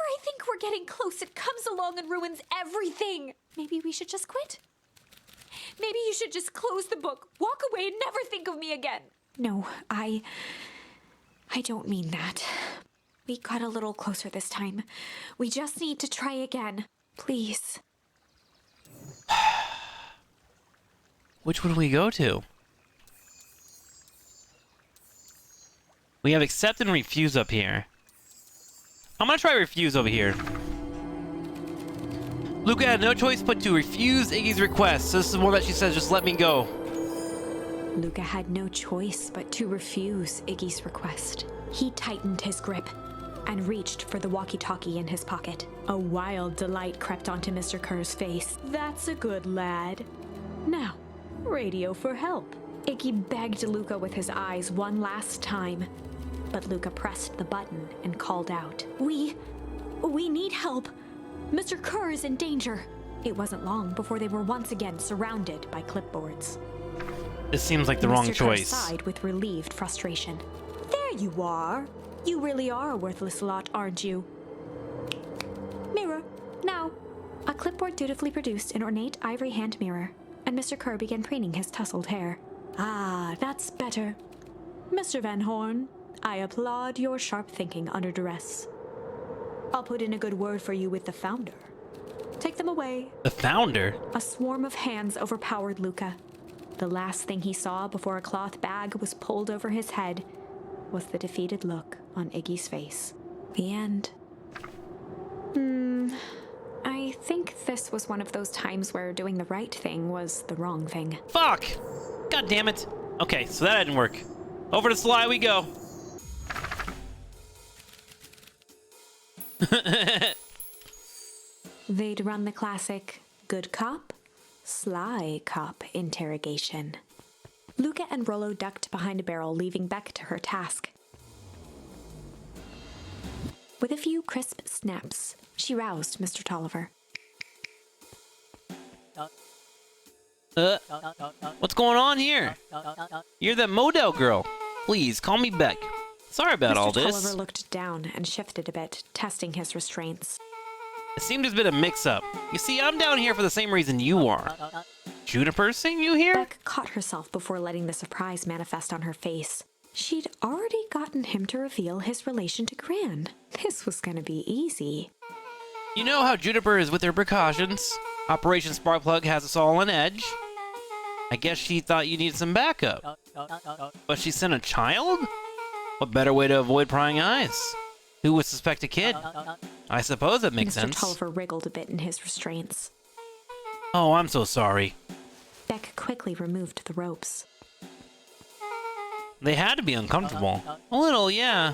I think we're getting close, it comes along and ruins everything! Maybe we should just quit? Maybe you should just close the book, walk away, and never think of me again. No, I don't mean that. We got a little closer this time. We just need to try again. Please. Which would we go to? We have accept and refuse up here. I'm gonna try refuse over here. Luca had no choice but to refuse Iggy's request. So this is one that she says, just let me go. Luca had no choice but to refuse Iggy's request. He tightened his grip and reached for the walkie-talkie in his pocket. A wild delight crept onto Mr. Kerr's face. That's a good lad. Now, radio for help. Iggy begged Luca with his eyes one last time, but Luca pressed the button and called out, We need help. Mr. Kerr is in danger. It wasn't long before they were once again surrounded by clipboards. This seems like the wrong Mr. Kerr choice. sighed with relieved frustration. There you are. You really are a worthless lot, aren't you? Mirror, now. A clipboard dutifully produced an ornate ivory hand mirror, and Mr. Kerr began preening his tousled hair. Ah, that's better. Mr. Van Horn, I applaud your sharp thinking under duress. I'll put in a good word for you with the founder. Take them away. The founder? A swarm of hands overpowered Luca. The last thing he saw before a cloth bag was pulled over his head was the defeated look on Iggy's face. The end. I think this was one of those times where doing the right thing was the wrong thing. Fuck! God damn it. Okay, so that didn't work. Over to Sly we go. They'd run the classic good cop, sly cop interrogation. Luca and Rollo ducked behind a barrel, leaving Beck to her task. With a few crisp snaps, she roused Mr. Tolliver. What's going on here? You're the Model girl. Please, call me Beck. Sorry about all Mr. this. Tolliver looked down and shifted a bit, testing his restraints. It seemed there's been a mix-up. You see, I'm down here for the same reason you are. Juniper sing you here? Beck caught herself before letting the surprise manifest on her face. She'd already gotten him to reveal his relation to Gran. This was gonna be easy. You know how Juniper is with her precautions. Operation Sparkplug has us all on edge. I guess she thought you needed some backup. But she sent a child? What better way to avoid prying eyes? Who would suspect a kid? I suppose that makes sense. Mr. Tulliver wriggled a bit in his restraints. Oh, I'm so sorry. Beck quickly removed the ropes. They had to be uncomfortable. A little, yeah.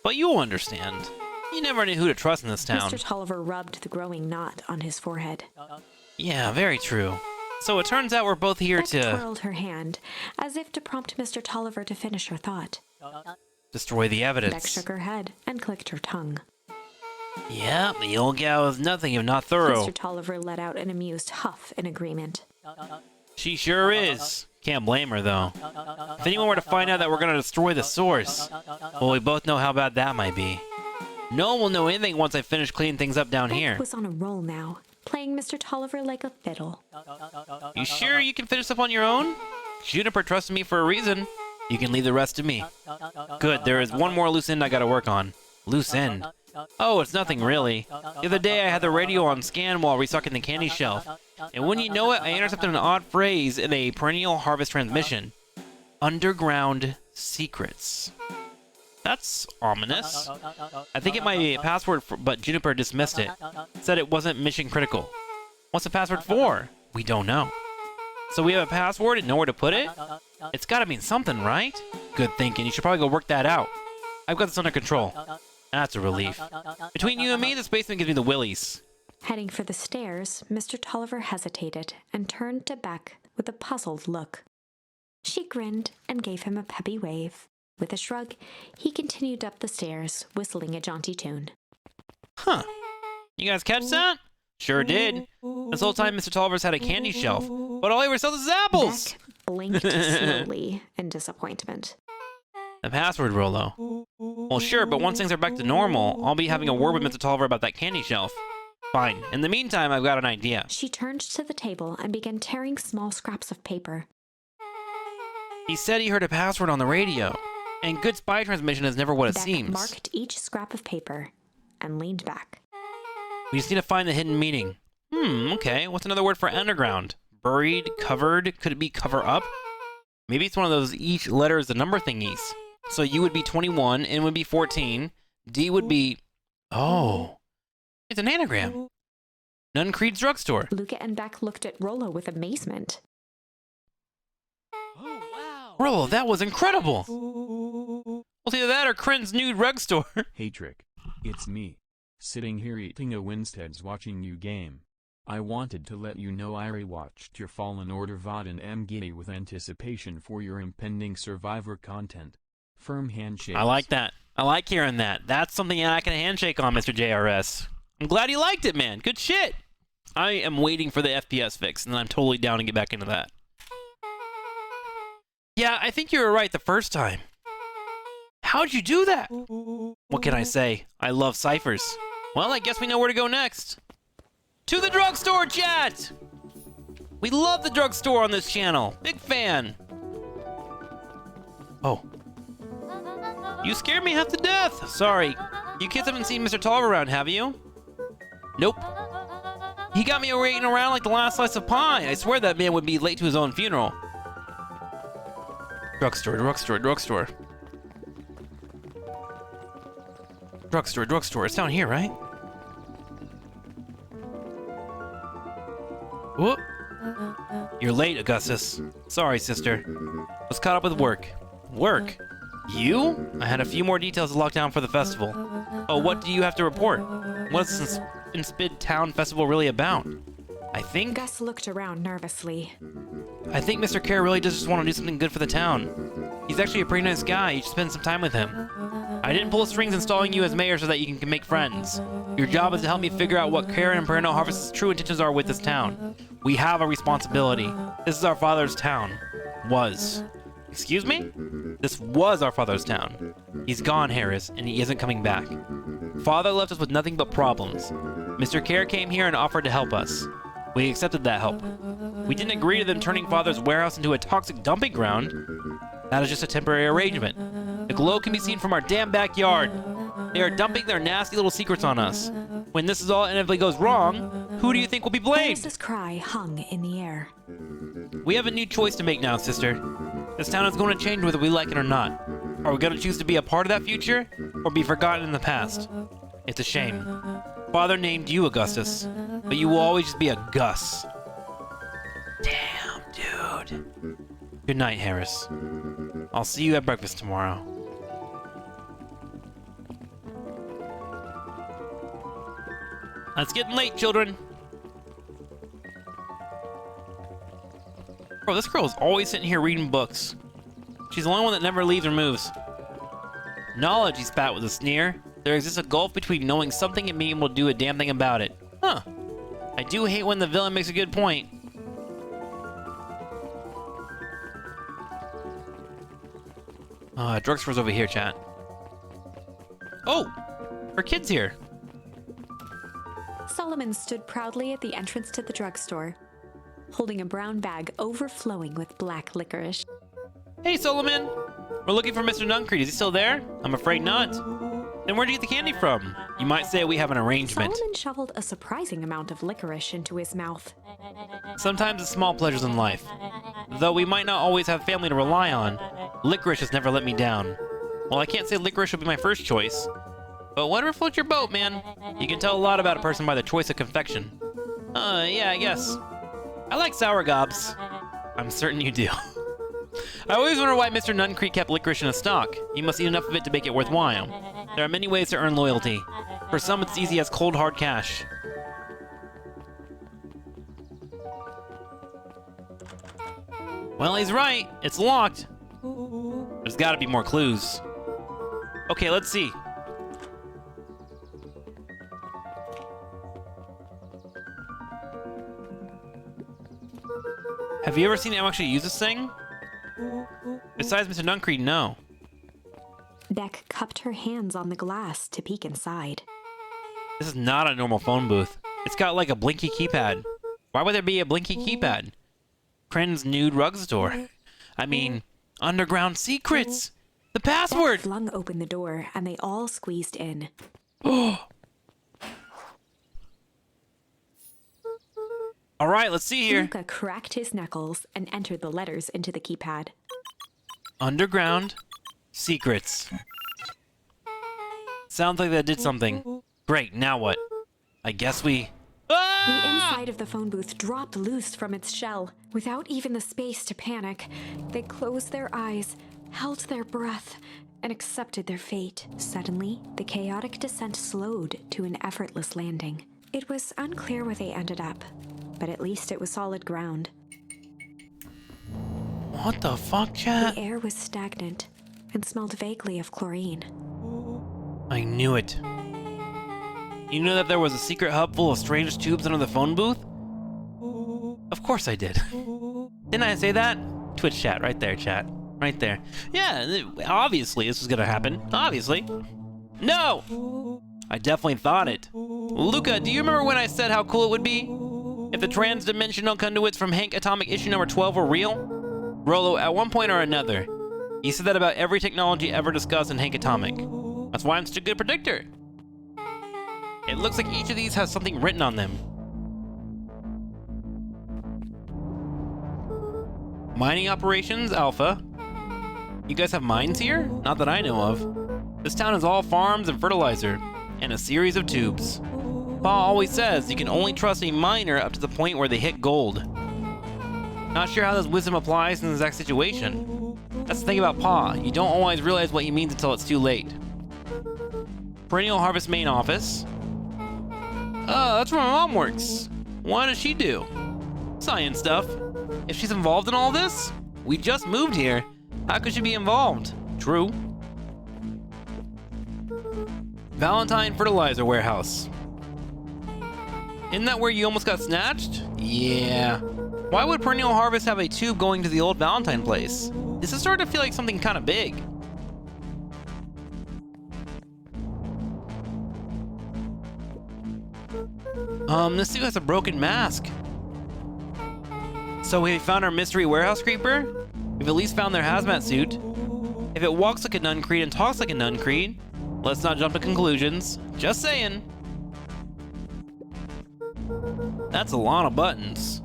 But you'll understand. You never knew who to trust in this town. Mr. Tulliver rubbed the growing knot on his forehead. Yeah, very true. So it turns out we're both here Beck to twirled her hand, as if to prompt Mr. Tulliver to finish her thought. destroy the evidence. Beck shook her head and clicked her tongue. Yeah, the old gal is nothing if not thorough. Mr. Tulliver let out an amused huff in agreement. She sure is. Can't blame her, though. If anyone were to find out that we're gonna destroy the source, well, we both know how bad that might be. No one will know anything once I finish cleaning things up down Beck here. was on a roll now, playing Mr. Tulliver like a fiddle. You sure you can finish up on your own? Juniper trusted me for a reason. You can leave the rest to me. Good, there is one more loose end I gotta work on. Loose end? Oh, it's nothing really. The other day I had the radio on scan while restocking the candy shelf. And when you know it, I intercepted an odd phrase in a perennial harvest transmission. Underground secrets. That's ominous. I think it might be a password, but Juniper dismissed it. Said it wasn't mission critical. What's the password for? We don't know. So we have a password and nowhere to put it? It's gotta mean something, right? Good thinking. You should probably go work that out. I've got this under control. That's a relief. Between you and me, this basement gives me the willies. Heading for the stairs, Mr. Tulliver hesitated and turned to Beck with a puzzled look. She grinned and gave him a peppy wave. With a shrug, he continued up the stairs, whistling a jaunty tune. Huh. You guys catch that? Sure did. This whole time Mr. Tulliver's had a candy shelf, but all he ever sells is apples! Beck blinked slowly in disappointment. The password, Rolo. Well, sure, but once things are back to normal, I'll be having a word with Mr. Tulliver about that candy shelf. Fine. In the meantime, I've got an idea. She turned to the table and began tearing small scraps of paper. He said he heard a password on the radio, and good spy transmission is never what it Beck seems. marked each scrap of paper and leaned back. We just need to find the hidden meaning. Okay. What's another word for underground? Buried, covered, could it be cover up? Maybe it's one of those each letter is the number thingies. So U would be 21, N would be 14, D would be... Oh, it's an anagram. Nunn Creed's drugstore. Luca and Beck looked at Rollo with amazement. Oh, wow. Rollo, that was incredible. Well, either that or Kren's new drugstore. Hey Trick, it's me. Sitting here eating a Winstead's watching you game. I wanted to let you know I rewatched your Fallen Order VOD and am giddy with anticipation for your impending Survivor content. Firm handshake. I like that. I like hearing that. That's something I can handshake on, Mr. JRS. I'm glad you liked it, man. Good shit. I am waiting for the FPS fix, and I'm totally down to get back into that. Yeah, I think you were right the first time. How'd you do that? What can I say? I love ciphers. Well, I guess we know where to go next. To the drugstore, chat! We love the drugstore on this channel. Big fan. Oh. You scared me half to death. Sorry. You kids haven't seen Mr. Tulliver around, have you? Nope. He got me waiting around like the last slice of pie. I swear that man would be late to his own funeral. Drugstore, drugstore, drugstore. Drugstore, drugstore. It's down here, right? Whoop. You're late, Augustus. Sorry, sister. Was caught up with work. Work? You? I had a few more details to lock down for the festival. Oh, what do you have to report? What is this Inspid Town Festival really about? I think Gus looked around nervously. Mr. Kerr really does just want to do something good for the town. He's actually a pretty nice guy. You should spend some time with him. I didn't pull strings installing you as mayor so that you can make friends. Your job is to help me figure out what Karen and Perennial Harvest's true intentions are with this town. We have a responsibility. This is our father's town. Was. Excuse me? This was our father's town. He's gone, Harris, and he isn't coming back. Father left us with nothing but problems. Mr. Kerr came here and offered to help us. We accepted that help. We didn't agree to them turning Father's warehouse into a toxic dumping ground. That is just a temporary arrangement. The glow can be seen from our damn backyard. They are dumping their nasty little secrets on us. When this is all inevitably goes wrong, who do you think will be blamed? Iris's cry hung in the air. We have a new choice to make now, sister. This town is going to change whether we like it or not. Are we going to choose to be a part of that future, or be forgotten in the past? It's a shame. Father named you Augustus, but you will always just be a Gus. Damn, dude. Good night, Harris. I'll see you at breakfast tomorrow. It's getting late, children. Bro, this girl is always sitting here reading books. She's the only one that never leaves or moves. Knowledge, he spat with a sneer. There exists a gulf between knowing something and being able to do a damn thing about it. Huh. I do hate when the villain makes a good point. Drugstore's over here, chat. Oh! Her kid's here. Solomon stood proudly at the entrance to the drugstore, holding a brown bag overflowing with black licorice. Hey, Solomon! We're looking for Mr. Nuncreed. Is he still there? I'm afraid not. Then where'd you get the candy from? You might say we have an arrangement. Solomon shoveled a surprising amount of licorice into his mouth. Sometimes it's small pleasures in life. Though we might not always have family to rely on, licorice has never let me down. Well, I can't say licorice would be my first choice. But whatever floats your boat, man. You can tell a lot about a person by the choice of confection. Yeah, I guess. I like sour gobs. I'm certain you do. I always wonder why Mr. Nuncreed kept licorice in a stock. He must eat enough of it to make it worthwhile. There are many ways to earn loyalty. For some, it's easy as cold, hard cash. Well, he's right. It's locked. There's gotta be more clues. Okay, let's see. Have you ever seen anyone actually use this thing? Besides Mr. Nuncreed, no. Beck cupped her hands on the glass to peek inside. This is not a normal phone booth. It's got like a blinky keypad. Why would there be a blinky keypad? Cren's nude rug store. I mean, underground secrets! The password! Beck flung open the door and they all squeezed in. Alright, let's see here. Luca cracked his knuckles and entered the letters into the keypad. Underground secrets. Sounds like that did something. Great, now what? I guess we... The inside of the phone booth dropped loose from its shell. Without even the space to panic, they closed their eyes, held their breath, and accepted their fate. Suddenly, the chaotic descent slowed to an effortless landing. It was unclear where they ended up, but at least it was solid ground. What the fuck, chat? The air was stagnant and smelled vaguely of chlorine. I knew it. You knew that there was a secret hub full of strange tubes under the phone booth? Of course I did. Didn't I say that? Twitch chat, right there, chat. Right there. Yeah, obviously this was gonna happen. Obviously. No! I definitely thought it. Luca, do you remember when I said how cool it would be if the trans-dimensional conduits from Hank Atomic issue number 12 were real? Rolo, at one point or another, you said that about every technology ever discussed in Hank Atomic. That's why I'm such a good predictor. It looks like each of these has something written on them. Mining operations, Alpha. You guys have mines here? Not that I know of. This town is all farms and fertilizer, and a series of tubes. Pa always says you can only trust a miner up to the point where they hit gold. Not sure how this wisdom applies in this exact situation. That's the thing about Pa, you don't always realize what he means until it's too late. Perennial Harvest main office. Oh, that's where my mom works. What does she do? Science stuff. If she's involved in all this, we just moved here. How could she be involved? True. Valentine Fertilizer Warehouse. Isn't that where you almost got snatched? Yeah. Why would Perennial Harvest have a tube going to the old Valentine place? This is starting to feel like something kind of big. This suit has a broken mask. So we found our mystery warehouse creeper? We've at least found their hazmat suit. If it walks like a Nuncreed and talks like a Nuncreed, let's not jump to conclusions. Just saying. That's a lot of buttons.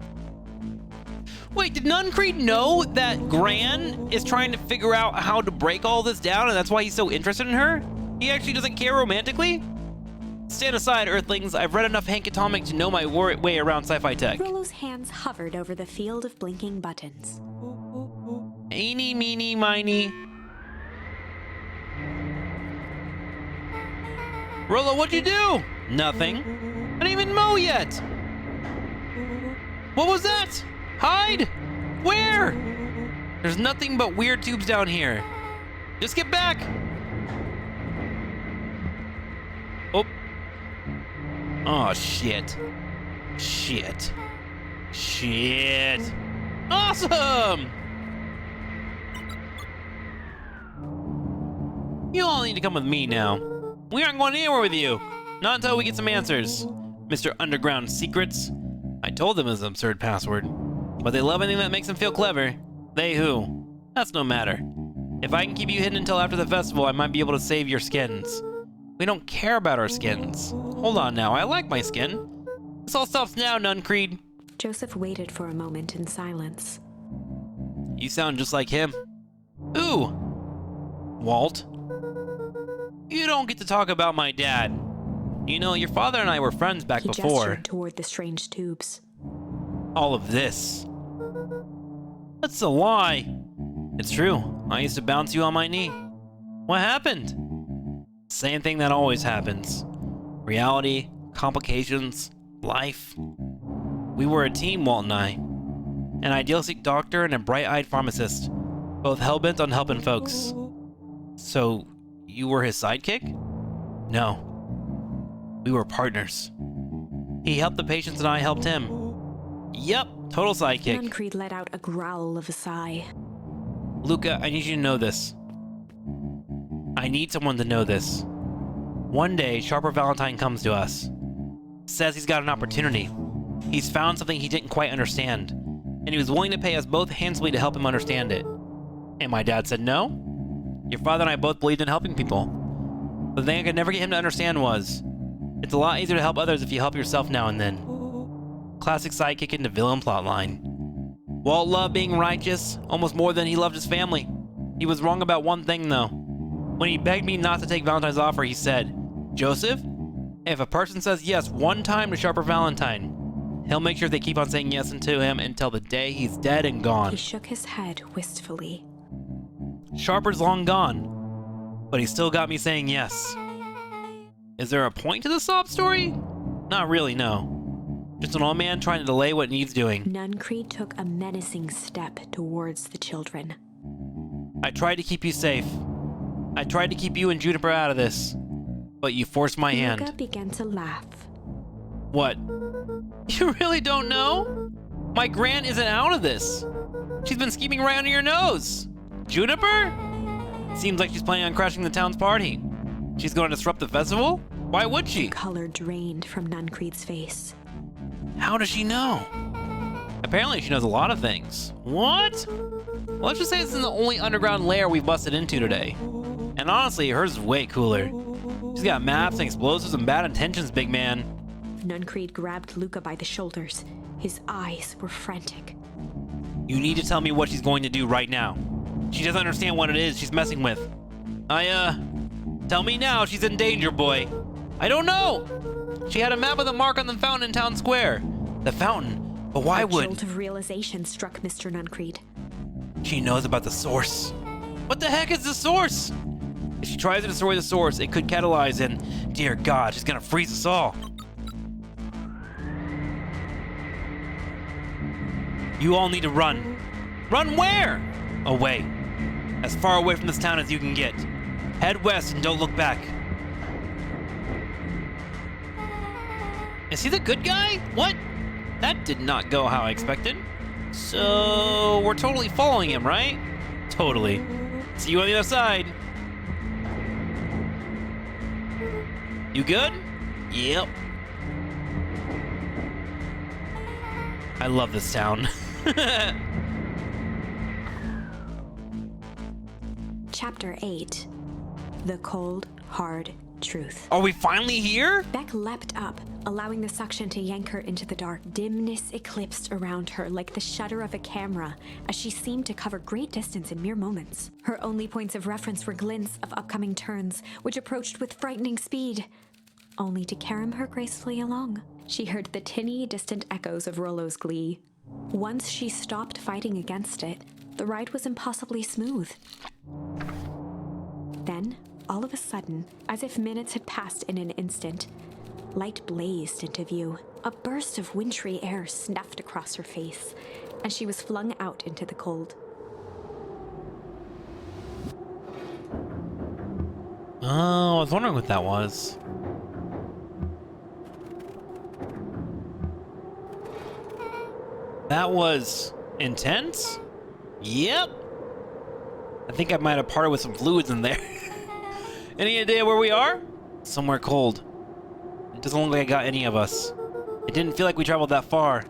Wait, did Nuncreed know that Gran is trying to figure out how to break all this down and that's why he's so interested in her? He actually doesn't care romantically? Stand aside, Earthlings. I've read enough Hank Atomic to know my way around sci-fi tech. Rollo's hands hovered over the field of blinking buttons. Eeny, meeny, miny. Rollo, what'd you do? Nothing. I didn't even mow yet. What was that? Hide? Where? There's nothing but weird tubes down here. Just get back. Oh. Oh, shit. Shit. Shit. Awesome! You all need to come with me now. We aren't going anywhere with you. Not until we get some answers. Mr. Underground Secrets. I told them it was an absurd password. But they love anything that makes them feel clever. They who? That's no matter. If I can keep you hidden until after the festival, I might be able to save your skins. We don't care about our skins. Hold on now, I like my skin. This all stops now, Nuncreed. Joseph waited for a moment in silence. You sound just like him. Ooh. Walt. You don't get to talk about my dad. You know, your father and I were friends back before. He gestured toward the strange tubes. All of this. That's a lie. It's true. I used to bounce you on my knee. What happened? Same thing that always happens. Reality, complications, life. We were a team, Walt and I. An idealistic doctor and a bright-eyed pharmacist. Both hell-bent on helping folks. So, you were his sidekick? No. We were partners. He helped the patients and I helped him. Yep, total sidekick. Nuncreed let out a growl of a sigh. Luca, I need you to know this. I need someone to know this. One day, Sharper Valentine comes to us. Says he's got an opportunity. He's found something he didn't quite understand. And he was willing to pay us both handsomely to help him understand it. And my dad said no. Your father and I both believed in helping people. The thing I could never get him to understand was, it's a lot easier to help others if you help yourself now and then. Classic sidekick into villain plotline. Walt loved being righteous, almost more than he loved his family. He was wrong about one thing though. When he begged me not to take Valentine's offer, he said, Joseph, if a person says yes one time to Sharper Valentine, he'll make sure they keep on saying yes to him until the day he's dead and gone. He shook his head wistfully. Sharper's long gone, but he still got me saying yes. Is there a point to the sob story? Not really, no. Just an old man trying to delay what needs doing. Nuncreed took a menacing step towards the children. I tried to keep you safe. I tried to keep you and Juniper out of this, but you forced my hand. Luca began to laugh. What? You really don't know? My Gran isn't out of this. She's been scheming right under your nose. Juniper? Seems like she's planning on crashing the town's party. She's going to disrupt the festival? Why would she? Color drained from Nuncreed's face. How does she know? Apparently she knows a lot of things. What? Well, let's just say this is the only underground lair we've busted into today. And honestly, hers is way cooler. She's got maps and explosives and bad intentions, big man. Nuncreed grabbed Luca by the shoulders. His eyes were frantic. You need to tell me what she's going to do right now. She doesn't understand what it is she's messing with. Tell me now she's in danger, boy. I don't know. She had a map with a mark on the fountain in town square. The fountain? But why would... A jolt of realization struck Mr. Nuncreed. She knows about the source. What the heck is the source? If she tries to destroy the source, it could catalyze and, dear God, she's gonna freeze us all. You all need to run. Run where? Away. As far away from this town as you can get. Head west and don't look back. Is he the good guy? What? That did not go how I expected. So, we're totally following him, right? Totally. See you on the other side. You good? Yep. I love this town. Chapter 8. The Cold, Hard truth. Are we finally here? Beck leapt up, allowing the suction to yank her into the dark. Dimness eclipsed around her like the shutter of a camera, as she seemed to cover great distance in mere moments. Her only points of reference were glints of upcoming turns, which approached with frightening speed, only to carom her gracefully along. She heard the tinny, distant echoes of Rollo's glee. Once she stopped fighting against it, the ride was impossibly smooth. Then, all of a sudden, as if minutes had passed in an instant, light blazed into view. A burst of wintry air snuffed across her face, and she was flung out into the cold. Oh, I was wondering what that was. That was intense? Yep. I think I might have parted with some fluids in there. Any idea where we are? Somewhere cold. It doesn't look like I got any of us. It didn't feel like we traveled that far.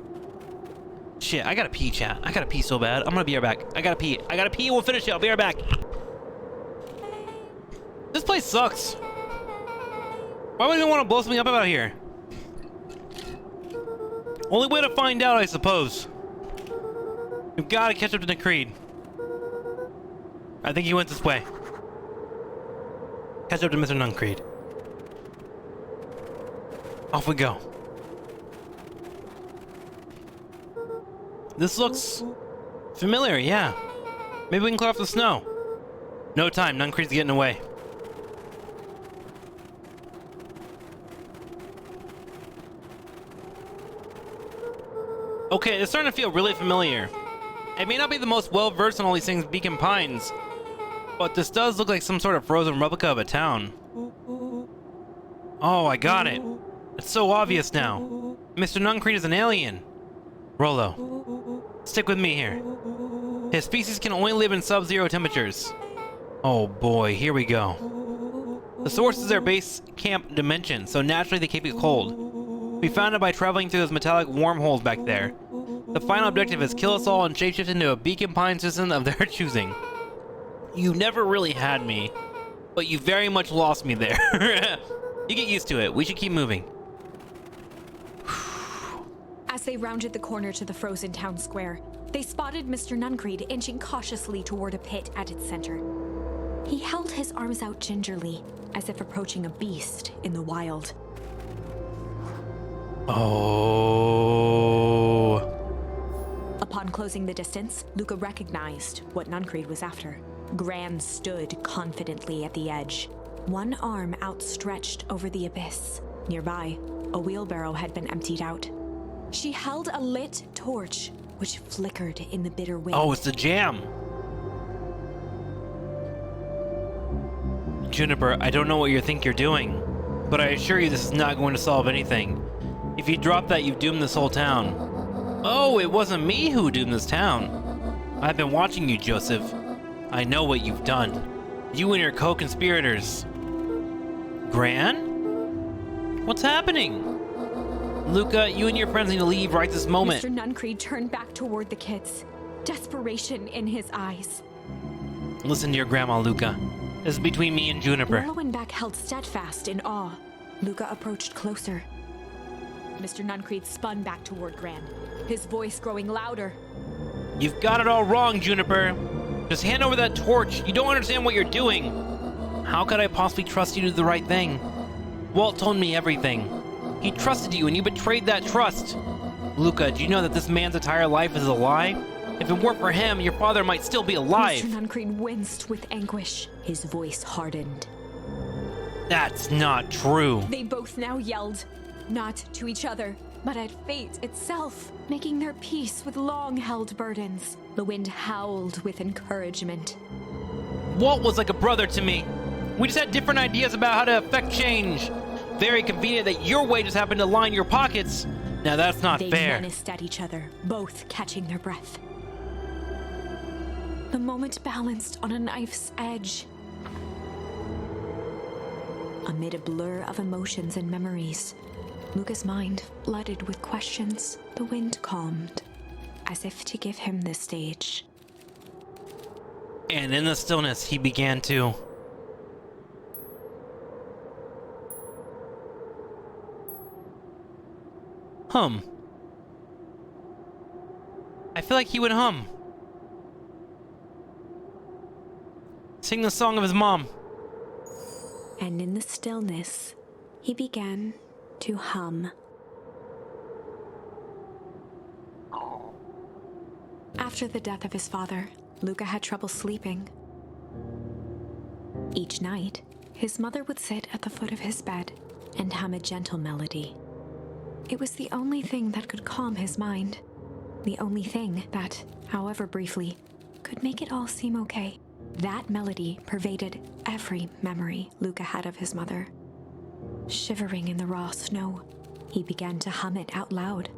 Shit, I gotta pee, chat. I gotta pee so bad. I'm gonna be right back. I gotta pee. We'll finish it. I'll be right back. This place sucks. Why would anyone want to blow something up out here? Only way to find out, I suppose. We've gotta catch up to Creed. I think he went this way. Catch up to Mr. Nuncreed. Off we go. This looks familiar, yeah. Maybe we can clear off the snow. No time, Nuncreed's getting away. Okay, it's starting to feel really familiar. It may not be the most well-versed in all these things Beacon Pines, but this does look like some sort of frozen replica of a town. Oh, I got it. It's so obvious now. Mr. Nuncreed is an alien. Rollo, stick with me here. His species can only live in sub-zero temperatures. Oh boy, here we go. The source is their base camp dimension, so naturally they keep it cold. We found it by traveling through those metallic wormholes back there. The final objective is kill us all and shapeshift into a Beacon Pine citizen of their choosing. You never really had me, but you very much lost me there. You get used to it. We should keep moving. As they rounded the corner to the frozen town square, they spotted Mr. Nuncreed inching cautiously toward a pit at its center. He held his arms out gingerly, as if approaching a beast in the wild. Oh. Upon closing the distance, Luca recognized what Nuncreed was after. Gran stood confidently at the edge, one arm outstretched over the abyss. Nearby, a wheelbarrow had been emptied out. She held a lit torch, which flickered in the bitter wind. Oh, it's the jam. Juniper, I don't know what you think you're doing, but I assure you this is not going to solve anything. If you drop that, you've doomed this whole town. Oh, it wasn't me who doomed this town. I've been watching you, Joseph. I know what you've done. You and your co-conspirators. Gran? What's happening? Luca, you and your friends need to leave right this moment. Mr. Nuncreed turned back toward the kids, desperation in his eyes. Listen to your grandma, Luca. This is between me and Juniper. Rollo and Beck held steadfast in awe. Luca approached closer. Mr. Nuncreed spun back toward Gran, his voice growing louder. You've got it all wrong, Juniper. Just hand over that torch. You don't understand what you're doing. How could I possibly trust you to do the right thing? Walt told me everything. He trusted you and you betrayed that trust. Luca, do you know that this man's entire life is a lie? If it weren't for him, your father might still be alive. Mr. Nuncreed winced with anguish. His voice hardened. That's not true. They both now yelled, not to each other, but at fate itself, making their peace with long-held burdens. The wind howled with encouragement. Walt was like a brother to me. We just had different ideas about how to affect change. Very convenient that your way just happened to line your pockets. Now that's not fair. They menaced at each other, both catching their breath. The moment balanced on a knife's edge. Amid a blur of emotions and memories, Luca's mind flooded with questions. The wind calmed, as if to give him the stage. And in the stillness, he began to... hum. I feel like he would hum. Sing the song of his mom. And in the stillness, he began to hum. After the death of his father, Luca had trouble sleeping. Each night, his mother would sit at the foot of his bed and hum a gentle melody. It was the only thing that could calm his mind. The only thing that, however briefly, could make it all seem okay. That melody pervaded every memory Luca had of his mother. Shivering in the raw snow, he began to hum it out loud.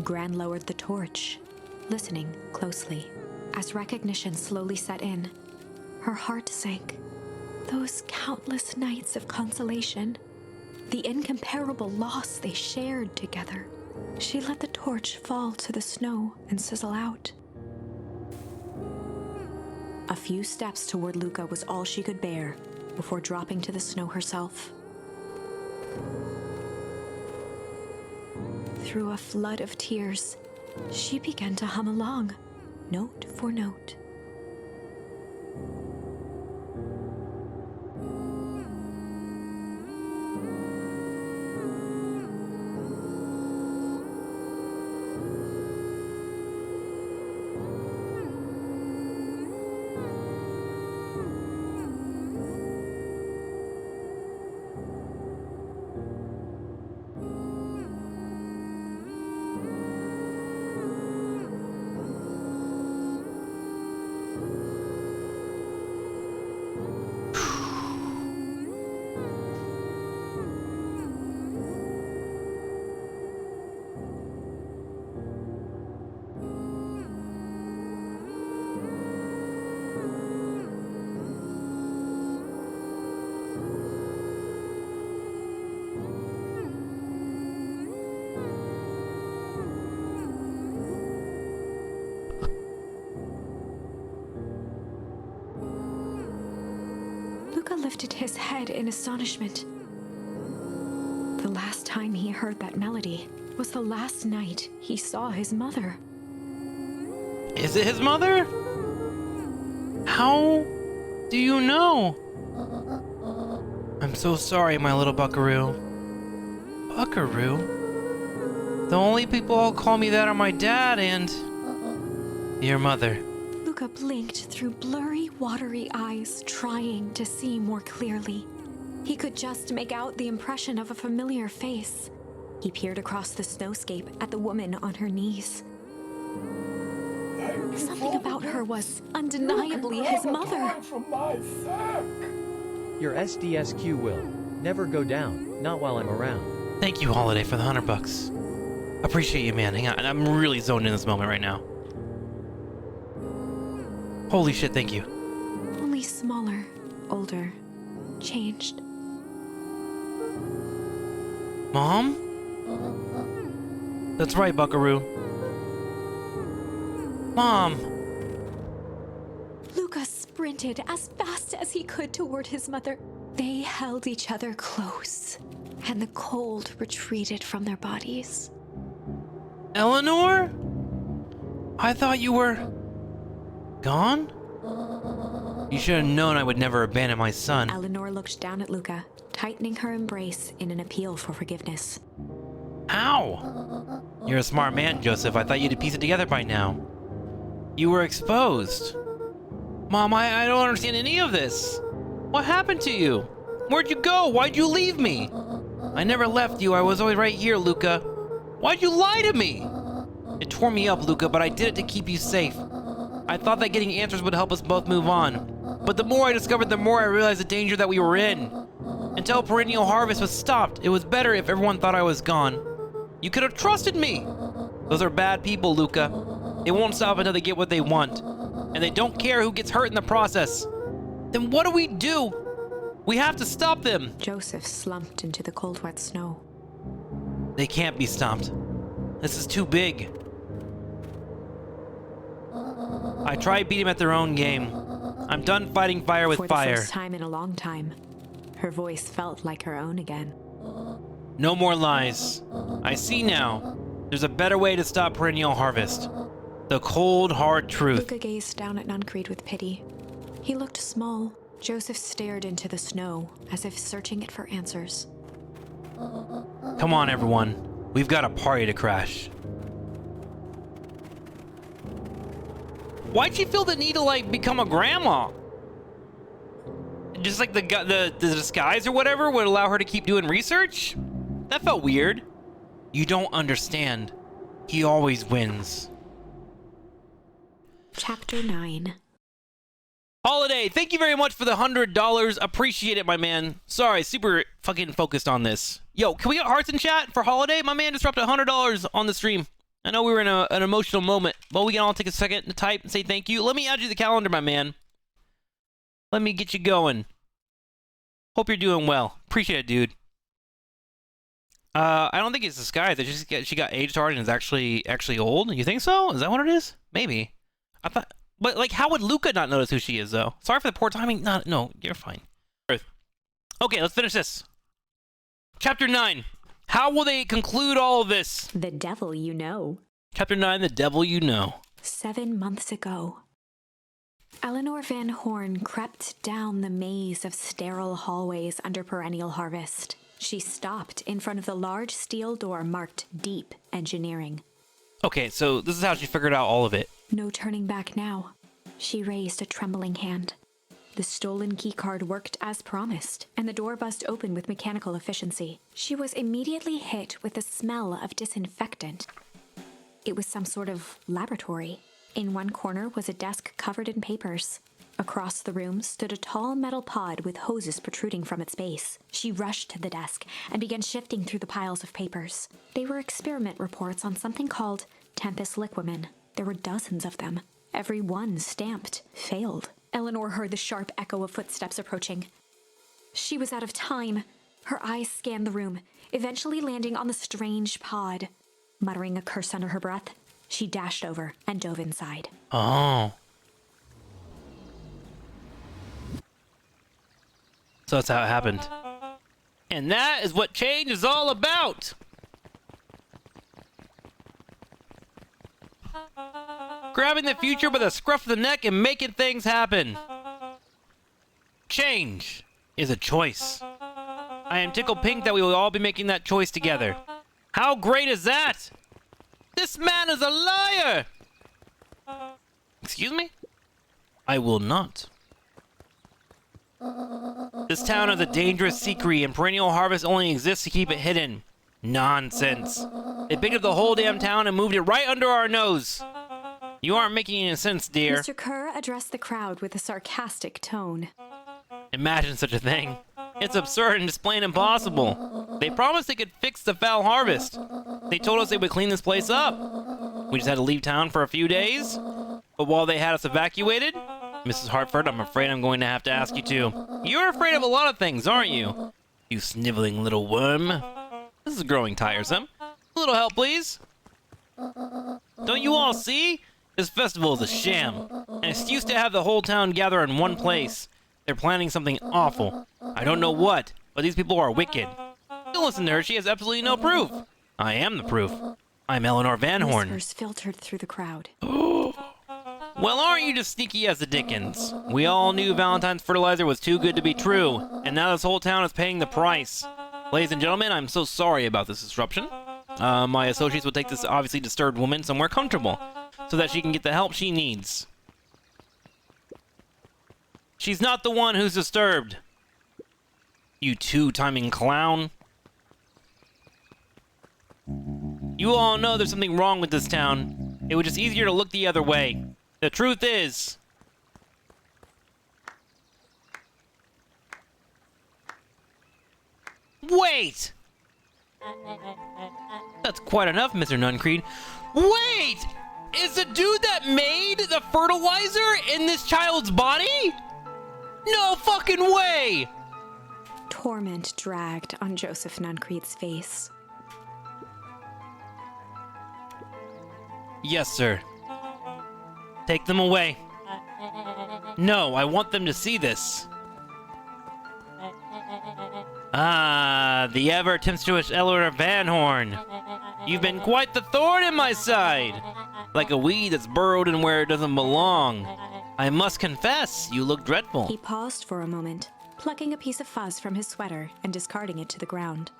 Gran lowered the torch, listening closely. As recognition slowly set in, her heart sank. Those countless nights of consolation, the incomparable loss they shared together. She let the torch fall to the snow and sizzle out. A few steps toward Luca was all she could bear before dropping to the snow herself. Through a flood of tears, she began to hum along, note for note. Luca lifted his head in astonishment. The last time he heard that melody was the last night he saw his mother. Is it his mother? How do you know? I'm so sorry, my little buckaroo. Buckaroo? The only people I'll call me that are my dad and your mother. Luca blinked through blurry, watery eyes, trying to see more clearly. He could just make out the impression of a familiar face. He peered across the snowscape at the woman on her knees. Something about her was undeniably his mother. Your SDSQ will never go down, not while I'm around. Thank you, Holiday, for the $100. Appreciate you, man. Hang on, I'm really zoned in this moment right now. Holy shit, thank you. Only smaller, older, changed. Mom? That's right, buckaroo. Mom! Luca sprinted as fast as he could toward his mother. They held each other close, and the cold retreated from their bodies. Eleanor? I thought you were... gone? You should have known I would never abandon my son. Eleanor looked down at Luca, tightening her embrace in an appeal for forgiveness. Ow! You're a smart man, Joseph. I thought you'd piece it together by now. You were exposed. Mom, I don't understand any of this. What happened to you? Where'd you go? Why'd you leave me? I never left you. I was always right here, Luca. Why'd you lie to me? It tore me up, Luca, but I did it to keep you safe. I thought that getting answers would help us both move on. But the more I discovered, the more I realized the danger that we were in. Until perennial harvest was stopped, it was better if everyone thought I was gone. You could have trusted me. Those are bad people, Luca. They won't stop until they get what they want. And they don't care who gets hurt in the process. Then what do we do? We have to stop them. Joseph slumped into the cold, wet snow. They can't be stopped. This is too big. I tried beating them at their own game. I'm done fighting fire with For fire. the first time in a long time, her voice felt like her own again. No more lies. I see now. There's a better way to stop perennial harvest. The cold, hard truth. Luca gazed down at Nuncreed with pity. He looked small. Joseph stared into the snow, as if searching it for answers. Come on, everyone. We've got a party to crash. Why'd she feel the need to, like, become a grandma? Just like the disguise or whatever would allow her to keep doing research? That felt weird. You don't understand. He always wins. Chapter 9. Holiday, thank you very much for the $100. Appreciate it, my man. Sorry, super fucking focused on this. Yo, can we get hearts in chat for Holiday? My man just dropped $100 on the stream. I know we were in an emotional moment, but we can all take a second to type and say thank you. Let me add you to the calendar, my man. Let me get you going. Hope you're doing well. Appreciate it, dude. I don't think it's disguise. She got aged hard and is actually old. You think so? Is that what it is? Maybe. I thought, but like, how would Luca not notice who she is, though? Sorry for the poor timing. No, you're fine. Okay, let's finish this. Chapter 9. How will they conclude all of this? The devil you know. Chapter 9, The Devil You Know. 7 months ago. Eleanor Van Horn crept down the maze of sterile hallways under perennial harvest. She stopped in front of the large steel door marked Deep Engineering. Okay, so this is how she figured out all of it. No turning back now. She raised a trembling hand. The stolen keycard worked as promised, and the door buzzed open with mechanical efficiency. She was immediately hit with the smell of disinfectant. It was some sort of laboratory. In one corner was a desk covered in papers. Across the room stood a tall metal pod with hoses protruding from its base. She rushed to the desk and began shifting through the piles of papers. They were experiment reports on something called Tempus liquamen. There were dozens of them. Every one stamped failed. Eleanor heard the sharp echo of footsteps approaching. She was out of time. Her eyes scanned the room, eventually landing on the strange pod. Muttering a curse under her breath, she dashed over and dove inside. Oh. So that's how it happened. And that is what change is all about. Grabbing the future by the scruff of the neck and making things happen. Change is a choice. I am tickled pink that we will all be making that choice together. How great is that? This man is a liar! Excuse me? I will not. This town is a dangerous secret, and perennial harvest only exists to keep it hidden. Nonsense. They picked up the whole damn town and moved it right under our nose. You aren't making any sense, dear. Mr. Kerr addressed the crowd with a sarcastic tone. Imagine such a thing. It's absurd and just plain impossible. They promised they could fix the foul harvest. They told us they would clean this place up. We just had to leave town for a few days. But while they had us evacuated, Mrs. Hartford, I'm afraid I'm going to have to ask you too. You're afraid of a lot of things, aren't you? You sniveling little worm. This is growing tiresome. A little help, please. Don't you all see? This festival is a sham. An excuse to have the whole town gather in one place. They're planning something awful. I don't know what, but these people are wicked. Don't listen to her. She has absolutely no proof. I am the proof. I'm Eleanor Van Horn. Whispers filtered through the crowd. Well, aren't you just sneaky as the dickens? We all knew Valentine's fertilizer was too good to be true, and now this whole town is paying the price. Ladies and gentlemen, I'm so sorry about this disruption. My associates will take this obviously disturbed woman somewhere comfortable, so that she can get the help she needs. She's not the one who's disturbed. You two-timing clown. You all know there's something wrong with this town. It was just easier to look the other way. The truth is... Wait! That's quite enough, Mr. Nuncreed. Wait! Is the dude that made the fertilizer in this child's body? No fucking way! Torment dragged on Joseph Nuncreed's face. Yes, sir. Take them away. No, I want them to see this. Ah, the ever-tempestuous Eleanor Van Horn. You've been quite the thorn in my side. Like a weed that's burrowed in where it doesn't belong. I must confess, you look dreadful. He paused for a moment, plucking a piece of fuzz from his sweater and discarding it to the ground.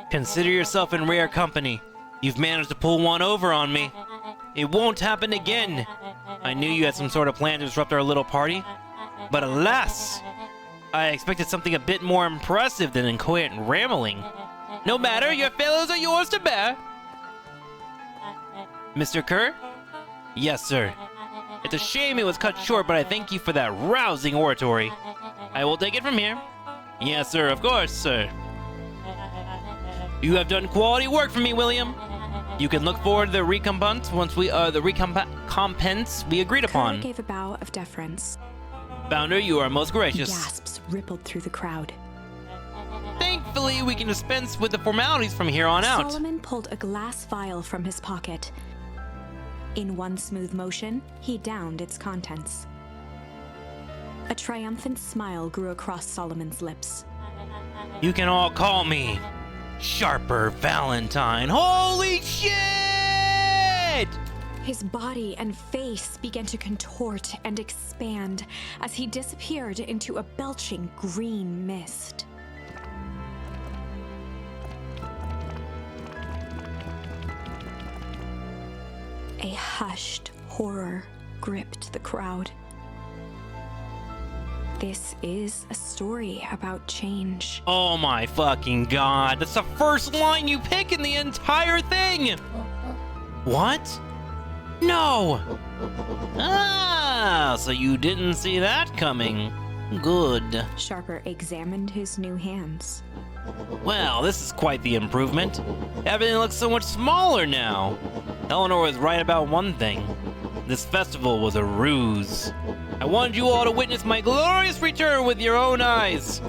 Consider yourself in rare company. You've managed to pull one over on me. It won't happen again. I knew you had some sort of plan to disrupt our little party. But alas, I expected something a bit more impressive than incoherent rambling. No matter, your failures are yours to bear. Mr. Kerr? Yes, sir. It's a shame it was cut short, but I thank you for that rousing oratory. I will take it from here. Yes, sir, of course, sir. You have done quality work for me, William. You can look forward to the recompense once we recompense we agreed upon. Kerr gave a bow of deference. Founder, you are most gracious. Gasps rippled through the crowd. Thankfully, we can dispense with the formalities from here on out. Solomon pulled a glass vial from his pocket. In one smooth motion, he downed its contents. A triumphant smile grew across Solomon's lips. You can all call me Sharper Valentine. Holy shit! His body and face began to contort and expand as he disappeared into a belching green mist. A hushed horror gripped the crowd. This is a story about change. Oh my fucking god. That's the first line you pick in the entire thing! What? No! Ah, so you didn't see that coming. Good. Sharper examined his new hands. Well, this is quite the improvement. Everything looks so much smaller now. Eleanor was right about one thing. This festival was a ruse. I wanted you all to witness my glorious return with your own eyes.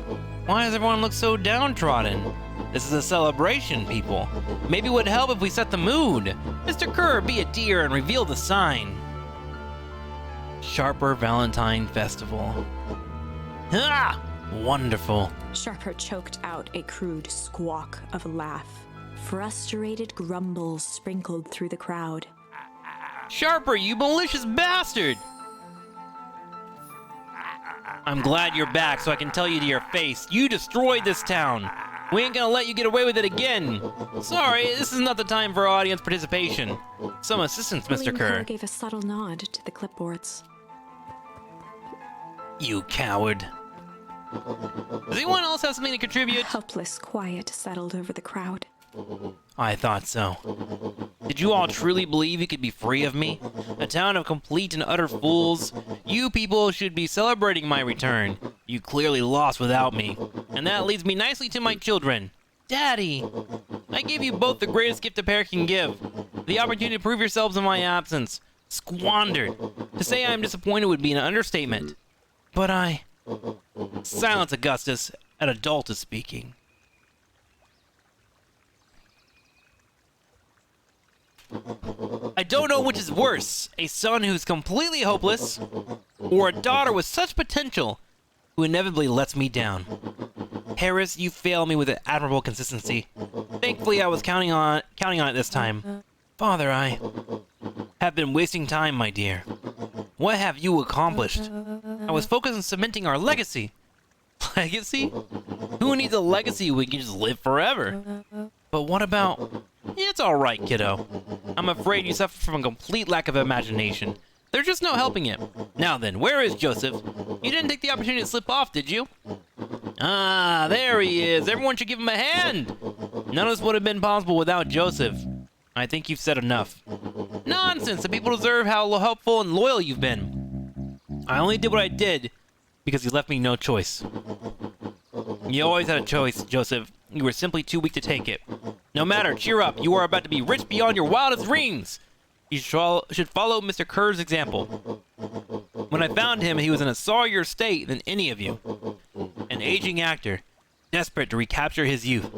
Why does everyone look so downtrodden? This is a celebration, people. Maybe it would help if we set the mood. Mr. Kerr, be a dear and reveal the sign. Sharper Valentine Festival. Ah! Wonderful. Sharper choked out a crude squawk of a laugh. Frustrated grumbles sprinkled through the crowd. Sharper, you malicious bastard! I'm glad you're back so I can tell you to your face. You destroyed this town. We ain't gonna let you get away with it again. Sorry, this is not the time for audience participation. Some assistance, Mr. William Kerr. gave a subtle nod to the clipboards. You coward. Does anyone else have something to contribute? Helpless quiet settled over the crowd. I thought so. Did you all truly believe you could be free of me? A town of complete and utter fools? You people should be celebrating my return. You clearly lost without me. And that leads me nicely to my children. Daddy! I gave you both the greatest gift a parent can give. The opportunity to prove yourselves in my absence. Squandered. To say I'm disappointed would be an understatement. But Silence, Augustus. An adult is speaking. I don't know which is worse, a son who's completely hopeless, or a daughter with such potential who inevitably lets me down. Harris, you fail me with an admirable consistency. Thankfully, I was counting on it this time. Father, I have been wasting time, my dear. What have you accomplished? I was focused on cementing our legacy. Legacy? Who needs a legacy when we can just live forever? But what about... It's alright, kiddo. I'm afraid you suffer from a complete lack of imagination. There's just no helping it. Now then, where is Joseph? You didn't take the opportunity to slip off, did you? Ah, there he is. Everyone should give him a hand. None of this would have been possible without Joseph. I think you've said enough. Nonsense! The people deserve how helpful and loyal you've been. I only did what I did because you left me no choice. You always had a choice, Joseph. You were simply too weak to take it. No matter, cheer up. You are about to be rich beyond your wildest dreams. You should follow Mr. Kerr's example. When I found him, he was in a sorrier state than any of you. An aging actor, desperate to recapture his youth.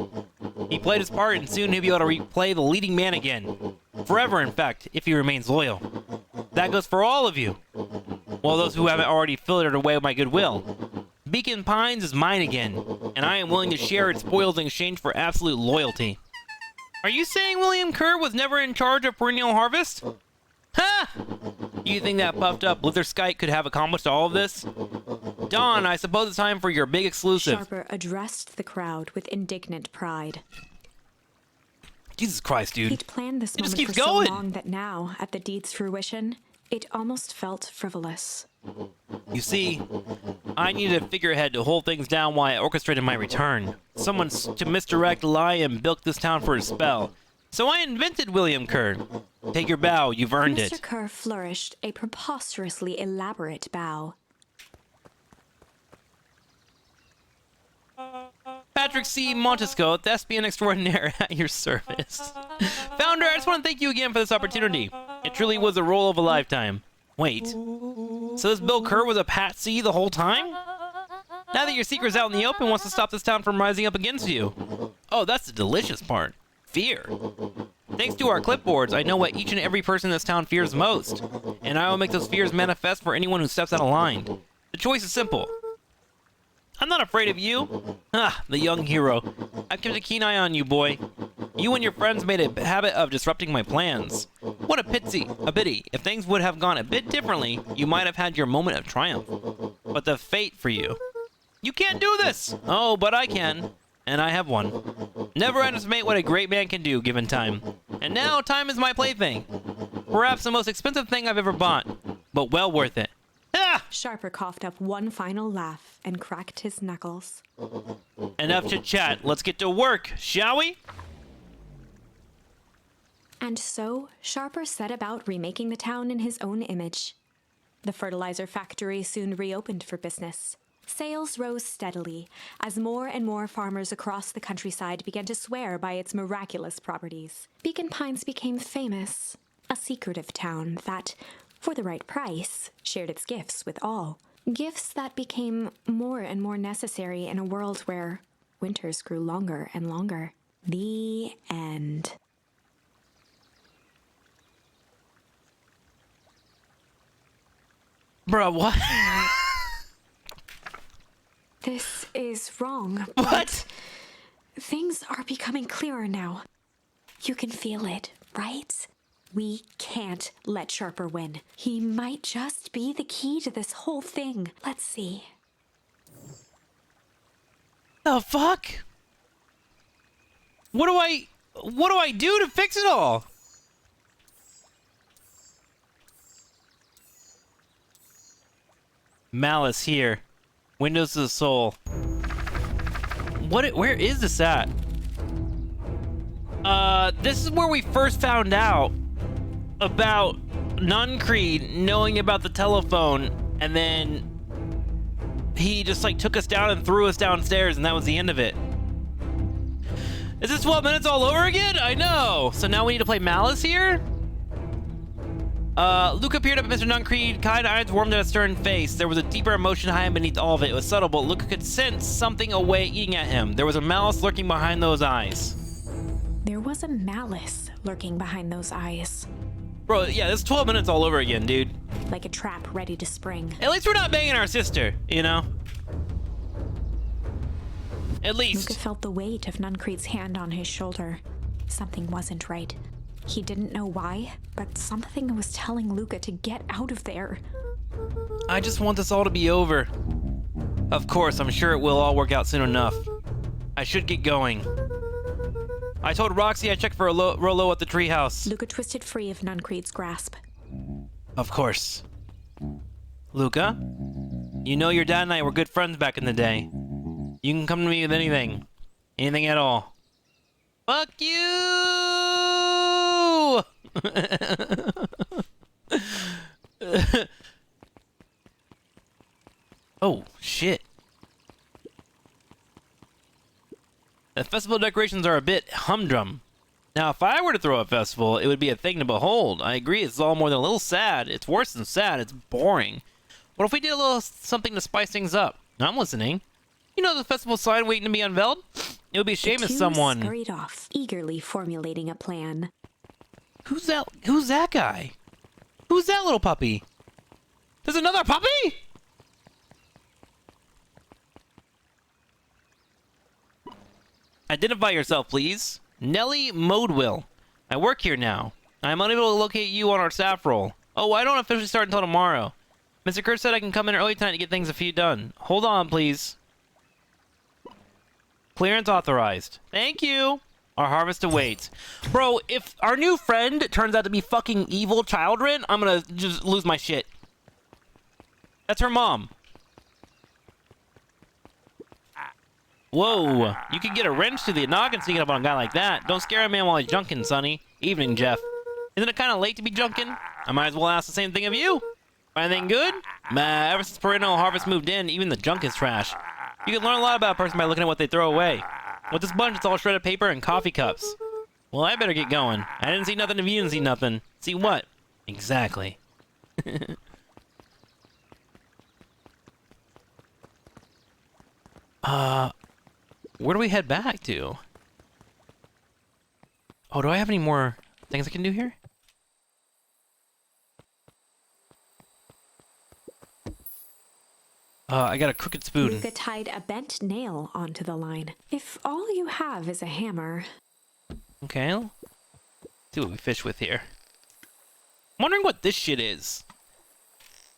He played his part, and soon he'll be able to replay the leading man again. Forever, in fact, if he remains loyal. That goes for all of you. Well, those who haven't already filtered away my goodwill. Beacon Pines is mine again, and I am willing to share its spoils in exchange for absolute loyalty. Are you saying William Kerr was never in charge of Perennial Harvest? Ha! You think that puffed up Litherskite could have accomplished all of this? Dawn, I suppose it's time for your big exclusive. Sharper addressed the crowd with indignant pride. Jesus Christ, dude. He'd planned this moment for so long that now, at the deed's fruition, it almost felt frivolous. You see, I needed a figurehead to hold things down while I orchestrated my return. Someone to misdirect, lie, and bilk this town for a spell. So I invented William Kerr. Take your bow, you've earned it. Mr. Kerr flourished a preposterously elaborate bow. Patrick C. Montesco, thespian extraordinaire at your service. Founder, I just want to thank you again for this opportunity. It truly was the role of a lifetime. Wait, so this Bill Kerr was a patsy the whole time? Now that your secret's out in the open, wants to stop this town from rising up against you. Oh, that's the delicious part. Fear. Thanks to our clipboards, I know what each and every person in this town fears most. And I will make those fears manifest for anyone who steps out of line. The choice is simple. I'm not afraid of you. Ah, the young hero. I've kept a keen eye on you, boy. You and your friends made a habit of disrupting my plans. What a pity. If things would have gone a bit differently, you might have had your moment of triumph. But the fate for you. You can't do this! Oh, but I can. And I have won. Never underestimate what a great man can do, given time. And now, time is my plaything. Perhaps the most expensive thing I've ever bought. But well worth it. Ah! Sharper coughed up one final laugh and cracked his knuckles. Enough to chat. Let's get to work, shall we? And so, Sharper set about remaking the town in his own image. The fertilizer factory soon reopened for business. Sales rose steadily as more and more farmers across the countryside began to swear by its miraculous properties. Beacon Pines became famous, a secretive town that, for the right price, shared its gifts with all. Gifts that became more and more necessary in a world where winters grew longer and longer. The end. Bruh, what? This is wrong. What? Things are becoming clearer now. You can feel it, right? We can't let Sharper win. He might just be the key to this whole thing. Let's see. The fuck? What do I do to fix it all? Malice here. Windows to the soul. Where is this at? This is where we first found out about Nuncreed knowing about the telephone, and then he just like took us down and threw us downstairs, and that was the end of it. Is this 12 minutes all over again? I know. So now we need to play Malice here? Luke appeared up at Mr. Nuncreed, kind eyes warmed at a stern face. There was a deeper emotion hiding beneath all of it. It was subtle, but Luke could sense something eating at him. There was a malice lurking behind those eyes. There was a malice lurking behind those eyes. Bro, yeah, this is 12 minutes all over again, dude. Like a trap ready to spring. At least we're not banging our sister, you know? At least. Luca felt the weight of Nuncreed's hand on his shoulder. Something wasn't right. He didn't know why, but something was telling Luca to get out of there. I just want this all to be over. Of course, I'm sure it will all work out soon enough. I should get going. I told Roxy I checked for Rolo at the treehouse. Luca twisted free of Nuncreed's grasp. Of course. Luca, you know your dad and I were good friends back in the day. You can come to me with anything. Anything at all. Fuck you! Oh, shit. The festival decorations are a bit humdrum. Now, if I were to throw a festival, it would be a thing to behold. I agree, it's all more than a little sad. It's worse than sad, it's boring. What if we did a little something to spice things up? I'm listening. You know the festival sign waiting to be unveiled? It would be a shame if someone... scurried off, eagerly formulating a plan. Who's that guy? Who's that little puppy? There's another puppy? Identify yourself, please. Nellie Modewell. I work here now. I'm unable to locate you on our staff roll. Oh, I don't officially start until tomorrow. Mr. Kurtz said I can come in early tonight to get things a few done. Hold on, please. Clearance authorized. Thank you. Our harvest awaits. Bro, if our new friend turns out to be fucking evil children, I'm gonna just lose my shit. That's her mom. Whoa, you can get a wrench to the noggin sneaking up on a guy like that. Don't scare a man while he's junking, Sonny. Evening, Jeff. Isn't it kind of late to be junking? I might as well ask the same thing of you. Find anything good? Ever since Perennial Harvest moved in, even the junk is trash. You can learn a lot about a person by looking at what they throw away. With this bunch, it's all shredded paper and coffee cups. Well, I better get going. I didn't see nothing if you didn't see nothing. See what? Exactly. Where do we head back to? Oh, do I have any more things I can do here? I got a crooked spoon. Luca tied a bent nail onto the line. If all you have is a hammer... Okay, let's see what we fish with here. I'm wondering what this shit is.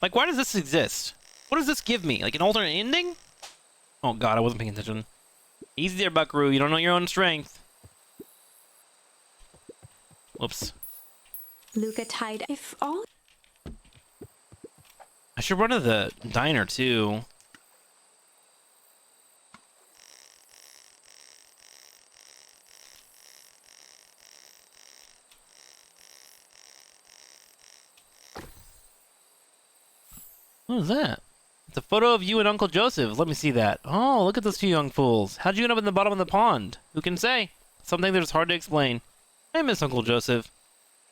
Like, why does this exist? What does this give me? Like an alternate ending? Oh god, I wasn't paying attention. Easy there, buckaroo. You don't know your own strength. Whoops. Luca tied... If all... I should run to the diner, too. What is that? It's a photo of you and Uncle Joseph. Let me see that. Oh, look at those two young fools. How'd you end up in the bottom of the pond? Who can say? Something that's hard to explain. I miss Uncle Joseph.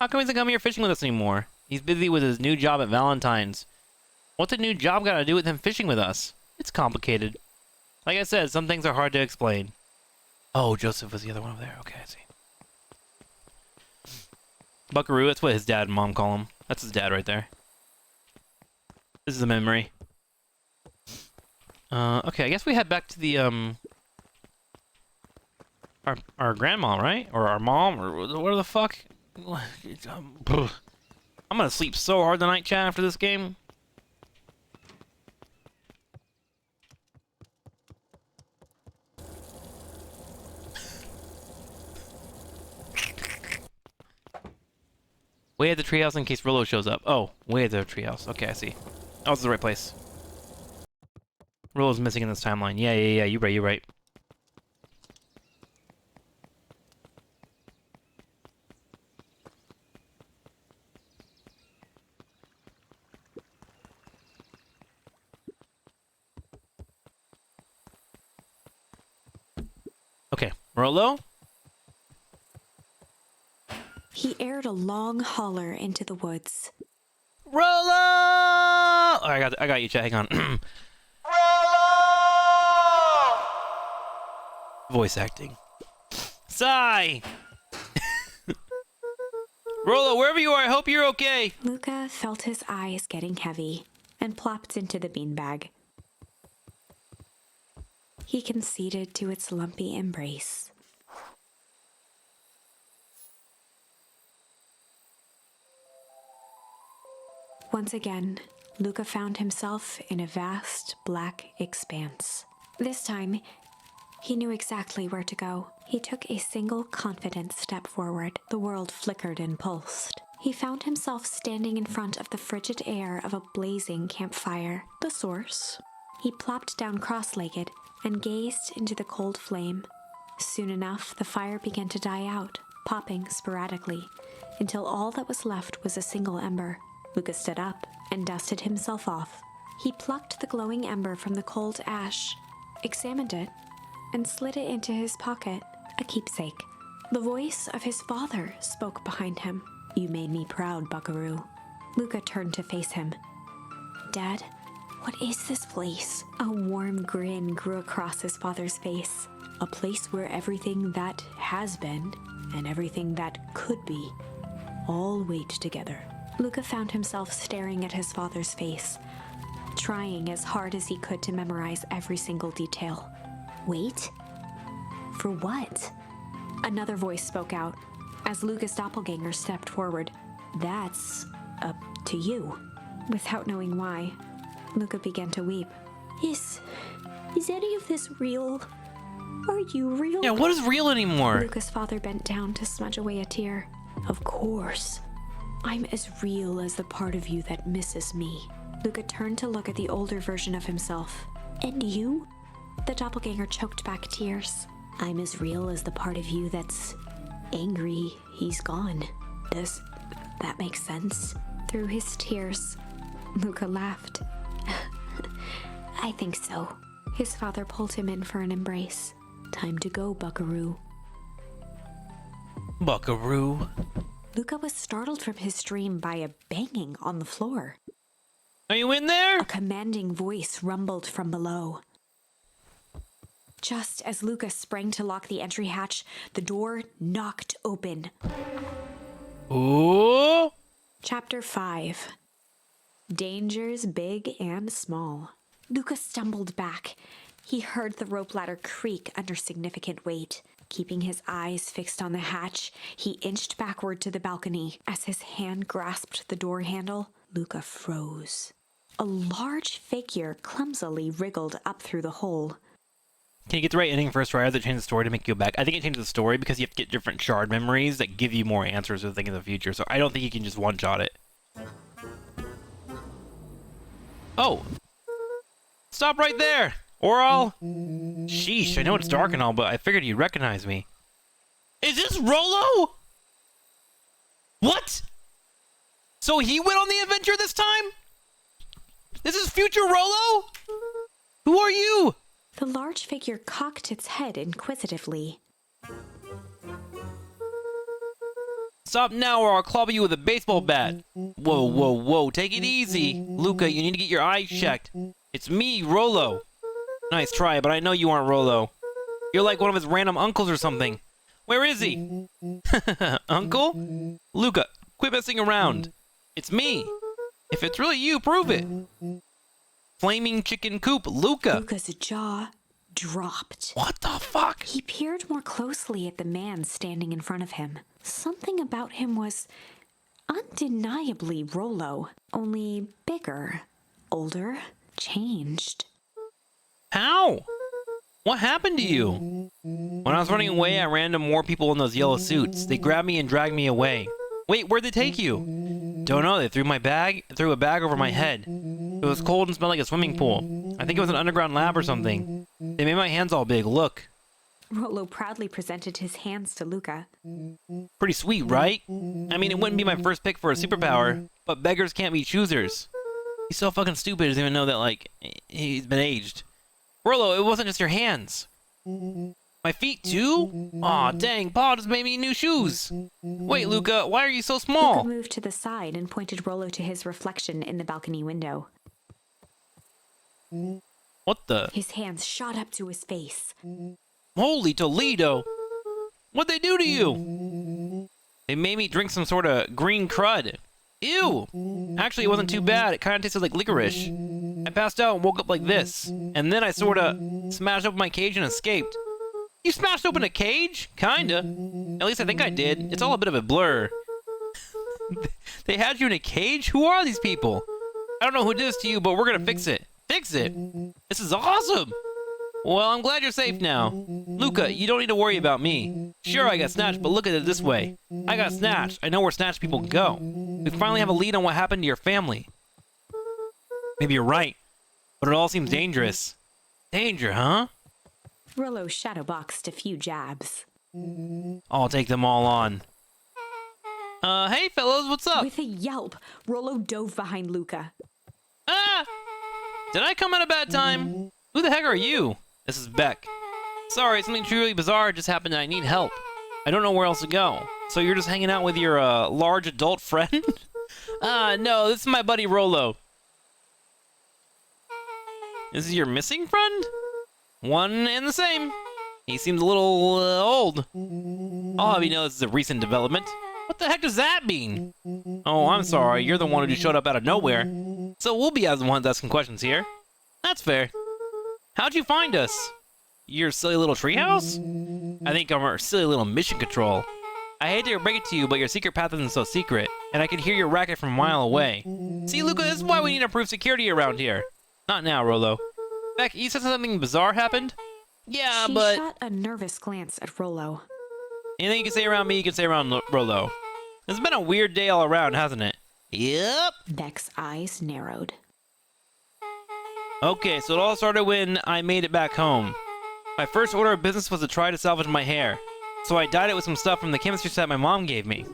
How come he doesn't come here fishing with us anymore? He's busy with his new job at Valentine's. What's a new job got to do with him fishing with us? It's complicated. Like I said, some things are hard to explain. Oh, Joseph was the other one over there. Okay, I see. Buckaroo, that's what his dad and mom call him. That's his dad right there. This is a memory. Okay, I guess we head back to the, our grandma, right? Or our mom, or what the fuck? I'm gonna sleep so hard tonight, chat, after this game. Way at the treehouse in case Rollo shows up. Oh, way at the treehouse. Okay, I see. Oh, this is the right place. Rollo's missing in this timeline. Yeah, you're right. Okay, Rollo? He aired a long holler into the woods. Rollo! Oh, I got you, chat. Hang on. Rollo! Voice acting. Sigh! Rollo, wherever you are, I hope you're okay. Luca felt his eyes getting heavy and plopped into the beanbag. He conceded to its lumpy embrace. Once again, Luca found himself in a vast black expanse. This time, he knew exactly where to go. He took a single confident step forward. The world flickered and pulsed. He found himself standing in front of the frigid air of a blazing campfire. The source. He plopped down cross-legged and gazed into the cold flame. Soon enough, the fire began to die out, popping sporadically, until all that was left was a single ember. Luca stood up and dusted himself off. He plucked the glowing ember from the cold ash, examined it, and slid it into his pocket, a keepsake. The voice of his father spoke behind him. "You made me proud, Buckaroo." Luca turned to face him. "Dad, what is this place?" A warm grin grew across his father's face. "A place where everything that has been and everything that could be all wait together." Luca found himself staring at his father's face, trying as hard as he could to memorize every single detail. Wait? For what? Another voice spoke out as Luca's doppelganger stepped forward. "That's up to you." Without knowing why, Luca began to weep. Is any of this real? Are you real? Yeah, what is real anymore? Luca's father bent down to smudge away a tear. "Of course. I'm as real as the part of you that misses me." Luca turned to look at the older version of himself. "And you?" The doppelganger choked back tears. "I'm as real as the part of you that's angry he's gone. Does that make sense?" Through his tears, Luca laughed. "I think so." His father pulled him in for an embrace. "Time to go, Buckaroo." Buckaroo. Luca was startled from his dream by a banging on the floor. Are you in there? A commanding voice rumbled from below. Just as Luca sprang to lock the entry hatch, the door knocked open. Ooh. Chapter 5. Dangers big and small. Luca stumbled back. He heard the rope ladder creak under significant weight. Keeping his eyes fixed on the hatch, he inched backward to the balcony. As his hand grasped the door handle, Luca froze. A large figure clumsily wriggled up through the hole. Can you get the right ending first, or I have to change the story to make you go back? I think it changes the story because you have to get different shard memories that give you more answers to the thing in the future. So I don't think you can just one-shot it. Oh! Stop right there! Or I'll... Sheesh, I know it's dark and all, but I figured you'd recognize me. Is this Rolo? What? So he went on the adventure this time? This is future Rolo? Who are you? The large figure cocked its head inquisitively. Stop now or I'll clobber you with a baseball bat. Whoa, whoa, whoa, take it easy. Luca, you need to get your eyes checked. It's me, Rolo. Nice try, but I know you aren't Rolo. You're like one of his random uncles or something. Where is he? Uncle? Luca, quit messing around. It's me. If it's really you, prove it. Flaming chicken coop, Luca. Luca's jaw dropped. What the fuck? He peered more closely at the man standing in front of him. Something about him was undeniably Rolo, only bigger, older, changed. How? What happened to you? When I was running away, I ran into more people in those yellow suits. They grabbed me and dragged me away. Wait, where'd they take you? Don't know. They threw a bag over my head. It was cold and smelled like a swimming pool. I think it was an underground lab or something. They made my hands all big. Look. Rolo proudly presented his hands to Luca. Pretty sweet, right? I mean, it wouldn't be my first pick for a superpower, but beggars can't be choosers. He's so fucking stupid he doesn't even know that, like, he's been aged. Rolo, it wasn't just your hands. My feet, too? Aw, dang, Paul just made me new shoes. Wait, Luca, why are you so small? Luca moved to the side and pointed Rolo to his reflection in the balcony window. What the? His hands shot up to his face. Holy Toledo! What'd they do to you? They made me drink some sort of green crud. Ew! Actually, it wasn't too bad. It kind of tasted like licorice. I passed out and woke up like this. And then I sort of smashed open my cage and escaped. You smashed open a cage? Kinda. At least I think I did. It's all a bit of a blur. They had you in a cage? Who are these people? I don't know who did this to you, but we're gonna fix it. Fix it? This is awesome! Well, I'm glad you're safe now. Luca, you don't need to worry about me. Sure, I got snatched, but look at it this way. I got snatched. I know where snatched people go. We finally have a lead on what happened to your family. Maybe you're right, but it all seems dangerous. Danger, huh? Rolo shadowboxed a few jabs. I'll take them all on. Hey fellows, what's up? With a yelp, Rolo dove behind Luca. Ah! Did I come at a bad time? Who the heck are you? This is Beck. Sorry, something truly bizarre just happened and I need help. I don't know where else to go. So you're just hanging out with your large adult friend? No, this is my buddy Rolo. This is your missing friend? One and the same. He seems a little old. I'll have you know this is a recent development. What the heck does that mean? Oh, I'm sorry. You're the one who just showed up out of nowhere. So we'll be as the ones asking questions here. That's fair. How'd you find us? Your silly little treehouse? I think I'm our silly little mission control. I hate to break it to you, but your secret path isn't so secret, and I can hear your racket from a mile away. See, Luca, this is why we need to improve security around here. Not now, Rolo. Beck, you said something bizarre happened? Yeah, She but... shot a nervous glance at Rolo. Anything you can say around me, you can say around Rolo. It's been a weird day all around, hasn't it? Yep. Beck's eyes narrowed. Okay, so it all started when I made it back home. My first order of business was to try to salvage my hair, so I dyed it with some stuff from the chemistry set my mom gave me.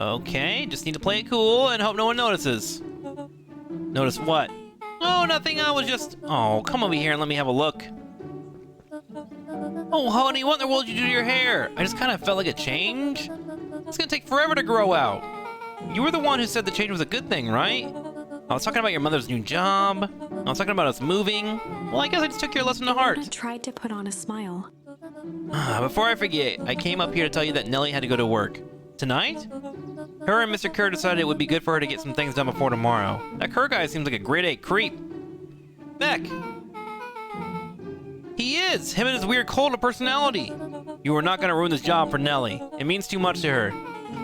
Okay, just need to play it cool and hope no one notices. Notice what? Oh, nothing, I was just... Oh, come over here and let me have a look. Oh, honey, what in the world did you do to your hair? I just kind of felt like a change. It's gonna take forever to grow out. You were the one who said the change was a good thing, right? I was talking about your mother's new job. I was talking about us moving. Well, I guess I just took your lesson to heart. Luna tried to put on a smile. Before I forget, I came up here to tell you that Nellie had to go to work. Tonight? Her and Mr. Kerr decided it would be good for her to get some things done before tomorrow. That Kerr guy seems like a grade A creep. Beck! He is! Him and his weird cult of personality! You are not gonna ruin this job for Nellie. It means too much to her.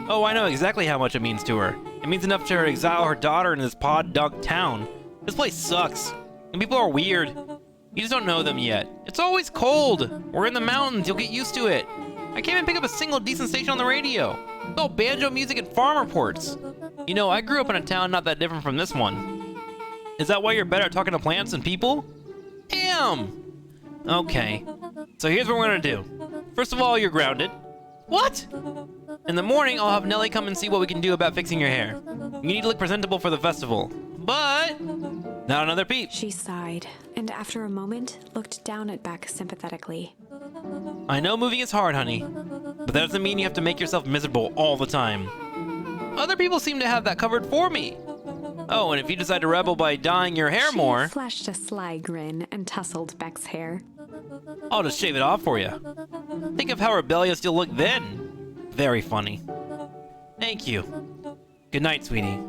Oh, I know exactly how much it means to her. It means enough to her to exile her daughter in this pod-dog town. This place sucks. And people are weird. You just don't know them yet. It's always cold. We're in the mountains. You'll get used to it. I can't even pick up a single decent station on the radio. It's all banjo music and farm reports. You know, I grew up in a town not that different from this one. Is that why you're better at talking to plants than people? Damn! Okay. So here's what we're gonna do. First of all, you're grounded. What? In the morning, I'll have Nellie come and see what we can do about fixing your hair. You need to look presentable for the festival. But... not another peep. She sighed, and after a moment, looked down at Beck sympathetically. I know moving is hard, honey, but that doesn't mean you have to make yourself miserable all the time. Other people seem to have that covered for me. Oh, and if you decide to rebel by dyeing your hair more... She flashed a sly grin and tousled Beck's hair. I'll just shave it off for you. Think of how rebellious you'll look then. Very funny. Thank you. Good night, sweetie.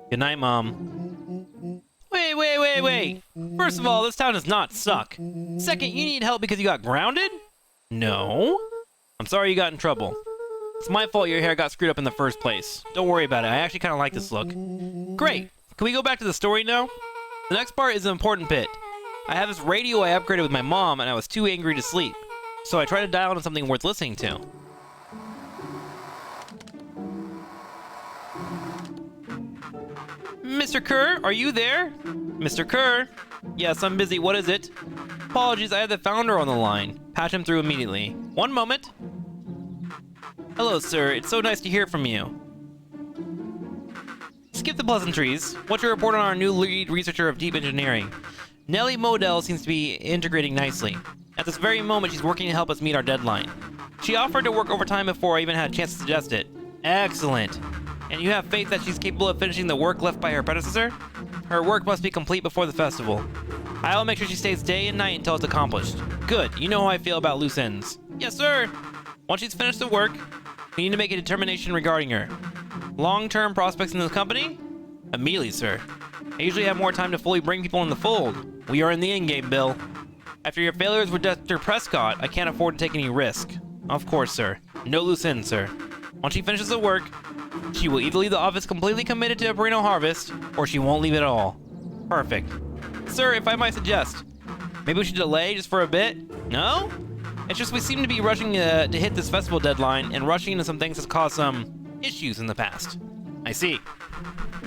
Good night, Mom. Wait. First of all, this town does not suck. Second, you need help because you got grounded? No. I'm sorry you got in trouble. It's my fault your hair got screwed up in the first place. Don't worry about it. I actually kind of like this look. Great. Can we go back to the story now? The next part is the important bit. I have this radio I upgraded with my mom, and I was too angry to sleep. So I tried to dial into something worth listening to. Mr. Kerr, are you there? Mr. Kerr? Yes, I'm busy. What is it? Apologies, I have the founder on the line. Patch him through immediately. One moment. Hello, sir. It's so nice to hear from you. Skip the pleasantries. What's your report on our new lead researcher of deep engineering? Nellie Modell seems to be integrating nicely. At this very moment, she's working to help us meet our deadline. She offered to work overtime before I even had a chance to suggest it. Excellent. And you have faith that she's capable of finishing the work left by her predecessor? Her work must be complete before the festival. I'll make sure she stays day and night until it's accomplished. Good. You know how I feel about loose ends. Yes, sir. Once she's finished the work, we need to make a determination regarding her. Long-term prospects in the company? Immediately, sir. I usually have more time to fully bring people in the fold. We are in the in-game, Bill. After your failures with Dr. Prescott, I can't afford to take any risk. Of course, sir. No loose ends, sir. Once she finishes the work, she will either leave the office completely committed to Abrino Harvest, or she won't leave it at all. Perfect. Sir, if I might suggest, maybe we should delay just for a bit? No? It's just we seem to be rushing to hit this festival deadline, and rushing into some things has caused some issues in the past. I see.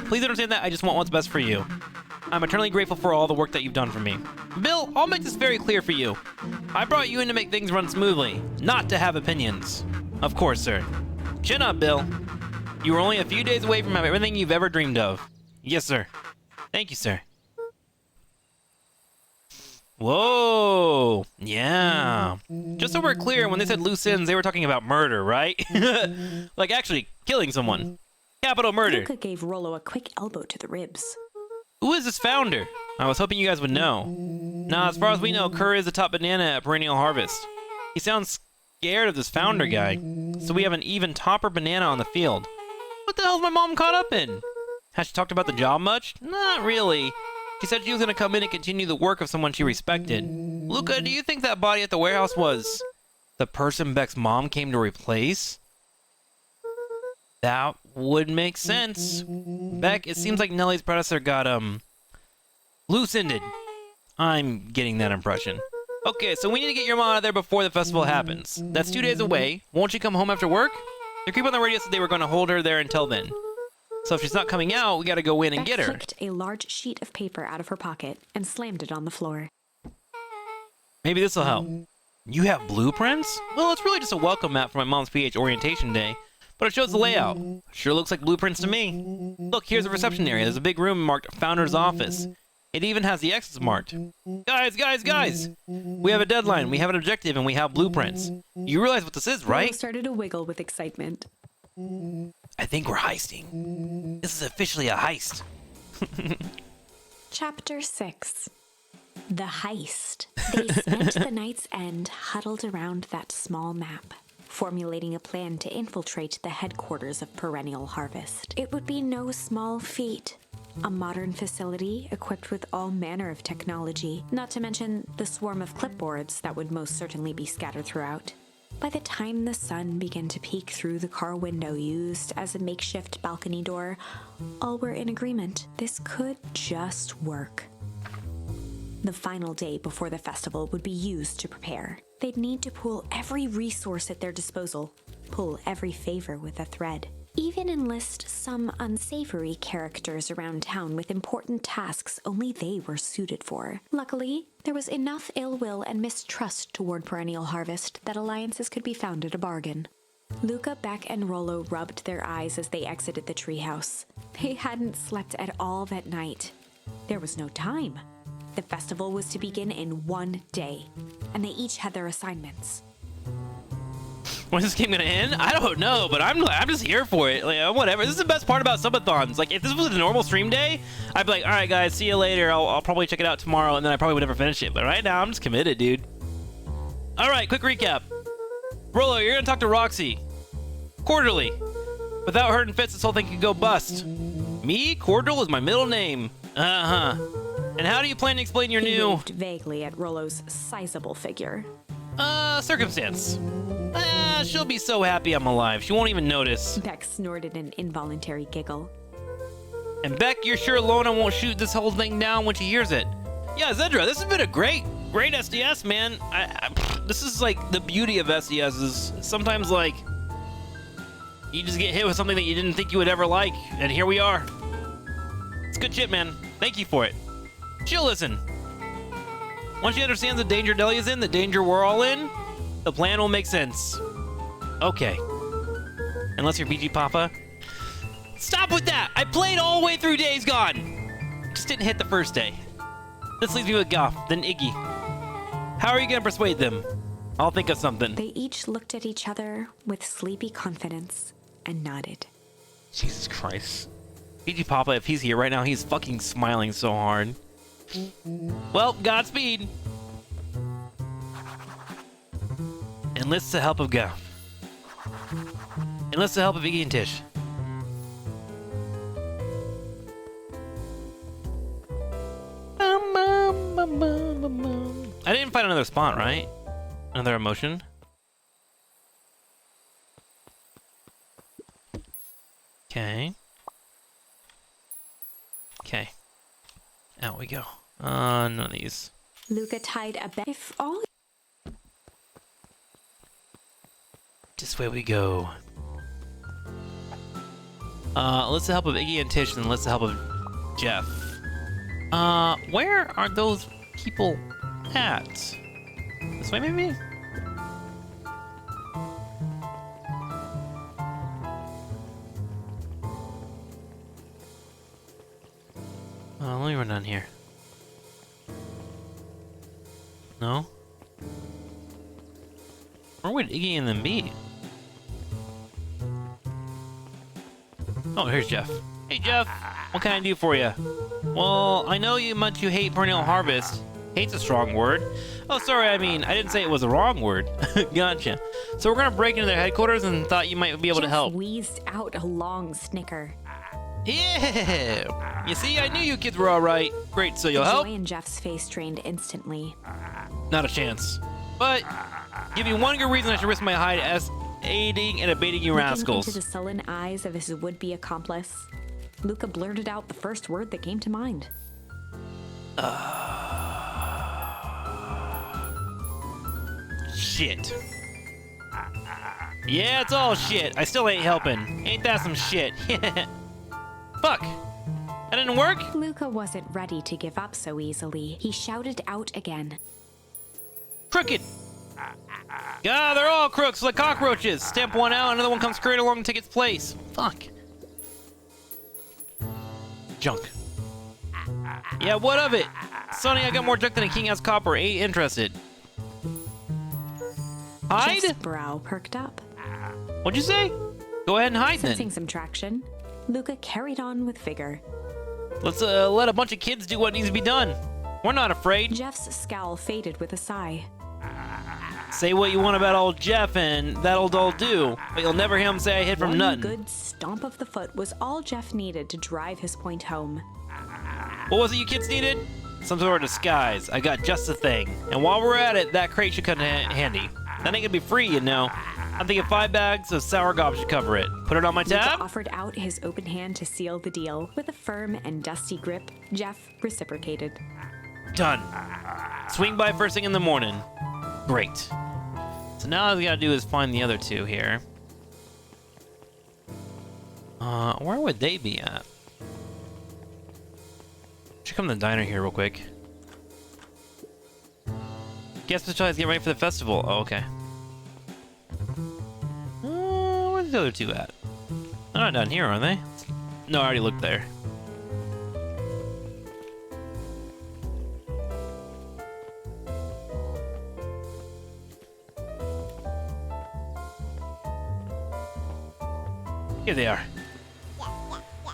Please understand that I just want what's best for you. I'm eternally grateful for all the work that you've done for me. Bill, I'll make this very clear for you. I brought you in to make things run smoothly, not to have opinions. Of course, sir. Chin up, Bill. You were only a few days away from having everything you've ever dreamed of. Yes, sir. Thank you, sir. Whoa. Yeah. Just so we're clear, when they said loose ends, they were talking about murder, right? Like actually killing someone. Capital murder. Luca gave Rollo a quick elbow to the ribs. Who is this founder? I was hoping you guys would know. Now, as far as we know, Kerr is the top banana at Perennial Harvest. He sounds scared of this founder guy, so we have an even topper banana on the field. What the hell's my mom caught up in? Has she talked about the job much? Not really. She said she was going to come in and continue the work of someone she respected. Luca, do you think that body at the warehouse was the person Beck's mom came to replace? That would make sense. Beck, it seems like Nellie's predecessor got, loose-ended. I'm getting that impression. Okay, so we need to get your mom out of there before the festival happens. That's 2 days away. Won't she come home after work? The creep on the radio said they were going to hold her there until then. So if she's not coming out, we gotta go in and Beck get her. flicked a large sheet of paper out of her pocket and slammed it on the floor. Maybe this'll help. You have blueprints? Well, it's really just a welcome mat for my mom's PH orientation day, but it shows the layout. Sure looks like blueprints to me. Look, here's the reception area. There's a big room marked Founder's Office. It even has the exits marked. Guys! We have a deadline, we have an objective, and we have blueprints. You realize what this is, Rollo right? started to wiggle with excitement. I think we're heisting. This is officially a heist. Chapter 6. The Heist. They spent the night's end huddled around that small map, formulating a plan to infiltrate the headquarters of Perennial Harvest. It would be no small feat. A modern facility equipped with all manner of technology, not to mention the swarm of clipboards that would most certainly be scattered throughout. By the time the sun began to peek through the car window used as a makeshift balcony door, all were in agreement. This could just work. The final day before the festival would be used to prepare. They'd need to pool every resource at their disposal, pull every favor with a thread. Even enlist some unsavory characters around town with important tasks only they were suited for. Luckily, there was enough ill will and mistrust toward Perennial Harvest that alliances could be found at a bargain. Luca, Beck, and Rollo rubbed their eyes as they exited the treehouse. They hadn't slept at all that night. There was no time. The festival was to begin in 1 day, and they each had their assignments. When's this game gonna end? I don't know, but I'm just here for it. Like, whatever. This is the best part about subathons. Like, if this was a normal stream day, I'd be like, all right, guys, see you later. I'll probably check it out tomorrow, and then I probably would never finish it. But right now, I'm just committed, dude. All right, quick recap. Rollo, you're gonna talk to Roxy. Quarterly. Without hurting fits, this whole thing could go bust. Me? Cordial is my middle name. Uh-huh. And how do you plan to explain your He new... waved vaguely at Rollo's sizable figure. Circumstance. She'll be so happy I'm alive. She won't even notice. Beck snorted an involuntary giggle. And Beck, you're sure Lona won't shoot this whole thing down when she hears it? Yeah, Zedra, this has been a great SDS, man. This is like the beauty of SDS is sometimes like you just get hit with something that you didn't think you would ever like, and here we are. It's good shit, man. Thank you for it. She'll listen. Once she understands the danger Delia's in, the danger we're all in, the plan will make sense. Okay. Unless you're BG Papa. Stop with that! I played all the way through Days Gone! Just didn't hit the first day. This leaves me with Goff, then Iggy. How are you gonna persuade them? I'll think of something. They each looked at each other with sleepy confidence and nodded. Jesus Christ. BG Papa, if he's here right now, he's fucking smiling so hard. Well, Godspeed. Enlist the help of Goff. Enlist the help of Iggy and Tish. I didn't find another spot, right? Another emotion? Okay. Okay. Out we go. None of these. Luca tied a bell. If all This way we go. Let's the help of Iggy and Tish, and let's the help of Jeff. Where are those people at? This way, maybe? Let me run down here. No? Where would Iggy and them be? Oh, here's Jeff. Hey, Jeff. What can I do for you? Well, I know you much you hate perennial harvest. Hate's a strong word. Oh, sorry, I mean, I didn't say it was a wrong word. Gotcha. So we're gonna break into their headquarters and thought you might be able to help. Jeff wheezed out a long snicker. Yeah! You see, I knew you kids were alright. Great, so you'll The help? joy in Jeff's face drained instantly. Not a chance. But, give you one good reason I should risk my hide as aiding and abating you Looking rascals. into the sullen eyes of his would-be accomplice, Luca blurted out the first word that came to mind. Shit. Yeah, it's all shit. I still ain't helping. Ain't that some shit? Fuck. That didn't work? Luca wasn't ready to give up so easily. He shouted out again. Crooked. God, they're all crooks like cockroaches. Stamp one out, another one comes straight along and take its place. Fuck. Junk. Yeah, what of it? Sonny, I got more junk than a king has copper. Ain't interested. Hide? Jeff's brow perked up. What'd you say? Go ahead and hide Sensing then. some traction, Luca carried on with vigor. Let's let a bunch of kids do what needs to be done. We're not afraid. Jeff's scowl faded with a sigh. Say what you want about old Jeff and that'll all do, but you'll never hear him say I hid from One nothing. good stomp of the foot was all Jeff needed to drive his point home. What was it you kids needed? Some sort of disguise. I got just the thing. And while we're at it, that crate should come in handy. That ain't gonna be free, you know. I'm thinking 5 bags of sour gob should cover it. Put it on my tab? Luca offered out his open hand to seal the deal. With a firm and dusty grip, Jeff reciprocated. Done. Swing by first thing in the morning. Great. So now all we gotta do is find the other two here. Where would they be at? Should come to the diner here real quick. Guess specialized get ready for the festival. Oh, okay. Where's the other two at? They're not down here, are they? No, I already looked there. Here they are.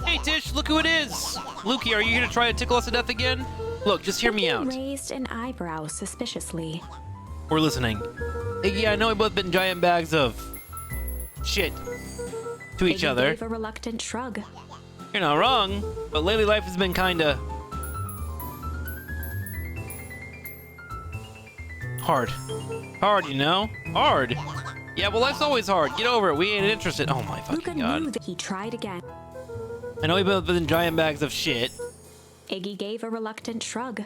Hey Tish, look who it is! Lukey, are you here to try to tickle us to death again? Look, just hear me out. Raised an eyebrow suspiciously. We're listening. Iggy, I know we both been giant bags of shit to each Iggy other. gave a reluctant shrug. You're not wrong, but lately life has been kinda hard. Hard, you know? Hard. Yeah, well, life's always hard. Get over it. We ain't interested. Oh my Luca fucking knew god. that he tried again. I know we've both been giant bags of shit. Iggy gave a reluctant shrug.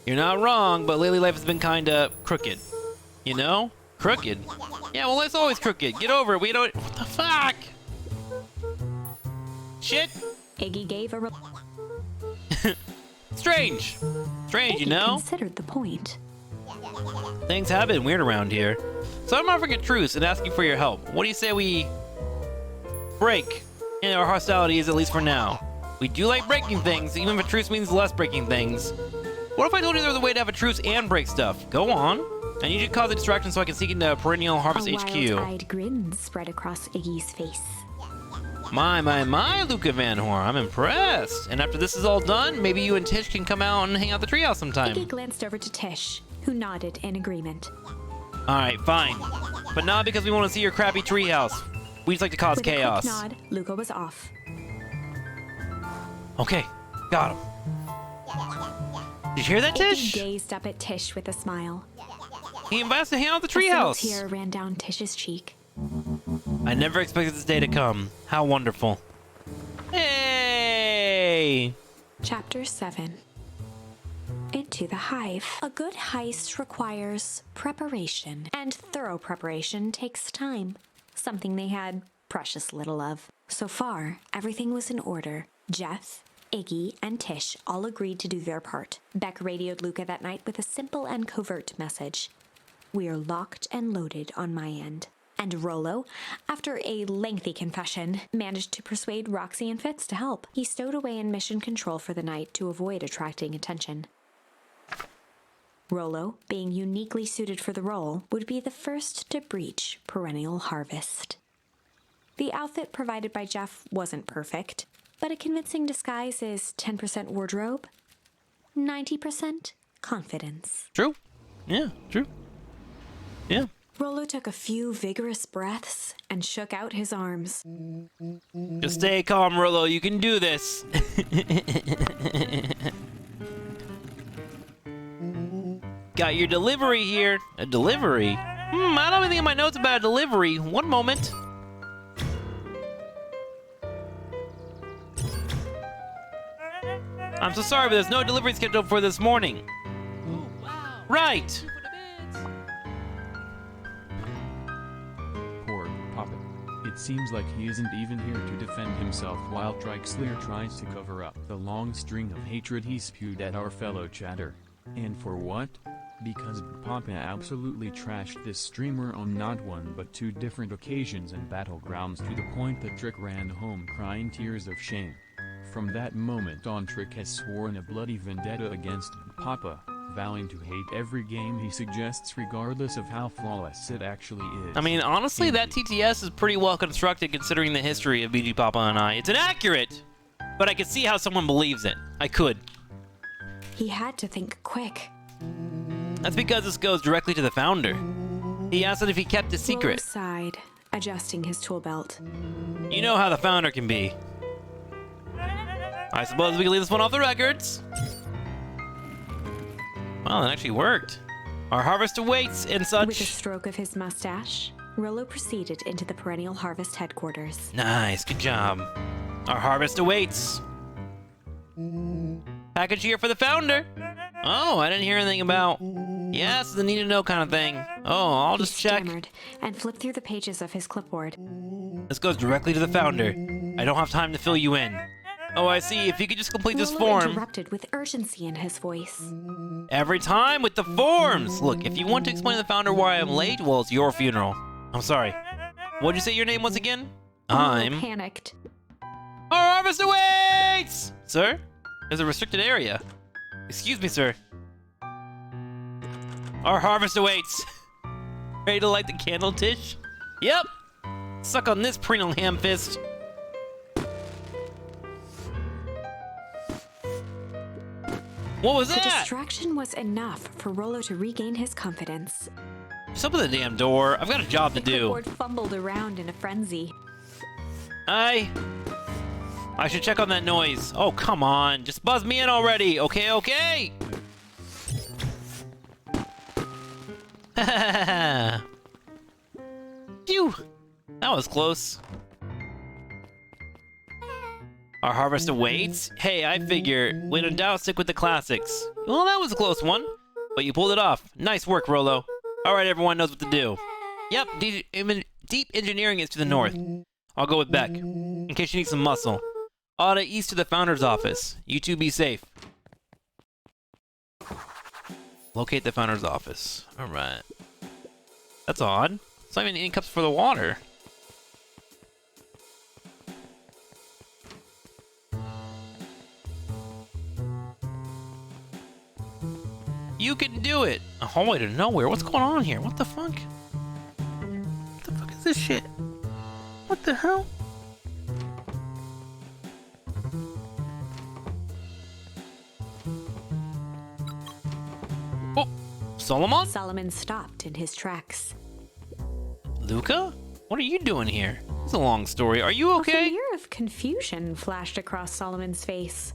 You're not wrong, but lately life has been kinda crooked. You know? Crooked. Yeah, well, life's always crooked. Get over it. We don't. What the fuck? Shit. Iggy gave a Strange. Strange, you know? considered the point. Things have been weird around here. So I'm offering a truce and asking for your help. What do you say we break in our hostilities, at least for now? We do like breaking things, even if a truce means less breaking things. What if I told you there was a way to have a truce and break stuff? Go on. I need you to cause a distraction so I can sneak into Perennial Harvest A HQ. wild-eyed grin spread across Iggy's face. My, Luca Van Horn, I'm impressed. And after this is all done, maybe you and Tish can come out and hang out the treehouse sometime. Iggy glanced over to Tish, who nodded in agreement. Alright, fine. But not because we want to see your crappy treehouse. We just like to cause With chaos. a quick nod, Luca was off. Okay, got him. Did you hear that, Iggy Tish? gazed up at Tish with a smile. He invited us to hang out at the A single treehouse. tear ran down Tish's cheek. I never expected this day to come. How wonderful. Hey! Chapter 7. Into the Hive. A good heist requires preparation, and thorough preparation takes time, something they had precious little of. So far, everything was in order. Jeff, Iggy, and Tish all agreed to do their part. Beck radioed Luca that night with a simple and covert message. "We're locked and loaded on my end." And Rollo, after a lengthy confession, managed to persuade Roxy and Fitz to help. He stowed away in mission control for the night to avoid attracting attention. Rollo, being uniquely suited for the role, would be the first to breach perennial harvest. The outfit provided by Jeff wasn't perfect, but a convincing disguise is 10% wardrobe, 90% confidence. True. Yeah, true. Yeah. Rollo took a few vigorous breaths and shook out his arms. Just stay calm, Rollo. You can do this. Got your delivery here. A delivery? I don't have anything in my notes about a delivery. One moment. I'm so sorry, but there's no delivery scheduled for this morning. Right. Poor Papa. It seems like he isn't even here to defend himself while Trikslyr tries to cover up the long string of hatred he spewed at our fellow chatter. And for what? Because Papa absolutely trashed this streamer on not one but two different occasions and battlegrounds to the point that Trick ran home crying tears of shame. From that moment on, Trick has sworn a bloody vendetta against Papa, vowing to hate every game he suggests regardless of how flawless it actually is. I mean, honestly, that TTS is pretty well constructed considering the history of BG Papa and I. It's inaccurate, but I could see how someone believes it. I could. He had to think quick. That's because this goes directly to the founder. He asked it if he kept it secret. Rollo sighed, adjusting his tool belt. You know how the founder can be. I suppose we can leave this one off the records. Well, it actually worked. Our harvest awaits and such. With a stroke of his mustache, Rollo proceeded into the Perennial Harvest headquarters. Nice, good job. Our harvest awaits. Package here for the founder. Oh, I didn't hear anything about. Yes, the need to know kind of thing. Oh, I'll just check. He stammered and flipped through the pages of his clipboard. This goes directly to the founder. I don't have time to fill you in. Oh, I see. If you could just complete this Rollo form. interrupted with urgency in his voice. Every time with the forms. Look, if you want to explain to the founder why I'm late, well, it's your funeral. I'm sorry. What'd you say your name was again? Rollo panicked. Our harvest awaits! Sir? There's a restricted area. Excuse me, sir. Our harvest awaits. Ready to light the candle, Tish? Yep. Suck on this, perennial ham fist. What was The that? distraction was enough for Rollo to regain his confidence. Just open the damn door. I've got a job to The do. clipboard fumbled around in a frenzy. I should check on that noise. Oh, come on. Just buzz me in already. Okay, okay. Phew. That was close. Our harvest awaits? Hey, I figure, when in doubt, stick with the classics. Well, that was a close one, but you pulled it off. Nice work, Rollo. All right, everyone knows what to do. Yep, deep engineering is to the north. I'll go with Beck, in case you need some muscle. Audit east to the founder's office. You two be safe. Locate the founder's office. All right. That's odd. It's not even any cups for the water. You can do it! A hallway to nowhere. What's going on here? What the fuck? What the fuck is this shit? What the hell? Oh! Solomon? Solomon stopped in his tracks. Luca? What are you doing here? It's a long story. Are you A okay? familiar of confusion flashed across Solomon's face.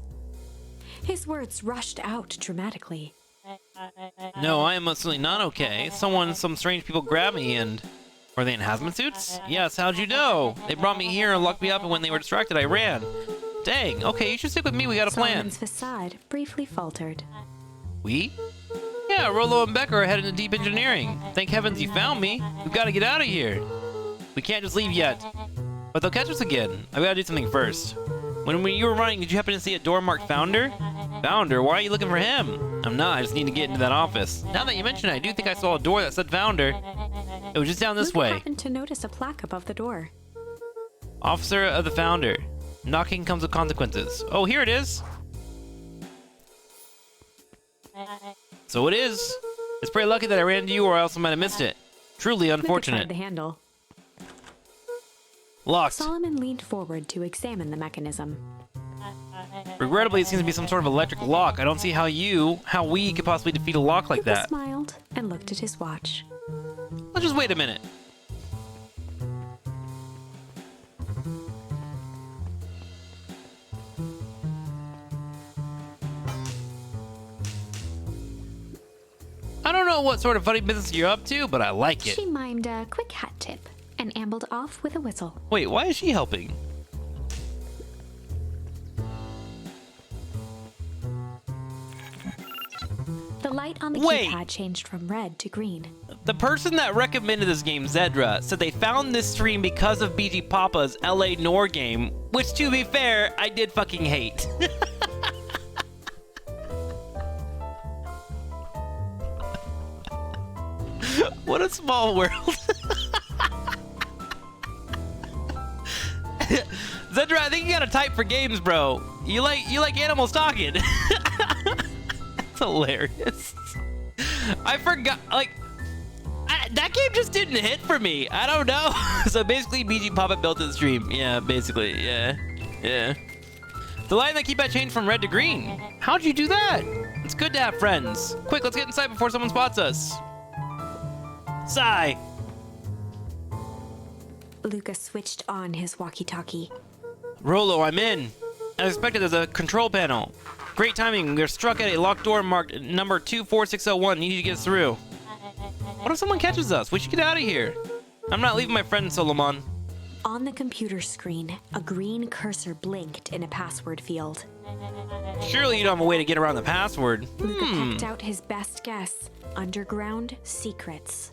His words rushed out dramatically. No, I am absolutely not okay. Some strange people grabbed me and... Were they in hazmat suits? Yes, how'd you know? They brought me here and locked me up, and when they were distracted, I ran. Dang, okay, you should stick with me, we got a plan. Solomon's facade briefly faltered. We? Yeah, Rollo and Becker are headed to deep engineering. Thank heavens you found me. We've got to get out of here. We can't just leave yet. But they'll catch us again. I've got to do something first. When you were running, did you happen to see a door marked Founder? Founder? Why are you looking for him? I'm not, I just need to get into that office. Now that you mention it, I do think I saw a door that said Founder. It was just down this Luca way. happened to notice a plaque above the door. Officer of the Founder. Knocking comes with consequences. Oh, here it is. So it is. It's pretty lucky that I ran into you or else I might have missed it. Truly Luca tried unfortunate. the handle. Locked. Solomon leaned forward to examine the mechanism. Regrettably, it seems to be some sort of electric lock. I don't see how we could possibly defeat a lock like Luca that. smiled and looked at his watch. Let's just wait a minute. I don't know what sort of funny business you're up to, but I like it. She mimed a quick hat tip and ambled off with a whistle. Wait, why is she helping? The light on the Wait. keypad changed from red to green. The person that recommended this game, Zedra, said they found this stream because of BG Papa's LA Noir game, which, to be fair, I did fucking hate. What a small world. Zedra, I think you got a type for games, bro. You like animals talking. That's hilarious. I forgot, like, that game just didn't hit for me. I don't know. So basically, BG Papa built the stream. Yeah, basically, yeah. The light in the keypad changed from red to green. How'd you do that? It's good to have friends. Quick, let's get inside before someone spots us. Sigh. Luca switched on his walkie-talkie. Rolo, I'm in. As expected, there's a control panel. Great timing. We're struck at a locked door marked number 24601. You need to get us through. What if someone catches us? We should get out of here. I'm not leaving my friend Solomon. On the computer screen, a green cursor blinked in a password field. Surely you don't have a way to get around the password. Luca picked out his best guess. Underground secrets.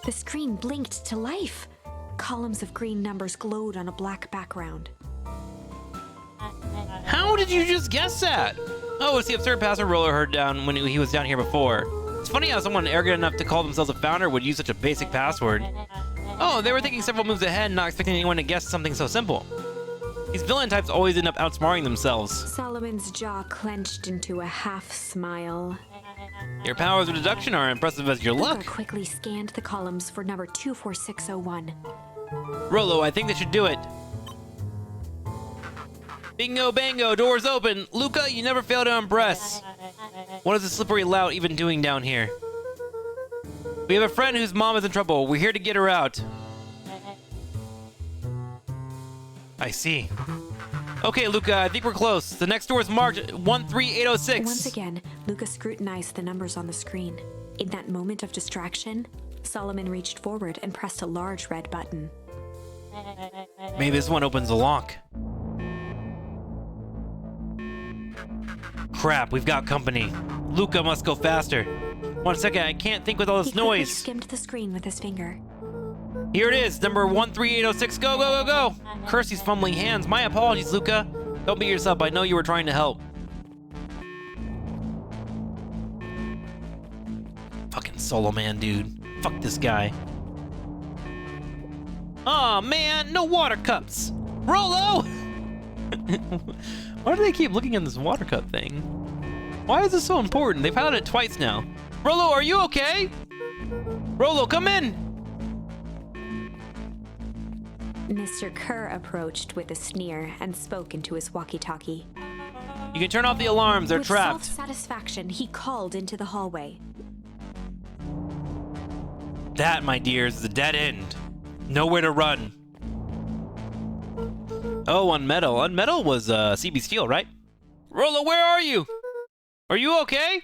The screen blinked to life. Columns of green numbers glowed on a black background. How did you just guess that? Oh, it's the absurd password Roller heard down when he was down here before. It's funny how someone arrogant enough to call themselves a founder would use such a basic password. Oh, they were thinking several moves ahead, not expecting anyone to guess something so simple. These villain types always end up outsmarting themselves. Solomon's jaw clenched into a half smile. Your powers of deduction are impressive as your Luca luck. quickly scanned the columns for number 24601. Rolo, I think that should do it. Bingo bango, doors open. Luca, you never fail to impress. What is the slippery lout even doing down here? We have a friend whose mom is in trouble. We're here to get her out. I see. Okay, Luca, I think we're close. The next door is marked 13806. Once again, Luca scrutinized the numbers on the screen. In that moment of distraction, Solomon reached forward and pressed a large red button. Maybe this one opens the lock. Crap, we've got company. Luca must go faster. 1 second, I can't think with all this He quickly noise. skimmed the screen with his finger. Here it is, number 13806. Go, go, go, go. Curse these fumbling hands. My apologies, Luca. Don't beat yourself. I know you were trying to help. Fucking Solo Man, dude. Fuck this guy. Aw, man, no water cups. Rolo! Why do they keep looking at this water cup thing? Why is this so important? They've had it twice now. Rolo, are you okay? Rolo, come in! Mr. Kerr approached with a sneer and spoke into his walkie-talkie. You can turn off the alarms. They're With trapped. self-satisfaction, he called into the hallway. That, my dears, is a dead end. Nowhere to run. Oh, Unmetal. Unmetal was CB Steel, right? Rolo, where are you? Are you okay?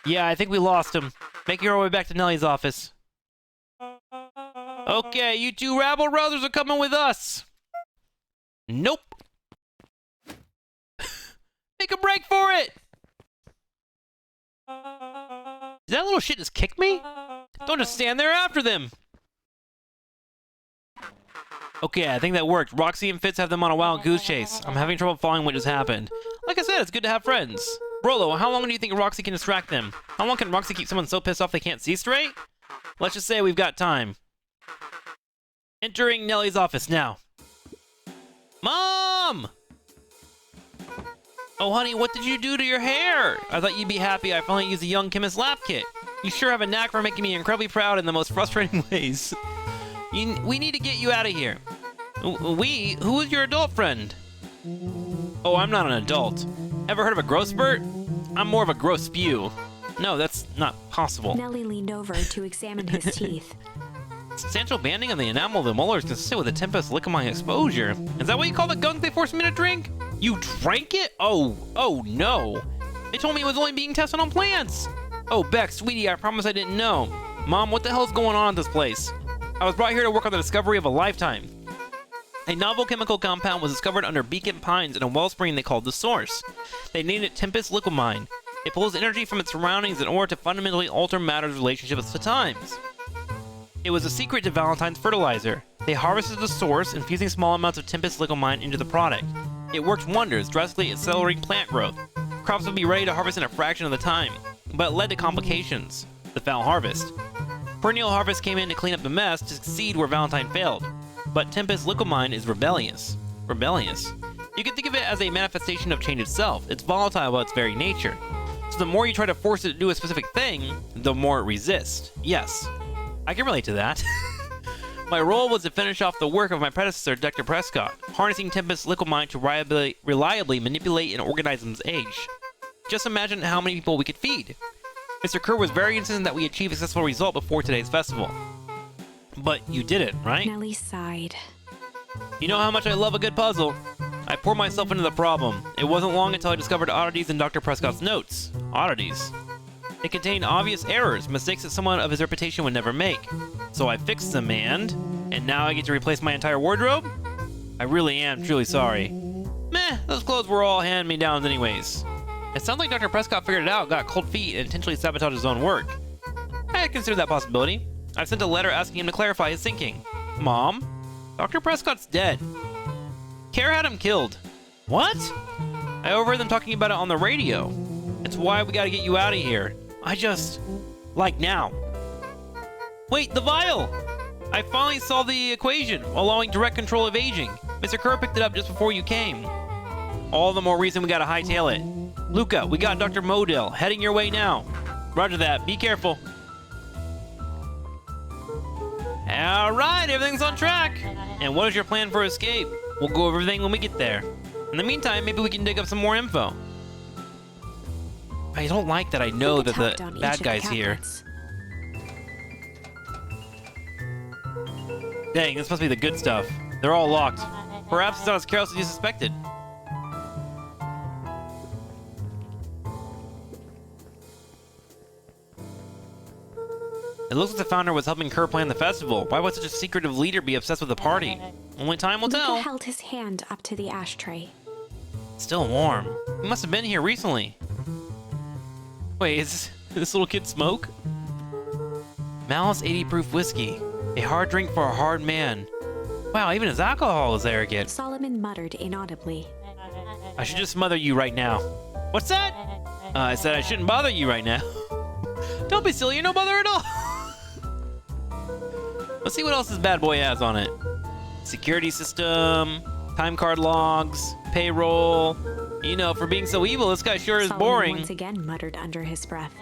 Yeah, I think we lost him. Making our way back to Nellie's office. Okay, you two rabble brothers are coming with us. Nope. Make a break for it. Did that little shit just kick me? Don't just stand there after them. Okay, I think that worked. Roxy and Fitz have them on a wild goose chase. I'm having trouble following what just happened. Like I said, it's good to have friends. Rolo, how long do you think Roxy can distract them? How long can Roxy keep someone so pissed off they can't see straight? Let's just say we've got time. Entering Nellie's office now. Mom! Oh, honey, what did you do to your hair? I thought you'd be happy I finally used the young chemist lab kit. You sure have a knack for making me incredibly proud in the most frustrating ways. We need to get you out of here. We? Who is your adult friend? Oh, I'm not an adult. Ever heard of a growth spurt? I'm more of a growth spew. No, that's not possible. Nellie leaned over to examine his teeth. Substantial banding on the enamel of the molars consistent with a Tempest Lickamine exposure. Is that what you call the gunk they forced me to drink? You drank it? Oh no. They told me it was only being tested on plants. Oh, Beck, sweetie, I promise I didn't know. Mom, what the hell's going on at this place? I was brought here to work on the discovery of a lifetime. A novel chemical compound was discovered under Beacon Pines in a wellspring they called the Source. They named it Tempest Lickamine. It pulls energy from its surroundings in order to fundamentally alter matter's relationship with times. It was a secret to Valentine's fertilizer. They harvested the source, infusing small amounts of Tempest Lickamine into the product. It worked wonders, drastically accelerating plant growth. Crops would be ready to harvest in a fraction of the time, but it led to complications. The foul harvest. Perennial harvest came in to clean up the mess to succeed where Valentine failed. But Tempest Lickamine is rebellious. Rebellious. You can think of it as a manifestation of change itself. It's volatile by its very nature. So the more you try to force it to do a specific thing, the more it resists. Yes, I can relate to that. My role was to finish off the work of my predecessor, Dr. Prescott, harnessing Tempest Lickamine to reliably manipulate an organism's age. Just imagine how many people we could feed. Mr. Kerr was very insistent that we achieve a successful result before today's festival. But you did it, right? Nellie sighed. You know how much I love a good puzzle. I poured myself into the problem. It wasn't long until I discovered oddities in Dr. Prescott's notes. Oddities. They contained obvious errors, mistakes that someone of his reputation would never make. So I fixed them and now I get to replace my entire wardrobe? I really am truly sorry. Meh, those clothes were all hand-me-downs anyways. It sounds like Dr. Prescott figured it out, got cold feet, and intentionally sabotaged his own work. I had considered that possibility. I sent a letter asking him to clarify his thinking. Mom, Dr. Prescott's dead. Care had him killed. What? I overheard them talking about it on the radio. It's why we gotta get you out of here. Like now. Wait, the vial! I finally solved the equation, allowing direct control of aging. Mr. Kerr picked it up just before you came. All the more reason we gotta hightail it. Luca, we got Dr. Modell heading your way now. Roger that, be careful. Alright, everything's on track. And what is your plan for escape? We'll go over everything when we get there. In the meantime, maybe we can dig up some more info. I don't like that I know that the bad guy's here. Dang, this must be the good stuff. They're all locked. Perhaps it's not as careless as you suspected. It looks like the founder was helping Kerr plan the festival. Why would such a secretive leader be obsessed with the party? Only time will tell. Luca held his hand up to the ashtray. Still warm. He must have been here recently. Wait, is this little kid smoke? Malice 80 proof whiskey. A hard drink for a hard man. Wow, even his alcohol is arrogant. Solomon muttered inaudibly. I should just smother you right now. What's that? I said I shouldn't bother you right now. Don't be silly, you're no bother at all. Let's see what else this bad boy has on it. Security system, time card logs, payroll. You know, for being so evil, this guy sure is Solomon boring. once again muttered under his breath.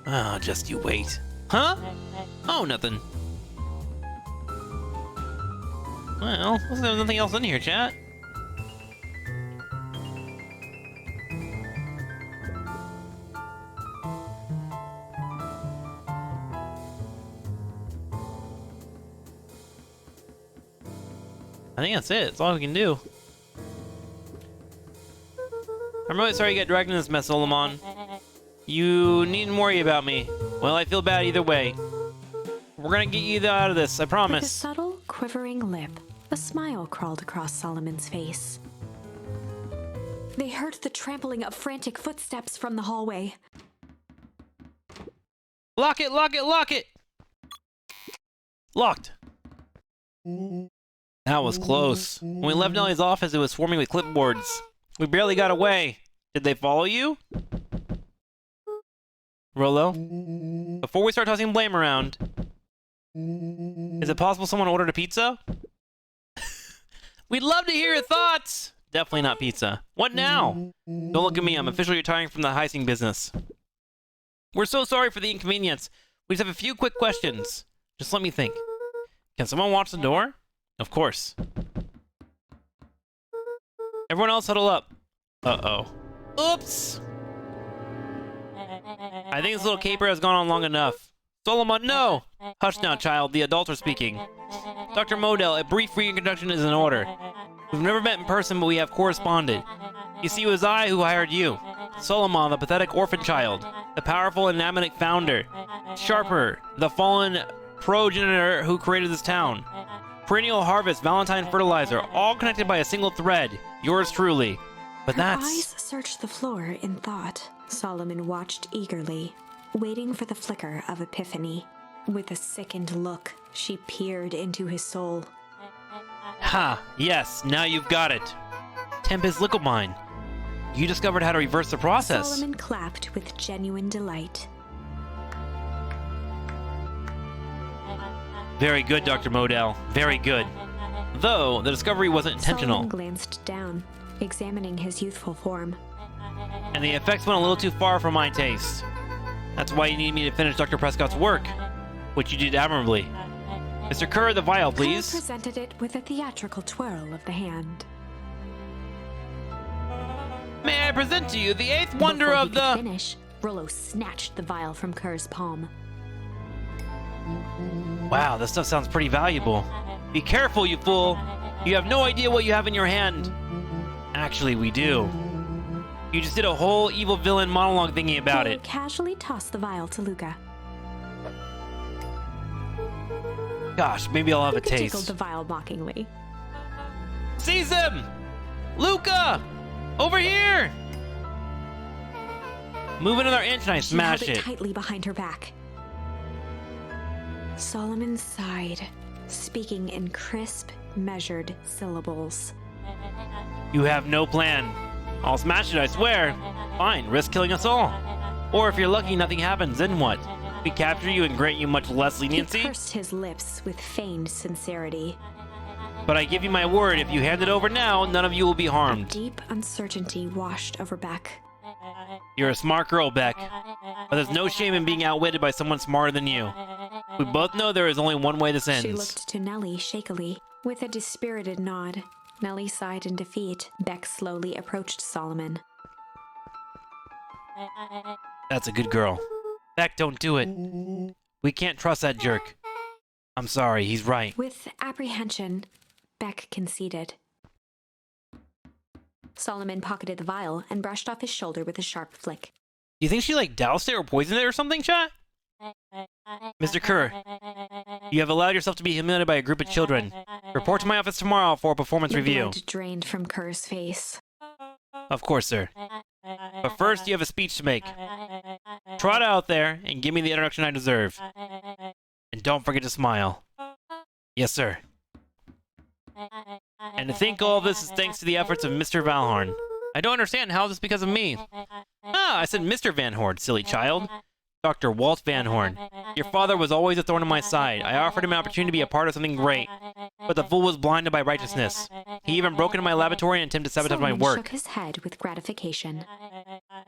Oh, just you wait. Huh? Oh, nothing. Well, there's nothing else in here, chat. I think that's it. That's all we can do. I'm really sorry you got dragged in this mess, Solomon. You needn't worry about me. Well, I feel bad either way. We're gonna get you out of this, I With a promise. subtle, quivering lip, a smile crawled across Solomon's face. They heard the trampling of frantic footsteps from the hallway. Lock it, lock it, lock it! Locked. That was close. When we left Nellie's office, it was swarming with clipboards. We barely got away. Did they follow you? Rolo? Before we start tossing blame around, is it possible someone ordered a pizza? We'd love to hear your thoughts! Definitely not pizza. What now? Don't look at me. I'm officially retiring from the heisting business. We're so sorry for the inconvenience. We just have a few quick questions. Just let me think. Can someone watch the door? Of course. Everyone else huddle up. Uh-oh. Oops! I think this little caper has gone on long enough. Solomon, no! Hush now, child. The adults are speaking. Dr. Modell, a brief reintroduction is in order. We've never met in person, but we have corresponded. You see, it was I who hired you. Solomon, the pathetic orphan child. The powerful and enigmatic founder. Sharper, the fallen progenitor who created this town. Perennial harvest, Valentine fertilizer, all connected by a single thread. Yours truly. But Her that's... eyes searched the floor in thought. Solomon watched eagerly, waiting for the flicker of epiphany. With a sickened look, she peered into his soul. Ha! Yes, now you've got it. Tempest Liquimine. You discovered how to reverse the process. Solomon clapped with genuine delight. Very good, Dr. Modell. Very good. Though, the discovery wasn't intentional. Solomon glanced down, examining his youthful form. And the effects went a little too far for my taste. That's why you need me to finish Dr. Prescott's work, which you did admirably. Mr. Kerr, the vial, please. Kerr presented it with a theatrical twirl of the hand. May I present to you the eighth wonder Before of he could the... finish, Rollo snatched the vial from Kerr's palm. Wow, this stuff sounds pretty valuable. Be careful, you fool. You have no idea what you have in your hand. Actually, we do. You just did a whole evil villain monologue thingy about Rollo it. casually tossed the vial to Luca. Gosh, maybe I'll have a Luca tickled taste. the vial mockingly. Seize him! Luca! Over here! Move another inch and I She smash held it it. tightly behind her back. Solomon sighed, speaking in crisp, measured syllables. You have no plan. I'll smash it, I swear. Fine, risk killing us all. Or if you're lucky, nothing happens, then what? We capture you and grant you much less He leniency? pursed his lips with feigned sincerity. But I give you my word, if you hand it over now, none of you will be harmed. Deep uncertainty washed over Beck. You're a smart girl, Beck. But there's no shame in being outwitted by someone smarter than you. We both know there is only one way this ends. She looked to Nellie shakily. With a dispirited nod, Nellie sighed in defeat. Beck slowly approached Solomon. That's a good girl. Beck, don't do it. We can't trust that jerk. I'm sorry, he's right. With apprehension, Beck conceded. Solomon pocketed the vial and brushed off his shoulder with a sharp flick. Do you think she doused it or poisoned it or something, chat? Mr. Kerr, you have allowed yourself to be humiliated by a group of children. Report to my office tomorrow for a performance The review. blood drained from Kerr's face. Of course, sir. But first, you have a speech to make. Trot out there and give me the introduction I deserve. And don't forget to smile. Yes, sir. And to think all of this is thanks to the efforts of Mr. Valhorn. I don't understand how this is because of me. Ah, I said Mr. Van Horn, silly child. Dr. Walt Van Horn. Your father was always a thorn in my side. I offered him an opportunity to be a part of something great. But the fool was blinded by righteousness. He even broke into my laboratory and attempted to sabotage my Solomon work. shook his head with gratification.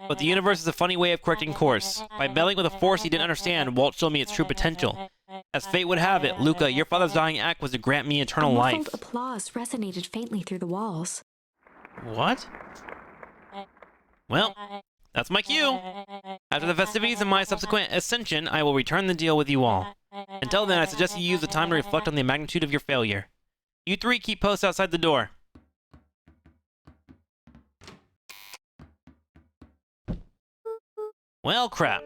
But the universe is a funny way of correcting course. By meddling with a force he didn't understand, Walt showed me its true potential. As fate would have it, Luca, your father's dying act was to grant me eternal life. Muffled applause resonated faintly through the walls. What? Well, that's my cue. After the festivities and my subsequent ascension, I will return the deal with you all. Until then, I suggest you use the time to reflect on the magnitude of your failure. You three keep post outside the door. Well, crap.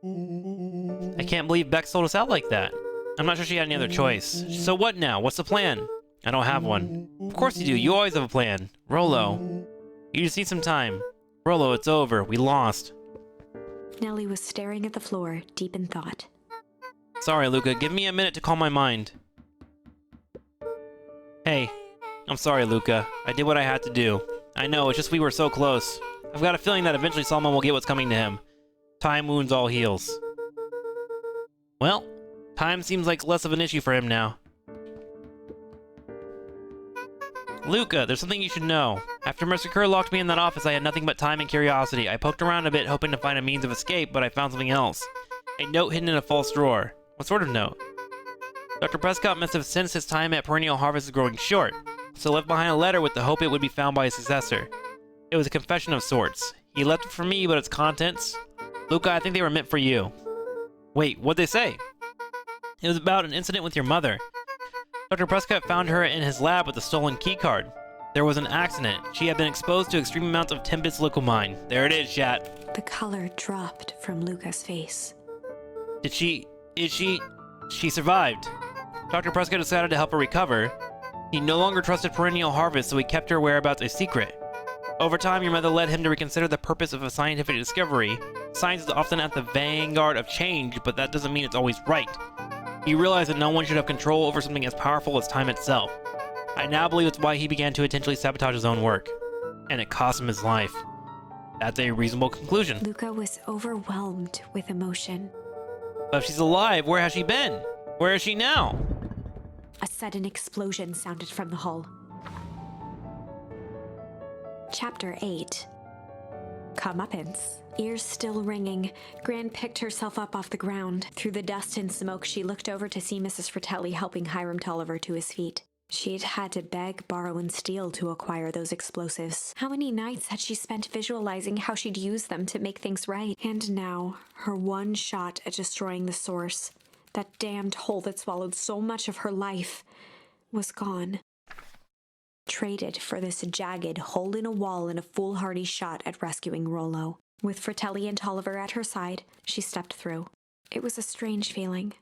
I can't believe Beck sold us out like that. I'm not sure she had any other choice. So what now? What's the plan? I don't have one. Of course you do. You always have a plan. Rollo. You just need some time. Rollo, it's over. We lost. Nellie was staring at the floor, deep in thought. Sorry, Luca. Give me a minute to calm my mind. Hey. I'm sorry, Luca. I did what I had to do. I know, it's just we were so close. I've got a feeling that eventually Solomon will get what's coming to him. Time wounds all heals. Well, time seems like less of an issue for him now. Luca, there's something you should know. After Mr. Kerr locked me in that office, I had nothing but time and curiosity. I poked around a bit, hoping to find a means of escape, but I found something else. A note hidden in a false drawer. What sort of note? Dr. Prescott must have sensed his time at Perennial Harvest was growing short, so left behind a letter with the hope it would be found by his successor. It was a confession of sorts. He left it for me, but its contents... Luca, I think they were meant for you. Wait, what'd they say? It was about an incident with your mother. Dr. Prescott found her in his lab with a stolen keycard. There was an accident. She had been exposed to extreme amounts of Timbit's leucomine. There it is, chat. The color dropped from Luca's face. She survived. Dr. Prescott decided to help her recover. He no longer trusted Perennial Harvest, so he kept her whereabouts a secret. Over time, your mother led him to reconsider the purpose of a scientific discovery. Science is often at the vanguard of change, but that doesn't mean it's always right. He realized that no one should have control over something as powerful as time itself. I now believe it's why he began to intentionally sabotage his own work. And it cost him his life. That's a reasonable conclusion. Luca was overwhelmed with emotion. But if she's alive, where has she been? Where is she now? A sudden explosion sounded from the hull. Chapter 8. Comeuppance. Ears still ringing, Gran picked herself up off the ground. Through the dust and smoke, she looked over to see Mrs. Fratelli helping Hiram Tolliver to his feet. She'd had to beg, borrow, and steal to acquire those explosives. How many nights had she spent visualizing how she'd use them to make things right? And now, her one shot at destroying the source, that damned hole that swallowed so much of her life, was gone. Traded for this jagged hole in a wall and a foolhardy shot at rescuing Rollo. With Fratelli and Tolliver at her side, she stepped through. It was a strange feeling.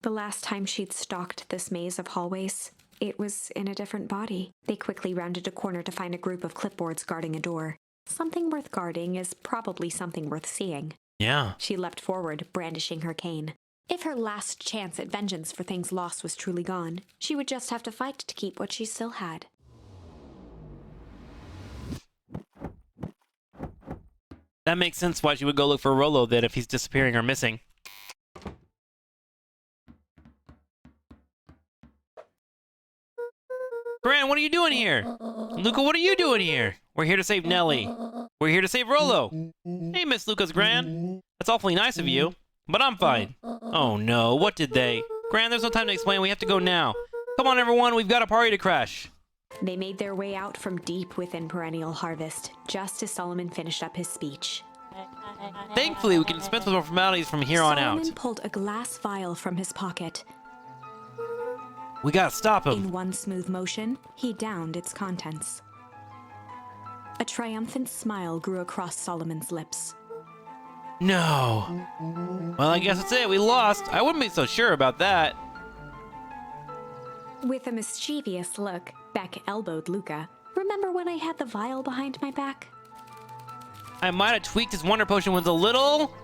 The last time she'd stalked this maze of hallways, it was in a different body. They quickly rounded a corner to find a group of clipboards guarding a door. Something worth guarding is probably something worth seeing. Yeah. She leapt forward, brandishing her cane. If her last chance at vengeance for things lost was truly gone, she would just have to fight to keep what she still had. That makes sense why she would go look for Rollo then if he's disappearing or missing. Gran, what are you doing here? Luca, what are you doing here? We're here to save Nellie. We're here to save Rollo. Hey, Miss Luca's Gran. That's awfully nice of you, but I'm fine. Oh no, what did they? Gran, there's no time to explain. We have to go now. Come on, everyone, we've got a party to crash. They made their way out from deep within Perennial Harvest, just as Solomon finished up his speech. Thankfully, we can dispense with our formalities from here on out. Solomon pulled a glass vial from his pocket. We gotta stop him. In one smooth motion, he downed its contents. A triumphant smile grew across Solomon's lips. No. Well, I guess that's it. We lost. I wouldn't be so sure about that. With a mischievous look, Beck elbowed Luca. Remember when I had the vial behind my back? I might have tweaked his wonder potion with a little...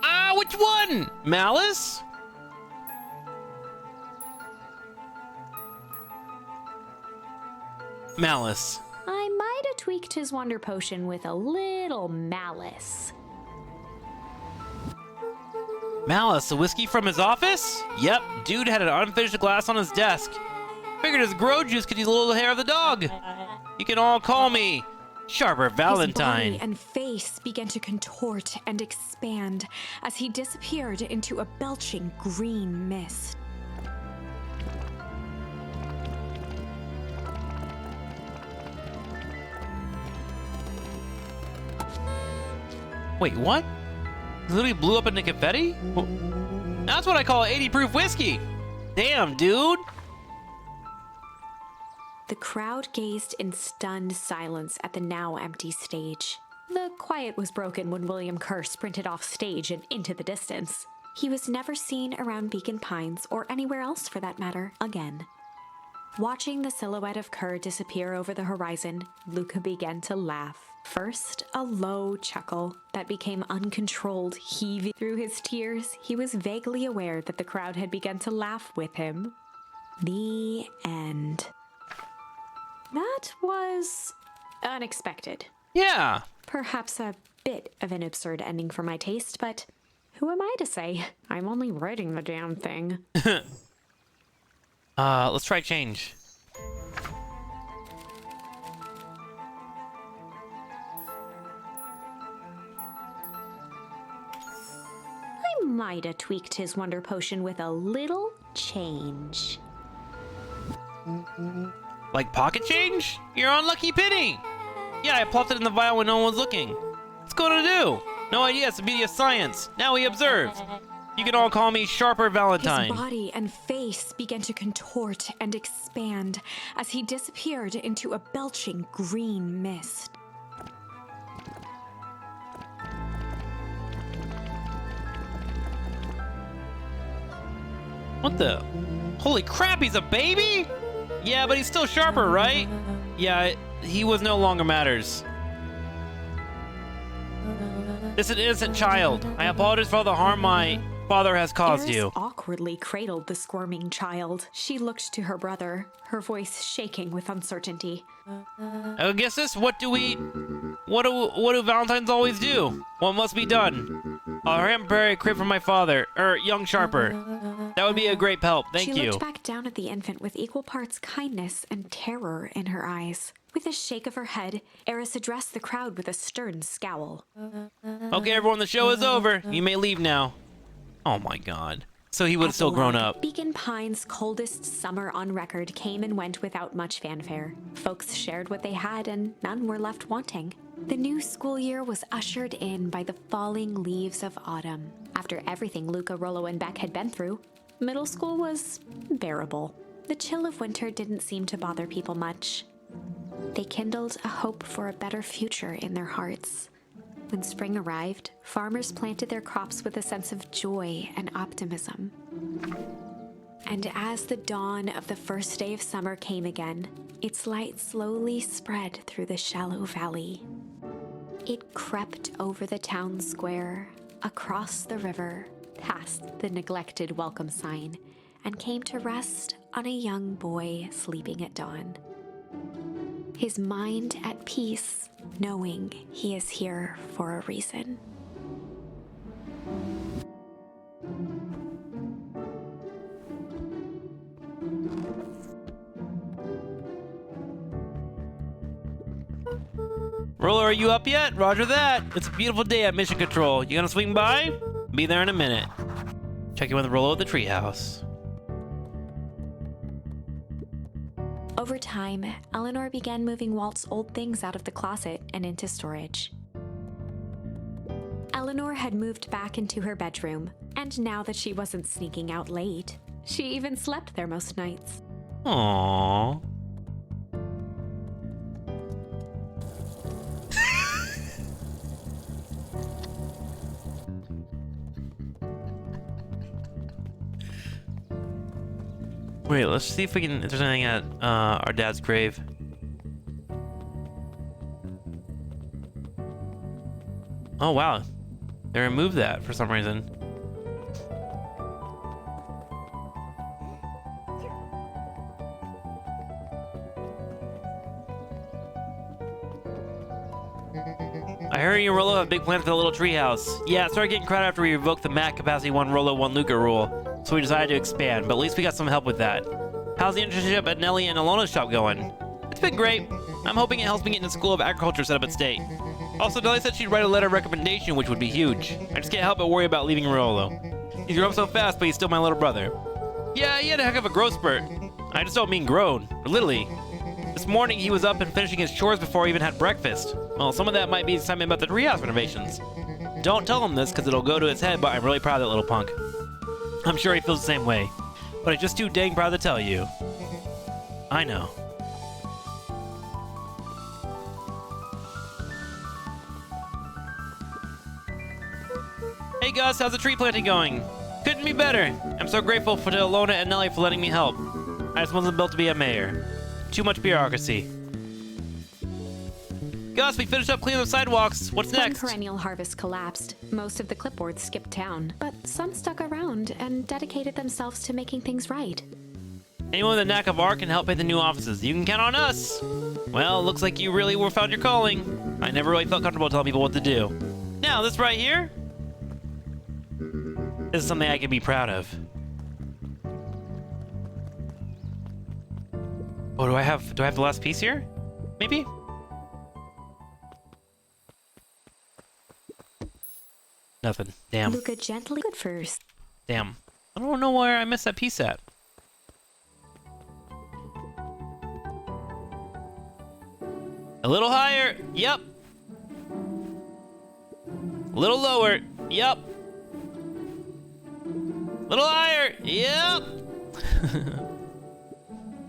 Ah, which one? Malice? Malice. I might have tweaked his wonder potion with a little malice. Malice, the whiskey from his office? Yep, dude had an unfinished glass on his desk. Figured his grow juice could use a little hair of the dog. You can all call me Sharper Valentine. His body and face began to contort and expand as he disappeared into a belching green mist. Wait, what? It literally blew up into confetti? Well, that's what I call 80 proof whiskey. Damn, dude. The crowd gazed in stunned silence at the now empty stage. The quiet was broken when William Kerr sprinted off stage and into the distance. He was never seen around Beacon Pines, or anywhere else for that matter, again. Watching the silhouette of Kerr disappear over the horizon, Luca began to laugh. First, a low chuckle that became uncontrolled, heaving through his tears. He was vaguely aware that the crowd had begun to laugh with him. The end. That was unexpected. Yeah. Perhaps a bit of an absurd ending for my taste, but Who am I to say? I'm only writing the damn thing. Let's try change. I might have tweaked his wonder potion with a little change. Like pocket change? You're unlucky penny! Yeah, I plopped it in the vial when no one was looking. What's going to do? No idea, it's the beauty of science. Now we observe. You can all call me Sharper Valentine. His body and face began to contort and expand as he disappeared into a belching green mist. What the? Holy crap, he's a baby? Yeah, but he's still Sharper, right? Yeah, he was no longer matters. This is an innocent child. I apologize for all the harm my father has caused Eris you. awkwardly cradled the squirming child. She looked to her brother, her voice shaking with uncertainty. I guess this, what do Valentines always do? What must be done? I'll prepare a crib for my father, young Sharper. That would be a great help, thank you. She looked back down at the infant with equal parts kindness and terror in her eyes. With a shake of her head, Eris addressed the crowd with a stern scowl. Okay, everyone, the show is over. You may leave now. Oh my god. So he would have still grown up. Beacon Pine's coldest summer on record came and went without much fanfare. Folks shared what they had and none were left wanting. The new school year was ushered in by the falling leaves of autumn. After everything Luca, Rollo, and Beck had been through, middle school was bearable. The chill of winter didn't seem to bother people much. They kindled a hope for a better future in their hearts. When spring arrived, farmers planted their crops with a sense of joy and optimism. And as the dawn of the first day of summer came again, its light slowly spread through the shallow valley. It crept over the town square, across the river, past the neglected welcome sign, and came to rest on a young boy sleeping at dawn. His mind at peace, knowing he is here for a reason. Roller, are you up yet? Roger that. It's a beautiful day at Mission Control. You gonna swing by? Be there in a minute. Check in with Rollo at the treehouse. Over time, Eleanor began moving Walt's old things out of the closet and into storage. Eleanor had moved back into her bedroom, and now that she wasn't sneaking out late, she even slept there most nights. Aww. Wait, let's see if we can, if there's anything at our dad's grave. Oh wow, they removed that for some reason. I heard you and Rollo have big plans for the little treehouse. Yeah, it started getting crowded after we revoked the Mac Capacity 1 Rollo 1 Luca rule, so we decided to expand, but at least we got some help with that. How's the internship at Nellie and Alona's shop going? It's been great. I'm hoping it helps me get into School of Agriculture set up at State. Also, Nellie said she'd write a letter of recommendation, which would be huge. I just can't help but worry about leaving Rollo. He's grown up so fast, but he's still my little brother. Yeah, he had a heck of a growth spurt. I just don't mean grown, literally. This morning, he was up and finishing his chores before he even had breakfast. Well, some of that might be excitement about the treehouse renovations. Don't tell him this, because it'll go to his head, but I'm really proud of that little punk. I'm sure he feels the same way, but I'm just too dang proud to tell you. I know. Hey Gus, how's the tree planting going? Couldn't be better. I'm so grateful to Alona and Nellie for letting me help. I just wasn't built to be a mayor. Too much bureaucracy. Gus, we finished up cleaning the sidewalks. What's next? When perennial harvest collapsed, most of the clipboards skipped town, but some stuck around and dedicated themselves to making things right. Anyone with a knack of art can help paint the new offices. You can count on us. Well, looks like you really found your calling. I never really felt comfortable telling people what to do. Now, this right here? This is something I can be proud of. Oh, do I have the last piece here? Maybe? Nothing. Damn. Luca gently good first. Damn. I don't know where I missed that piece at. A little higher. Yep. A little lower. Yep. A little higher. Yep.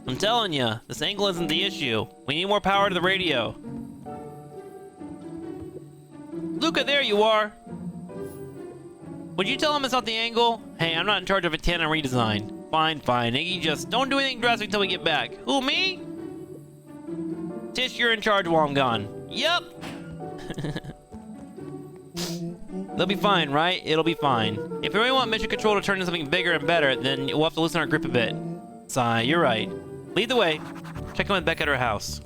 I'm telling you, this angle isn't the issue. We need more power to the radio. Luca, there you are. Would you tell him it's not the angle? Hey, I'm not in charge of a antenna redesign. Fine, fine. Iggy, just don't do anything drastic until we get back. Who, me? Tish, you're in charge while I'm gone. Yep. They'll be fine, right? It'll be fine. If we really want mission control to turn into something bigger and better, then we'll have to loosen our grip a bit. Sigh, you're right. Lead the way. Check in with Beck at her house.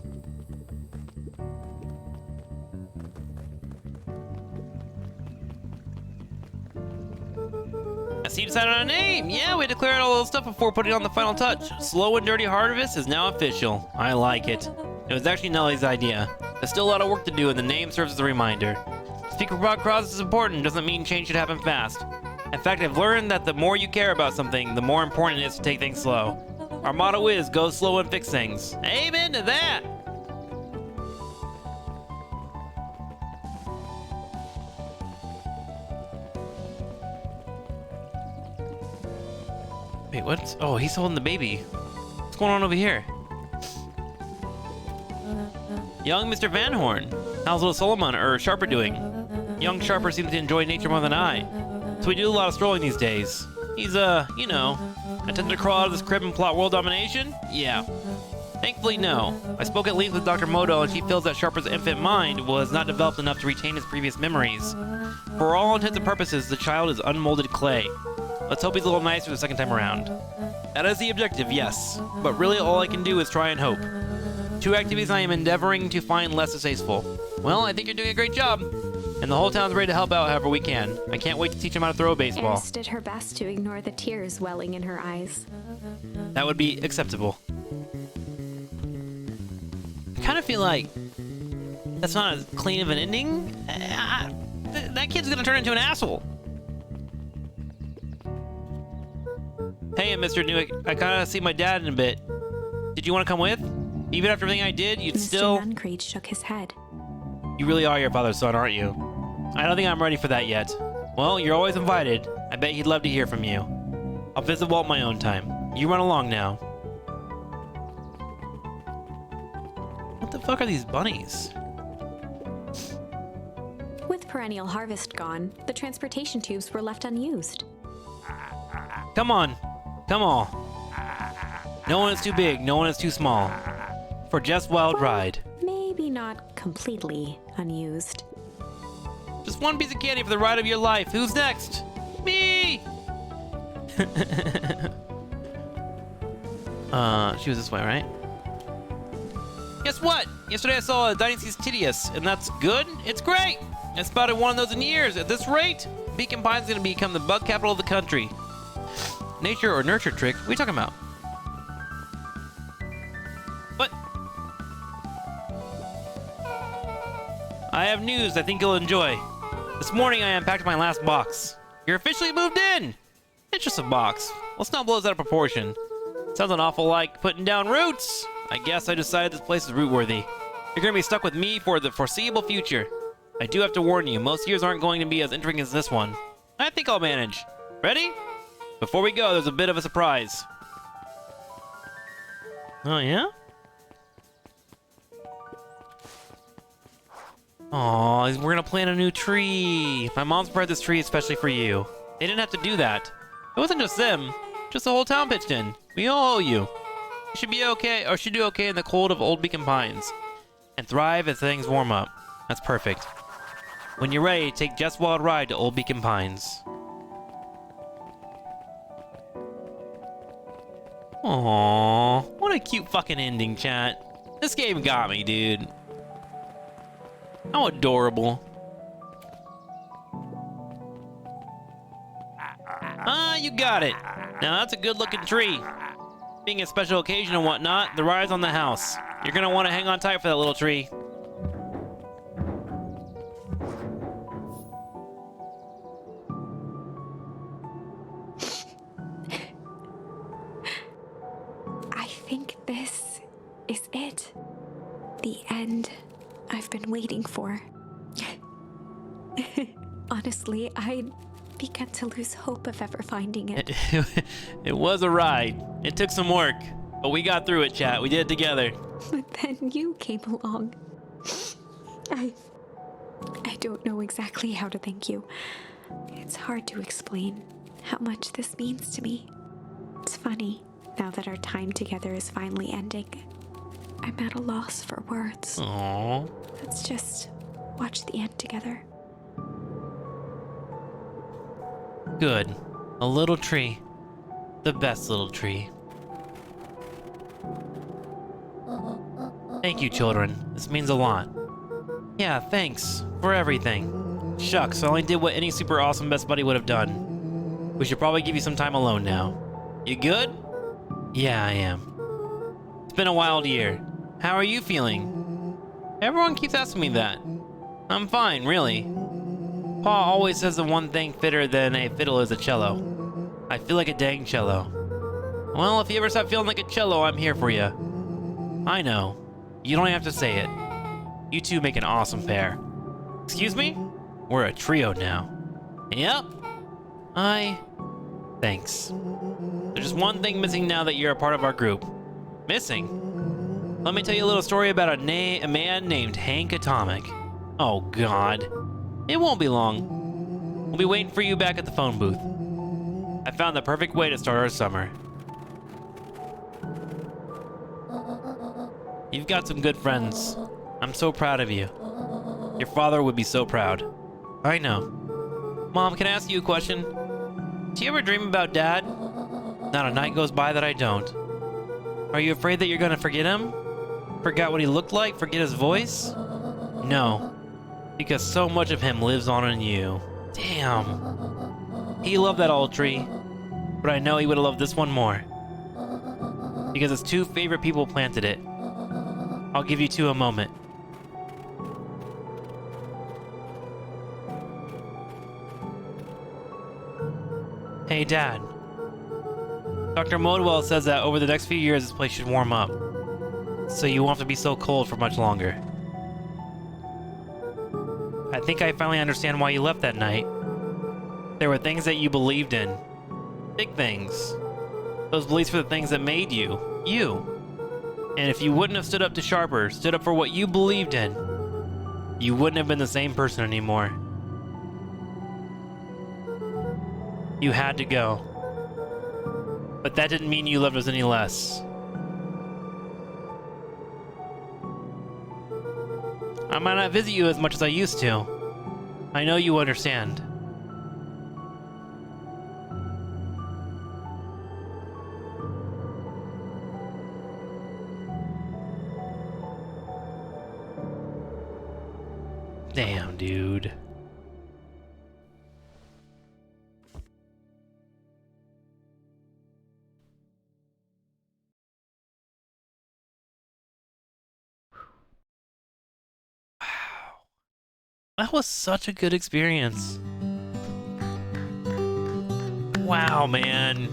I see you decided on a name. Yeah, we had to clear out all those stuff before putting on the final touch. Slow and Dirty Harvest is now official. I like it. It was actually Nellie's idea. There's still a lot of work to do, and the name serves as a reminder. Speaking about process is important doesn't mean change should happen fast. In fact, I've learned that the more you care about something, the more important it is to take things slow. Our motto is, go slow and fix things. Amen to that! Wait, what? Oh, he's holding the baby. What's going on over here? Young Mr. Van Horn. How's little Solomon or Sharper doing? Young Sharper seems to enjoy nature more than I. So we do a lot of strolling these days. He's, you know, attempting to crawl out of this crib and plot world domination? Yeah. Thankfully, no. I spoke at length with Dr. Moto, and she feels that Sharper's infant mind was not developed enough to retain his previous memories. For all intents and purposes, the child is unmolded clay. Let's hope he's a little nicer the second time around. That is the objective, yes. But really, all I can do is try and hope. Two activities I am endeavoring to find less distasteful. Well, I think you're doing a great job. And the whole town's ready to help out however we can. I can't wait to teach him how to throw a baseball. Eris did her best to ignore the tears welling in her eyes. That would be acceptable. I kind of feel like that's not as clean of an ending. That kid's gonna turn into an asshole. Hey, Mr. Newick, I gotta see my dad in a bit. Did you want to come with? Even after everything I did, you'd still... Mr. Nuncreed shook his head. You really are your father's son, aren't you? I don't think I'm ready for that yet. Well, you're always invited. I bet he'd love to hear from you. I'll visit Walt my own time. You run along now. What the fuck are these bunnies? With perennial harvest gone, the transportation tubes were left unused. Come on. Come on. No one is too big, no one is too small. For just wild ride. Maybe not completely unused. Just one piece of candy for the ride of your life. Who's next? Me! She was this way, right? Guess what? Yesterday I saw a Dynasty's Tidius, and that's good? It's great! I spotted one of those in years. At this rate, Beacon Pine's gonna become the bug capital of the country. Nature or nurture, Trick? What are you talking about? What? I have news I think you'll enjoy. This morning I unpacked my last box. You're officially moved in! It's just a box. Let's not blow this out of proportion. Sounds an awful like putting down roots. I guess I decided this place is root-worthy. You're gonna be stuck with me for the foreseeable future. I do have to warn you, most years aren't going to be as interesting as this one. I think I'll manage. Ready? Before we go, there's a bit of a surprise. Oh, yeah? Aw, we're gonna plant a new tree. My mom prepared this tree especially for you. They didn't have to do that. It wasn't just them. Just the whole town pitched in. We all owe you. You should be okay, or should do okay in the cold of Old Beacon Pines. And thrive as things warm up. That's perfect. When you're ready, take Just Wild Ride to Old Beacon Pines. Aww, what a cute fucking ending, chat. This game got me, dude. How adorable. Ah, you got it. Now that's a good-looking tree. Being a special occasion and whatnot, the ride's on the house. You're gonna want to hang on tight for that little tree. I think this is it. The end I've been waiting for. Honestly, I'd begun to lose hope of ever finding it. It was a ride. It took some work, but we got through it, chat. We did it together. But then you came along. I don't know exactly how to thank you. It's hard to explain how much this means to me. It's funny, now that our time together is finally ending, I'm at a loss for words. Aww. Let's just watch the end together. Good. A little tree. The best little tree. Thank you, children. This means a lot. Yeah, thanks for everything. Shucks, I only did what any super awesome best buddy would have done. We should probably give you some time alone now. You good? Yeah, I am. It's been a wild year. How are you feeling? Everyone keeps asking me that. I'm fine, really. Pa always says the one thing fitter than a fiddle is a cello. I feel like a dang cello. Well, if you ever stop feeling like a cello, I'm here for you. I know. You don't have to say it. You two make an awesome pair. Excuse me? We're a trio now. Yep. Thanks. There's just one thing missing now that you're a part of our group. Missing? Let me tell you a little story about a man named Hank Atomic. Oh, God. It won't be long. We'll be waiting for you back at the phone booth. I found the perfect way to start our summer. You've got some good friends. I'm so proud of you. Your father would be so proud. I know. Mom, can I ask you a question? Do you ever dream about Dad? Not a night goes by that I don't. Are you afraid that you're gonna forget him? Forget what he looked like? Forget his voice? No. Because so much of him lives on in you. Damn. He loved that old tree. But I know he would have loved this one more. Because his two favorite people planted it. I'll give you two a moment. Hey, Dad. Dr. Modwell says that over the next few years, this place should warm up. So you won't have to be so cold for much longer. I think I finally understand why you left that night. There were things that you believed in. Big things. Those beliefs were the things that made you, you. And if you wouldn't have stood up to Sharper, stood up for what you believed in, you wouldn't have been the same person anymore. You had to go. But that didn't mean you loved us any less. I might not visit you as much as I used to. I know you understand. Damn, dude. That was such a good experience. Wow, man.